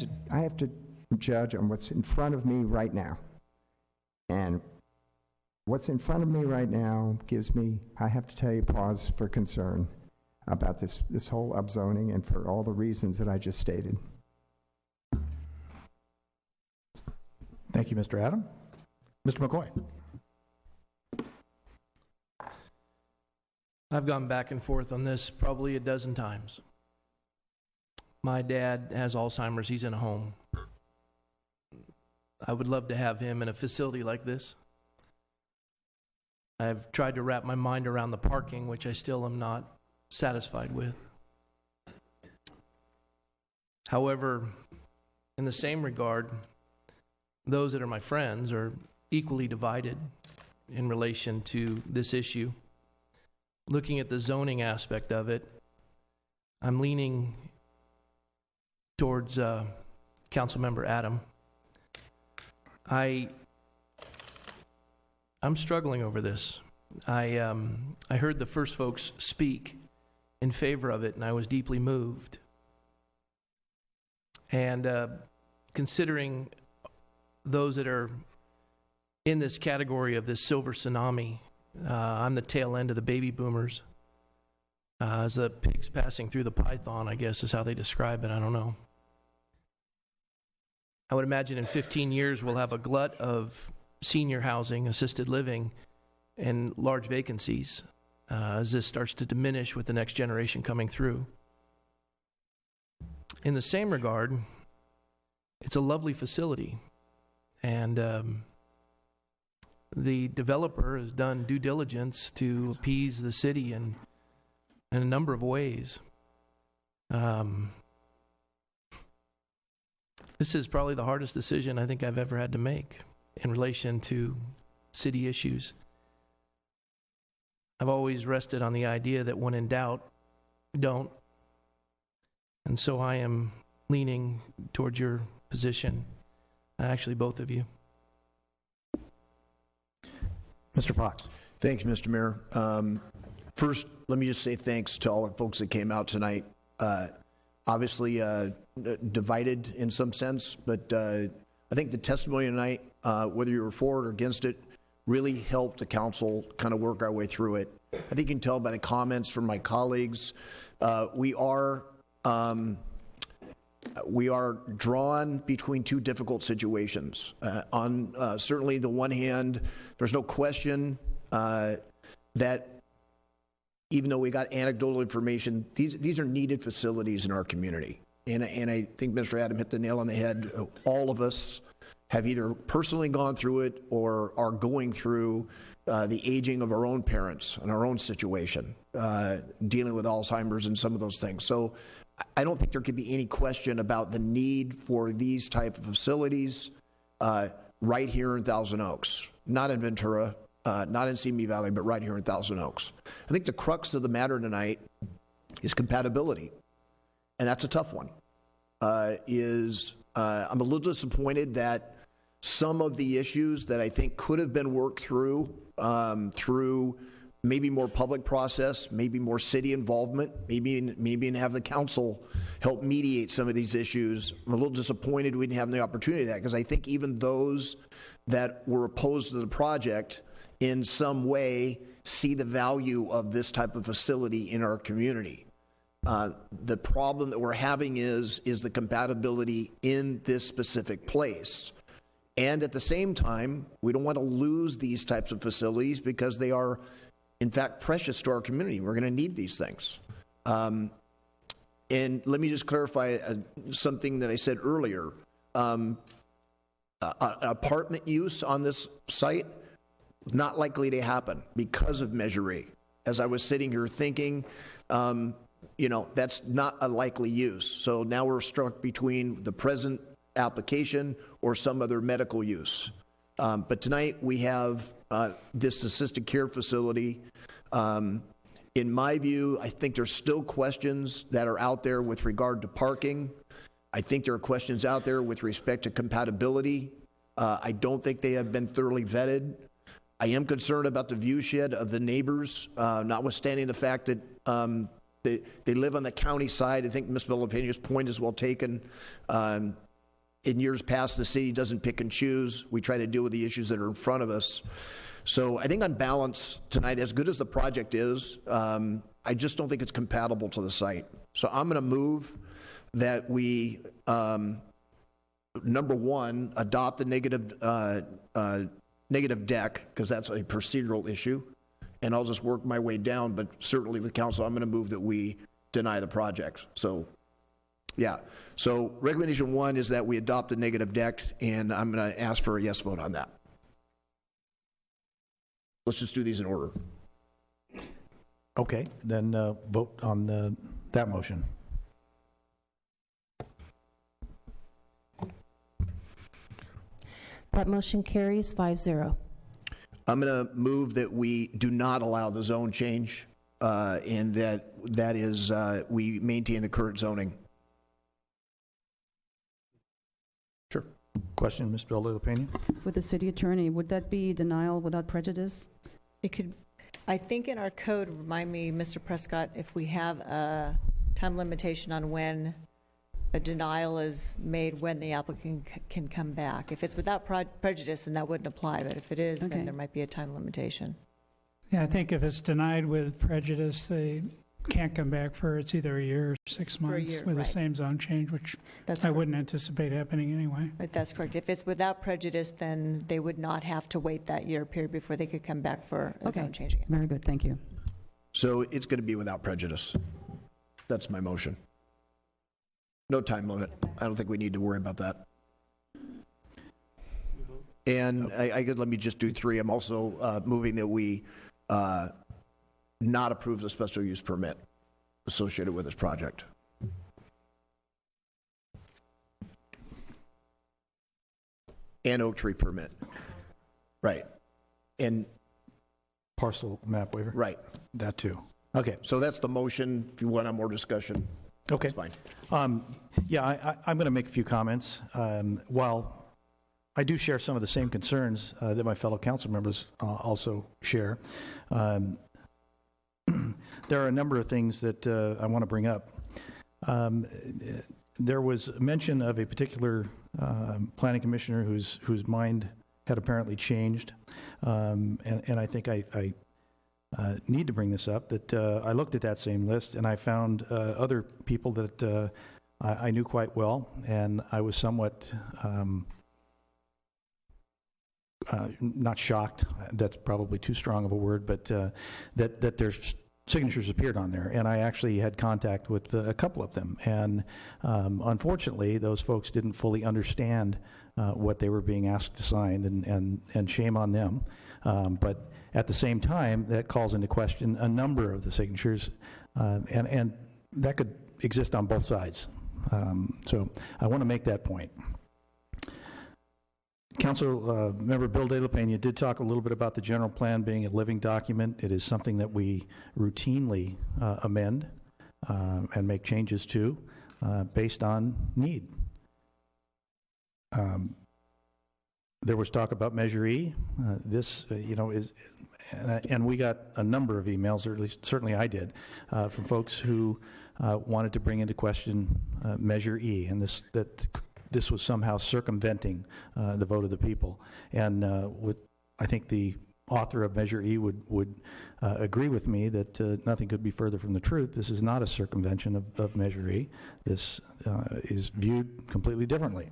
to judge on what's in front of me right now. And what's in front of me right now gives me, I have to tell you, pause for concern about this whole upzoning, and for all the reasons that I just stated. Thank you, Mr. Adam. Mr. McCoy. I've gone back and forth on this probably a dozen times. My dad has Alzheimer's. He's in a home. I would love to have him in a facility like this. I've tried to wrap my mind around the parking, which I still am not satisfied with. However, in the same regard, those that are my friends are equally divided in relation to this issue. Looking at the zoning aspect of it, I'm leaning towards Councilmember Adam. I'm struggling over this. I heard the first folks speak in favor of it, and I was deeply moved. And considering those that are in this category of this silver tsunami, I'm the tail end of the baby boomers. As the pigs passing through the python, I guess is how they describe it. I don't know. I would imagine in 15 years we'll have a glut of senior housing, assisted living, and large vacancies as this starts to diminish with the next generation coming through. In the same regard, it's a lovely facility, and the developer has done due diligence to appease the city in a number of ways. This is probably the hardest decision I think I've ever had to make in relation to city issues. I've always rested on the idea that when in doubt, don't. And so I am leaning towards your position, actually both of you. Mr. Fox. Thanks, Mr. Mayor. First, let me just say thanks to all the folks that came out tonight. Obviously divided in some sense, but I think the testimony tonight, whether you were for it or against it, really helped the council kind of work our way through it. I think you can tell by the comments from my colleagues, we are drawn between two difficult situations. On certainly the one hand, there's no question that even though we got anecdotal information, these are needed facilities in our community. And I think Mr. Adam hit the nail on the head. All of us have either personally gone through it or are going through the aging of our own parents and our own situation, dealing with Alzheimer's and some of those things. So I don't think there could be any question about the need for these type of facilities right here in Thousand Oaks, not in Ventura, not in Simi Valley, but right here in Thousand Oaks. I think the crux of the matter tonight is compatibility, and that's a tough one. I'm a little disappointed that some of the issues that I think could have been worked through through maybe more public process, maybe more city involvement, maybe have the council help mediate some of these issues. I'm a little disappointed we didn't have the opportunity of that, because I think even those that were opposed to the project in some way see the value of this type of facility in our community. The problem that we're having is the compatibility in this specific place. And at the same time, we don't want to lose these types of facilities because they are, in fact, precious to our community. We're going to need these things. And let me just clarify something that I said earlier. Apartment use on this site, not likely to happen because of Measure E. As I was sitting here thinking, that's not a likely use. So now we're stuck between the present application or some other medical use. But tonight we have this assisted care facility. In my view, I think there's still questions that are out there with regard to parking. I think there are questions out there with respect to compatibility. I don't think they have been thoroughly vetted. I am concerned about the view shed of the neighbors, notwithstanding the fact that they live on the county side. I think Ms. Villapena's point is well taken. In years past, the city doesn't pick and choose. We try to deal with the issues that are in front of us. So I think on balance tonight, as good as the project is, I just don't think it's compatible to the site. So I'm going to move that we, number one, adopt the negative deck, because that's a procedural issue. And I'll just work my way down, but certainly with council, I'm going to move that we deny the project. So, yeah. So recommendation one is that we adopt the negative deck, and I'm going to ask for a yes vote on that. Let's just do these in order. Okay, then vote on that motion. That motion carries 5-0. I'm going to move that we do not allow the zone change, and that is we maintain the current zoning. Sure. Question, Ms. Villapeña? With the city attorney, would that be denial without prejudice? It could, I think in our code, remind me, Mr. Prescott, if we have a time limitation on when a denial is made, when the applicant can come back. If it's without prejudice, then that wouldn't apply, but if it is, then there might be a time limitation. Yeah, I think if it's denied with prejudice, they can't come back for it's either a year or 6 months with the same zone change, which I wouldn't anticipate happening anyway. But that's correct. If it's without prejudice, then they would not have to wait that year period before they could come back for a zone change again. Very good, thank you. So it's going to be without prejudice. That's my motion. No time limit. I don't think we need to worry about that. And I could, let me just do three. I'm also moving that we not approve the special use permit associated with this project. And oak tree permit. Right. And parcel map waiver? Right. That too. Okay. So that's the motion. If you want more discussion, okay. That's fine. Yeah, I'm going to make a few comments. While I do share some of the same concerns that my fellow council members also share, there are a number of things that I want to bring up. There was mention of a particular planning commissioner whose mind had apparently changed, and I think I need to bring this up, that I looked at that same list and I found other people that I knew quite well, and I was somewhat not shocked, that's probably too strong of a word, but that their signatures appeared on there, and I actually had contact with a couple of them, and unfortunately those folks didn't fully understand what they were being asked to sign, and shame on them. But at the same time, that calls into question a number of the signatures, and that could exist on both sides. So I want to make that point. Council member Bill De La Pena did talk a little bit about the general plan being a living document. It is something that we routinely amend and make changes to based on need. There was talk about Measure E. This, is, and we got a number of emails, or at least certainly I did, from folks who wanted to bring into question Measure E, and this was somehow circumventing the vote of the people. And with, I think, the author of Measure E would agree with me that nothing could be further from the truth. This is not a circumvention of Measure E. This is viewed completely differently.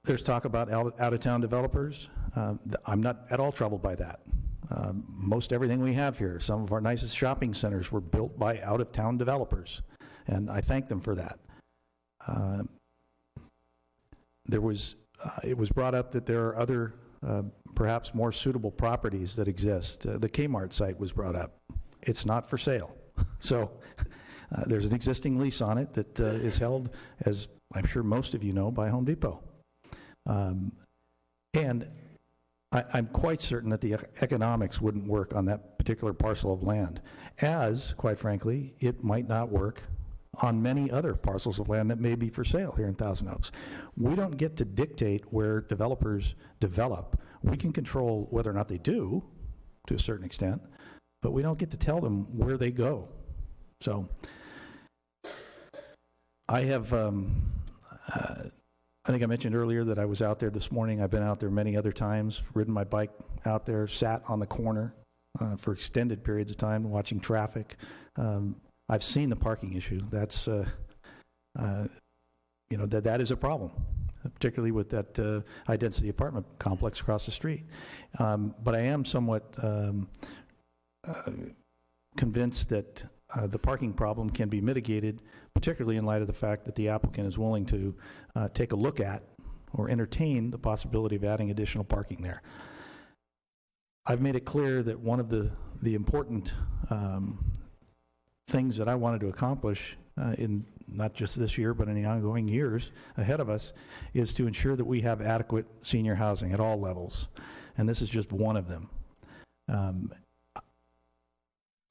There's talk about out-of-town developers. I'm not at all troubled by that. Most everything we have here, some of our nicest shopping centers were built by out-of-town developers, and I thank them for that. It was brought up that there are other, perhaps more suitable properties that exist. The Kmart site was brought up. It's not for sale. So there's an existing lease on it that is held, as I'm sure most of you know, by Home Depot. And I'm quite certain that the economics wouldn't work on that particular parcel of land, as, quite frankly, it might not work on many other parcels of land that may be for sale here in Thousand Oaks. We don't get to dictate where developers develop. We can control whether or not they do, to a certain extent, but we don't get to tell them where they go. So I have, I think I mentioned earlier that I was out there this morning. I've been out there many other times, ridden my bike out there, sat on the corner for extended periods of time, watching traffic. I've seen the parking issue. That's, that is a problem, particularly with that high-density apartment complex across the street. But I am somewhat convinced that the parking problem can be mitigated, particularly in light of the fact that the applicant is willing to take a look at or entertain the possibility of adding additional parking there. I've made it clear that one of the important things that I wanted to accomplish in not just this year, but in the ongoing years ahead of us, is to ensure that we have adequate senior housing at all levels. And this is just one of them.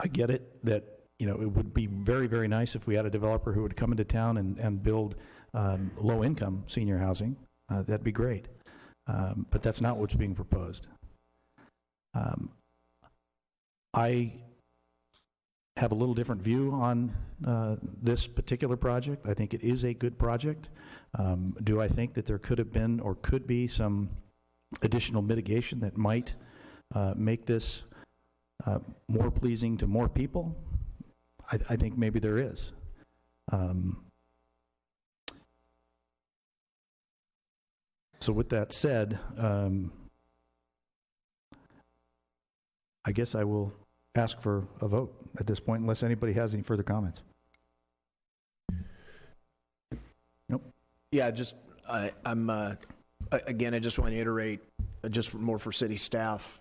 I get it that it would be very, very nice if we had a developer who would come into town and build low-income senior housing. That'd be great. But that's not what's being proposed. I have a little different view on this particular project. I think it is a good project. Do I think that there could have been or could be some additional mitigation that might make this more pleasing to more people? I think maybe there is. So with that said, I guess I will ask for a vote at this point, unless anybody has any further comments. Nope. Yeah, I'm again, I just want to iterate, just more for city staff,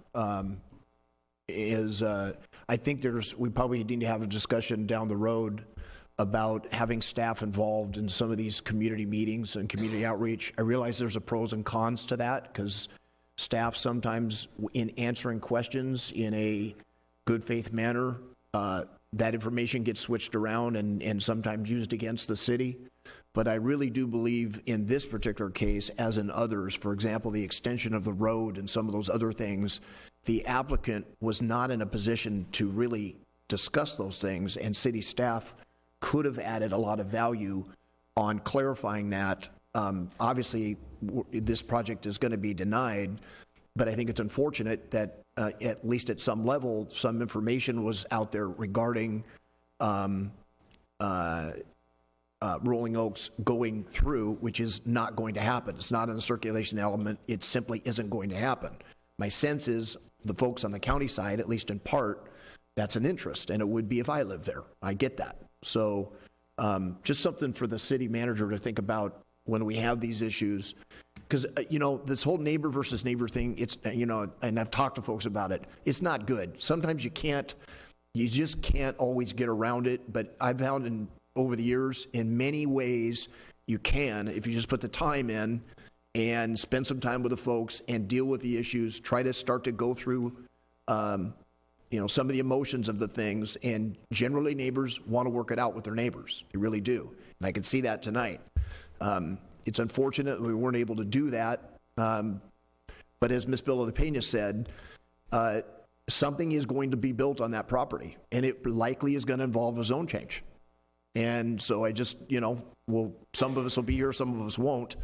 I think we probably need to have a discussion down the road about having staff involved in some of these community meetings and community outreach. I realize there's a pros and cons to that, because staff sometimes, in answering questions in a good faith manner, that information gets switched around and sometimes used against the city. But I really do believe in this particular case, as in others, for example, the extension of the road and some of those other things, the applicant was not in a position to really discuss those things, and city staff could have added a lot of value on clarifying that. Obviously, this project is going to be denied, but I think it's unfortunate that at least at some level, some information was out there regarding Rolling Oaks going through, which is not going to happen. It's not in the circulation element. It simply isn't going to happen. My sense is the folks on the county side, at least in part, that's an interest, and it would be if I lived there. I get that. So just something for the city manager to think about when we have these issues. Because, this whole neighbor versus neighbor thing, it's, and I've talked to folks about it, it's not good. Sometimes you just can't always get around it, but I've found over the years, in many ways, you can, if you just put the time in and spend some time with the folks and deal with the issues, try to start to go through, some of the emotions of the things. And generally neighbors want to work it out with their neighbors. They really do. And I can see that tonight. It's unfortunate we weren't able to do that. But as Ms. Villalpena said, something is going to be built on that property, and it likely is going to involve a zone change. And so I just, some of us will be here, some of us won't.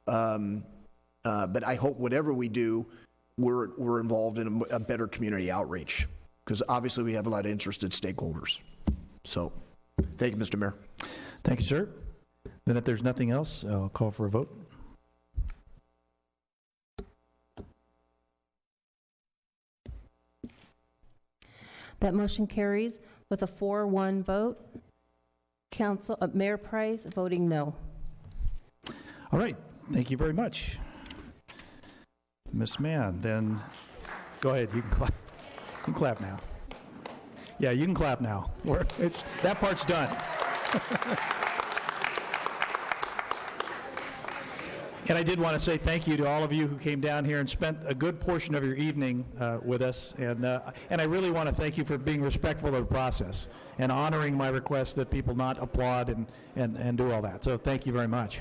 But I hope whatever we do, we're involved in a better community outreach, because obviously we have a lot of interested stakeholders. So, thank you, Mr. Mayor. Thank you, sir. Then if there's nothing else, I'll call for a vote. That motion carries with a 4-1 vote. Mayor Price voting no. All right. Thank you very much. Ms. Mann, then go ahead. You can clap. You can clap now. Yeah, you can clap now. That part's done. And I did want to say thank you to all of you who came down here and spent a good portion of your evening with us. And I really want to thank you for being respectful of the process and honoring my request that people not applaud and do all that. So thank you very much.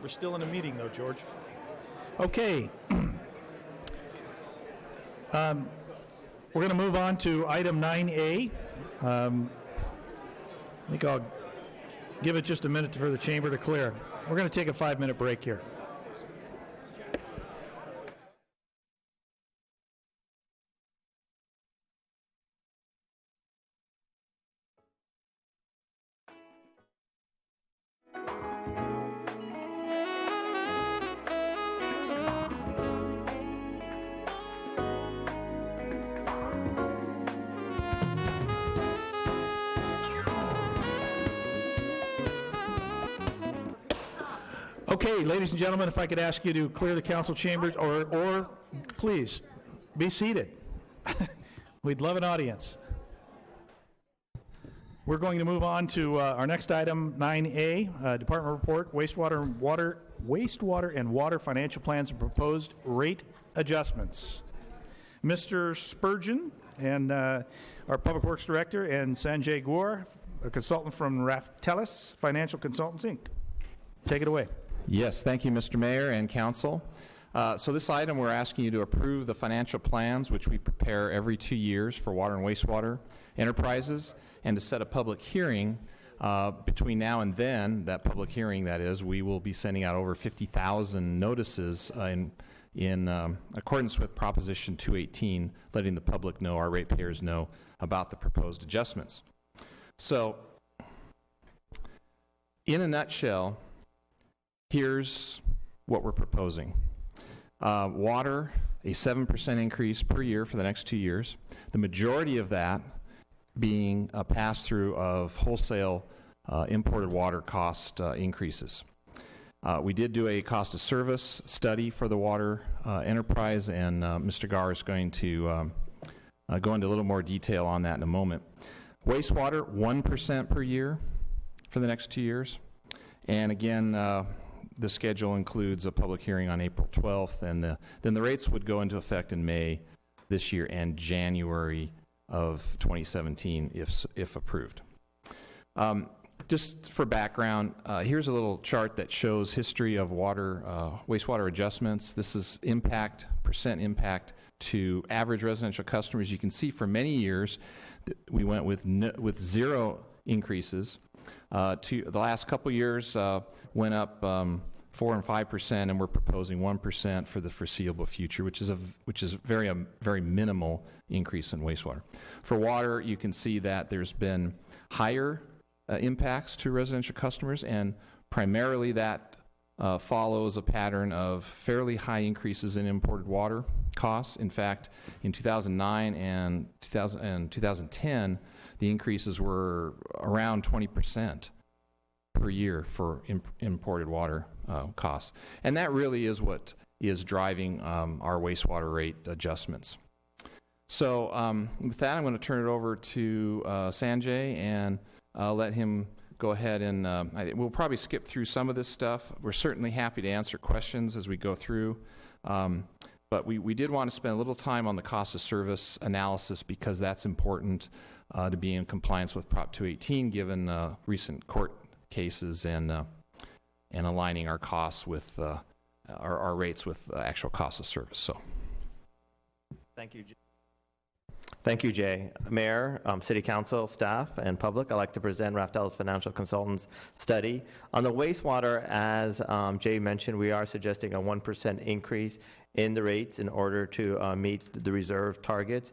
We're still in a meeting, though, George. Okay. We're going to move on to item 9A. I think I'll give it just a minute for the chamber to clear. We're going to take a 5-minute break here. Okay, ladies and gentlemen, if I could ask you to clear the council chambers, or please be seated. We'd love an audience. We're going to move on to our next item, 9A, Department Report, Wastewater and Water Financial Plans and Proposed Rate Adjustments. Mr. Spurgeon and our Public Works Director, and Sanjay Gore, a consultant from Raftelis Financial Consultants, Inc. Take it away. Yes, thank you, Mr. Mayor and Council. So this item, we're asking you to approve the financial plans, which we prepare every 2 years for water and wastewater enterprises, and to set a public hearing. Between now and then, that public hearing, that is, we will be sending out over 50,000 notices in accordance with Proposition 218, letting the public know, our ratepayers know, about the proposed adjustments. So, in a nutshell, here's what we're proposing. Water, a 7% increase per year for the next 2 years. The majority of that being a pass-through of wholesale imported water cost increases. We did do a cost of service study for the water enterprise, and Mr. Gar is going to go into a little more detail on that in a moment. Wastewater, 1% per year for the next 2 years. And again, the schedule includes a public hearing on April 12th, and then the rates would go into effect in May this year and January of 2017 if approved. Just for background, here's a little chart that shows history of wastewater adjustments. This is percent impact to average residential customers. You can see for many years that we went with zero increases. The last couple years went up 4 and 5%, and we're proposing 1% for the foreseeable future, which is very minimal increase in wastewater. For water, you can see that there's been higher impacts to residential customers, and primarily that follows a pattern of fairly high increases in imported water costs. In fact, in 2009 and 2010, the increases were around 20% per year for imported water costs. And that really is what is driving our wastewater rate adjustments. So with that, I'm going to turn it over to Sanjay and let him go ahead and we'll probably skip through some of this stuff. We're certainly happy to answer questions as we go through. But we did want to spend a little time on the cost of service analysis, because that's important to be in compliance with Prop 218, given recent court cases and aligning our costs with our rates with actual cost of service. So, thank you. Thank you, Jay. Mayor, City Council, staff, and public, I'd like to present Raftelis Financial Consultants' study. On the wastewater, as Jay mentioned, we are suggesting a 1% increase in the rates in order to meet the reserve targets.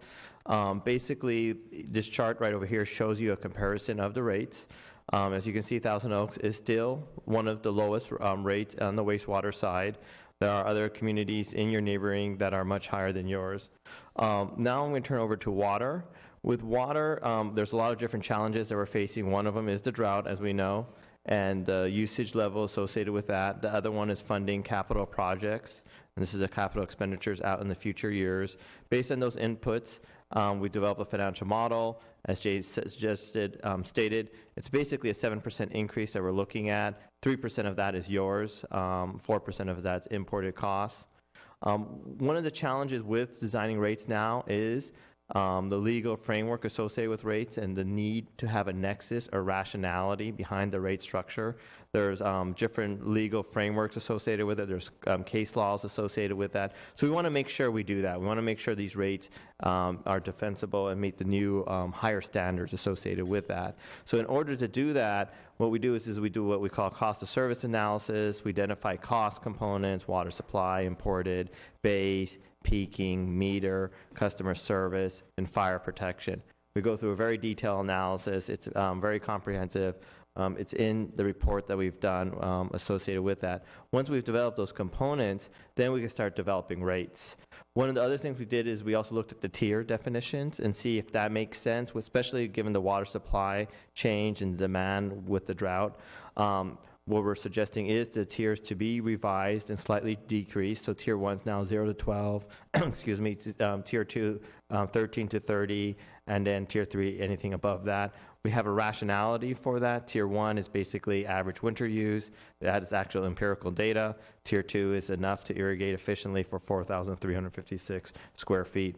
Basically, this chart right over here shows you a comparison of the rates. As you can see, Thousand Oaks is still one of the lowest rates on the wastewater side. There are other communities in your neighboring that are much higher than yours. Now I'm going to turn over to water. With water, there's a lot of different challenges that we're facing. One of them is the drought, as we know, and the usage level associated with that. The other one is funding capital projects, and this is the capital expenditures out in the future years. Based on those inputs, we develop a financial model. As Jay suggested, stated, it's basically a 7% increase that we're looking at. 3% of that is yours. 4% of that's imported costs. One of the challenges with designing rates now is the legal framework associated with rates and the need to have a nexus or rationality behind the rate structure. There's different legal frameworks associated with it. There's case laws associated with that. So we want to make sure we do that. We want to make sure these rates are defensible and meet the new higher standards associated with that. So in order to do that, what we do is we do what we call cost of service analysis. We identify cost components, water supply, imported, base, peaking, meter, customer service, and fire protection. We go through a very detailed analysis. It's very comprehensive. It's in the report that we've done associated with that. Once we've developed those components, then we can start developing rates. One of the other things we did is we also looked at the tier definitions and see if that makes sense, especially given the water supply change and demand with the drought. What we're suggesting is the tiers to be revised and slightly decreased. So tier 1 is now 0 to 12, excuse me, tier 2, 13 to 30, and then tier 3, anything above that. We have a rationality for that. Tier 1 is basically average winter use. That is actual empirical data. Tier 2 is enough to irrigate efficiently for 4,356 square feet.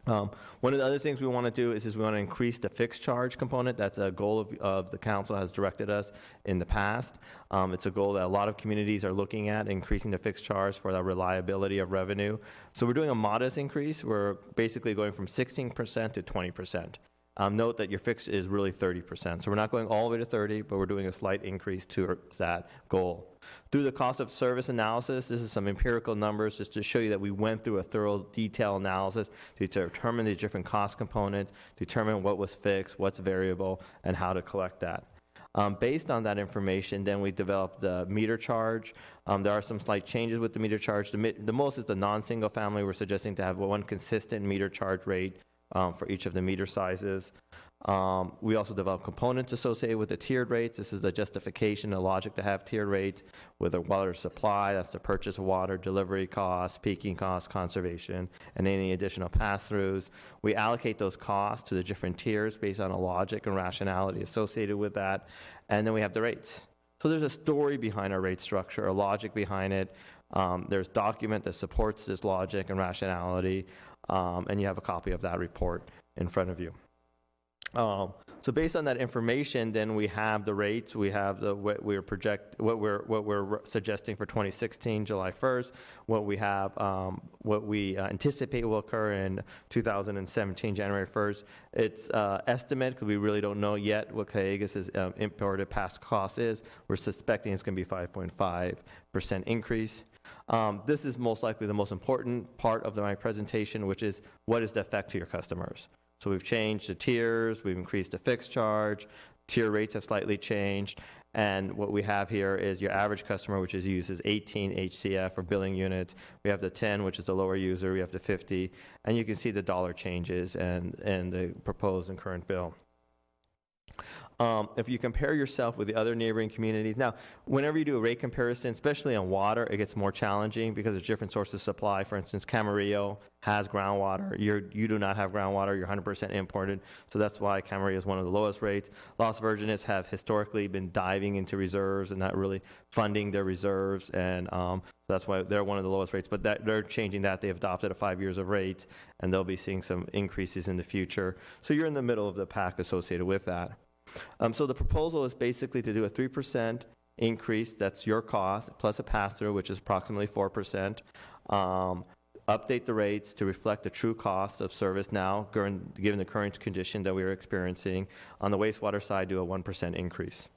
One of the other things we want to do is we want to increase the fixed charge component. That's a goal of the council has directed us in the past. It's a goal that a lot of communities are looking at, increasing the fixed charge for the reliability of revenue. So we're doing a modest increase. We're basically going from 16% to 20%. Note that your fixed is really 30%. So we're not going all the way to 30, but we're doing a slight increase towards that goal. Through the cost of service analysis, this is some empirical numbers just to show you that we went through a thorough detail analysis to determine the different cost components, determine what was fixed, what's variable, and how to collect that. Based on that information, then we developed the meter charge. There are some slight changes with the meter charge. The most is the non-single family. We're suggesting to have one consistent meter charge rate for each of the meter sizes. We also develop components associated with the tiered rates. This is the justification, the logic to have tiered rates with a water supply. That's the purchase of water, delivery costs, peaking costs, conservation, and any additional pass-throughs. We allocate those costs to the different tiers based on a logic and rationality associated with that. And then we have the rates. So there's a story behind our rate structure, a logic behind it. There's document that supports this logic and rationality. And you have a copy of that report in front of you. So based on that information, then we have the rates. We have what we're suggesting for 2016, July 1st. What we have, what we anticipate will occur in 2017, January 1st. It's estimate because we really don't know yet what Calleguas's imported past cost is. We're suspecting it's going to be 5.5% increase. This is most likely the most important part of my presentation, which is what is the effect to your customers. So we've changed the tiers, we've increased the fixed charge, tier rates have slightly changed, and what we have here is your average customer, which uses 18 HCF or billing units. We have the 10, which is the lower user. We have the 50, and you can see the dollar changes and the proposed and current bill. If you compare yourself with the other neighboring communities, now, whenever you do a rate comparison, especially on water, it gets more challenging because there's different sources of supply. For instance, Camarillo has groundwater. You do not have groundwater. You're 100% imported. So that's why Camarillo is one of the lowest rates. Las Virgenes have historically been diving into reserves and not really funding their reserves, and that's why they're one of the lowest rates. But they're changing that. They've adopted a 5 years of rates, and they'll be seeing some increases in the future. So you're in the middle of the pack associated with that. So the proposal is basically to do a 3% increase, that's your cost, plus a pass-through, which is approximately 4%. update the rates to reflect the true cost of service now, given the current condition that we are experiencing. On the wastewater side, do a 1% increase. Is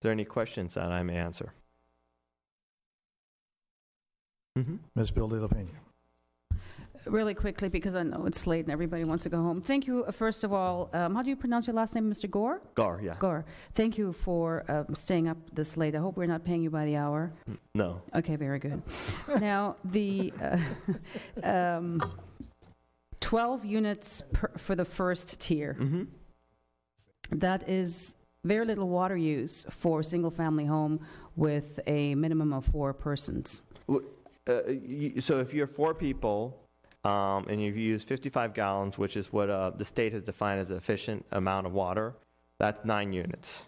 there any questions that I may answer? Ms. Bill de la Pena. Really quickly, because I know it's late and everybody wants to go home. Thank you, first of all. How do you pronounce your last name, Mr. Gore? Gar, yeah. Gore. Thank you for staying up this late. I hope we're not paying you by the hour. No. Okay, very good. Now, the 12 units for the first tier. That is very little water use for a single-family home with a minimum of 4 persons. So if you're 4 people, and you've used 55 gallons, which is what the state has defined as an efficient amount of water, that's 9 units.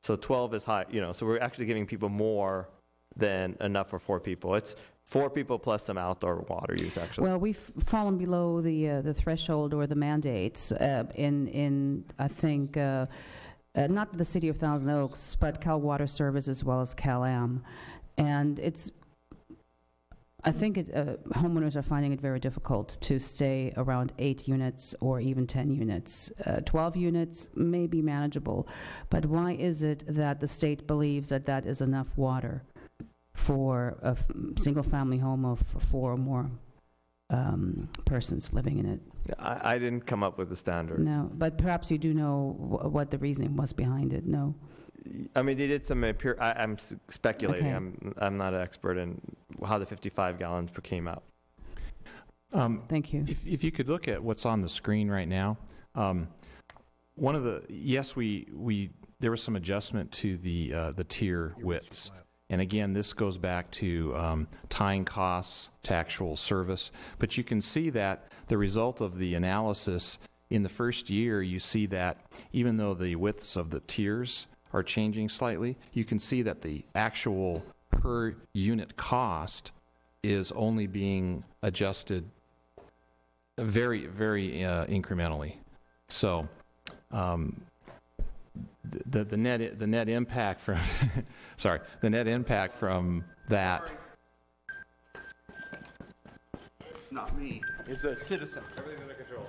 So 12 is high, so we're actually giving people more than enough for 4 people. It's 4 people plus some outdoor water use, actually. Well, we've fallen below the threshold or the mandates in I think, not the City of Thousand Oaks, but Cal Water Service as well as Cal Am. And I think homeowners are finding it very difficult to stay around 8 units or even 10 units. 12 units may be manageable, but why is it that the state believes that that is enough water for a single-family home of 4 or more persons living in it? I didn't come up with the standard. No, but perhaps you do know what the reasoning was behind it. No. I mean, they did some I'm speculating. Okay. I'm not an expert in how the 55 gallons came out. Thank you. If you could look at what's on the screen right now, one of the there was some adjustment to the tier widths, and again, this goes back to tying costs to actual service. But you can see that the result of the analysis in the first year, you see that even though the widths of the tiers are changing slightly, you can see that the actual per unit cost is only being adjusted very, very incrementally. So the net impact from the net impact from that. It's not me. It's a citizen. Everything's under control.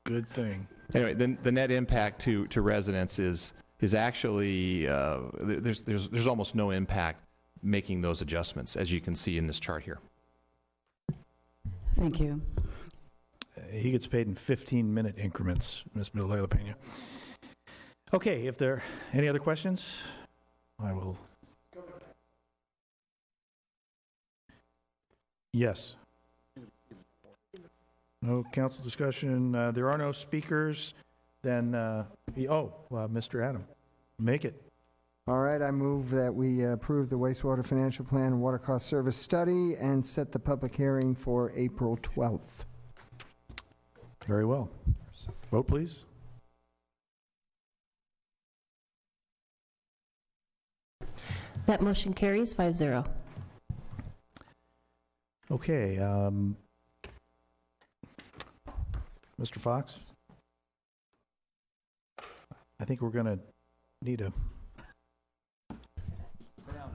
Good thing. Anyway, the net impact to residents is actually there's almost no impact making those adjustments, as you can see in this chart here. Thank you. He gets paid in 15-minute increments, Ms. Bill de la Pena. Okay, if there are any other questions, I will. Yes. No council discussion. There are no speakers. Then, Mr. Adam, make it. All right, I move that we approve the wastewater financial plan and water cost service study and set the public hearing for April 12th. Very well. Vote, please. That motion carries 5-0. Okay. Mr. Fox? I think we're going to need a...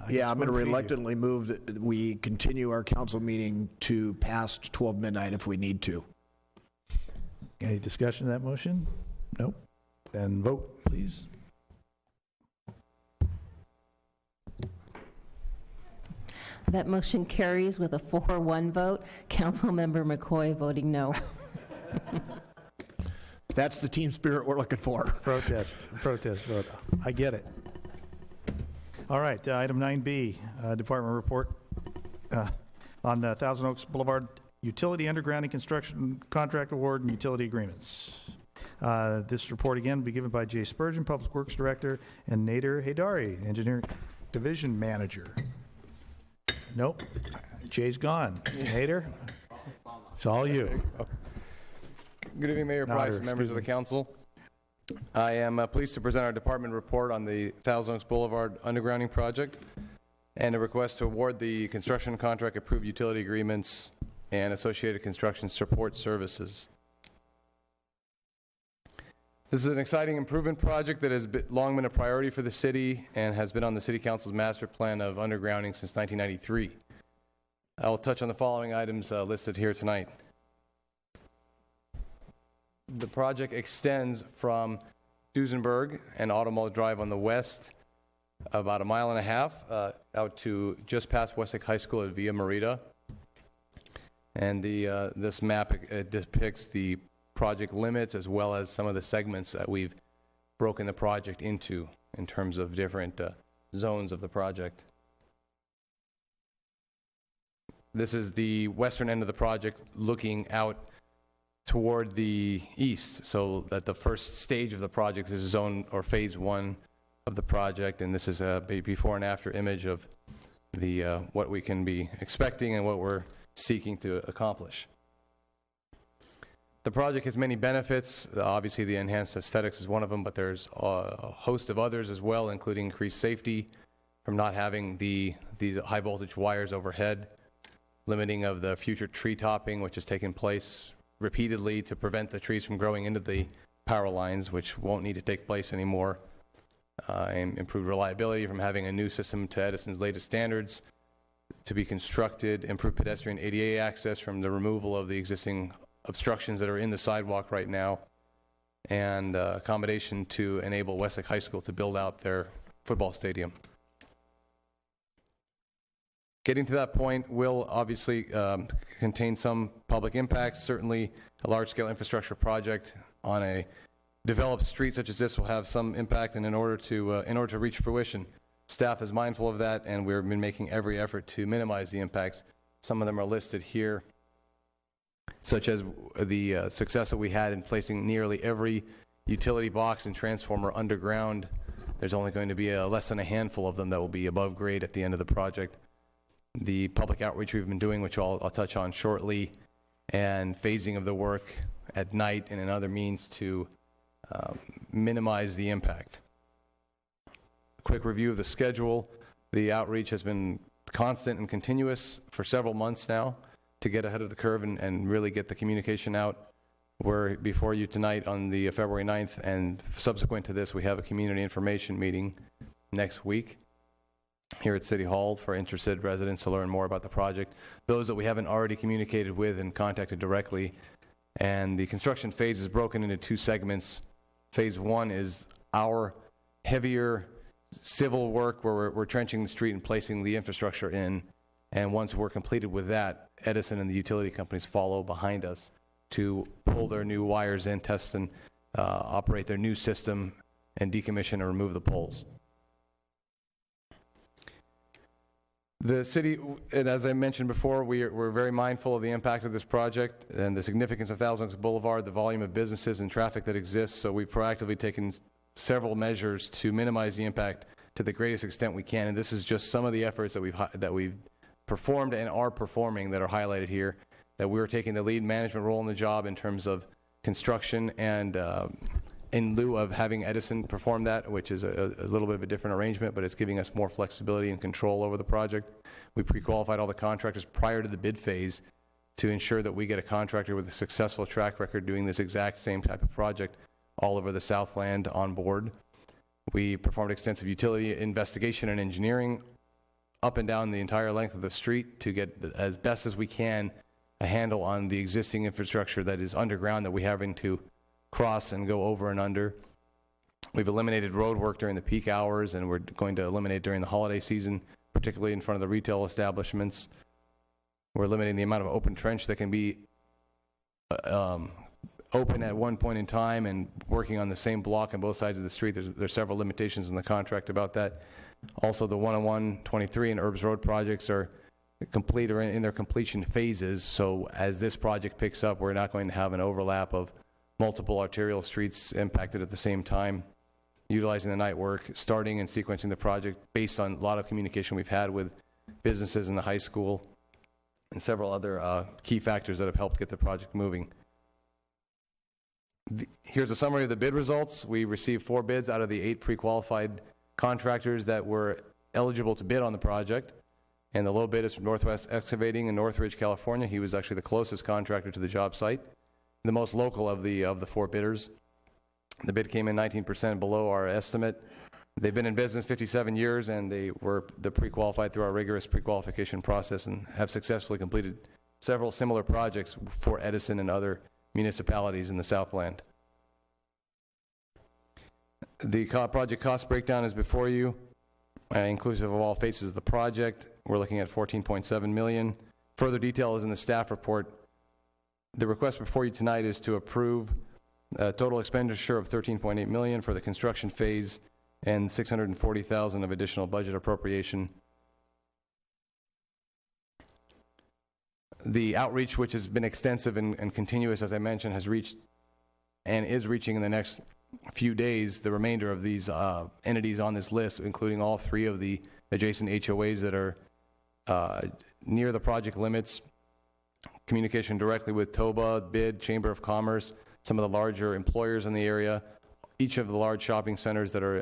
Yeah, I'm going to reluctantly move that we continue our council meeting to past 12 midnight if we need to. Any discussion of that motion? Nope. Then vote, please. That motion carries with a 4-1 vote. Councilmember McCoy voting no. That's the team spirit we're looking for. Protest vote. I get it. All right, item 9B, department report on the Thousand Oaks Boulevard utility undergrounding construction contract award and utility agreements. This report again will be given by Jay Spurgeon, Public Works Director, and Nader Haydari, Engineering Division Manager. Nope, Jay's gone. Nader, it's all you. Good evening, Mayor Price and members of the council. I am pleased to present our department report on the Thousand Oaks Boulevard undergrounding project and a request to award the construction contract approved utility agreements and associated construction support services. This is an exciting improvement project that has long been a priority for the city and has been on the City Council's master plan of undergrounding since 1993. I'll touch on the following items listed here tonight. The project extends from Duesenberg and Automall Drive on the west about 1.5 miles out to just past Westlake High School at Via Merida. And this map depicts the project limits as well as some of the segments that we've broken the project into in terms of different zones of the project. This is the western end of the project looking out toward the east, so that the first stage of the project is zone or phase 1 of the project, and this is a before and after image of the what we can be expecting and what we're seeking to accomplish. The project has many benefits. Obviously, the enhanced aesthetics is one of them, but there's a host of others as well, including increased safety from not having these high voltage wires overhead, limiting of the future tree topping, which has taken place repeatedly to prevent the trees from growing into the power lines, which won't need to take place anymore, and improved reliability from having a new system to Edison's latest standards to be constructed, improved pedestrian ADA access from the removal of the existing obstructions that are in the sidewalk right now, and accommodation to enable Westlake High School to build out their football stadium. Getting to that point will obviously contain some public impacts. Certainly, a large-scale infrastructure project on a developed street such as this will have some impact, and in order to reach fruition, staff is mindful of that, and we've been making every effort to minimize the impacts. Some of them are listed here, such as the success that we had in placing nearly every utility box and transformer underground. There's only going to be less than a handful of them that will be above grade at the end of the project. The public outreach we've been doing, which I'll touch on shortly, and phasing of the work at night and in other means to minimize the impact. A quick review of the schedule. The outreach has been constant and continuous for several months now to get ahead of the curve and really get the communication out. We're before you tonight on the February 9th, and subsequent to this, we have a community information meeting next week here at City Hall for interested residents to learn more about the project. Those that we haven't already communicated with and contacted directly. And the construction phase is broken into 2 segments. Phase 1 is our heavier civil work where we're trenching the street and placing the infrastructure in. And once we're completed with that, Edison and the utility companies follow behind us to pull their new wires in, test and operate their new system, and decommission and remove the poles. The city, and as I mentioned before, we're very mindful of the impact of this project and the significance of Thousand Oaks Boulevard, the volume of businesses and traffic that exists, so we've proactively taken several measures to minimize the impact to the greatest extent we can, and this is just some of the efforts that we've performed and are performing that are highlighted here, that we're taking the lead management role in the job in terms of construction and in lieu of having Edison perform that, which is a little bit of a different arrangement, but it's giving us more flexibility and control over the project. We pre-qualified all the contractors prior to the bid phase to ensure that we get a contractor with a successful track record doing this exact same type of project all over the Southland on board. We performed extensive utility investigation and engineering up and down the entire length of the street to get, as best as we can, a handle on the existing infrastructure that is underground that we're having to cross and go over and under. We've eliminated road work during the peak hours, and we're going to eliminate during the holiday season, particularly in front of the retail establishments. We're limiting the amount of open trench that can be open at one point in time and working on the same block on both sides of the street. There's several limitations in the contract about that. Also, the 101, 23, and Herbs Road projects are complete or in their completion phases. So as this project picks up, we're not going to have an overlap of multiple arterial streets impacted at the same time. Utilizing the night work, starting and sequencing the project based on a lot of communication we've had with businesses in the high school and several other key factors that have helped get the project moving. Here's a summary of the bid results. We received 4 bids out of the 8 pre-qualified contractors that were eligible to bid on the project. And the low bid is from Northwest Excavating in Northridge, California. He was actually the closest contractor to the job site, the most local of the 4 bidders. The bid came in 19% below our estimate. They've been in business 57 years, and they were pre-qualified through our rigorous pre-qualification process and have successfully completed several similar projects for Edison and other municipalities in the Southland. The project cost breakdown is before you, inclusive of all phases of the project. We're looking at $14.7 million. Further detail is in the staff report. The request before you tonight is to approve a total expenditure of $13.8 million for the construction phase and $640,000 of additional budget appropriation. The outreach, which has been extensive and continuous, as I mentioned, has reached and is reaching in the next few days the remainder of these entities on this list, including all 3 of the adjacent HOAs that are near the project limits. Communication directly with TOBA, BID, Chamber of Commerce, some of the larger employers in the area, each of the large shopping centers that are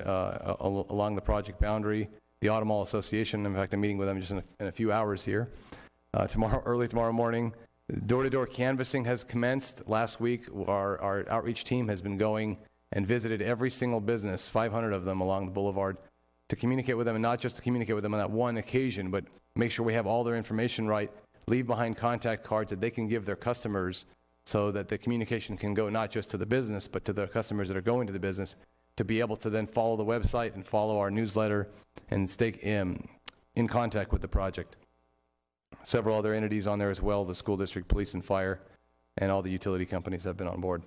along the project boundary, the Auto Mall Association. In fact, I'm meeting with them just in a few hours here. Early tomorrow morning. Door-to-door canvassing has commenced. Last week, our outreach team has been going and visited every single business, 500 of them along the boulevard, to communicate with them, and not just to communicate with them on that one occasion, but make sure we have all their information right, leave behind contact cards that they can give their customers so that the communication can go not just to the business, but to the customers that are going to the business, to be able to then follow the website and follow our newsletter and stay in contact with the project. Several other entities on there as well, the school district, police and fire, and all the utility companies have been on board.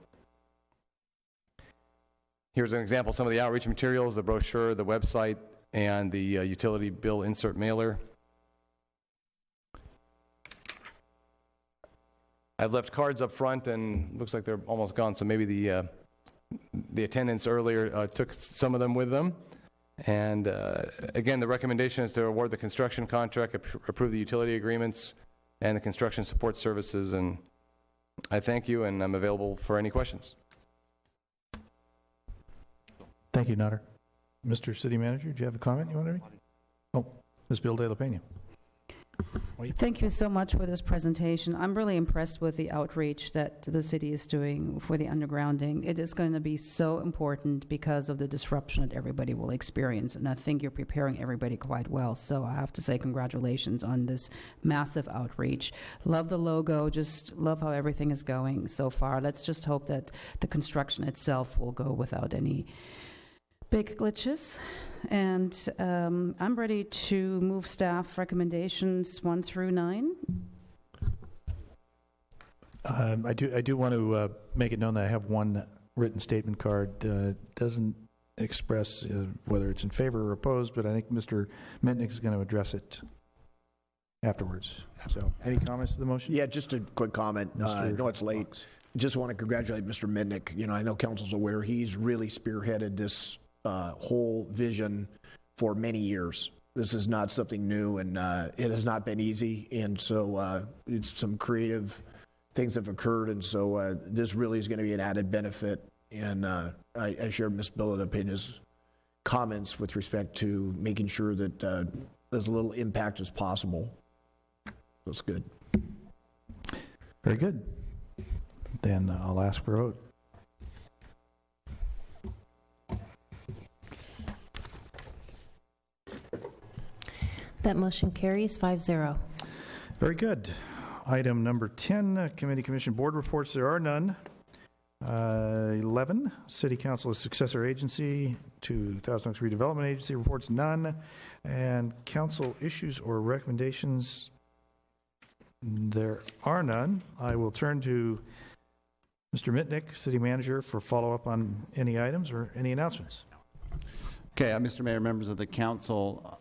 Here's an example of some of the outreach materials, the brochure, the website, and the utility bill insert mailer. I've left cards up front, and looks like they're almost gone, so maybe the attendants earlier took some of them with them. And again, the recommendation is to award the construction contract, approve the utility agreements, and the construction support services. And I thank you, and I'm available for any questions. Thank you, Nutter. Mr. City Manager, do you have a comment you want to make? Oh, Ms. Bill De La Pena. Thank you so much for this presentation. I'm really impressed with the outreach that the city is doing for the undergrounding. It is going to be so important because of the disruption that everybody will experience, and I think you're preparing everybody quite well. So I have to say congratulations on this massive outreach. Love the logo, just love how everything is going so far. Let's just hope that the construction itself will go without any big glitches. And I'm ready to move staff recommendations 1 through 9. I do want to make it known that I have one written statement card. Doesn't express whether it's in favor or opposed, but I think Mr. Mitnick is going to address it afterwards. So, any comments to the motion? Yeah, just a quick comment. I know it's late. Just want to congratulate Mr. Mitnick. You know, I know council's aware he's really spearheaded this whole vision for many years. This is not something new, and it has not been easy. And so it's some creative things have occurred, and so this really is going to be an added benefit. And I share Ms. Bill De La Pena's comments with respect to making sure that there's a little impact as possible. That's good. Very good. Then I'll ask for a vote. That motion carries 5-0. Very good. Item number 10, Committee Commission Board reports. There are none. 11, City Council as successor agency to Thousand Oaks Redevelopment Agency reports none. And council issues or recommendations, there are none. I will turn to Mr. Mitnick, City Manager, for follow-up on any items or any announcements. Okay, Mr. Mayor, members of the council,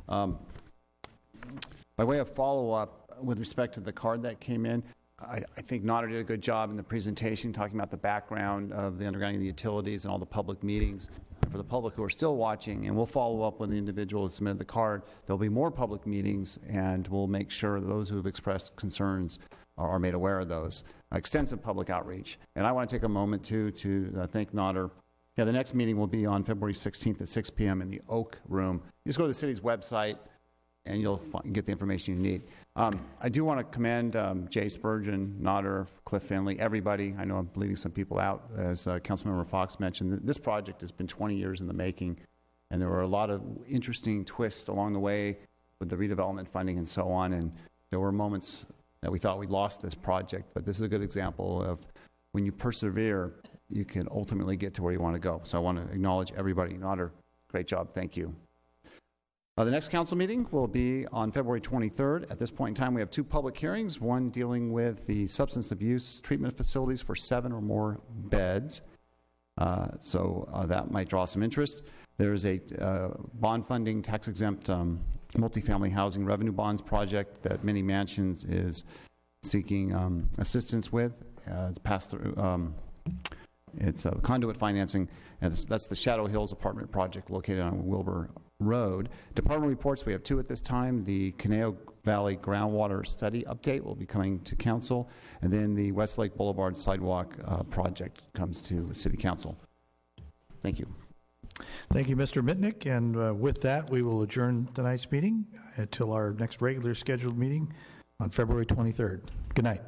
by way of follow-up with respect to the card that came in, I think Nader did a good job in the presentation talking about the background of the undergrounding of the utilities and all the public meetings. And for the public who are still watching, and we'll follow up with the individual who submitted the card, there'll be more public meetings, and we'll make sure those who have expressed concerns are made aware of those. Extensive public outreach. And I want to take a moment, too, to thank Nader. Yeah, the next meeting will be on February 16th at 6 p.m. in the Oak Room. You just go to the city's website, and you'll get the information you need. I do want to commend Jay Spurgeon, Nodder, Cliff Finley, everybody. I know I'm leaving some people out, as Councilmember Fox mentioned. This project has been 20 years in the making, and there were a lot of interesting twists along the way with the redevelopment funding and so on, and there were moments that we thought we'd lost this project, but this is a good example of when you persevere, you can ultimately get to where you want to go. So I want to acknowledge everybody. Nodder, great job. Thank you. The next council meeting will be on February 23rd. At this point in time, we have 2 public hearings, one dealing with the substance abuse treatment facilities for 7 or more beds. So that might draw some interest. There's a bond funding, tax-exempt multifamily housing revenue bonds project that Mini Mansions is seeking assistance with. It's passed through. It's conduit financing, and that's the Shadow Hills apartment project located on Wilbur Road. Department reports, we have 2 at this time. The Conejo Valley groundwater study update will be coming to council, and then the Westlake Boulevard sidewalk project comes to City Council. Thank you. Thank you, Mr. Mitnick. And with that, we will adjourn tonight's meeting until our next regular scheduled meeting on February 23rd. Good night.